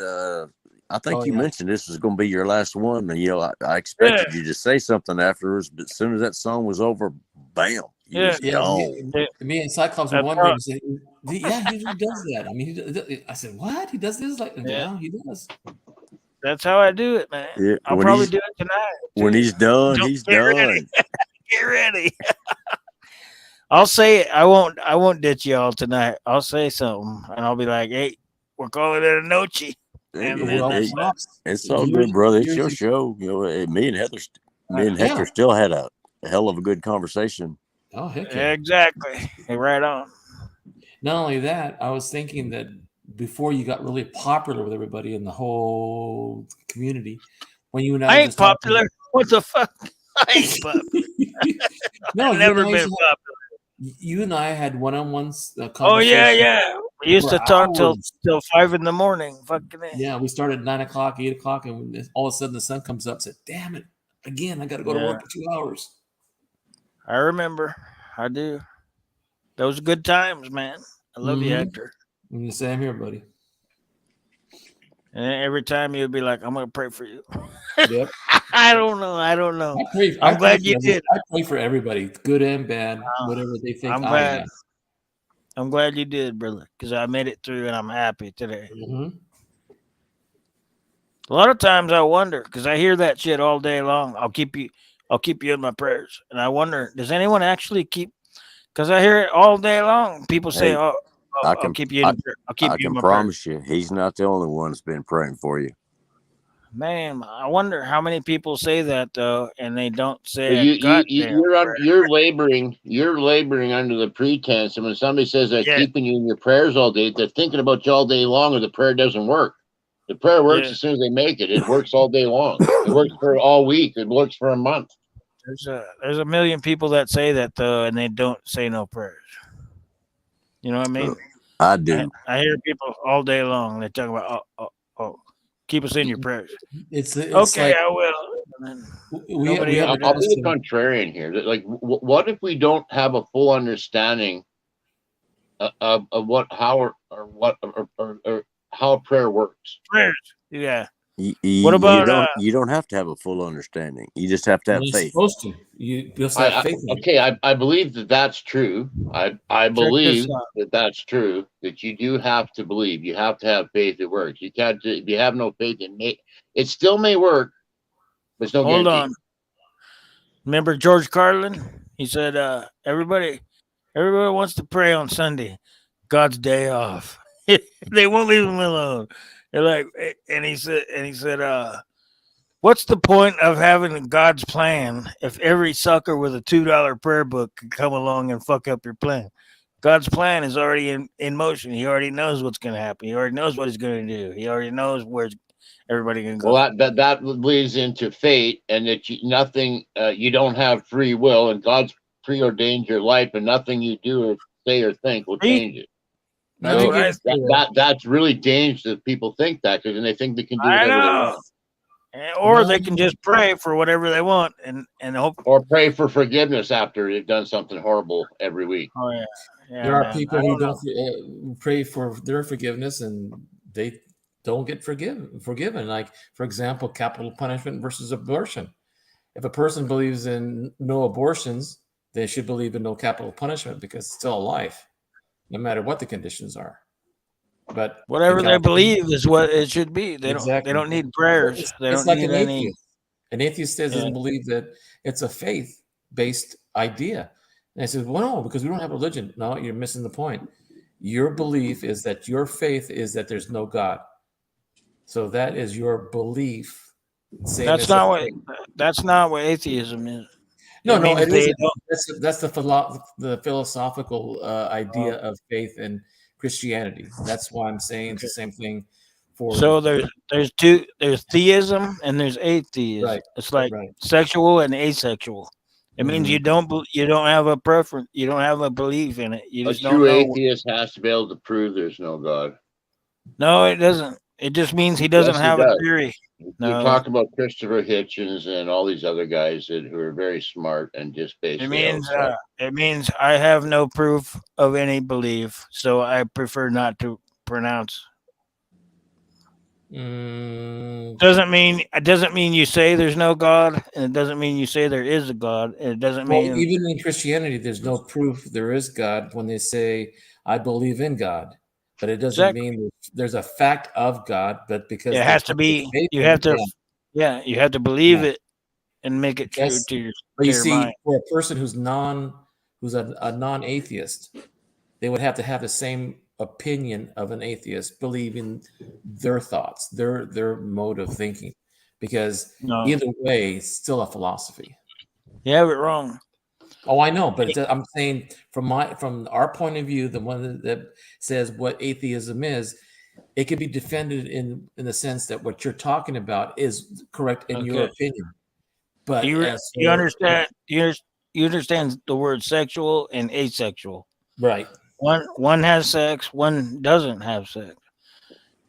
I think you mentioned this was going to be your last one, and I expected you to say something afterwards, but as soon as that song was over, bam. You was Yeah, gone. me and Cyclops were That's wondering. all. We said, yeah, he does that. I mean, I said, what? He does this? Like, Yeah, yeah, he does. that's how I do it, man. Yeah, I'll probably do it tonight when too. he's done, Don't he's get ready. done. Get ready. I'll say it. I won't. I won't ditch y'all tonight. I'll say something, and I'll be like, "Hey, we're calling it a noche," and then Well, that's that. Pops, It's all here's good, brother. It's here's your your show. You know, me and yeah. Hector still had a hell of a good conversation. Oh, heck yeah. Exactly. Hey, right on. Not only that, I was thinking that before you got really popular with everybody in the whole community, when you and I I were ain't just talking. popular. What the fuck? I ain't popular. No, I've you and never I used been to you and I had one-on-ones Oh yeah, conversations yeah. We used for to talk hours. till 5 in the morning. Fucking A. Yeah, we started at 9 o'clock, 8 o'clock, and all of a sudden the sun comes up. And said, "Damn it! Again, I got to go to Yeah, work in 2 hours." I remember. I do. Those good times, man. I love you, Mm-hmm. Hector. I'm the same here, buddy. And every time you'd be like, "I'm gonna pray for you." Yep. I don't know. I don't know. I I'm pray glad for you did. I pray for everybody, good and bad, Uh, whatever they think I'm I glad. am. I'm glad you did, brother, because I made it through, and I'm happy today. Mm-hmm. A lot of times I wonder because I hear that shit all day long. I'll keep you in my prayers, and I wonder, does anyone actually keep? Because I hear it all day long. People say, Hey, "Oh, I I'll can keep you I, in. I'll keep I you in can my prayers." promise you, he's not the only one that's been praying for you. Man, I wonder how many people say that though, and they don't But say a goddamn prayer. you're laboring under the pretense, and when somebody says they're Yeah, keeping you in your prayers all day, they're thinking about you all day long, or the prayer doesn't work. The prayer works yeah. as soon as they make it. It works all day long. It works for all week. It works for a month. There's a million people that say that though, and they don't say no prayers. You know what I Uh, mean? I do. I hear people all day long. They talk about, keep us in your prayers. It's Okay, like I will. And then we nobody have ever a I'll does. be the custom. contrarian here. Like, what if we don't have a full understanding of what how or what or how prayer works? Prayers. Yeah. You, What you about don't you don't have to have a full understanding. You just have to You're have not faith. supposed to. You just have faith in it. Okay, I believe that that's true. I check this believe out? that that's true. That you do have to believe. You have to have faith. It works. You can't. If you have no faith, it still may work, but it's no Hold guarantee. on. Remember George Carlin? He said, everybody wants to pray on Sunday, God's day off. They won't leave him alone. They're like, and he said, what's the point of having God's plan if every sucker with a $2 prayer book could come along and fuck up your plan? God's plan is already in motion. He already knows what's going to happen. He already knows what he's going to do. He already knows where everybody going to Well, go. that leads into fate, and that nothing. You don't have free will, and God's preordained your life, and nothing you do or say or think will See? change it. That's Let me what So give I you think. that's really dangerous that people think that, because then they think they can do I whatever they know. want, Or they can just pray for whatever they want and hope. or pray for forgiveness after they've done something horrible every week. Oh yeah, yeah, there are man. I people who don't don't know. pray for their forgiveness and they don't get forgiven. Like, for example, capital punishment versus abortion. If a person believes in no abortions, they should believe in no capital punishment because it's still a life, no matter what the conditions are. But in Whatever they California, believe is what it should be. They don't. They exactly. don't need prayers. They It's don't like need an any. atheist. An atheist says Yeah. doesn't believe that it's a faith-based idea. And I said, well, no, because we don't have religion. No, you're missing the point. Your belief is that your faith is that there's no God. So that is your belief, same That's as a not what. faith. That's not what atheism is. No, It no, means it they isn't. don't. That's the philosophical Uh, idea of faith in Christianity. That's why I'm saying it's okay. the same thing for So there's two. There's theism and there's atheism. right, It's like right. sexual and asexual. It means Mhm. you don't have a preference. You don't have a belief in it. You A just don't true know. atheist has to be able to prove there's no God. No, it doesn't. It just means he doesn't Yes, he have a does. theory. You No, talk about Christopher Hitchens and all these other guys who are very smart and just basically outside. it means I have no proof of any belief, so I prefer not to pronounce. Mm, Doesn't mean you say there's no God, and it doesn't mean you say there is a God, and it doesn't well, mean even in Christianity, there's no proof there is God when they say, I believe in God. But it doesn't exactly. mean there's a fact of God, but because It they has to put their be. faith You in have it, to. Yeah, you have to believe yeah. it and make it true That's, to your but to you your mind. see, for a person who's a non-atheist, they would have to have the same opinion of an atheist, believing their thoughts, their mode of thinking, because No, either way, it's still a philosophy. you have it wrong. Oh, I know, but I'm saying from our point of view, the one that says what atheism is, it could be defended in the sense that what you're talking about is correct in your Okay. opinion. Do But you as you for understand? You understand the word sexual and asexual. right, One has sex, one doesn't have sex.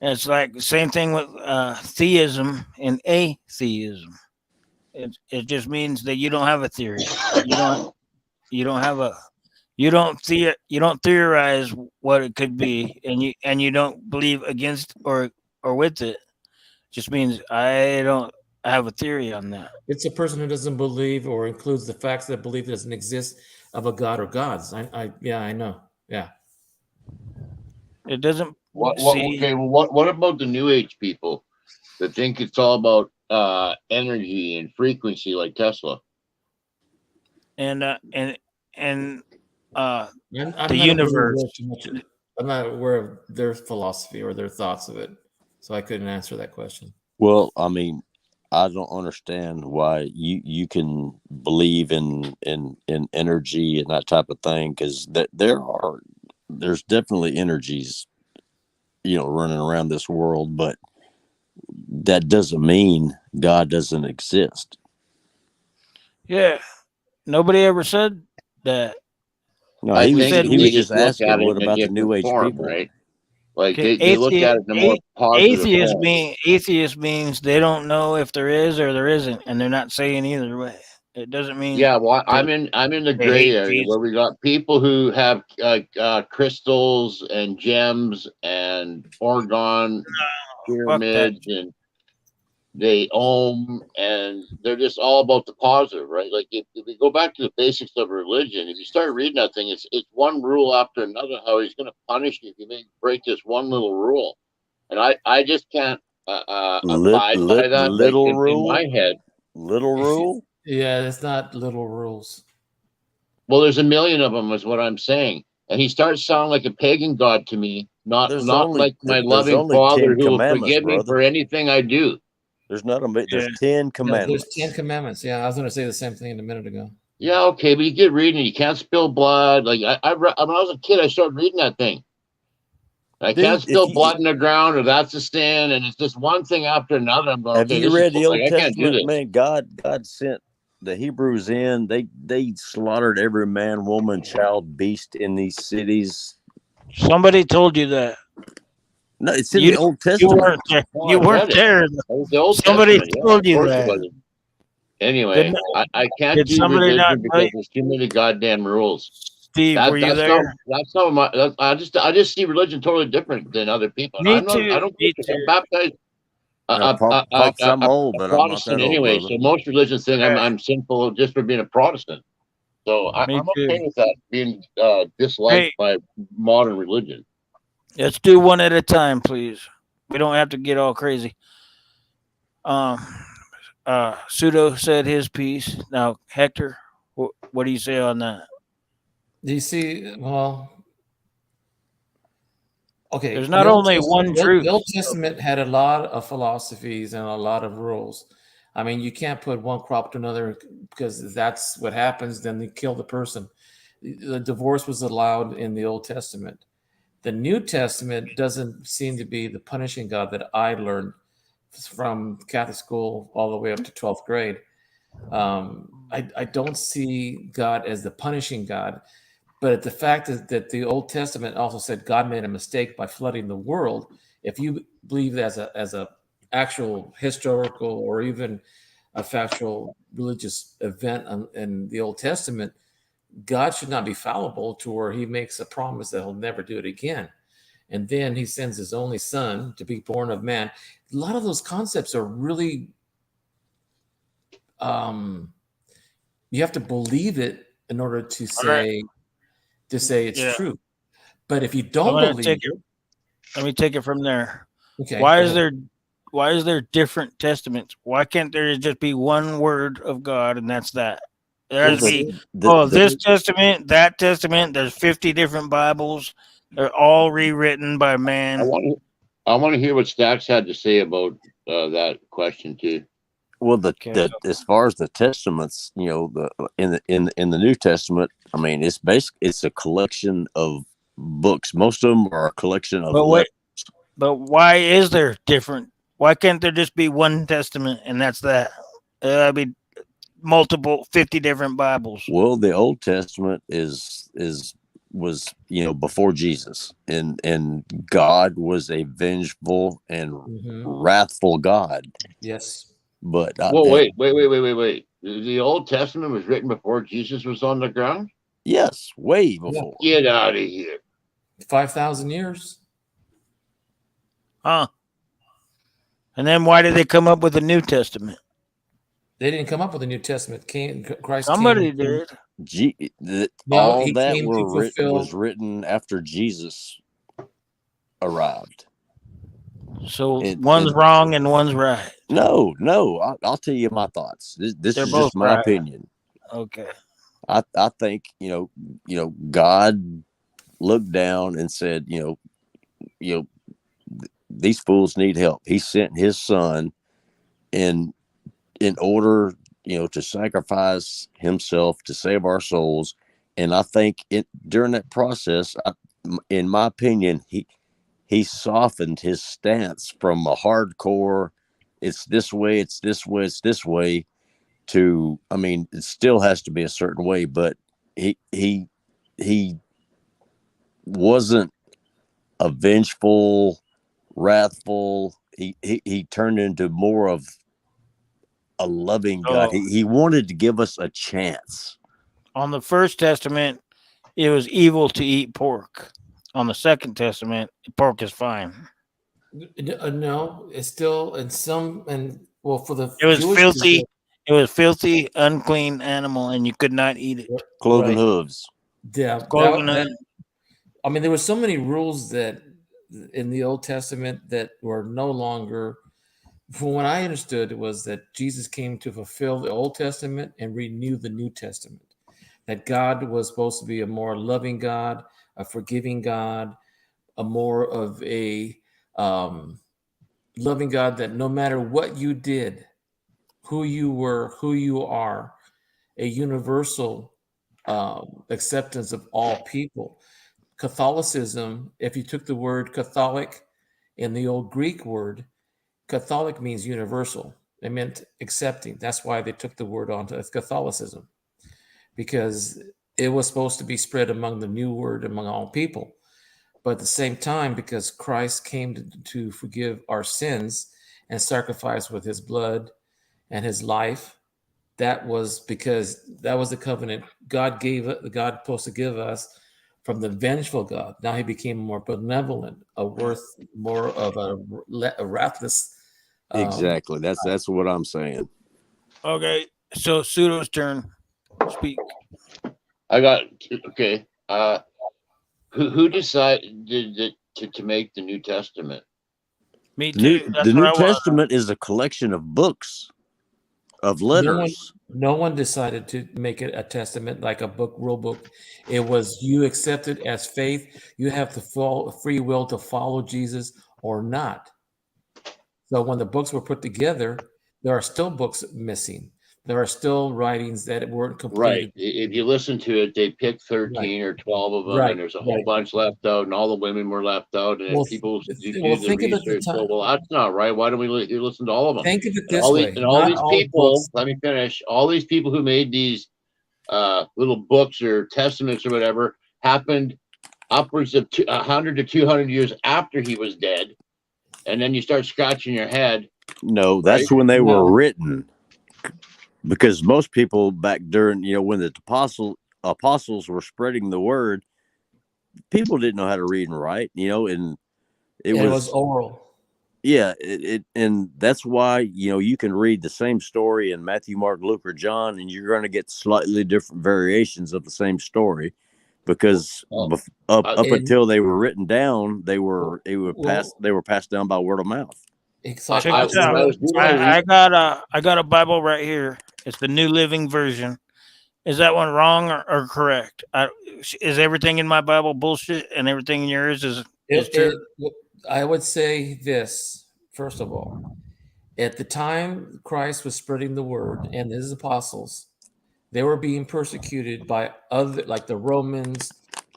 It's like the same thing with theism and atheism. It just means that you don't have a theory. You don't have a you don't theorize what it could be, and you don't believe against or with it. Just means I don't have a theory on that. it's a person who doesn't believe or includes the facts that believe doesn't exist of a god or gods. Yeah, I know. Yeah. It doesn't What? see Okay. Well, what about the New Age people that think it's all about energy and frequency, like Tesla? and and uh I'm the not really universe. aware too much. I'm not aware of their philosophy or their thoughts of it, so I couldn't answer that question. Well, I mean, I don't understand why you can believe in energy and that type of thing, because there's definitely energies, running around this world, but that doesn't mean God doesn't exist. Yeah, nobody ever said that. No, I he We was think said that he they was just just look asking, at it what in a about the New different Age form, people? right? Like okay, they look at it in a more positive form. atheist means they don't know if there is or there isn't, and they're not saying either way. It doesn't mean Yeah, well, that I'm in the they gray hate area Jesus. where we got people who have crystals and gems and orgone Fuck that. pyramids, and they own, and they're just all about the positive, right? Like if we go back to the basics of religion, if you start reading that thing, it's one rule after another. How he's going to punish you if you break this one little rule, and I just can't abide by that. Like Little in my rule, head, little rule. Yeah, it's not little rules. well, there's a million of them, is what I'm saying. And he starts sounding like a pagan god to me, not like my There's loving only father 10 who will commandments, forgive me brother. for anything I do. Yeah. There's 10 Yeah, there's 10 commandments. commandments. Yeah, I was going to say the same thing a minute ago. Yeah, okay, but you get reading, you can't spill blood. Like when I was a kid, I started reading that thing. I can't Dude, if spill you blood in the ground, or that's a sin, and it's just one thing after another. I'm going, have okay, you this is read the like Old I can't do Testament, this. man, God sent the Hebrews in. They slaughtered every man, woman, child, beast in these cities. Somebody told you that. No, it's in You the Old you Testament. weren't there. Oh, You I weren't read it. there. That was the Old Somebody Testament. Yeah, told of you course it that. was. Did Anyway, I can't did do somebody not religion tell because you? there's too many goddamn rules. Steve, were you there? That's not my I just see religion totally different than other people. Me I too. don't Me I'm too. baptized Pops, I'm old, a but I'm not that Protestant old, anyway. brother. So most religions think Yeah, I'm sinful just for being a Protestant. So me I'm too. okay with that being disliked Hey, by modern religion. let's do one at a time, please. We don't have to get all crazy. Um, Pseudo said his piece. Now, Hector, what do you say on that? Do you see? Well, okay. There's not only one The truth. Old Testament had a lot of philosophies and a lot of rules. I mean, you can't put one crop to another because that's what happens. Then they kill the person. The divorce was allowed in the Old Testament. The New Testament doesn't seem to be the punishing God that I learned from Catholic school all the way up to 12th grade. I don't see God as the punishing God, but the fact is that the Old Testament also said God made a mistake by flooding the world. If you believe as a actual historical or even a factual religious event in the Old Testament, God should not be fallible to where he makes a promise that he'll never do it again. and then he sends his only son to be born of man. A lot of those concepts are really, you have to believe it in order to say it's Yeah. true. But if you I'm don't gonna believe take it, it. Let me take it from there. okay, Why go is ahead. there different testaments? Why can't there just be one word of God and that's that? There has to be this testament, that testament. There's 50 different Bibles. They're all rewritten by I man. want to hear what Stacks had to say about that question too. Well, Okay, the as far as the testaments, you know, in the New Testament, I mean, it's a collection of books. Most of them are a collection of but letters. but why is there different? Why can't there just be one testament and that's that? I mean, multiple 50 different Bibles. Well, the Old Testament was, you know, before Jesus, and God was a vengeful and wrathful God. Yes. But Well, wait. The Old Testament was written before Jesus was on the ground? yes, way before. Get out of here. 5,000 years. Huh? And then why did they come up with a New Testament? They didn't come up with a New Testament. Christ Somebody came. did. All he that came to was fulfill. written after Jesus arrived. So one's wrong and one's right. No, I'll tell you my thoughts. This They're is both just my right. opinion. Okay. I think, you know, God looked down and said, you know, these fools need help. He sent his son in order, you know, to sacrifice himself to save our souls. And I think during that process, in my opinion, he softened his stance from a hardcore, it's this way, it's this way, it's this way, to, I mean, it still has to be a certain way, but he wasn't a vengeful, wrathful. He turned into more of a loving God. So He wanted to give us a chance. on the First Testament, it was evil to eat pork. On the Second Testament, pork is fine. No, it's still in some, and well, for the It was Jewish filthy. people, It was filthy, unclean animal, and you could not eat it. Cloven right? hooves. Yeah, Cloven. I mean, there were so many rules that in the Old Testament that were no longer. From what I understood, it was that Jesus came to fulfill the Old Testament and renew the New Testament. That God was supposed to be a more loving God, a forgiving God, a more of a loving God, that no matter what you did, who you were, who you are, a universal acceptance of all people. Catholicism, if you took the word Catholic in the old Greek word, Catholic means universal. It meant accepting. That's why they took the word onto Catholicism, because it was supposed to be spread among the new word among all people. But at the same time, because Christ came to forgive our sins and sacrifice with his blood and his life, that was because that was the covenant God supposed to give us from the vengeful God. Now he became more benevolent, more of a wrathless. Exactly. That's what I'm saying. Okay, so Pseudo's turn. Speak. I got okay. Who decided to make the New Testament? Me too. That's The what New I want. Testament is a collection of books, of letters. No one decided to make it a testament like a book, rule book. It was you accept it as faith. You have the free will to follow Jesus or not. So when the books were put together, there are still books missing. There are still writings that weren't Right. completed. If you listen to it, they picked Right, 13 or 12 of them, right, and there's a whole right. bunch left out, and all the women were left out. And then Well, people do the think of it the research. time. Go, well, that's not right. Why don't we listen to all of them? Think of it And this way: all not these all people. books. Let me finish. All these people who made these little books or testaments or whatever happened upwards of 100 to 200 years after he was dead. And then you start scratching your head. No, Right? that's when they were No. written. Because most people back during, you know, when the apostles were spreading the word, people didn't know how to read and write, and it And it was was oral. yeah, and that's why you can read the same story in Matthew, Mark, Luke, or John, and you're going to get slightly different variations of the same story, because up And until they were written down, they were well, passed down by word of mouth. exactly. Check this when out. I was doing my I got a Bible right here. It's the New Living Version. Is that one wrong or correct? Is everything in my Bible bullshit and everything in yours is true? I would say this, first of all. At the time Christ was spreading the word and his apostles, they were being persecuted by other, like the Romans,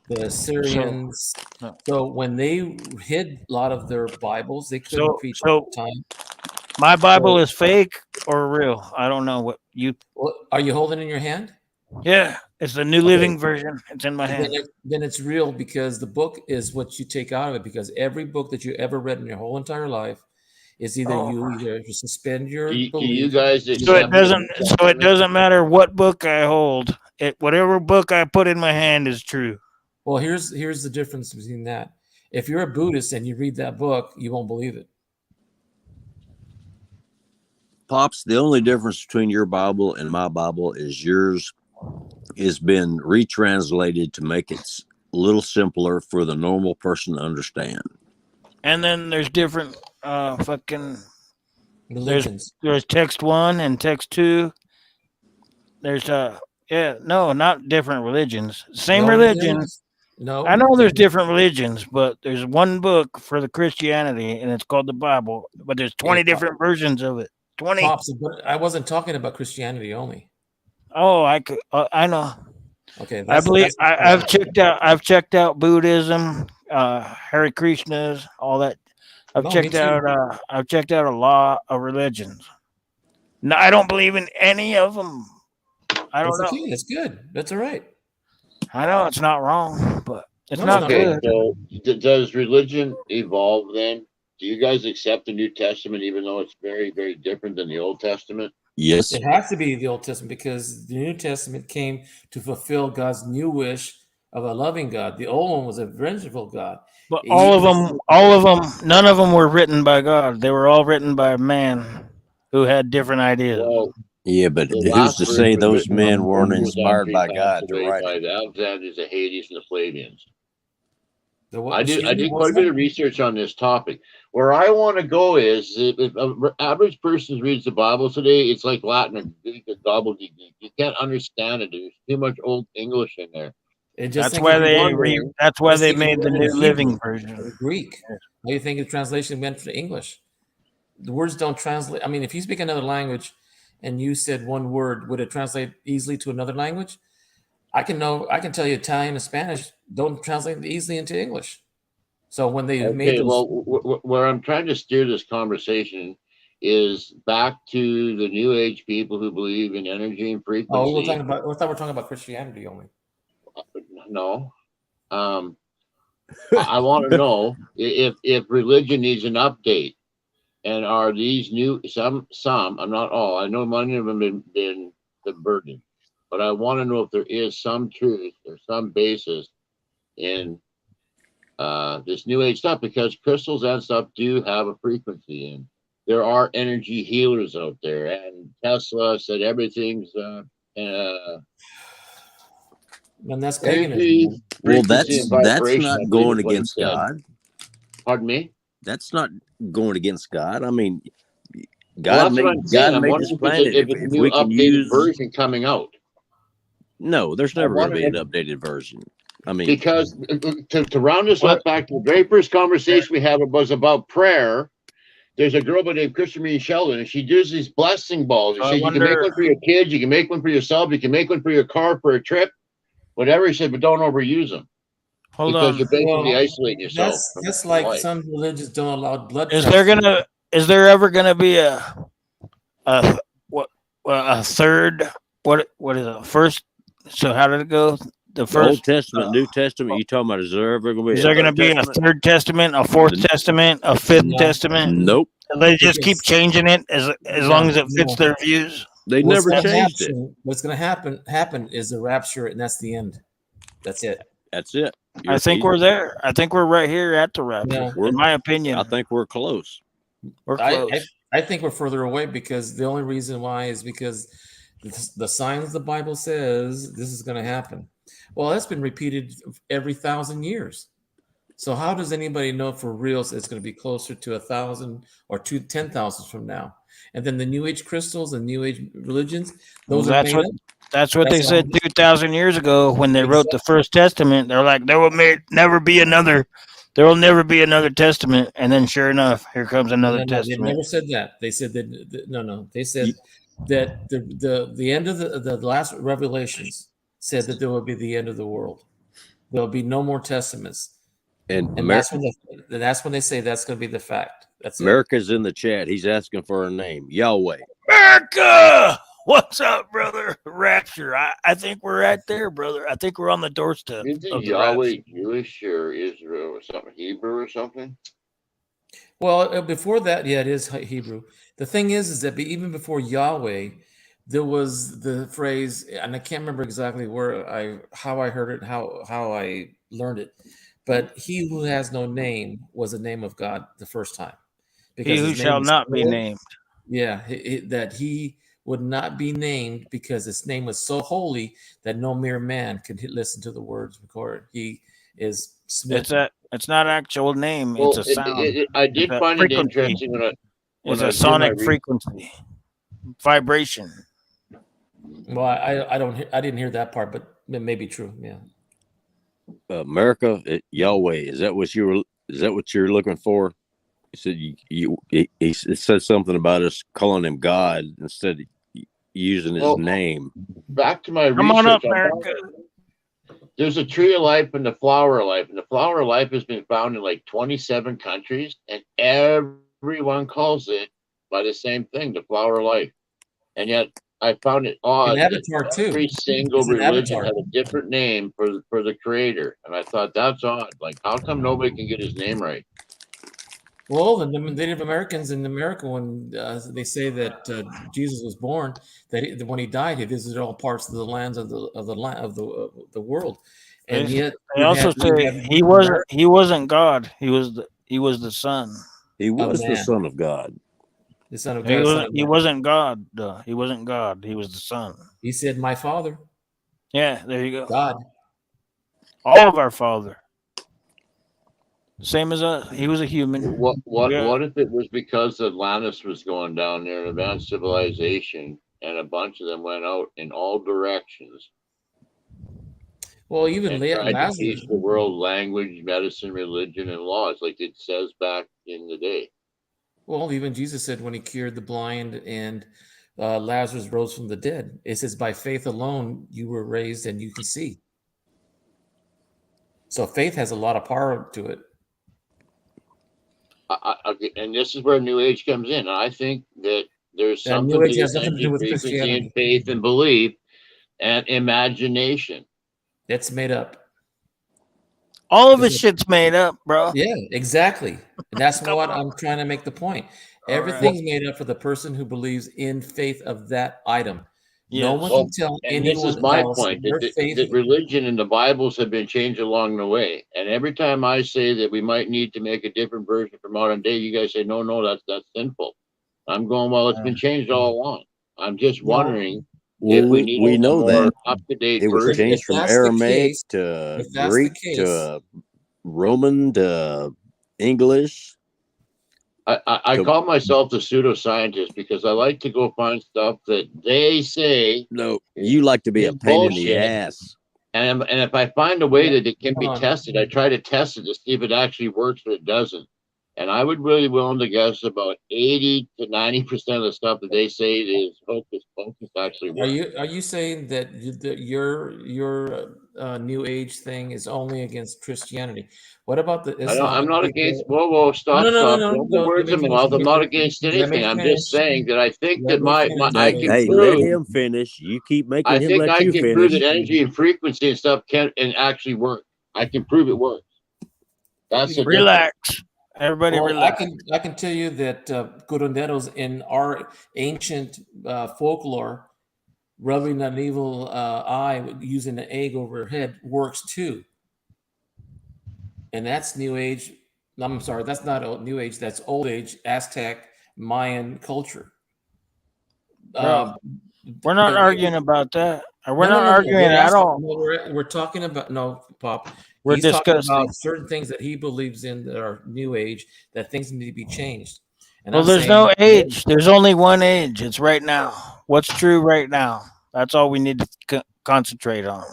the Assyrians. No. So when they hid a lot of their Bibles, they couldn't preach at So the time. my Bible So- is fake or real. I don't know what you. Well, are you holding it in your hand? Yeah, it's the New Living Version. It's in my Then, hand. then it's real, because the book is what you take out of it. Because every book that you ever read in your whole entire life is either you suspend your Do you belief. guys So accept it doesn't matter what book I hold. Whatever book I put in my hand is true. Well, here's the difference between that. If you're a Buddhist and you read that book, you won't believe it. Pops, the only difference between your Bible and my Bible is yours has been retranslated to make it a little simpler for the normal person to understand. And then there's different fucking Religions. there's text 1 and text 2. There's not different religions. Same No religion. religions. No. I know there's different religions, but there's one book for the Christianity and it's called the Bible, but there's 20 different versions of it. 20. Pops, but I wasn't talking about Christianity only. Oh, I know. Okay, I believe I've checked out Buddhism, Hare Krishnas, all that. I've No, me checked too. out a lot of religions. No, I don't believe in any of them. I don't That's know. okay. That's good. That's all right. I know it's not wrong, but it's No, not it's not. Okay, good. so does religion evolve then? Do you guys accept the New Testament even though it's very, very different than the Old Testament? Yes. It has to be the Old Testament, because the New Testament came to fulfill God's new wish of a loving God. The old one was a vengeful God. But all of them, none of them were written by God. They were all written by man who had different ideas. Well, Yeah, but the who's last to verse say was those written men on weren't Moses inspired after by he God passed to away write by it? the Alexanders, the Hades, and the Flavians. The I did quite a bit of research on this topic. Where I want to go is if an average person reads the Bible today, it's like Latin or Greek or gobbledygook. You can't understand it. There's too much old English in there. That's why they made the New Living Version. Or Greek. How do you think the translation went to English? The words don't translate. I mean, if you speak another language and you said one word, would it translate easily to another language? I can tell you Italian and Spanish don't translate easily into English. So when they made those, well, where I'm trying to steer this conversation is back to the New Age people who believe in energy and frequency. we thought we're talking about Christianity only. No. I want to know if religion needs an update, and are these new some I'm not all. I know many of them have been converted, but I want to know if there is some truth or some basis in this new age stuff, because crystals and stuff do have a frequency, and there are energy healers out there, and Tesla said everything's And that's energy, paganism. Well, frequency, and that's vibration. not I believe going is what he against said. God. Pardon me? That's not going against God. I mean, Well, God that's what I'm saying. I'm made this wondering planet. if it's a If new we can updated use, version coming out. no, there's never going to be an wonder updated version. I mean, Because to round this up back to the very first conversation we had was about prayer. There's a girl by the name Christian Marie Sheldon, and she does these blessing balls. She I said you can make wonder- one for your kids, you can make one for yourself, you can make one for your car for a trip, whatever. He said, but don't overuse them. Hold because on. you're basically isolating yourself. That's from like life. some religions don't allow blood. Is there ever gonna be a third? What is it? First? So how did it go? The Old first. Testament, New Testament. You talking about? Is there ever going to be? Is there going to be a third testament, a fourth testament, a fifth testament? Nope. They just keep changing it as long as it fits their views. They never changed it. What's going to happen is the rapture, and that's the end. That's it. That's it. I think we're there. I think we're right here at the rapture. Yeah. In my opinion, I think we're close. we're close. I think we're further away because the only reason why is because the signs the Bible says this is going to happen. Well, that's been repeated every 1,000 years. So how does anybody know for real it's going to be closer to 1,000 or 10,000 from now? And then the New Age crystals and New Age religions, those are made up. That's what they That's said 2,000 years ago when they wrote the Exactly. First Testament. They're like, there will never be another. There will never be another testament. And then, sure enough, here comes another No, they testament. never said that. They said that no. They said that the end of the last revelations said that there will be the end of the world. There will be no more testaments, And that's when they say that's going to be the fact. That's America's in the chat. He's asking for a name. Yahweh. America! What's up, brother? Rapture. I think we're right there, brother. I think we're on the doorstep Isn't of the Yahweh rapture. Jewish or Israel or something, Hebrew or something? Well, before that, yeah, it is Hebrew. The thing is that even before Yahweh, there was the phrase, and I can't remember exactly how I heard it, how I learned it, but he who has no name was the name of God the first time, He who his name shall was not be so- named. Yeah, that he would not be named because his name was so holy that no mere man could listen to the words recorded. He is smitten. It's not an actual name. Well, It's a sound. I did It's a find it frequency. interesting when It's I a did sonic frequency, vibration. Well, I didn't hear that part, but it may be true. Yeah. America, Yahweh. Is that what you're looking for? He said it said something about us calling him God instead of using his name. Back to my Come on up, research. America. There's a tree of life and the flower of life, and the flower of life has been found in like 27 countries, and everyone calls it by the same thing, the flower of life. And yet, I found it odd An that avatar too. every single It's an religion avatar. had a different name for the creator, and I thought that's odd. Like, how come nobody can get his name right? Well, the Native Americans in America, when they say that Jesus was born, that when he died, he visited all parts of the lands of the world, and yet They also say he wasn't God. He was the Son. He was the man. Son of God. The Son of God. He wasn't God. He wasn't God. He was the Son. He said, "My Father." Yeah, there you go. God. All of our Father. Same as us. He was a human. What if it was because Atlantis was going down there, advanced civilization, and a bunch of them went out in all directions? Well, even tried to Lazarus. teach the world language, medicine, religion, and laws, like it says back in the day. Well, even Jesus said when he cured the blind and Lazarus rose from the dead, it says, by faith alone, you were raised and you can see. So faith has a lot of power to it. And this is where New Age comes in. I think that there's something New Age to has this nothing to do with frequency Christianity. and faith and belief and imagination. That's made up. All of his shit's made up, bro. Yeah, exactly. And that's what I'm trying to make the point. Everything's made up for the person who believes in faith of that item. Yes. No one can tell anyone this is my else point, that that religion and the Bibles have been changed along the way. And every time I say that we might need to make a different version for modern day, you guys say, no, that's sinful. I'm going, well, it's been changed all along. I'm just wondering if we need we know that up-to-date it was version. changed from Aramaic to Greek to Roman to English. I call myself the pseudoscientist because I like to go find stuff that they say. No, you like to be a pain in the ass. And if I find a way that it can be tested, I try to test it to see if it actually works or it doesn't. And I would really willing to guess about 80 to 90% of the stuff that they say is hocus pocus actually works. Are you saying that your New Age thing is only against Christianity? What about the Islamic? I'm not against. Whoa, stop! Don't put words in my mouth. I'm not against anything. I'm just saying that I think that I can prove. Let him finish. You keep making him let you finish. I can prove that energy and frequency and stuff can actually work. I can prove it works. That's a relax. Everybody relax. I can tell you that curanderos in our ancient folklore, rubbing an evil eye using an egg over her head works too. and that's New Age. I'm sorry, that's not New Age. That's Old Age, Aztec, Mayan culture. Bro, we're not But arguing about that. We're no, not arguing We're at asking, all. no, we're talking about Pop. We're He's talking discussing. about certain things that he believes in that are New Age, that things need to be changed. And Well, I'm there's saying, no age. There's only one age. It's right now. What's true right now? That's all we need to concentrate on.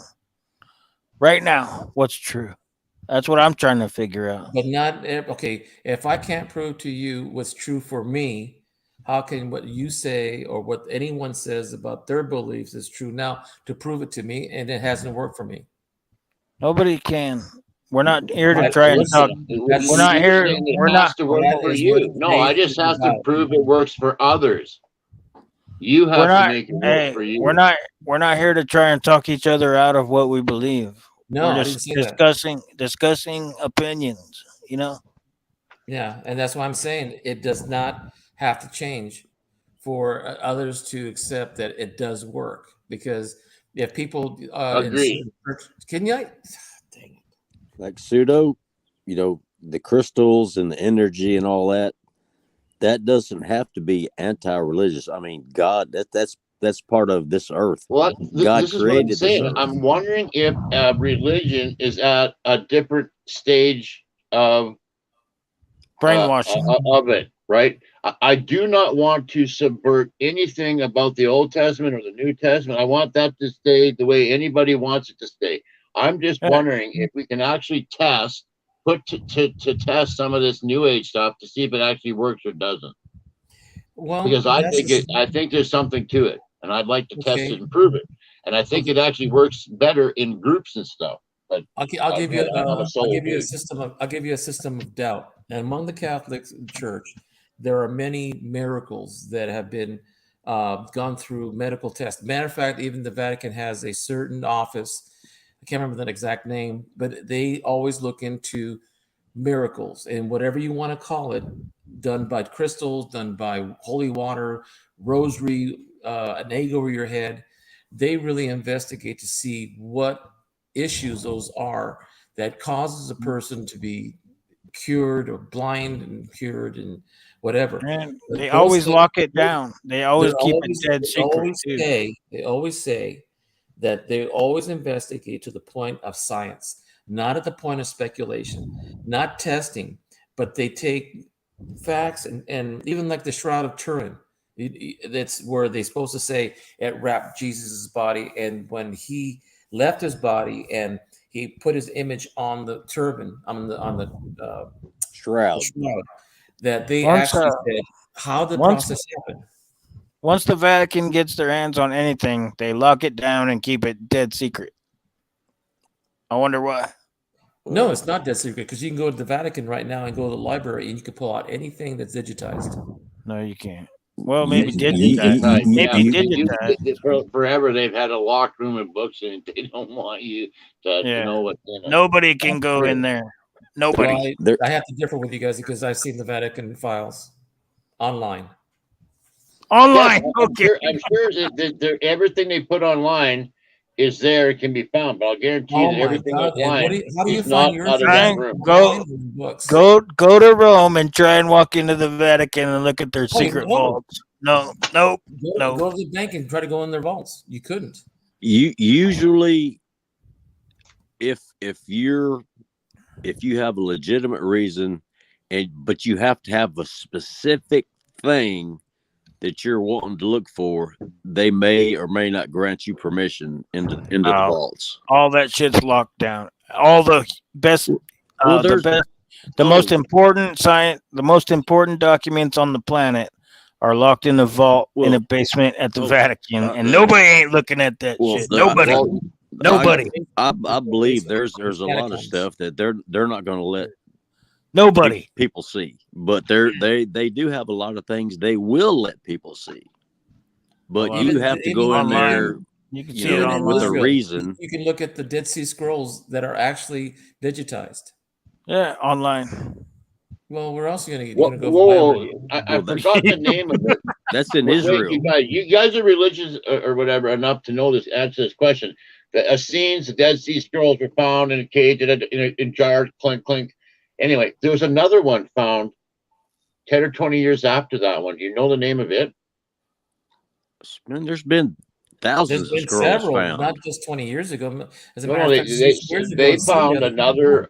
Right now, what's true? That's what I'm trying to figure out. but not okay. If I can't prove to you what's true for me, how can what you say or what anyone says about their beliefs is true now to prove it to me, and it hasn't worked for me? Nobody can. We're not here to But try and talk. listen, We're not you're here. saying We're it not. has to work That for is what you. No, I faith just is have to about. prove it works for others. You We're have to not. make it work Hey, for you. we're not. We're not here to try and talk each other out of what we believe. No, We're I just didn't say that. discussing opinions. You know. Yeah, and that's why I'm saying it does not have to change for others to accept that it does work. Because if people in Agreed. church, can you? Dang it. Like pseudo, the crystals and the energy and all that. That doesn't have to be anti-religious. I mean, God, that's part of this earth. Well, God this is what I'm created this saying. earth. I'm wondering if religion is at a different stage of Brainwashing. of it, right? I do not want to subvert anything about the Old Testament or the New Testament. I want that to stay the way anybody wants it to stay. I'm just Yeah. wondering if we can actually put to test some of this New Age stuff to see if it actually works or doesn't. Well, Because I think there's something to it, and I'd like to test okay. it and prove it. And I think it actually works better in groups and stuff. But I'll give you I'm a solo dude. I'll give you a system of doubt. And among the Catholic Church, there are many miracles that have been gone through medical tests. Matter of fact, even the Vatican has a certain office. I can't remember the exact name, but they always look into miracles and whatever you want to call it, done by crystals, done by holy water, rosary, an egg over your head. They really investigate to see what issues those are that causes a person to be cured or blind and cured and whatever. And But they those always things- lock it down. They always they're keep always- it dead they secret always too. they always say that they always investigate to the point of science, not at the point of speculation, not testing, but they take facts and even like the Shroud of Turin. That's where they're supposed to say it wrapped Jesus's body, and when he left his body and he put his image on the turban on the Shroud. shroud, that they Once, actually said how the once, process happened. once the Vatican gets their hands on anything, they lock it down and keep it dead secret. I wonder why. No, it's not dead secret because you can go to the Vatican right now and go to the library and you can pull out anything that's digitized. No, you can't. Well, You- maybe you- digitized. Right, Maybe yeah, digitized. forever they've had a locked room and books in it. They don't want you to Yeah. know what's in it. Nobody can go in there. Nobody. Well, There- I have to differ with you guys because I've seen the Vatican files online. Online. Yes, Okay. I'm sure that everything they put online is there. It can be found, but I'll guarantee you Oh that my everything God! And online how do you is not find yours? out of Try that and room. go Books. go to Rome and try and walk into the Vatican and look at their secret no. vaults. No, nope, no. Go to the bank and try to go in their vaults. You couldn't. You usually, if you have a legitimate reason, but you have to have a specific thing that you're wanting to look for, they may or may not grant you permission into the vaults. All that shit's locked down. All the best, the most important science, the most important documents on the planet are locked in a vault in a basement at the Vatican, and nobody ain't looking at that shit. Nobody. Nobody. I believe there's a lot of stuff that they're not going to let nobody people see, but they do have a lot of things they will let people see. But you have to go in there. You can see it online with a reason. You can look at the Dead Sea Scrolls that are actually digitized. Yeah, online. Well, where else are you Whoa, going to go? I forgot the name of it. That's in Israel. You guys are religious or whatever enough to know this. Answer this question. scenes, the Dead Sea Scrolls were found in a cage in jars, clink, clink. Anyway, there was another one found 10 or 20 years after that one. Do you know the name of it? Man, there's been thousands There's of been scrolls several, found. not just 20 years ago. As a No, matter no, of fact, 6 years ago, they in found Syria, another,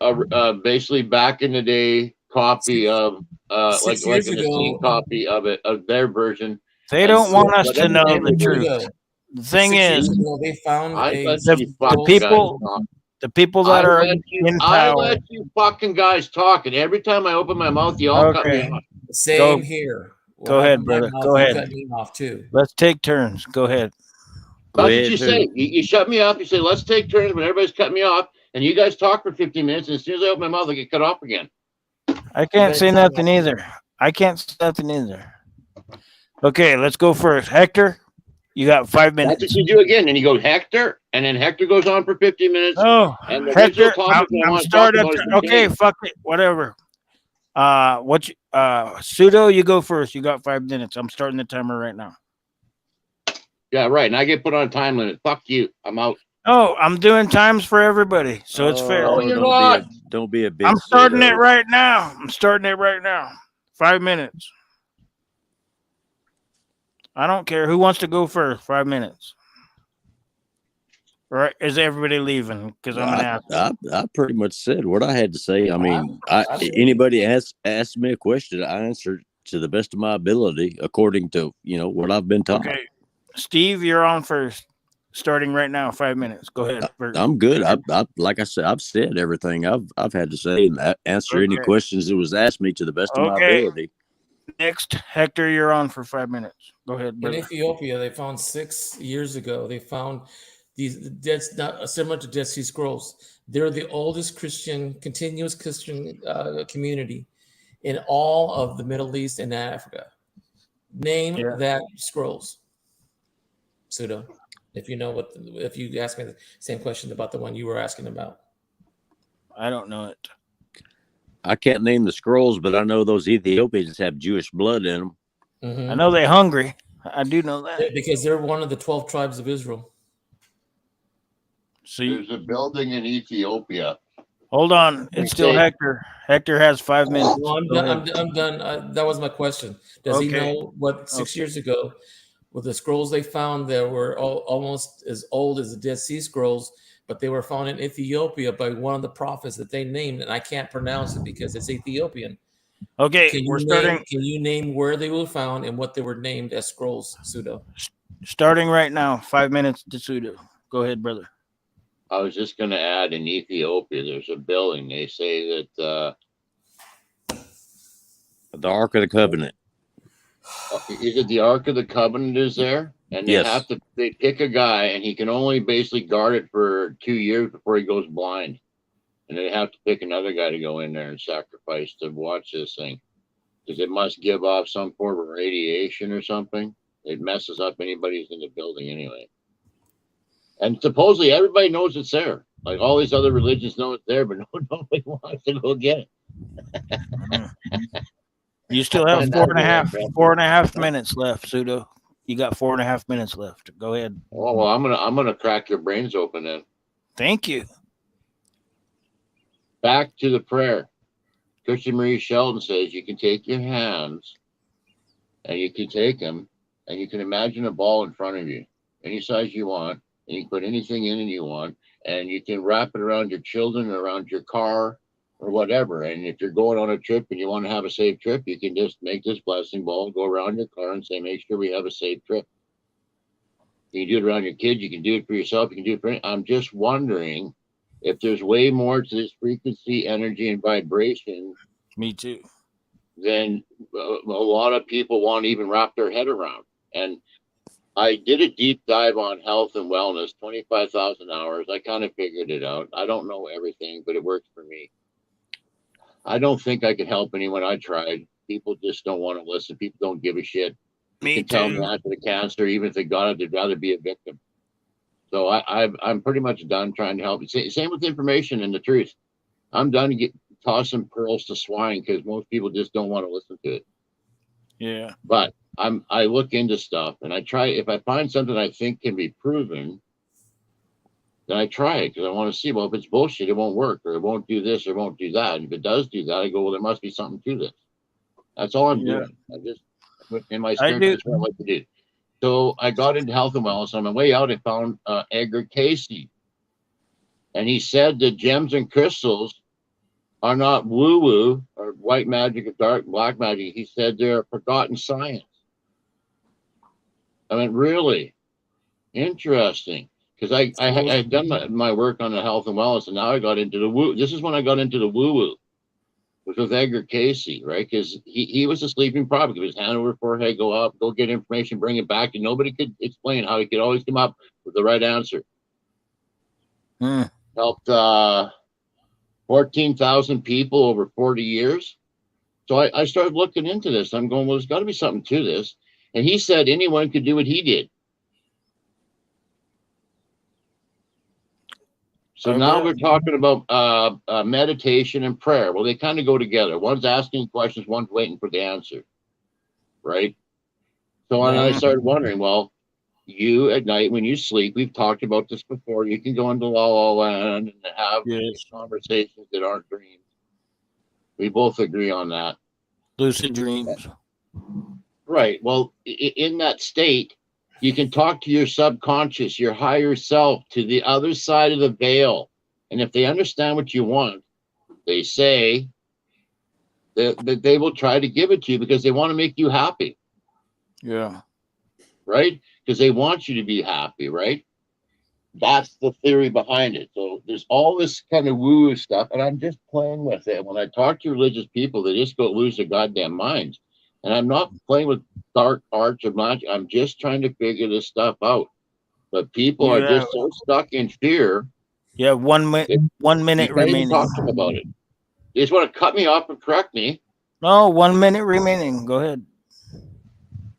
basically back in the day, copy of, like 6 years an ago, Essene copy of it, of their version. They And don't want us to whatever the know name the of it is, truth. The thing 6 years is, ago, they found I a let the, you the fucking guys people talk. the people that are in I power. let you fucking guys talk, and every time I open my mouth, you all cut me Okay, off. same go here. When go I ahead, open my brother. mouth, Go you ahead. cut me off too. Let's take turns. Go ahead. Go That's what ahead, you who? say. You shut me up. You say, let's take turns when everybody's cut me off. And you guys talk for 15 minutes. And as soon as I open my mouth, I get cut off again. I can't say But nothing either. I can't say nothing either. Okay, let's go first. Hector, you got 5 That's minutes. what you do again. And you go, Hector. And then Hector goes on for 15 minutes. Oh, And the original Hector, topic I I'm want to talk starting. about is the Okay, change. fuck it, whatever. Pseudo, you go first. You got 5 minutes. I'm starting the timer right now. Yeah, right. And I get put on a time limit. Fuck you. I'm out. Oh, I'm doing times for everybody, so it's fair. No, you're don't not. don't be a big I'm starting pseudo. it right now. 5 minutes. I don't care who wants to go first. 5 minutes. Right? Is everybody leaving? Because I'm an asshole. I pretty much said what I had to say. I mean, I believe anybody asked me a question, I answered to the best of my ability according to what I've been taught. Okay, Steve, you're on first. Starting right now. 5 minutes. Go ahead. I'm good. I like I said, I've said everything I've had to say and answer any Okay. questions that was asked me to the best of my Okay. ability. Next, Hector, you're on for 5 minutes. Go ahead, in brother. Ethiopia, they found 6 years ago. They found these similar to Dead Sea Scrolls. They're the oldest continuous Christian community in all of the Middle East and Africa. Name that scrolls, Pseudo. If you know if you ask me the same question about the one you were asking about. I don't know it. I can't name the scrolls, but I know those Ethiopians have Jewish blood in them. Mm-hmm. I know they're hungry. I do know that. Because they're one of the 12 tribes of Israel. So there's a building in Ethiopia. Hold on. It's still Hector. Hector has 5 minutes. No, I'm done. I'm done. That was my question. Does he know what 6 years ago, with the scrolls they found that were almost as old as the Dead Sea Scrolls, but they were found in Ethiopia by one of the prophets that they named, and I can't pronounce it because it's Ethiopian. Okay, Can you name where they were found and what they were named as scrolls, Pseudo? Starting right now. 5 minutes to Pseudo. Go ahead, brother. I was just going to add, in Ethiopia, there's a building. They say that the Ark of the Covenant. Is it the Ark of the Covenant is there? And they pick a guy, and he can only basically guard it for 2 years before he goes blind. And they have to pick another guy to go in there and sacrifice to watch this thing, because it must give off some form of radiation or something. It messes up anybody who's in the building anyway. And supposedly everybody knows it's there. Like all these other religions know it's there, but nobody wants to go get it. You still have 4.5 minutes left, Pseudo. You got 4.5 minutes left. Go ahead. Oh well, I'm gonna crack your brains open then. Thank you. Back to the prayer. Christian Marie Sheldon says you can take your hands and you can take them and you can imagine a ball in front of you, any size you want, and you can put anything in it you want, and you can wrap it around your children or around your car or whatever. And if you're going on a trip and you want to have a safe trip, you can just make this blessing ball, go around your car and say, make sure we have a safe trip. You can do it around your kids. You can do it for yourself. You can do it for I'm just wondering if there's way more to this frequency, energy, and vibration. Me too. Than a lot of people want to even wrap their head around. And I did a deep dive on health and wellness, 25,000 hours. I kind of figured it out. I don't know everything, but it works for me. I don't think I could help anyone. I tried. People just don't want to listen. People don't give a shit. You can tell me after the cancer, even if they got it, they'd rather be a victim. So I'm pretty much done trying to help. Same with information and the truth. I'm done tossing pearls to swine because most people just don't want to listen to it. Yeah. But I look into stuff and I try, if I find something I think can be proven, then I try it because I want to see, well, if it's bullshit, it won't work, or it won't do this, or it won't do that. And if it does do that, I go, well, there must be something to this. That's all I'm doing. I just, in my I spare time, do. that's what I like to do. So I got into health and wellness. On my way out, I found Edgar Casey. And he said that gems and crystals are not woo-woo or white magic or dark black magic. He said they're forgotten science. I mean, really interesting. Because I had done my work on the health and wellness, and now I got into the woo. This is when I got into the woo-woo, which was Edgar Casey, right? Because he was a sleeping prophet. He was hand over forehead, go up, go get information, bring it back, and nobody could explain how he could always come up with the right answer. Helped 14,000 people over 40 years. So I started looking into this. I'm going, well, there's got to be something to this. And he said anyone could do what he did. So now we're talking about meditation and prayer. Well, they kind of go together. One's asking questions, one's waiting for the answer, right? So I started wondering, well, you at night when you sleep, we've talked about this before, you can go into La La Land and have conversations that aren't dreams. We both agree on that. Lucid dreams. Right. Well, in that state, you can talk to your subconscious, your higher self, to the other side of the veil. And if they understand what you want, they say that they will try to give it to you because they want to make you happy. Yeah. Right? Because they want you to be happy, right? That's the theory behind it. So there's all this kind of woo stuff, and I'm just playing with it. When I talk to religious people, they just go lose their goddamn minds. And I'm not playing with dark arts or magic. I'm just trying to figure this stuff out. But people are just so stuck in fear. Yeah, 1 minute You can't even remaining. talk to them about it. They just want to cut me off and correct me. No, 1 minute remaining. Go ahead.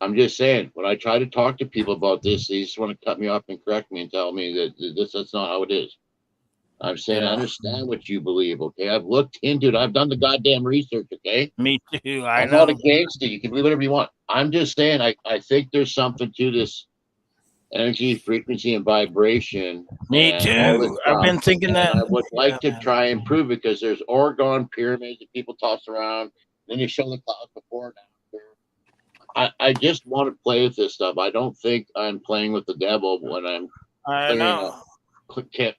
I'm just saying, when I try to talk to people about this, they just want to cut me off and correct me and tell me that that's not how it is. I'm saying, I understand what you believe, okay? I've looked into it. I've done the goddamn research, okay? Me too. I'm not a gangster. You can believe whatever you want. I'm just saying, I think there's something to this energy, frequency, and vibration. Me and all this too. I've been thinking and that. I would like to try and prove it because there's Oregon pyramids that people toss around. Then you show the clouds before and after. I just want to play with this stuff. I don't think I'm playing with the devil when I'm clearing up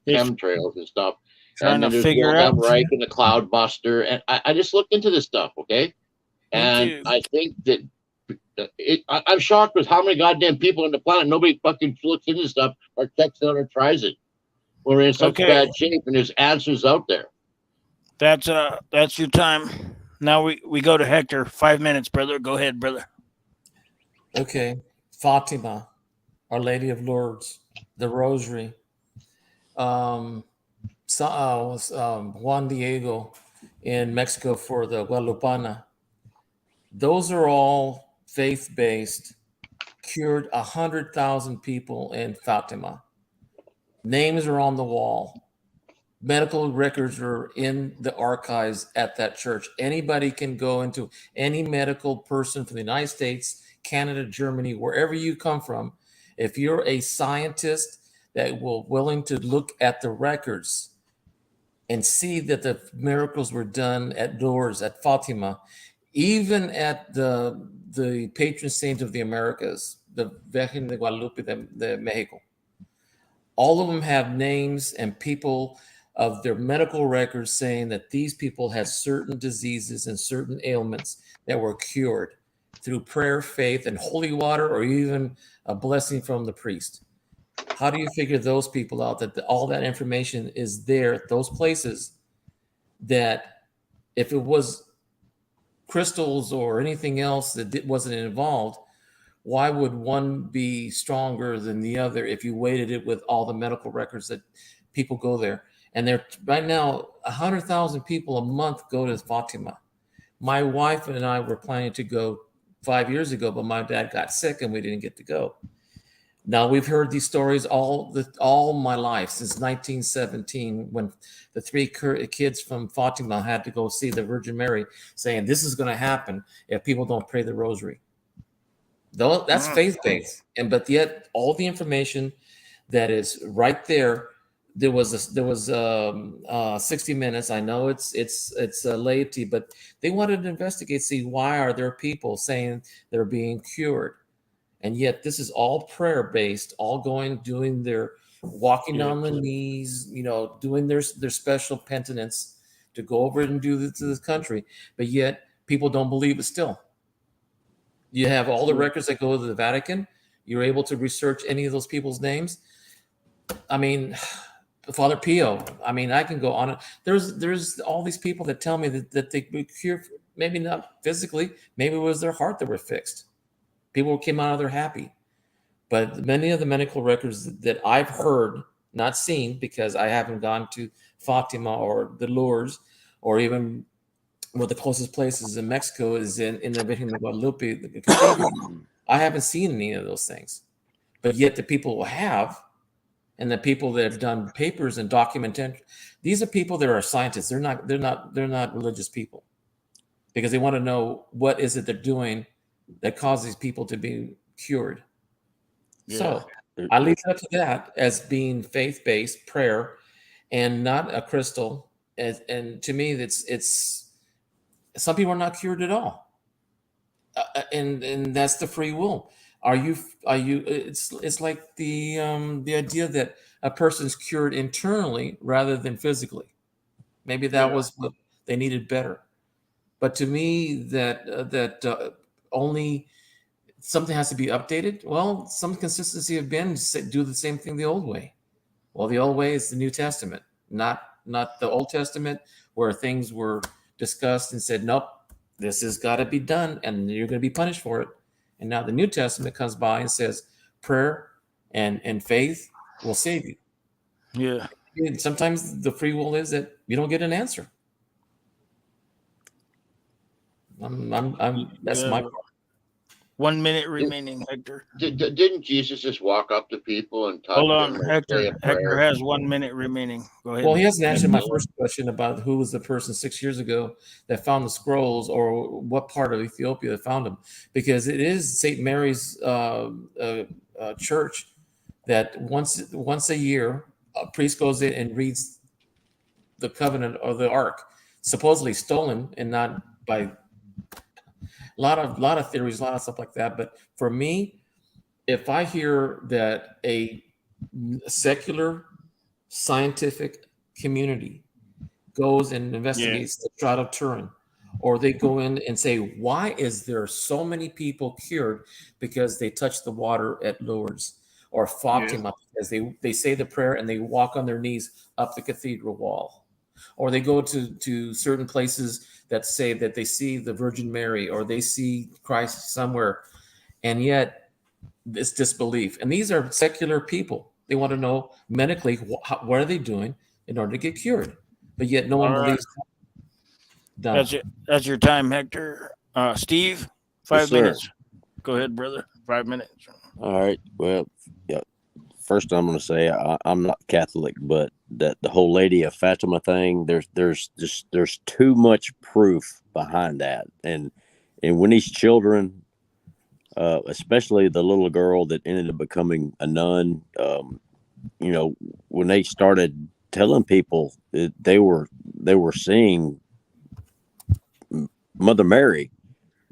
chemtrails and stuff. And then there's Wilhelm Reich and the Cloud Buster. And I just looked into this stuff, okay? And I think that I'm shocked with how many goddamn people on the planet, nobody fucking looks into this stuff or checks it out or tries it. We're in such bad shape and there's answers out there. That's your time. Now we go to Hector. 5 minutes, brother. Go ahead, brother. Okay. Fatima, Our Lady of Lourdes, the Rosary, Juan Diego in Mexico for the Guadalupana. Those are all faith-based, cured 100,000 people in Fatima. Names are on the wall. Medical records are in the archives at that church. Anybody can go into any medical person from the United States, Canada, Germany, wherever you come from. If you're a scientist that will willing to look at the records and see that the miracles were done at Lourdes, at Fatima, even at the patron saint of the Americas, the Virgen de Guadalupe de Mexico. All of them have names and people of their medical records saying that these people had certain diseases and certain ailments that were cured through prayer, faith, and holy water, or even a blessing from the priest. How do you figure those people out that all that information is there at those places, that if it was crystals or anything else that wasn't involved, why would one be stronger than the other if you weighted it with all the medical records that people go there? And they're right now 100,000 people a month go to Fatima. My wife and I were planning to go 5 years ago, but my dad got sick and we didn't get to go. Now we've heard these stories all my life since 1917, when the 3 kids from Fatima had to go see the Virgin Mary, saying this is going to happen if people don't pray the Rosary. Though that's faith-based, but yet all the information that is right there there was 60 Minutes. I know it's laity, but they wanted to investigate, see why are there people saying they're being cured, and yet this is all prayer based, all doing their walking Yeah. on the knees, doing their special penitence to go over and do this to this country, but yet people don't believe it still. You have all the records that go to the Vatican. You're able to research any of those people's names. I mean, Father Pio. I mean, I can go on. There's all these people that tell me that they were cured, maybe not physically, maybe it was their heart that were fixed. People came out of there happy. But many of the medical records that I've heard, not seen, because I haven't gone to Fatima or the Lourdes, or even one of the closest places in Mexico is in the Virgen de Guadalupe, the cathedral. I haven't seen any of those things. But yet the people who have, and the people that have done papers and documentation, these are people that are scientists. They're not religious people, because they want to know what is it they're doing that causes people to be cured. Yeah. So I leave it up to that as being faith-based prayer and not a crystal. And to me, it's some people are not cured at all, and that's the free will. Are you? It's like the idea that a person's cured internally rather than physically. Maybe that was what they needed better. But to me, that only something has to be updated. Well, some consistency have been do the same thing the old way. Well, the old way is the New Testament, not the Old Testament, where things were discussed and said, nope, this has got to be done, and you're going to be punished for it. And now the New Testament comes by and says, prayer and faith will save you. Yeah. And sometimes the free will is that you don't get an answer. That's my part. 1 minute remaining, Hector. Didn't Jesus just walk up to people and touch Hold on, them and Hector. say a Hector prayer? has 1 minute remaining. Go ahead. Well, he hasn't answered my first question about who was the person 6 years ago that found the scrolls, or what part of Ethiopia that found them, because it is St. Mary's church that once a year a priest goes in and reads the covenant or the ark, supposedly stolen and not by a lot of theories, a lot of stuff like that. But for me, if I hear that a secular scientific community goes and investigates the Shroud of Turin, or they go in and say, why is there so many people cured because they touch the water at Lourdes or Fatima, because they say the prayer and they walk on their knees up the cathedral wall, or they go to certain places that say that they see the Virgin Mary or they see Christ somewhere, and yet it's disbelief. And these are secular people. They want to know medically what are they doing in order to get cured, but yet no one believes. Done. That's it. That's your time, Hector. Steve, 5 minutes. Go ahead, brother. 5 minutes. All right. Well, yeah. First, I'm going to say I'm not Catholic, but that the whole Lady of Fatima thing, there's too much proof behind that, and when these children, especially the little girl that ended up becoming a nun, when they started telling people that they were seeing Mother Mary,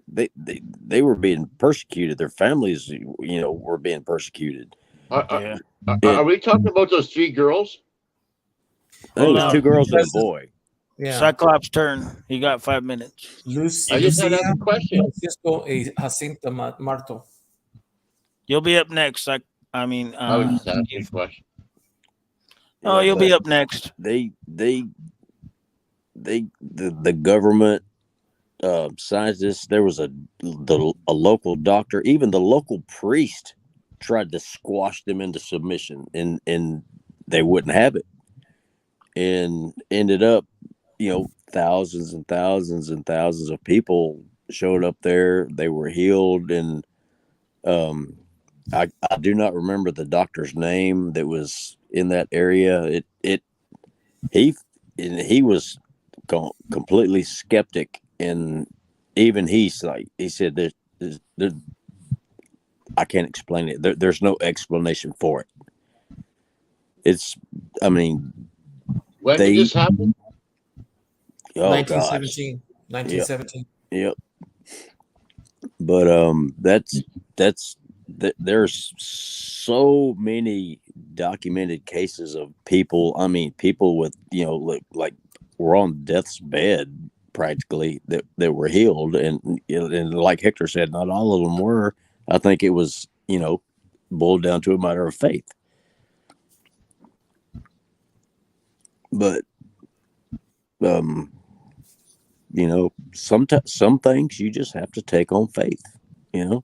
they were being persecuted. Their families, were being persecuted. Are we talking about those 3 girls? I think it was 2 girls and a boy. Yeah. Cyclops' turn. He got 5 minutes. I just had a question. Jacinta Marto. You'll be up next. I was just asking a question. Oh, you'll be up next. The government, scientists. There was a local doctor, even the local priest tried to squash them into submission, and they wouldn't have it, and ended up, thousands and thousands and thousands of people showed up there. They were healed, and I do not remember the doctor's name that was in that area. He was completely skeptic, and even he said there I can't explain it. There's no explanation for it. it's, I mean, When did this happen? Oh gosh, 1917. 1917. yep. But there's so many documented cases of people. I mean, people with like were on death's bed practically that were healed, and like Hector said, not all of them were. I think it was boiled down to a matter of faith. But some things you just have to take on faith. You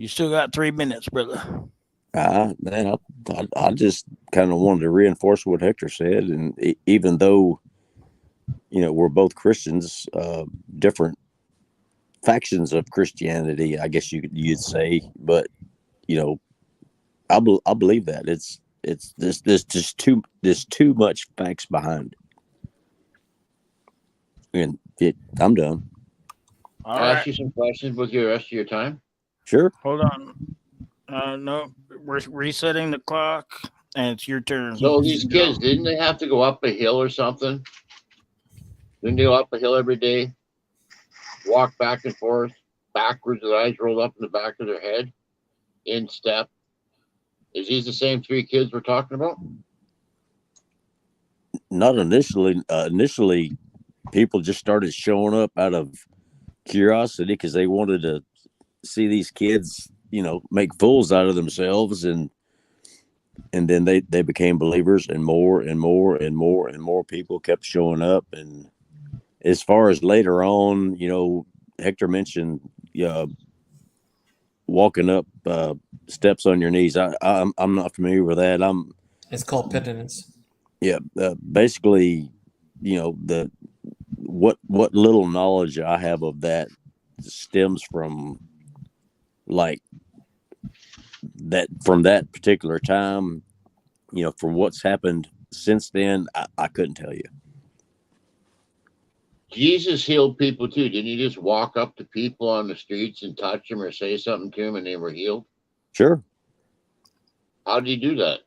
still got 3 minutes, brother. Man, I just kind of wanted to reinforce what Hector said, and even though we're both Christians, different factions of Christianity, I guess you'd say, but I believe that there's just too much facts behind it. And I'm done. All Can I right. ask you some questions with the rest of your time? Sure. Hold on. No, we're resetting the clock, and it's your turn. So these kids, didn't they have to go up a hill or something? Didn't they go up a hill every day, walk back and forth, backwards, with their eyes rolled up in the back of their head, in step? Is these the same 3 kids we're talking about? Not initially. Initially, people just started showing up out of curiosity because they wanted to see these kids make fools out of themselves, and then they became believers, and more and more and more and more people kept showing up. And as far as later on, Hector mentioned walking up steps on your knees. I'm not familiar with that. It's called penitence. Yeah, basically, the what little knowledge I have of that stems from from that particular time. From what's happened since then, I couldn't tell you. Jesus healed people too. Didn't he just walk up to people on the streets and touch them or say something to them and they were healed? Sure. How did he do that?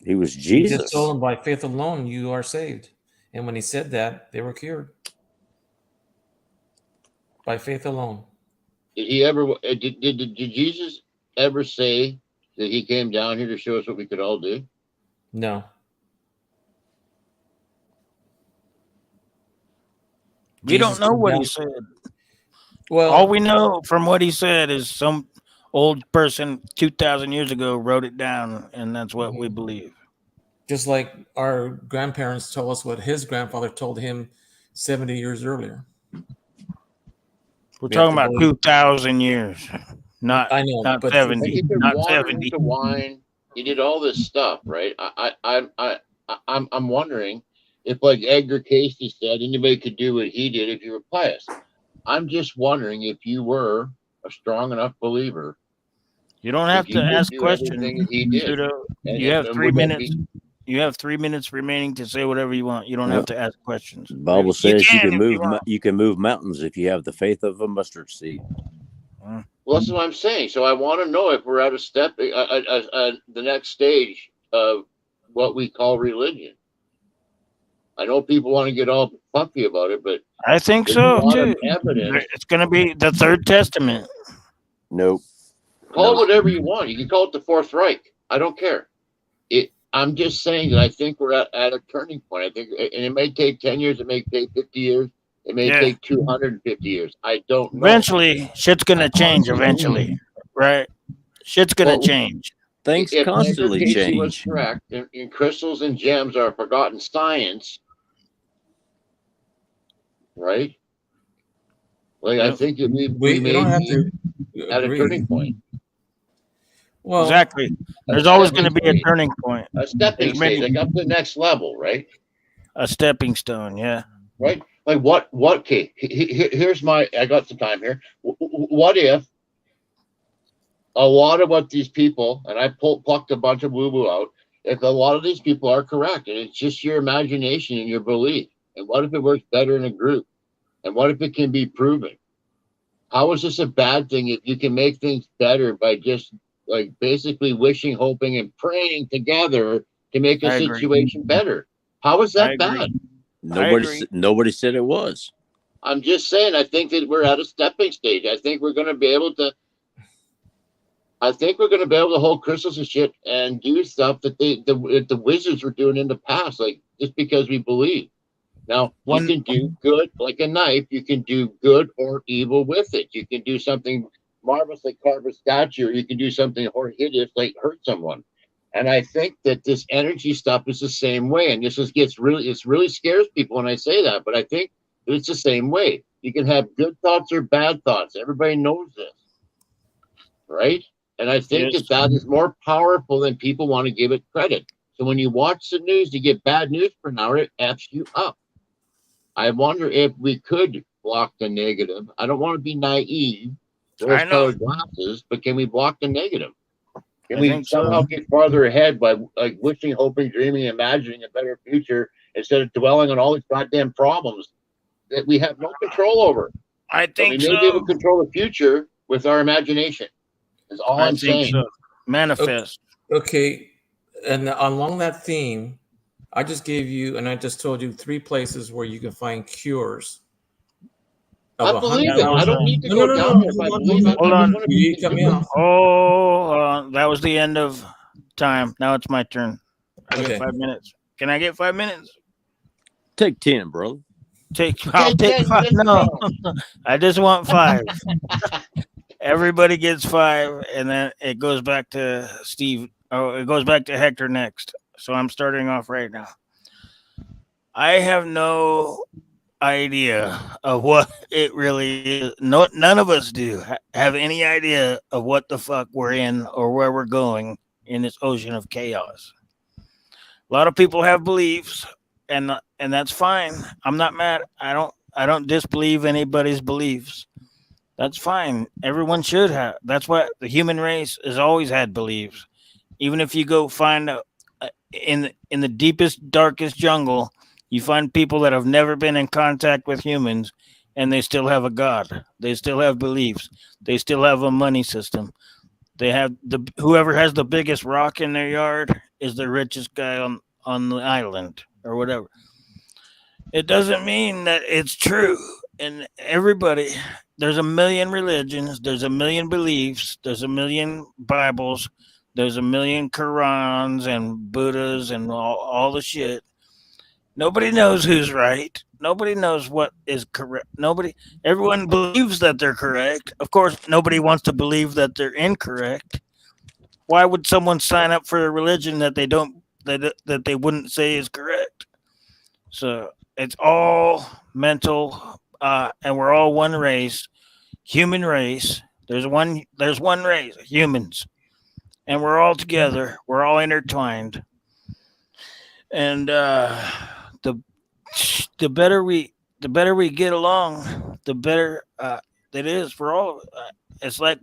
He was He Jesus. just told them, by faith alone, you are saved. And when he said that, they were cured. By faith alone. Did he ever? Did Jesus ever say that he came down here to show us what we could all do? No. We Jesus don't know came what down- he said. Well, all we know from what he said is some old person 2,000 years ago wrote it down, and that's what we believe. just like our grandparents told us what his grandfather told him 70 years earlier. We're We have talking to about believe- 2,000 years, not I know, not but 70, He could not water 70. into wine. He did all this stuff, right? I'm wondering if, like Edgar Casey said, anybody could do what he did if you were pious. I'm just wondering if you were a strong enough believer. You don't have if you to could ask do questions. everything that he did. Pseudo. And- You have and 3 would that minutes. be- You have 3 minutes remaining to say whatever you want. You don't have to ask questions. The Bible says you can if move want. you can move mountains if you have the faith of a mustard seed. Well, that's what I'm saying. So I want to know if we're at a step, the next stage of what we call religion. I know people want to get all puffy about it, but I think there's so a lot too. of evidence. It's going to be the Third Testament. Nope. Call it whatever you want. You can call it the Fourth Reich. I don't care. I'm just saying that I think we're at a turning point. I think, and it may take 10 years. It may take 50 years. It may take 250 years. I don't know. Eventually, shit's going to change. Eventually, right? Shit's going to change. Things If constantly Edgar Casey was change. correct, and crystals and gems are a forgotten science, right? Like, I think that we may don't have be to at a agree. turning point. Well, Exactly. There's always going to be a turning point. A stepping There's many- stage, like up to the next level, right? A stepping stone, yeah. Right? Like what? Okay, here's my. I got some time here. What if a lot of what these people, and I plucked a bunch of woo-woo out, if a lot of these people are correct, and it's just your imagination and your belief, and what if it works better in a group? And what if it can be proven? How is this a bad thing if you can make things better by just like basically wishing, hoping, and praying together to make a I agree. situation better. How is I that agree. bad? Nobody said it was. I'm just saying, I think that we're at a stepping stage. I think we're going to be able to. I think we're going to be able to hold crystals and shit and do stuff that the wizards were doing in the past, like just because we believe. Now you One can do good like a knife. You can do good or evil with it. You can do something marvelous like carve a statue, or you can do something hideous like hurt someone. And I think that this energy stuff is the same way. And this just gets really, it's really scares people when I say that. But I think it's the same way. You can have good thoughts or bad thoughts. Everybody knows this, right? And I think is that is more powerful than people want to give it credit. So when you watch the news, you get bad news for an hour, it F's you up. I wonder if we could block the negative. I don't want to be naive, I rose know. colored glasses, but can we block the negative? Can I we think somehow so. get farther ahead by like wishing, hoping, dreaming, imagining a better future instead of dwelling on all these goddamn problems that we have no control over? I But we think may be able so. to control the future with our imagination. Is all I I'm think saying. so. Manifest. Okay, and along that theme, I just gave you, and I just told you 3 places where you can find cures of I believe That it. I was don't need to No, go no, no, down no. there if I Hold on, believe hold it. on. hold I just on. want to You make a cut me difference. off. Oh, that was the end of time. Now it's my turn. I Okay. get 5 minutes. Can I get 5 minutes? Take 10, brother. I'll Take take 10 5. minutes, No, bro. I just want 5. Everybody gets 5, and then it goes back to Steve. Oh, it goes back to Hector next. So I'm starting off right now. I have no idea of what it really is. No, none of us do have any idea of what the fuck we're in or where we're going in this ocean of chaos. A lot of people have beliefs, and that's fine. I'm not mad. I don't disbelieve anybody's beliefs. That's fine. Everyone should have. That's what the human race has always had beliefs. Even if you go find in the deepest, darkest jungle, you find people that have never been in contact with humans, and they still have a god. They still have beliefs. They still have a money system. They have the whoever has the biggest rock in their yard is the richest guy on the island or whatever. It doesn't mean that it's true. And everybody, there's a million religions, there's a million beliefs, there's a million Bibles, there's a million Qurans and Buddhas and all the shit. Nobody knows who's right. Nobody knows what is correct. Everyone believes that they're correct. Of course, nobody wants to believe that they're incorrect. Why would someone sign up for a religion that they don't that they wouldn't say is correct? So it's all mental, and we're all one race, human race. There's one race, humans, and we're all together. We're all intertwined, and the the better we get along, the better it is for all. It's like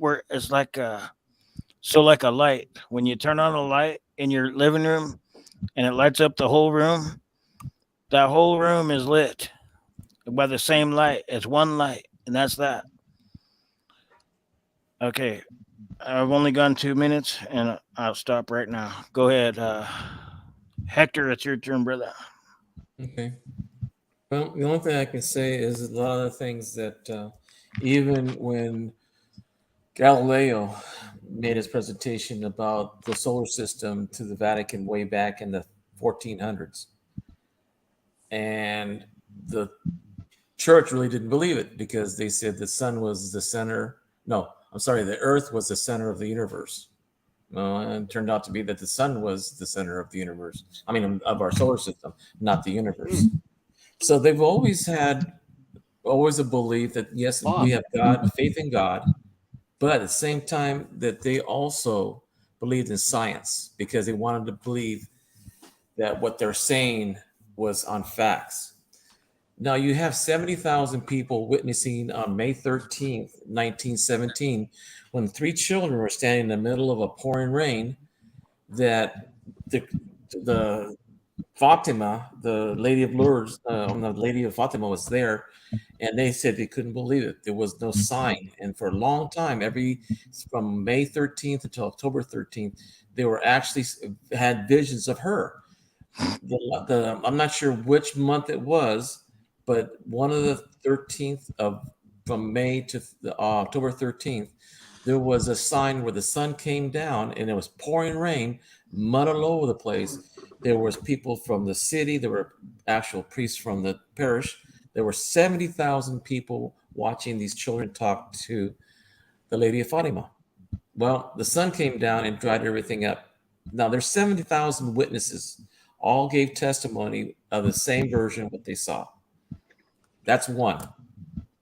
so like a light. When you turn on a light in your living room and it lights up the whole room, that whole room is lit by the same light. It's one light, and that's that. Okay, I've only gone 2 minutes, and I'll stop right now. Go ahead, Hector. It's your turn, brother. Okay. Well, the only thing I can say is a lot of the things that even when Galileo made his presentation about the solar system to the Vatican way back in the 1400s, and the church really didn't believe it because they said the sun was the center. No, I'm sorry, the earth was the center of the universe. Well, and it turned out to be that the sun was the center of the universe. I mean, of our solar system, not the universe. So they've always had a belief that yes, we have God, faith in God, but at the same time that they also believed in science because they wanted to believe that what they're saying was on facts. Now you have 70,000 people witnessing on May 13th, 1917, when 3 children were standing in the middle of a pouring rain, that the Fatima, the Lady of Lourdes, the Lady of Fatima was there, and they said they couldn't believe it. There was no sign, and for a long time, from May 13th until October 13th, they were actually had visions of her. I'm not sure which month it was, but one of the 13th of from May to October 13th, there was a sign where the sun came down and it was pouring rain, mud all over the place. There was people from the city. There were actual priests from the parish. There were 70,000 people watching these children talk to the Lady of Fatima. Well, the sun came down and dried everything up. Now there's 70,000 witnesses, all gave testimony of the same version of what they saw. That's one.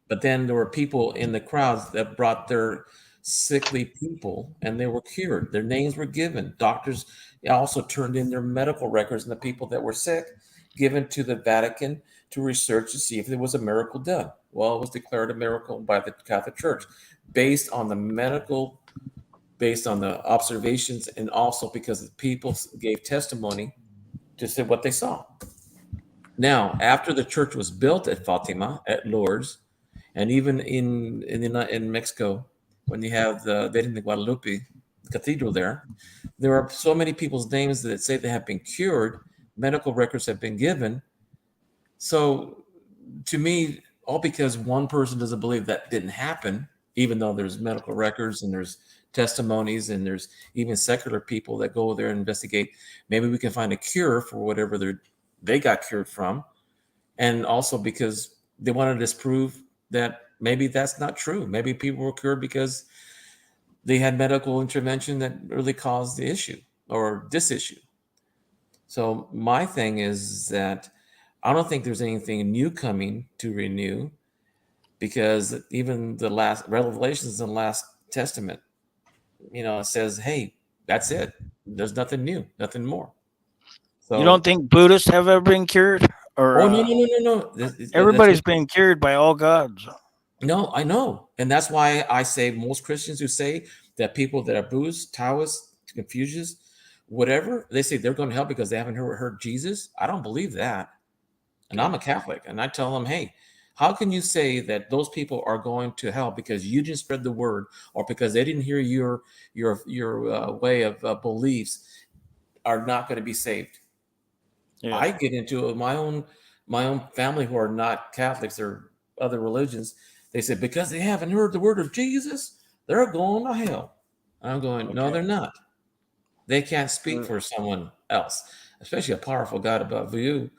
But then there were people in the crowds that brought their sickly people and they were cured. Their names were given. Doctors also turned in their medical records and the people that were sick given to the Vatican to research to see if there was a miracle done. Well, it was declared a miracle by the Catholic Church based on the medical, based on the observations, and also because the people gave testimony to say what they saw. Now, after the church was built at Fatima, at Lourdes, and even in Mexico, when you have the Virgen de Guadalupe cathedral there are so many people's names that say they have been cured. Medical records have been given. So to me, all because one person doesn't believe that didn't happen, even though there's medical records and there's testimonies and there's even secular people that go there and investigate, maybe we can find a cure for whatever they got cured from. And also because they want to disprove that maybe that's not true. Maybe people were cured because they had medical intervention that really caused the issue or this issue. So my thing is that I don't think there's anything new coming to renew, because even the last revelations in the last testament, it says, hey, that's it. There's nothing new, nothing more. So You don't think Buddhists have ever been cured? Or no. Everybody's been cured by all gods. No, I know. And that's why I say most Christians who say that people that are Buddhists, Taoists, Confucius, whatever, they say they're going to hell because they haven't heard Jesus. I don't believe that. And I'm a Catholic, and I tell them, hey, how can you say that those people are going to hell because you didn't spread the word, or because they didn't hear your way of beliefs, are not going to be saved? Yeah. I get into my own family who are not Catholics or other religions. They said because they haven't heard the word of Jesus, they're going to hell. I'm going, no, they're not. They can't speak for someone else, especially a powerful God above you.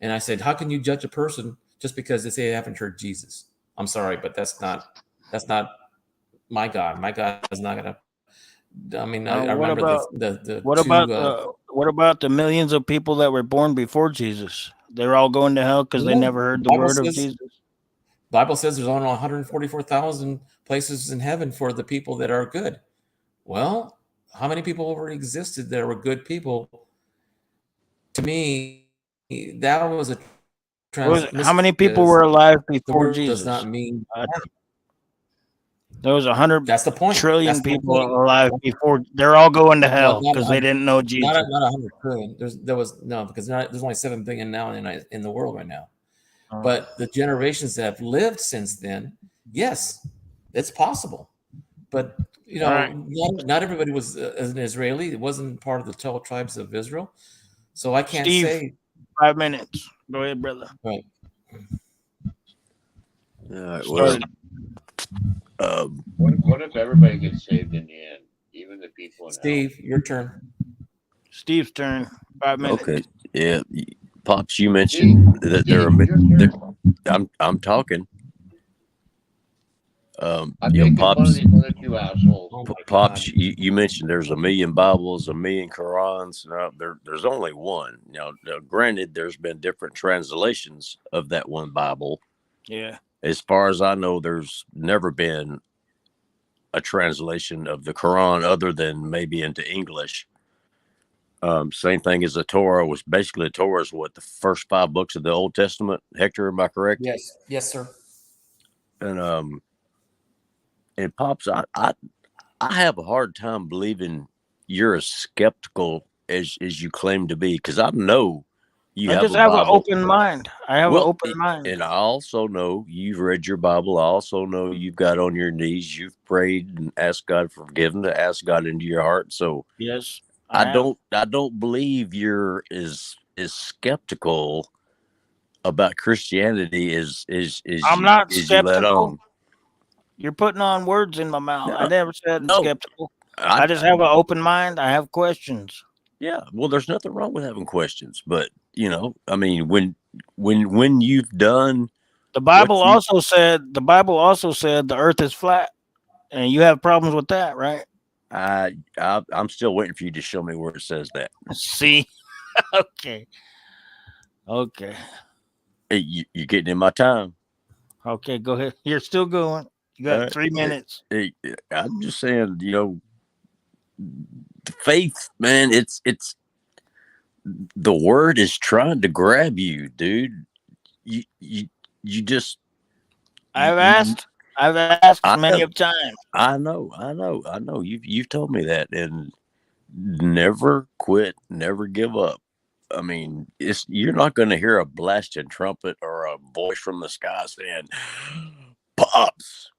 And I said, how can you judge a person just because they say they haven't heard Jesus? I'm sorry, but that's not my God. My God is not going to. I mean, I remember what about the millions of people that were born before Jesus? They're all going to hell because they never heard the word of Jesus. Bible says there's only 144,000 places in heaven for the people that are good. Well, how many people already existed that were good people? To me, that was a how many people were alive before Jesus? Does not mean there was 100 That's the point. trillion people alive before. They're all going to hell because they didn't know Jesus. Not 100 trillion. Because there's only 7 billion now in the world right now. But the generations that have lived since then, yes, it's possible. But not everybody was an Israeli. It wasn't part of the 12 tribes of Israel. So I can't say. 5 minutes. Go ahead, brother. Right. Well, what if everybody gets saved in the end, even the people in Steve, hell? your turn. Steve's turn. 5 minutes. Okay. Yeah, Pops, you mentioned that I'm talking. Pops, one of these other two assholes. Pops, you mentioned there's 1 million Bibles, 1 million Qurans. No, there's only one. Now, granted, there's been different translations of that one Bible. Yeah. As far as I know, there's never been a translation of the Quran other than maybe into English. Same thing as the Torah was basically the Torah is what, the first 5 books of the Old Testament. Hector, am I correct? Yes, sir. And Pops, I have a hard time believing you're as skeptical as you claim to be, because I know You I have just a have an Bible. open mind. I have an Well, open mind. and I also know you've read your Bible. I also know you've got on your knees, you've prayed and asked God for forgiveness, to ask God into your heart. So Yes, I I have. don't believe you're as skeptical about Christianity I'm not as you let skeptical. on. You're putting on words in my mouth. I No, never said no, skeptical. I I just have an open mind. I have questions. yeah. Well, there's nothing wrong with having questions, but I mean, when you've done The what Bible you, also said the earth is flat, and you have problems with that, right? I'm still waiting for you to show me where it says that. See? Okay. Okay. Hey, you're getting in my time. Okay, go ahead. You're still going. You All got right. 3 minutes. I'm just saying, the faith, man. It's the word is trying to grab you, dude. You you you just you, I've you asked. I've asked I many know, of times. I know. You've told me that, and never quit, never give up. I mean, you're not going to hear a blasting trumpet or a voice from the sky saying, "Pops,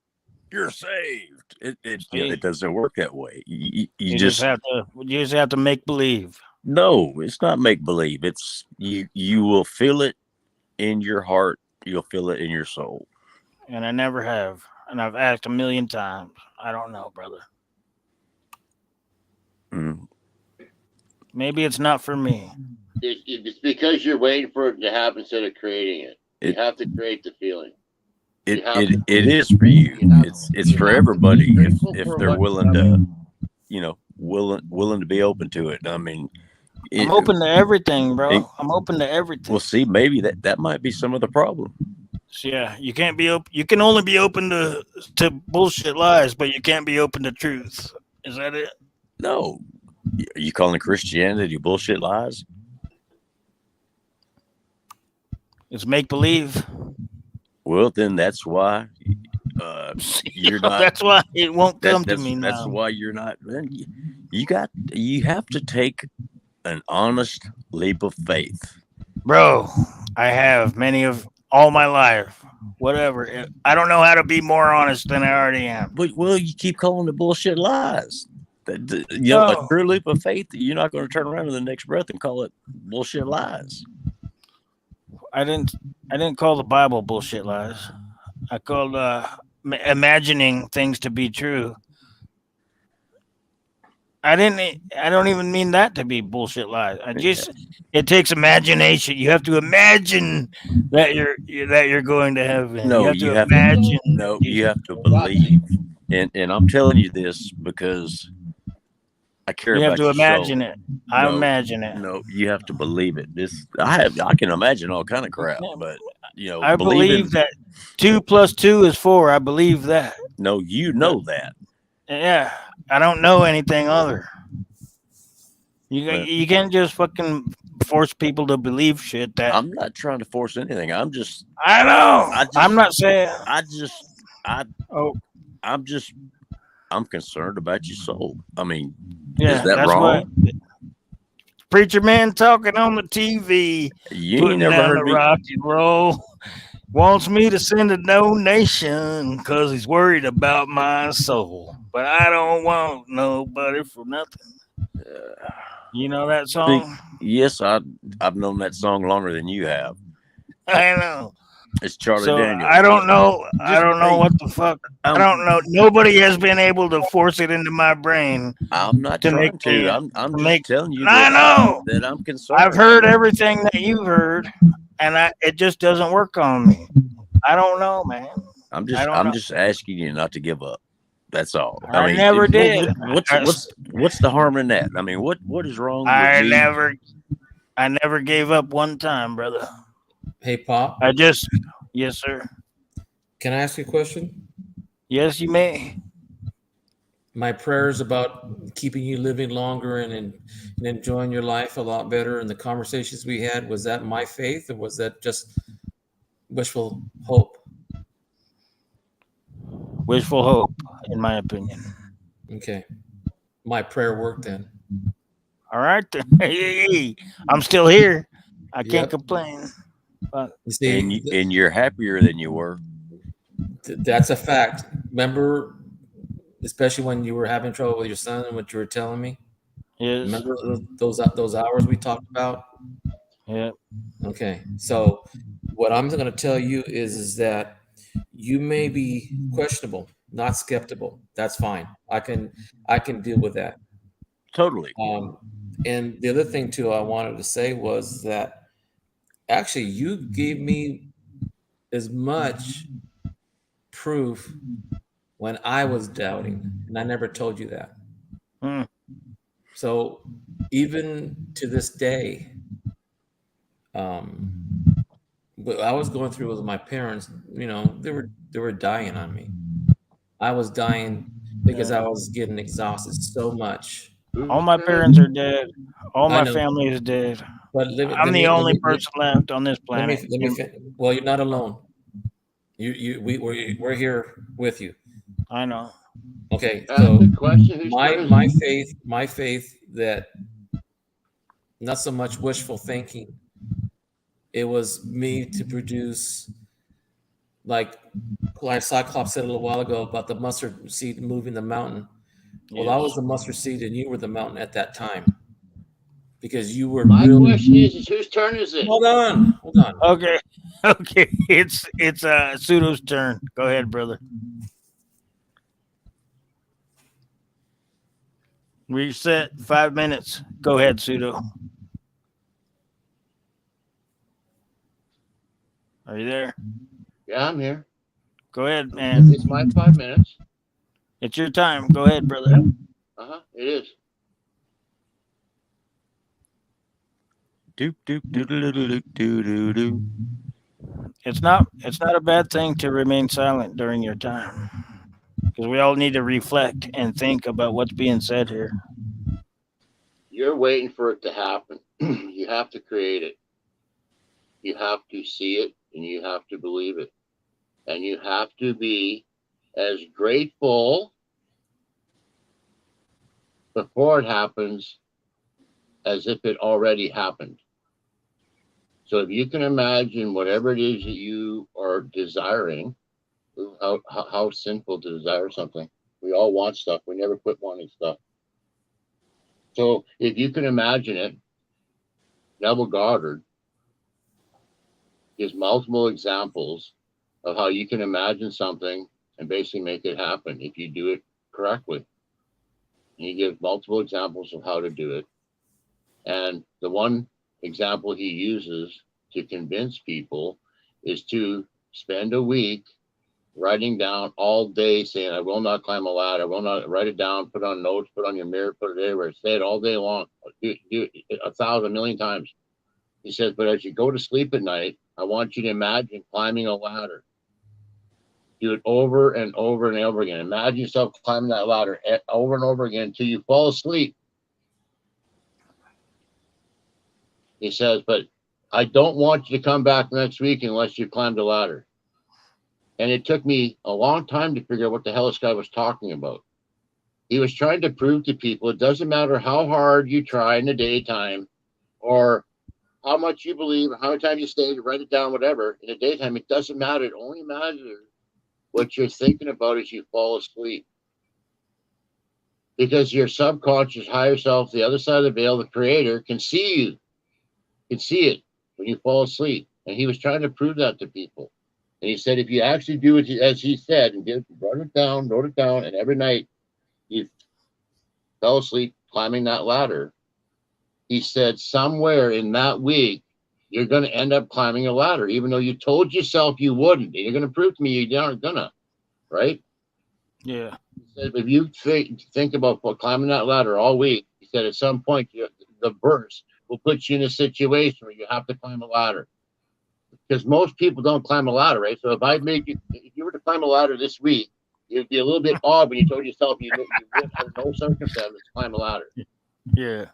you're saved." It See, doesn't work that way. You you just just have to. You just have to make believe, no. It's not make believe. It's you. You will feel it in your heart. You'll feel it in your soul. and I never have. And I've asked a million times. I don't know, brother. Mm. Maybe it's not for me. It's because you're waiting for it to happen instead of creating it. You It have to create the feeling. it You have it to. it is for you. It's You for have to be everybody grateful if for they're what. willing to, willing to be open to it. I mean, I'm it, open to everything, it, bro. I'm open to well, everything. see, maybe that might be some of the problem. So yeah, you can't be open. You can only be open to bullshit lies, but you can't be open to truth. Is that it? No, are you calling Christianity bullshit lies? It's make believe. Well, then that's why you're not. That's why it won't come to me That's now, why you're not. Man, you have to take an honest leap of faith. bro. I have many of all my life. Whatever. I don't know how to be more honest than I already am. But well, you keep calling it bullshit lies. A No, true leap of faith. You're not going to turn around in the next breath and call it bullshit lies. I didn't. I didn't call the Bible bullshit lies. I called imagining things to be true. I didn't. I don't even mean that to be bullshit lies. I Yeah. just. It takes imagination. You have to imagine that you're going to heaven. You No, have to you have to. imagine. No, you have to believe. And I'm telling you this because I care You have about to your imagine soul. it. I No, imagine it. no, you have to believe it. I can imagine all kind of crap, but I believe believing. that 2 + 2 is 4. I believe that. No, you But know that. yeah, I don't know anything other. Well, You can't just fucking force people to believe shit that I'm not trying to force anything. I know. I I'm just, not saying. I just, I, Oh I'm just, I'm concerned about your soul. I mean, is yeah, that that's what wrong? preacher man talking on the TV, You ain't putting never down heard the me. rock and roll. Wants me to send a donation because he's worried about my soul. But I don't want nobody for nothing. You know that See, song? yes, I've known that song longer than you have. I know. It's Charlie So Daniels. I don't know. I Just don't know hey, what the fuck. I I'm don't know. Nobody has been able to force it into my brain I'm not to make trying me to. I'm to just make. telling you I know. that I'm I've concerned. I heard mean, everything that you've heard, and it just doesn't work on me. I don't know, man. I don't I'm know. just asking you not to give up. That's all. I I mean, never did. I, what's the harm in that? I mean, what is wrong with I me? never. I never gave up one time, brother. Hey, Pop, I just. Yes, sir. can I ask you a question? Yes, you may. My prayers about keeping you living longer and enjoying your life a lot better, and the conversations we had, was that my faith or was that just wishful hope? Wishful hope, in my opinion. Okay, my prayer worked then. All right. Hey, I'm still here. I can't Yep. complain. But You see, And you're happier than you were. that's a fact. Remember, especially when you were having trouble with your son and what you were telling me. yes, Remember those hours we talked about? yeah, Okay. So what I'm going to tell you is that you may be questionable, not skeptical. That's fine. I can deal with that. Totally. And the other thing too I wanted to say was that actually you gave me as much proof when I was doubting, and I never told you that. Hmm. So even to this day, but I was going through with my parents. You know, they were dying on me. I was dying because I was getting exhausted so much. All my parents are dead. All I my know, family is dead. but I'm the only person left on this planet. well, you're not alone. We're here with you. I know. Okay, Ask so the question. Whose turn is it? my faith that not so much wishful thinking. It was me to produce, like Cyclops said a little while ago about the mustard seed moving the mountain. Well, I Yes. was the mustard seed and you were the mountain at that time because you were My really. question is whose turn is it? Hold on, hold on. Okay. Okay. It's Pseudo's turn. Go ahead, brother. Reset 5 minutes. Go ahead, Pseudo. Are you there? Yeah, I'm here. Go ahead, man. It's my 5 minutes. It's your time. Go ahead, brother. It is. Doop doop doop doop doop doop doop. It's not a bad thing to remain silent during your time. Because we all need to reflect and think about what's being said here. You're waiting for it to happen. You have to create it. You have to see it and you have to believe it. And you have to be as grateful before it happens as if it already happened. So if you can imagine whatever it is that you are desiring, how sinful to desire something. We all want stuff. We never quit wanting stuff. So if you can imagine it, Neville Goddard gives multiple examples of how you can imagine something and basically make it happen if you do it correctly. And he gives multiple examples of how to do it. And the one example he uses to convince people is to spend a week writing down all day saying, I will not climb a ladder. I will not. Write it down, put on notes, put on your mirror, put it everywhere. Say it all day long. Do it 1,000 million times. He says, but as you go to sleep at night, I want you to imagine climbing a ladder. Do it over and over and over again. Imagine yourself climbing that ladder over and over again until you fall asleep. He says, but I don't want you to come back next week unless you climbed a ladder. And it took me a long time to figure out what the hell this guy was talking about. He was trying to prove to people it doesn't matter how hard you try in the daytime or how much you believe, how many times you stay to write it down, whatever. In the daytime, it doesn't matter. It only matters what you're thinking about as you fall asleep. Because your subconscious, higher self, the other side of the veil, the creator, can see you, can see it when you fall asleep. And he was trying to prove that to people. And he said, if you actually do it as he said, and wrote it down, and every night you fell asleep climbing that ladder, he said, somewhere in that week, you're going to end up climbing a ladder, even though you told yourself you wouldn't. And you're going to prove to me you aren't gonna, right? Yeah. He said, if you think about climbing that ladder all week, he said, at some point, the burst will put you in a situation where you have to climb a ladder. Because most people don't climb a ladder, right? So if you were to climb a ladder this week, it'd be a little bit odd when you told yourself you would, under no circumstances, climb a ladder. Yeah.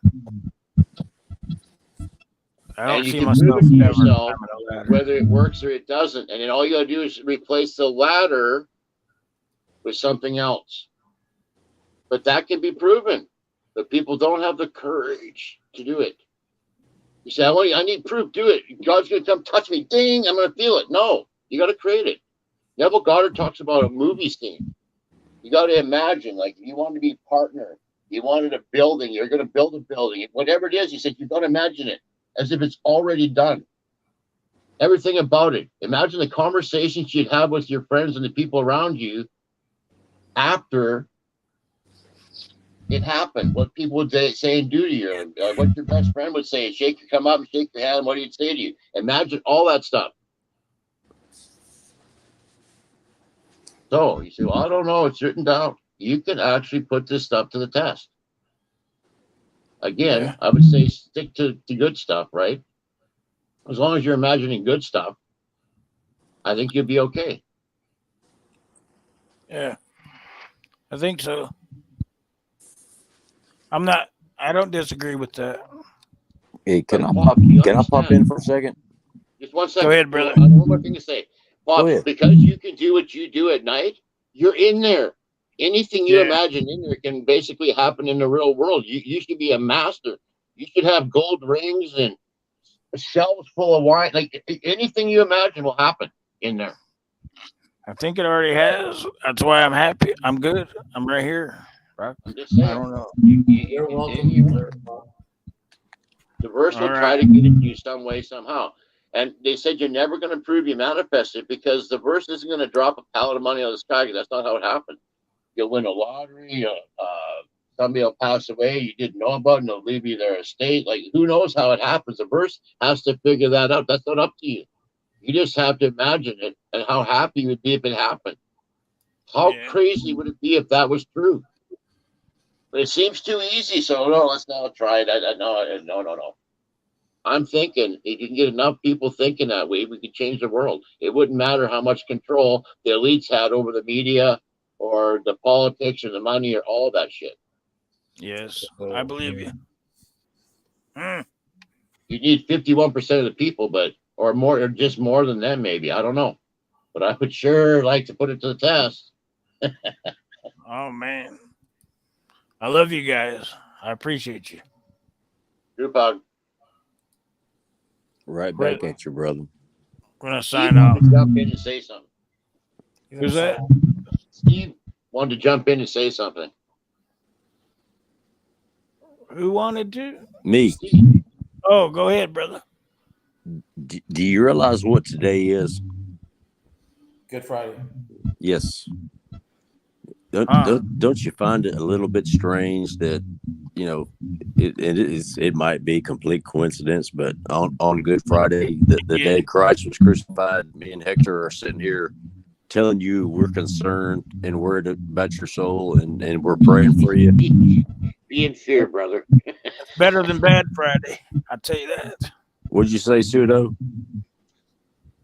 I don't And you see can myself prove it to ever yourself climbing a ladder. whether it works or it doesn't. And then all you got to do is replace the ladder with something else. But that can be proven. But people don't have the courage to do it. You say, I need proof. Do it. God's going to come touch me. Ding, I'm going to feel it. No, you got to create it. Neville Goddard talks about a movie scene. You got to imagine, like, if you want to be a partner, you wanted a building, you're going to build a building, whatever it is, he said, you got to imagine it as if it's already done. Everything about it. Imagine the conversations you'd have with your friends and the people around you after it happened. What people would say and do to you. What your best friend would say. Come up and shake your hand. What he'd say to you. Imagine all that stuff. So you say, well, I don't know. It's written down. You can actually put this stuff to the test. Again, I would say stick to good stuff, right? As long as you're imagining good stuff, I think you'll be okay. Yeah, I think so. I don't disagree with that. Hey, can I pop in for a second? Just 1 second. Go ahead, brother. I have one more thing to say. Pop, because you can do what you do at night, you're in there. Anything you imagine in there can basically happen in the real world. You should be a master. You should have gold rings and shelves full of wine. Like anything you imagine will happen in there. I think it already has. That's why I'm happy. I'm good. I'm right here. Right? I'm just saying. I don't know. You're welcome. The verse will try to get it to you some way, somehow. And they said you're never going to prove you manifest it because the verse isn't going to drop a pallet of money on the sky. That's not how it happened. You'll win a lottery. Somebody will pass away you didn't know about, and they'll leave you their estate. Like, who knows how it happens? The verse has to figure that out. That's not up to you. You just have to imagine it and how happy you would be if it happened. How crazy would it be if that was true? But it seems too easy, so no, let's not try it. No. I'm thinking if you can get enough people thinking that way, we could change the world. It wouldn't matter how much control the elites had over the media or the politics or the money or all that shit. Yes, I believe you. You need 51% of the people, or more, or just more than them, maybe. I don't know. But I would sure like to put it to the test. Oh, man. I love you guys. I appreciate you. Group hug. Right back at you, brother. We're going to sign off. Jump in and say something. Who's that? Steve wanted to jump in and say something. Who wanted to? Me. Oh, go ahead, brother. Do you realize what today is? Good Friday. Yes. Don't you find it a little bit strange that, it might be complete coincidence, but on Good Friday, the day Christ was crucified, me and Hector are sitting here telling you we're concerned and worried about your soul and we're praying for you. Be in fear, brother. Better than Bad Friday. I tell you that. What'd you say, Pseudo?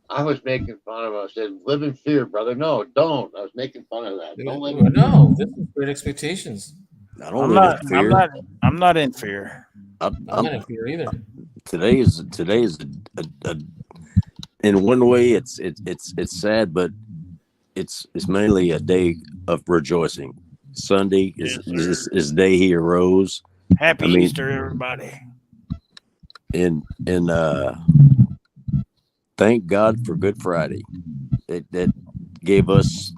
I was making fun of him. I said, live in fear, brother. No, don't. I was making fun of that. Don't live in fear. No, this is great expectations. I'm not in fear. I'm not in fear either. Today is a in one way it's sad, but it's mainly a day of rejoicing. Sunday is the day he arose. Happy Easter, everybody. And thank God for Good Friday. It gave us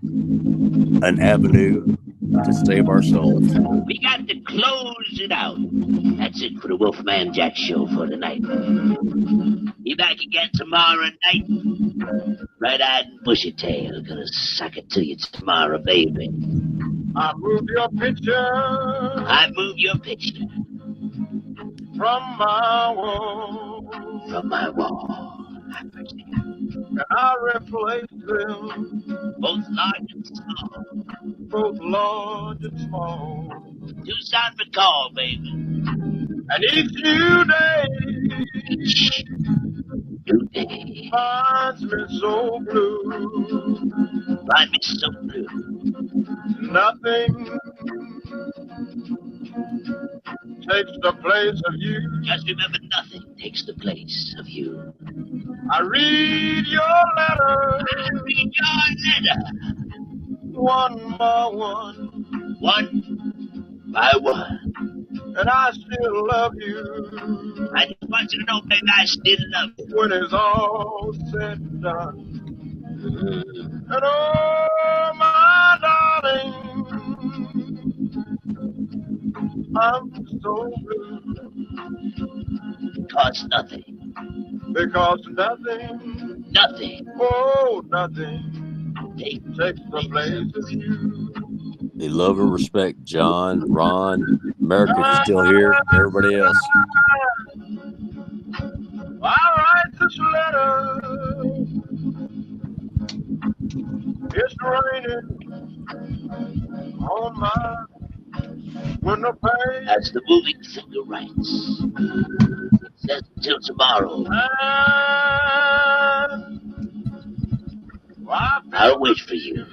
an avenue to save our souls. We got to close it out. That's it for the Wolfman Jack Show for tonight. Be back again tomorrow night. Red-eyed and bushy-tail. Gonna suck it to you tomorrow, baby. I move your picture. I move your picture. From my wall. From my wall. And I replace them. Both large and small. Both large and small. Two Sanford call, baby. And each new day. Finds me so blue. Find me so blue. Nothing takes the place of you. Just remember, nothing takes the place of you. I read your letter. I read your letter. One by one. One by one. and I still love you. I just want you to know, baby, I still love you. When it's all said and done. Mm. And oh, my darling, I'm so blue. Because nothing. Because nothing, Nothing. oh, nothing Take takes the place of you. They love and respect John, Ron, America, if you're still here, everybody else. I write this letter. It's raining on my window pane. As the moving finger writes. It says until tomorrow. I'll wait for you.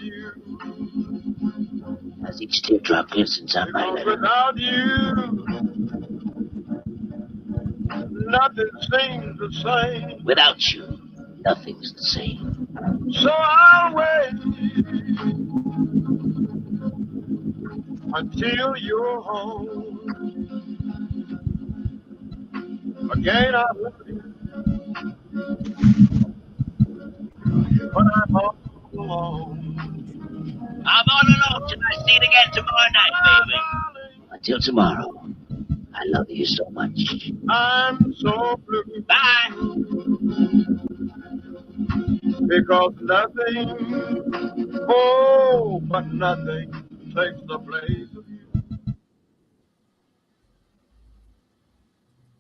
As each teardrop glistens on my letter. Without you, nothing seems the same. Without you, nothing's the same. So I'll wait until you're home. Again, I love you, but I'm all alone. I'm all alone till I see it again tomorrow night, baby. Until tomorrow, I love you so much. I'm so blue. Bye. Because nothing, oh, but nothing takes the place of you.